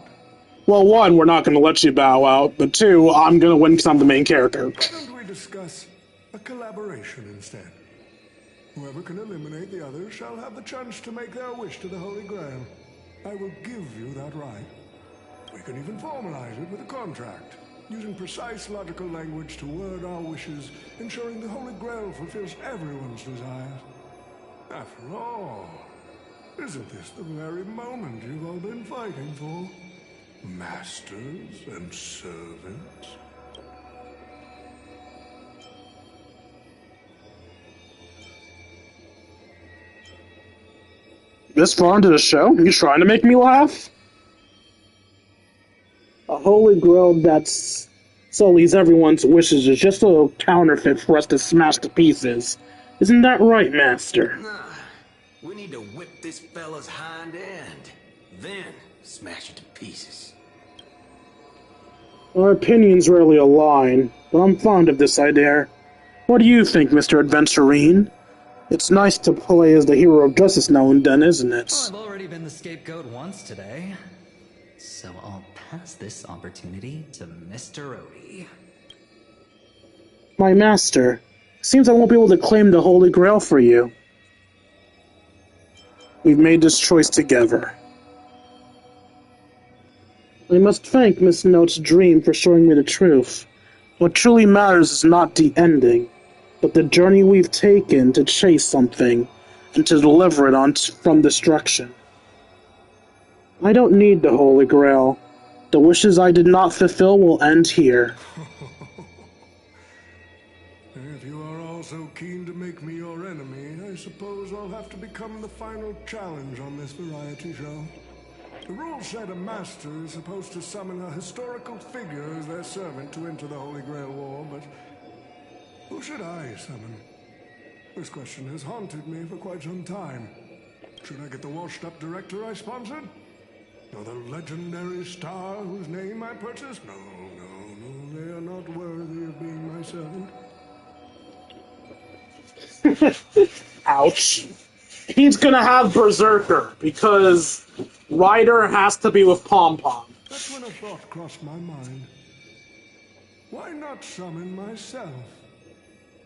Well, one, we're not going to let you bow out, but two, I'm going to win because I'm the main character. Why don't we discuss a collaboration instead? Whoever can eliminate the others shall have the chance to make their wish to the Holy Grail. I will give you that right. We can even formalize it with a contract, using precise logical language to word our wishes, ensuring the Holy Grail fulfills everyone's desires. After all, isn't this the very moment you've all been fighting for? Masters and servants? This far into the show? You trying to make me laugh? A Holy Grail that's sullies everyone's wishes is just a little counterfeit for us to smash to pieces. Isn't that right, Master? Nah, we need to whip this fella's hind end, then smash it to pieces. Our opinions rarely align, but I'm fond of this idea. What do you think, Mr. Adventurine? It's nice to play as the hero of justice now and then, isn't it? Well, I've already been the scapegoat once today, so I'll pass this opportunity to Mr. Odie. My master, seems I won't be able to claim the Holy Grail for you. We've made this choice together. I must thank Miss Note's dream for showing me the truth. What truly matters is not the ending, but the journey we've taken to chase something and to deliver it from destruction. I don't need the Holy Grail. The wishes I did not fulfill will end here. If you are all so keen to make me your enemy, I suppose I'll have to become the final challenge on this variety show. The rules said a master is supposed to summon a historical figure as their servant to enter the Holy Grail War, but who should I summon? This question has haunted me for quite some time. Should I get the washed-up director I sponsored? Or the legendary star whose name I purchased? No, they are not worthy of being my servant. Ouch. He's gonna have Berserker, because Ryder has to be with Pom Pom. That's when a thought crossed my mind. Why not summon myself?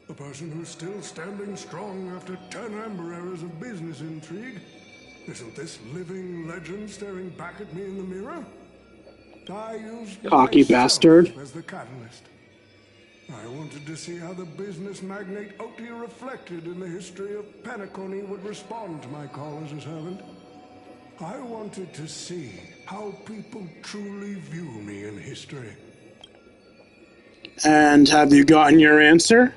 The person who's still standing strong after 10 amber eras of business intrigue. Isn't this living legend staring back at me in the mirror? I used cocky myself bastard as the catalyst. I wanted to see how the business magnate Oti reflected in the history of Penacony would respond to my call as a servant. I wanted to see how people truly view me in history. And have you gotten your answer?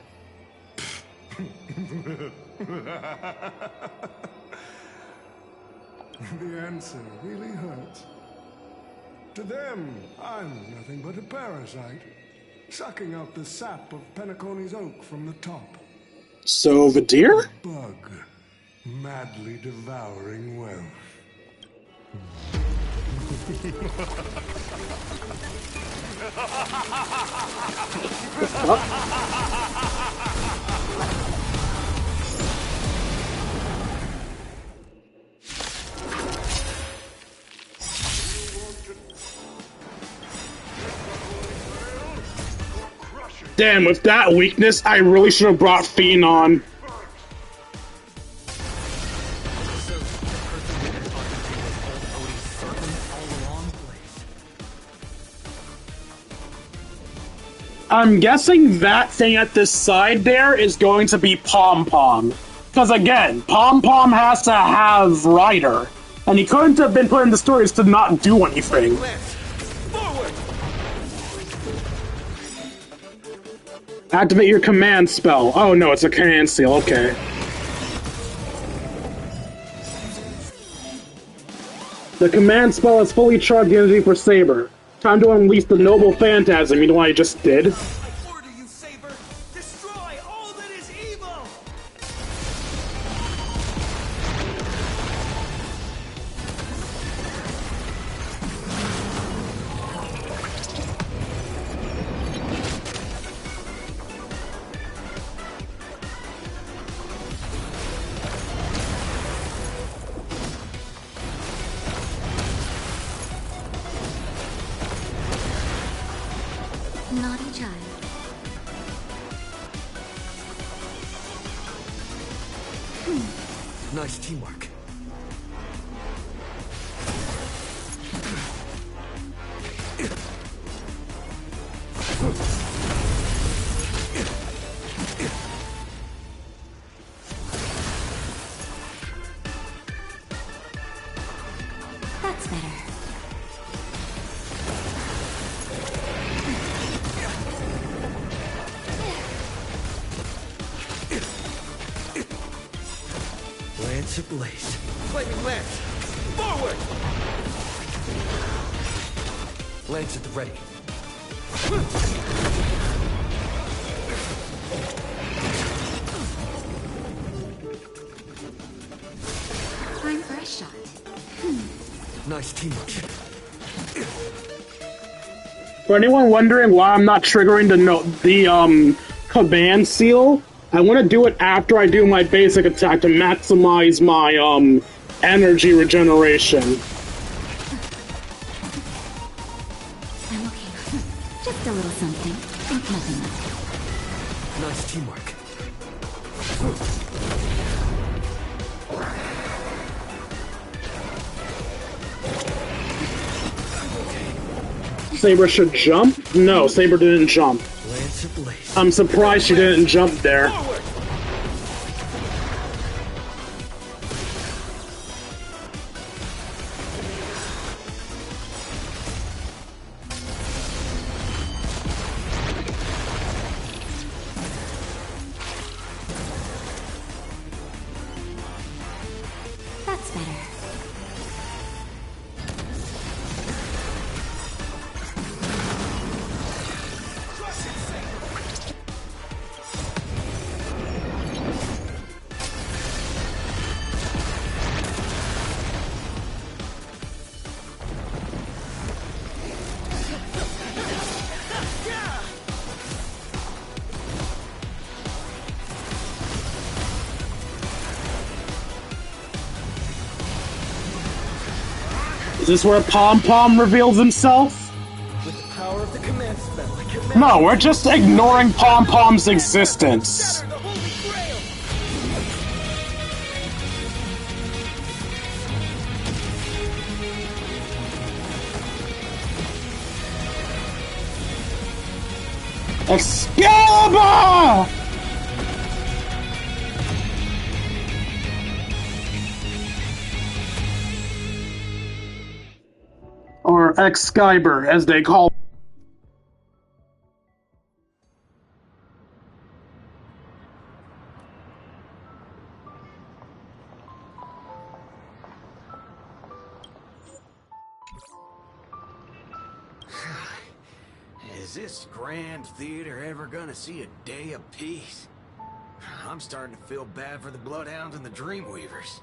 The answer really hurts. To them, I'm nothing but a parasite, sucking out the sap of Penacony's oak from the top. So, the deer? A bug, madly devouring wealth. Damn, with that weakness, I really should have brought Fiend on. I'm guessing that thing at this side there is going to be Pom Pom. Because again, Pom Pom has to have Ryder. And he couldn't have been put in the stories to not do anything. Activate your command spell. Oh no, it's a command seal, okay. The command spell has fully charged energy for Saber. Time to unleash the noble phantasm, you know what I just did? I order you, Saber! Destroy all that is evil! Naughty child. Nice teamwork. That's better. Lance ablaze. Flaming lance! Forward! Lance at the ready. Time for a shot. Nice teamwork. For anyone wondering why I'm not triggering the command seal, I want to do it after I do my basic attack to maximize my energy regeneration. I'm okay. Just a little something. Think nothing of it. Nice teamwork. Saber should jump? No, Saber didn't jump. Lance ablaze. I'm surprised she didn't jump there. Forward! That's better. Is this where Pom Pom reveals himself? With the power of the command spell, I command... No, we're just ignoring Pom Pom's existence. Shatter the Holy Grail! Excalibur! Or Excalibur, as they call it. Is this grand theater ever gonna see a day of peace? I'm starting to feel bad for the Bloodhounds and the Dreamweavers.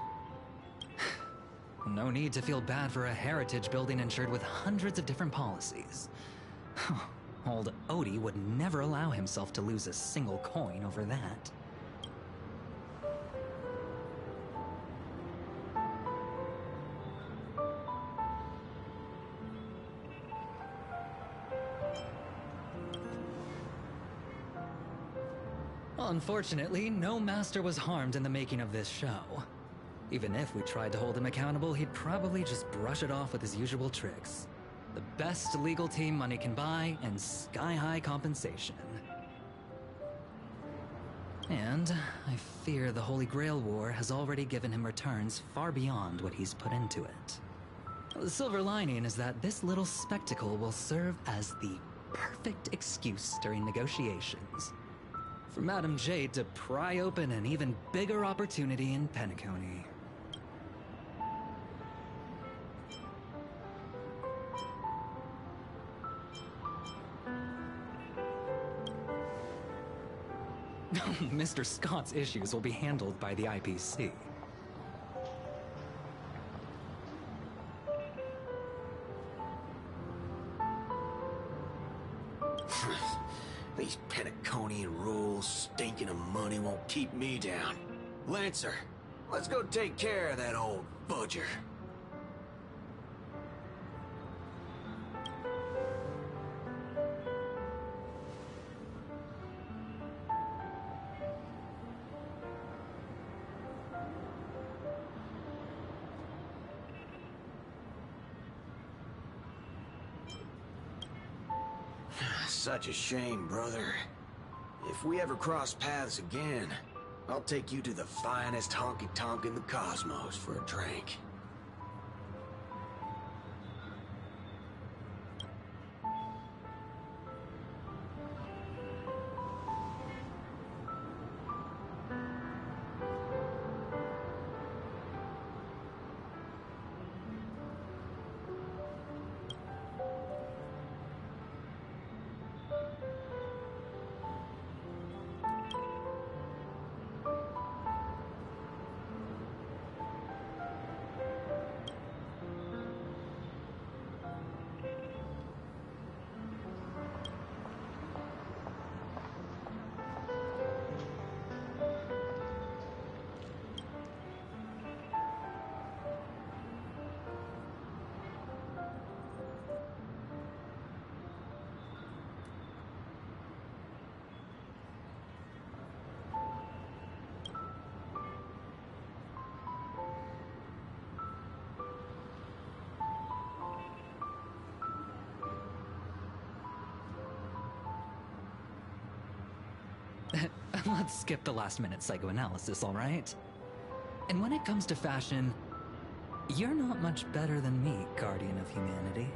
No need to feel bad for a heritage building insured with hundreds of different policies. Old Odie would never allow himself to lose a single coin over that. Unfortunately, no master was harmed in the making of this show. Even if we tried to hold him accountable, he'd probably just brush it off with his usual tricks. The best legal team money can buy, and sky-high compensation. And I fear the Holy Grail War has already given him returns far beyond what he's put into it. The silver lining is that this little spectacle will serve as the perfect excuse during negotiations for Madame Jade to pry open an even bigger opportunity in Penacony. Mr. Scott's issues will be handled by the IPC. These Penaconian rules, stinking of money, won't keep me down. Lancer, let's go take care of that old budger. Such a shame, brother. If we ever cross paths again, I'll take you to the finest honky-tonk in the cosmos for a drink. Let's skip the last-minute psychoanalysis, all right? And when it comes to fashion, you're not much better than me, Guardian of Humanity.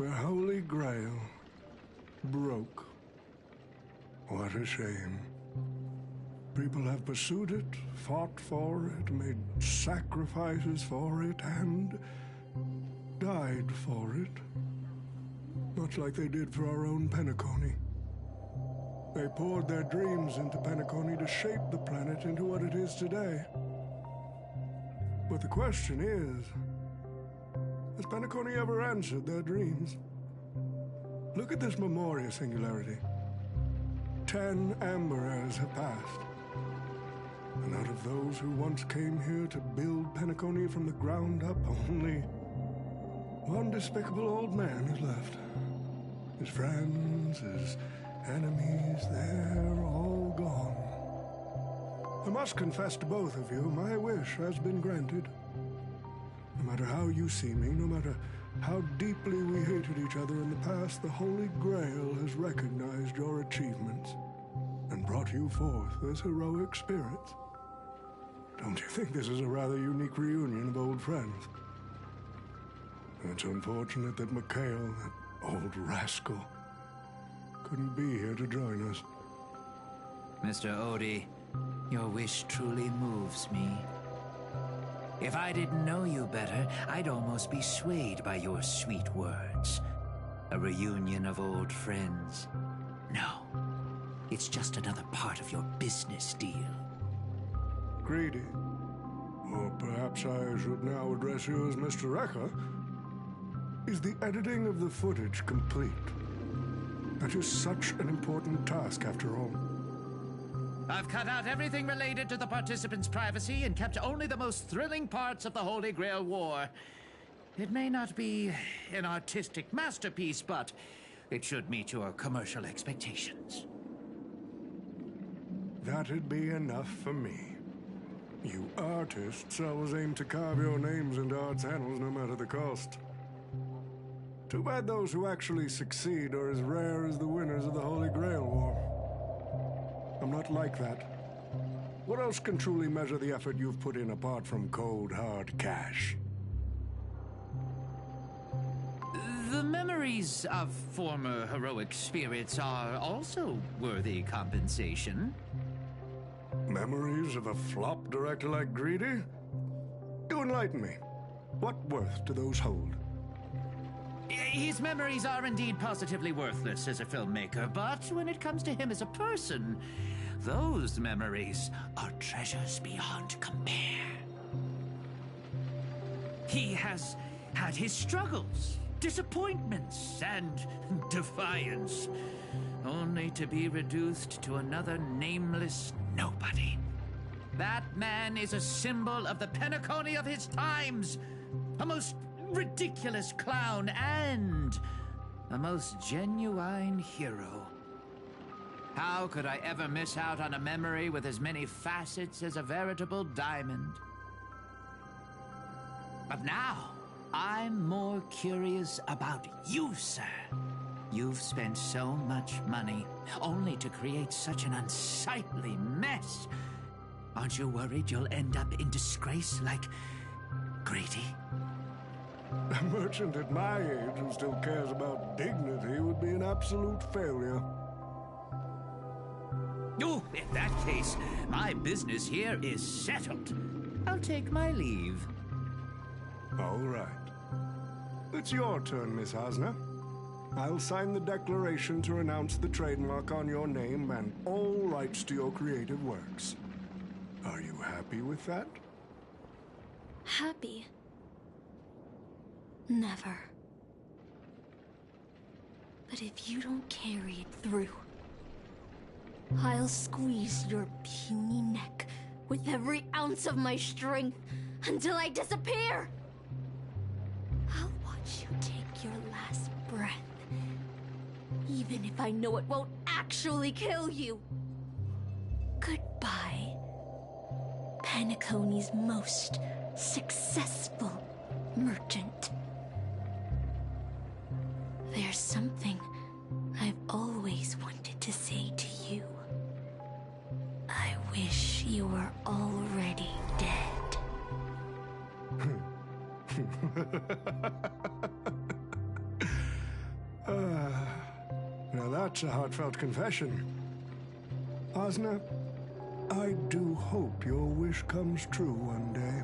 The Holy Grail broke. What a shame. People have pursued it, fought for it, made sacrifices for it, and died for it. Much like they did for our own Penacony. They poured their dreams into Penacony to shape the planet into what it is today. But the question is, has Penacony ever answered their dreams? Look at this Memoria singularity. 10 Amber Heirs have passed. And out of those who once came here to build Penacony from the ground up, only one despicable old man is left. His friends, his enemies, they're all gone. I must confess to both of you, my wish has been granted. No matter how you see me, no matter how deeply we hated each other in the past, the Holy Grail has recognized your achievements and brought you forth as heroic spirits. Don't you think this is a rather unique reunion of old friends? It's unfortunate that Mikhail, that old rascal, couldn't be here to join us. Mr. Odie, your wish truly moves me. If I didn't know you better, I'd almost be swayed by your sweet words. A reunion of old friends. No, it's just another part of your business deal. Greedy. Or perhaps I should now address you as Mr. Rekka. Is the editing of the footage complete? That is such an important task, after all. I've cut out everything related to the participants' privacy and kept only the most thrilling parts of the Holy Grail War. It may not be an artistic masterpiece, but it should meet your commercial expectations. That'd be enough for me. You artists always aim to carve your names into art's annals no matter the cost. Too bad those who actually succeed are as rare as the winners of the Holy Grail War. I'm not like that. What else can truly measure the effort you've put in apart from cold, hard cash? The memories of former heroic spirits are also worthy compensation. Memories of a flop director like Greedy? You enlighten me. What worth do those hold? His memories are indeed positively worthless as a filmmaker, but when it comes to him as a person, those memories are treasures beyond compare. He has had his struggles, disappointments, and defiance, only to be reduced to another nameless nobody. That man is a symbol of the Penacony of his times, a most ridiculous clown and a most genuine hero. How could I ever miss out on a memory with as many facets as a veritable diamond? But now, I'm more curious about you, sir. You've spent so much money, only to create such an unsightly mess. Aren't you worried you'll end up in disgrace like Grady? A merchant at my age who still cares about dignity would be an absolute failure. Oh, in that case, my business here is settled. I'll take my leave. All right. It's your turn, Miss Hasna. I'll sign the declaration to renounce the trademark on your name and all rights to your creative works. Are you happy with that? Happy? Never. But if you don't carry it through, I'll squeeze your puny neck with every ounce of my strength until I disappear! I'll watch you take your last breath, even if I know it won't actually kill you. Goodbye, Penacony's most successful merchant. There's something I've always wanted to say to you. I wish you were already dead. Now that's a heartfelt confession. Osna, I do hope your wish comes true one day.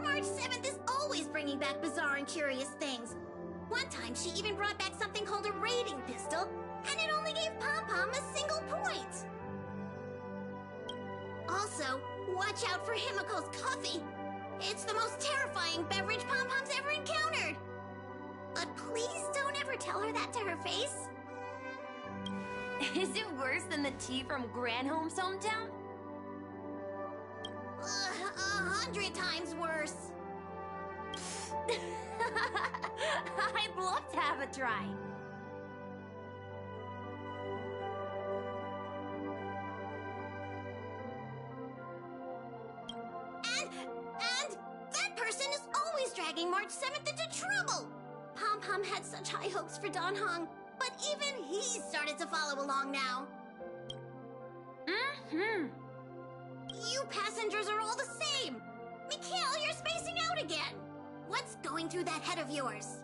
March 7th is always bringing back bizarre and curious things. One time, she even brought back something called a raiding pistol, and it only gave Pom-Pom a single point. Also, watch out for Himiko's coffee. It's the most terrifying beverage Pom-Pom's ever encountered. But please don't ever tell her that to her face. Is it worse than the tea from Granholm's hometown? 100 times worse. I'd love to have a try. And that person is always dragging March 7th into trouble. Pom-Pom had such high hopes for Don Hong, but even he started to follow along now. You passengers are all the same. Mikhail, you're spacing out again. What's going through that head of yours?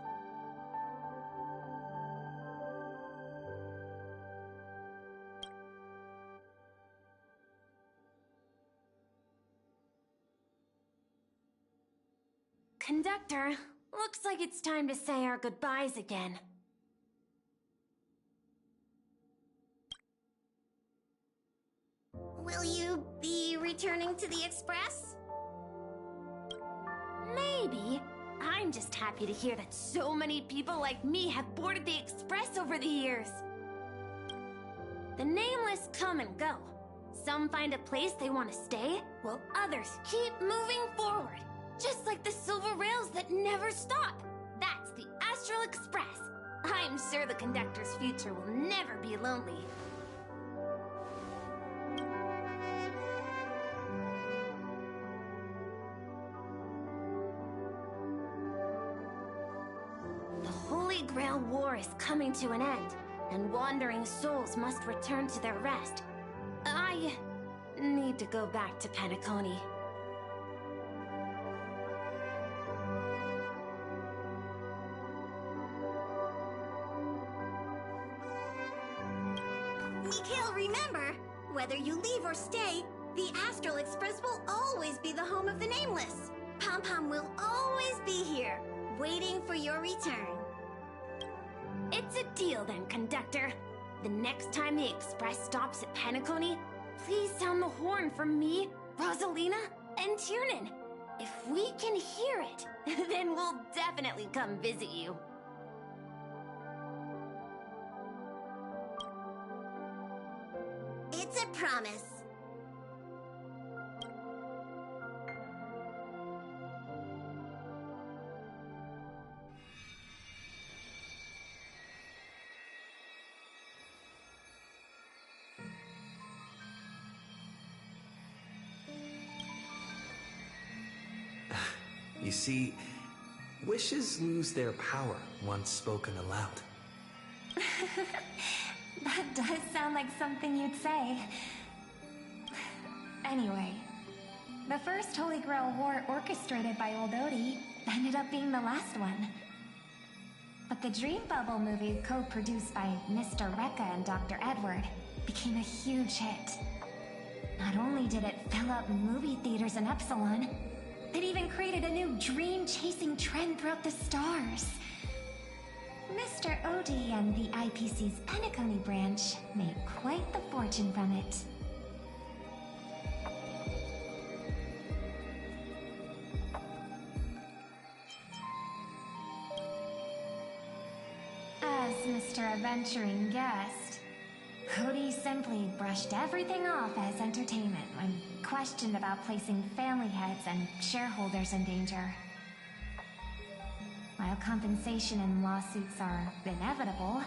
Conductor, looks like it's time to say our goodbyes again. Will you be returning to the Express? Maybe. I'm just happy to hear that so many people like me have boarded the Express over the years. The nameless come and go. Some find a place they want to stay, while others keep moving forward. Just like the silver rails that never stop. That's the Astral Express. I'm sure the conductor's future will never be lonely. The Holy Grail War is coming to an end, and wandering souls must return to their rest. I need to go back to Penacony. Mikhail, remember, whether you leave or stay, the Astral Express will always be the home of the Nameless. Pom-Pom will always be here, waiting for your return. It's a deal then, conductor. The next time the Express stops at Penacony, please sound the horn for me, Rosalina, and Tiernan. If we can hear it, then we'll definitely come visit you. It's a promise. You see, wishes lose their power once spoken aloud. That does sound like something you'd say. Anyway, the first Holy Grail War orchestrated by Old Odie ended up being the last one. But the Dream Bubble movie, co-produced by Mr. Rekka and Dr. Edward, became a huge hit. Not only did it fill up movie theaters in Epsilon, it even created a new dream-chasing trend throughout the stars. Mr. Odie and the IPC's Penacony branch made quite the fortune from it. As Mr. Adventuring Guest. Cody simply brushed everything off as entertainment when questioned about placing family heads and shareholders in danger. While compensation and lawsuits are inevitable,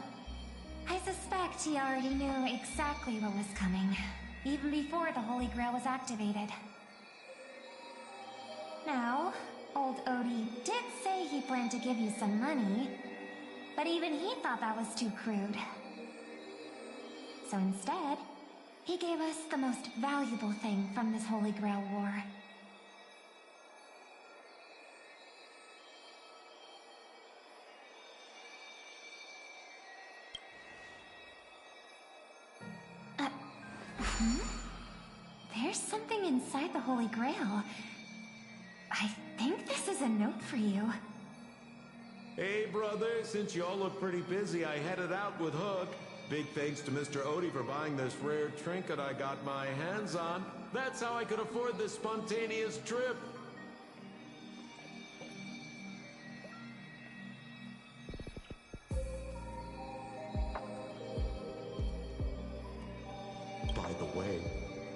I suspect he already knew exactly what was coming, even before the Holy Grail was activated. Now, old Odie did say he planned to give you some money, but even he thought that was too crude. So instead, he gave us the most valuable thing from this Holy Grail war. There's something inside the Holy Grail. I think this is a note for you. Hey, brother, since y'all look pretty busy, I headed out with Hook. Big thanks to Mr. Odie for buying this rare trinket I got my hands on. That's how I could afford this spontaneous trip. By the way,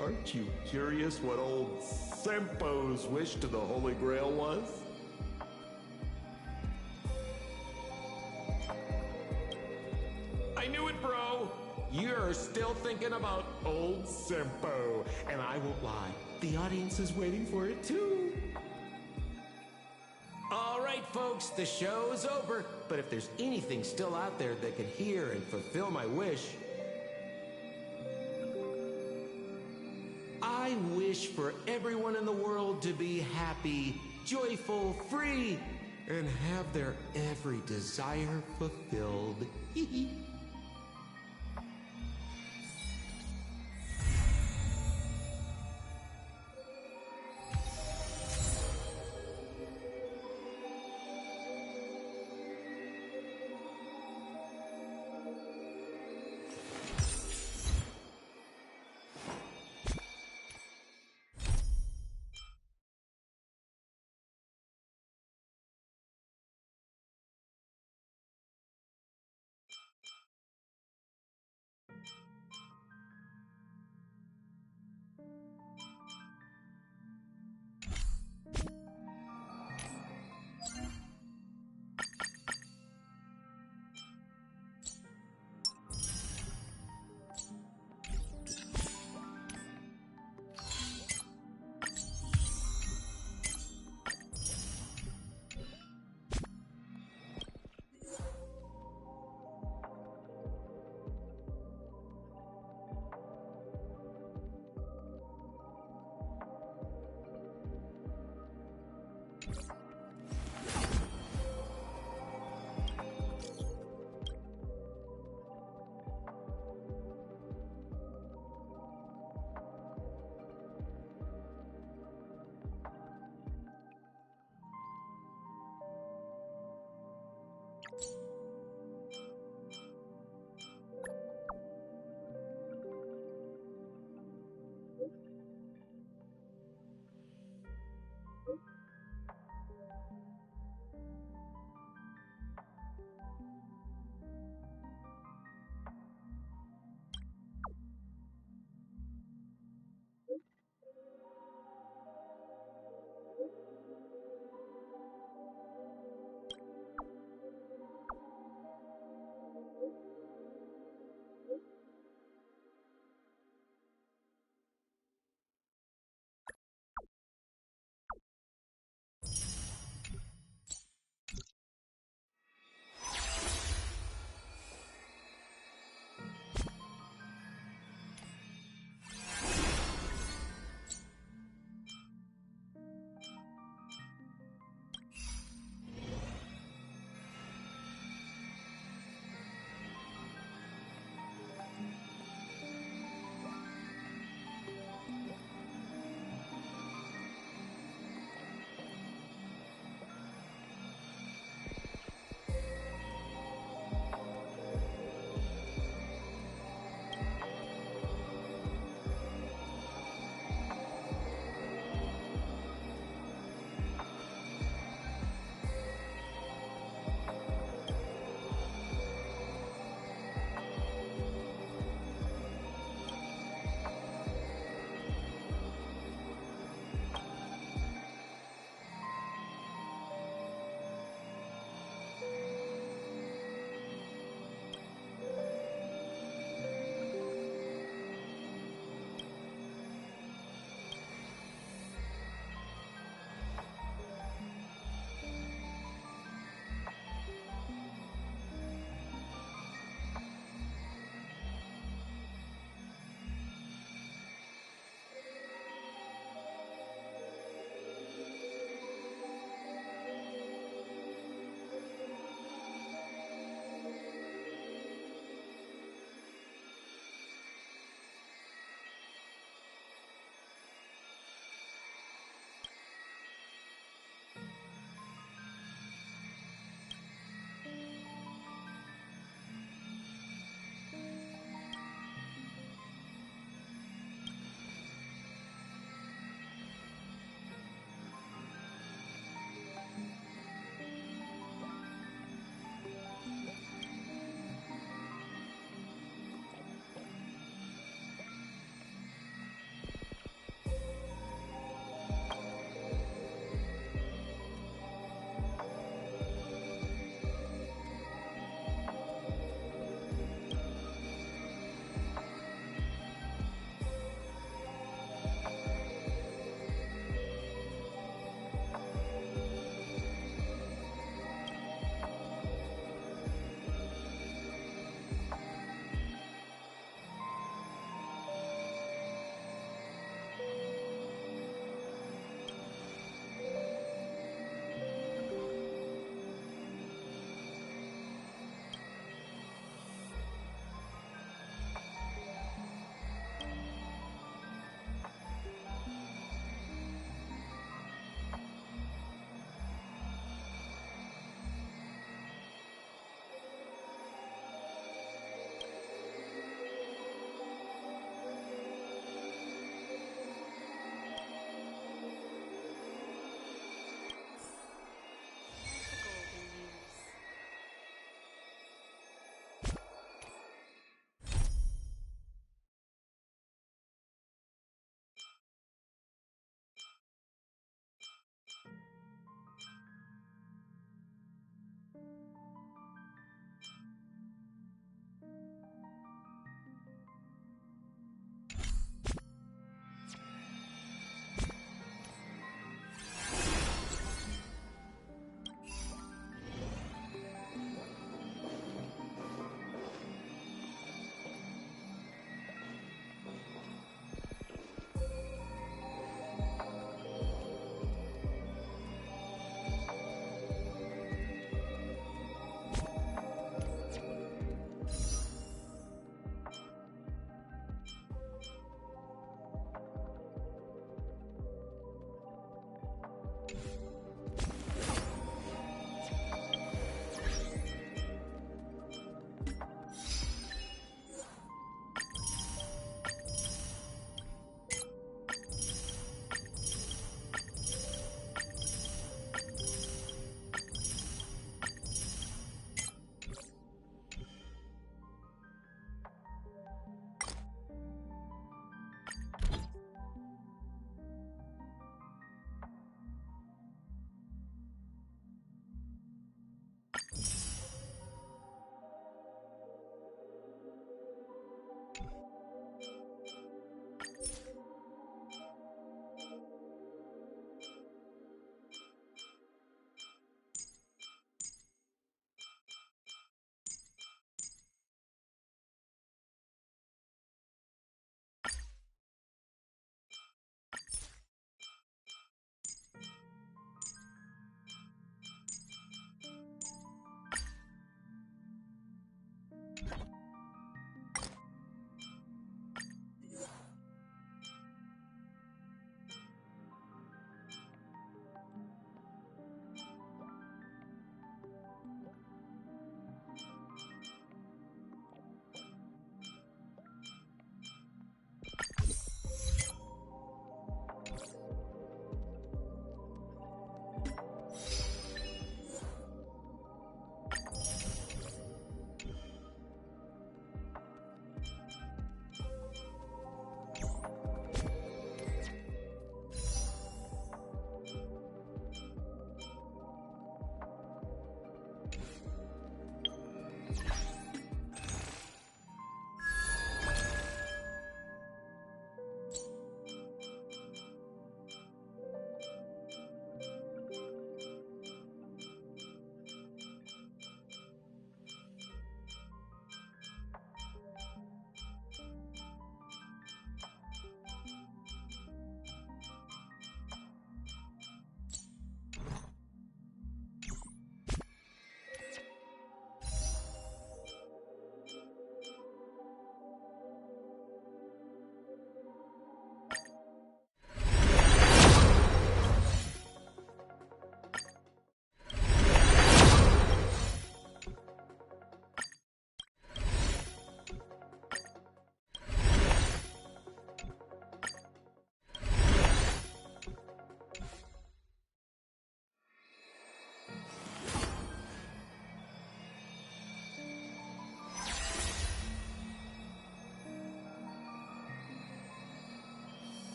aren't you curious what old Sempo's wish to the Holy Grail was? I knew it, bro! You're still thinking about old Sempo, and I won't lie, the audience is waiting for it too. All right, folks, the show's over, but if there's anything still out there that could hear and fulfill my wish, I wish for everyone in the world to be happy, joyful, free, and have their every desire fulfilled.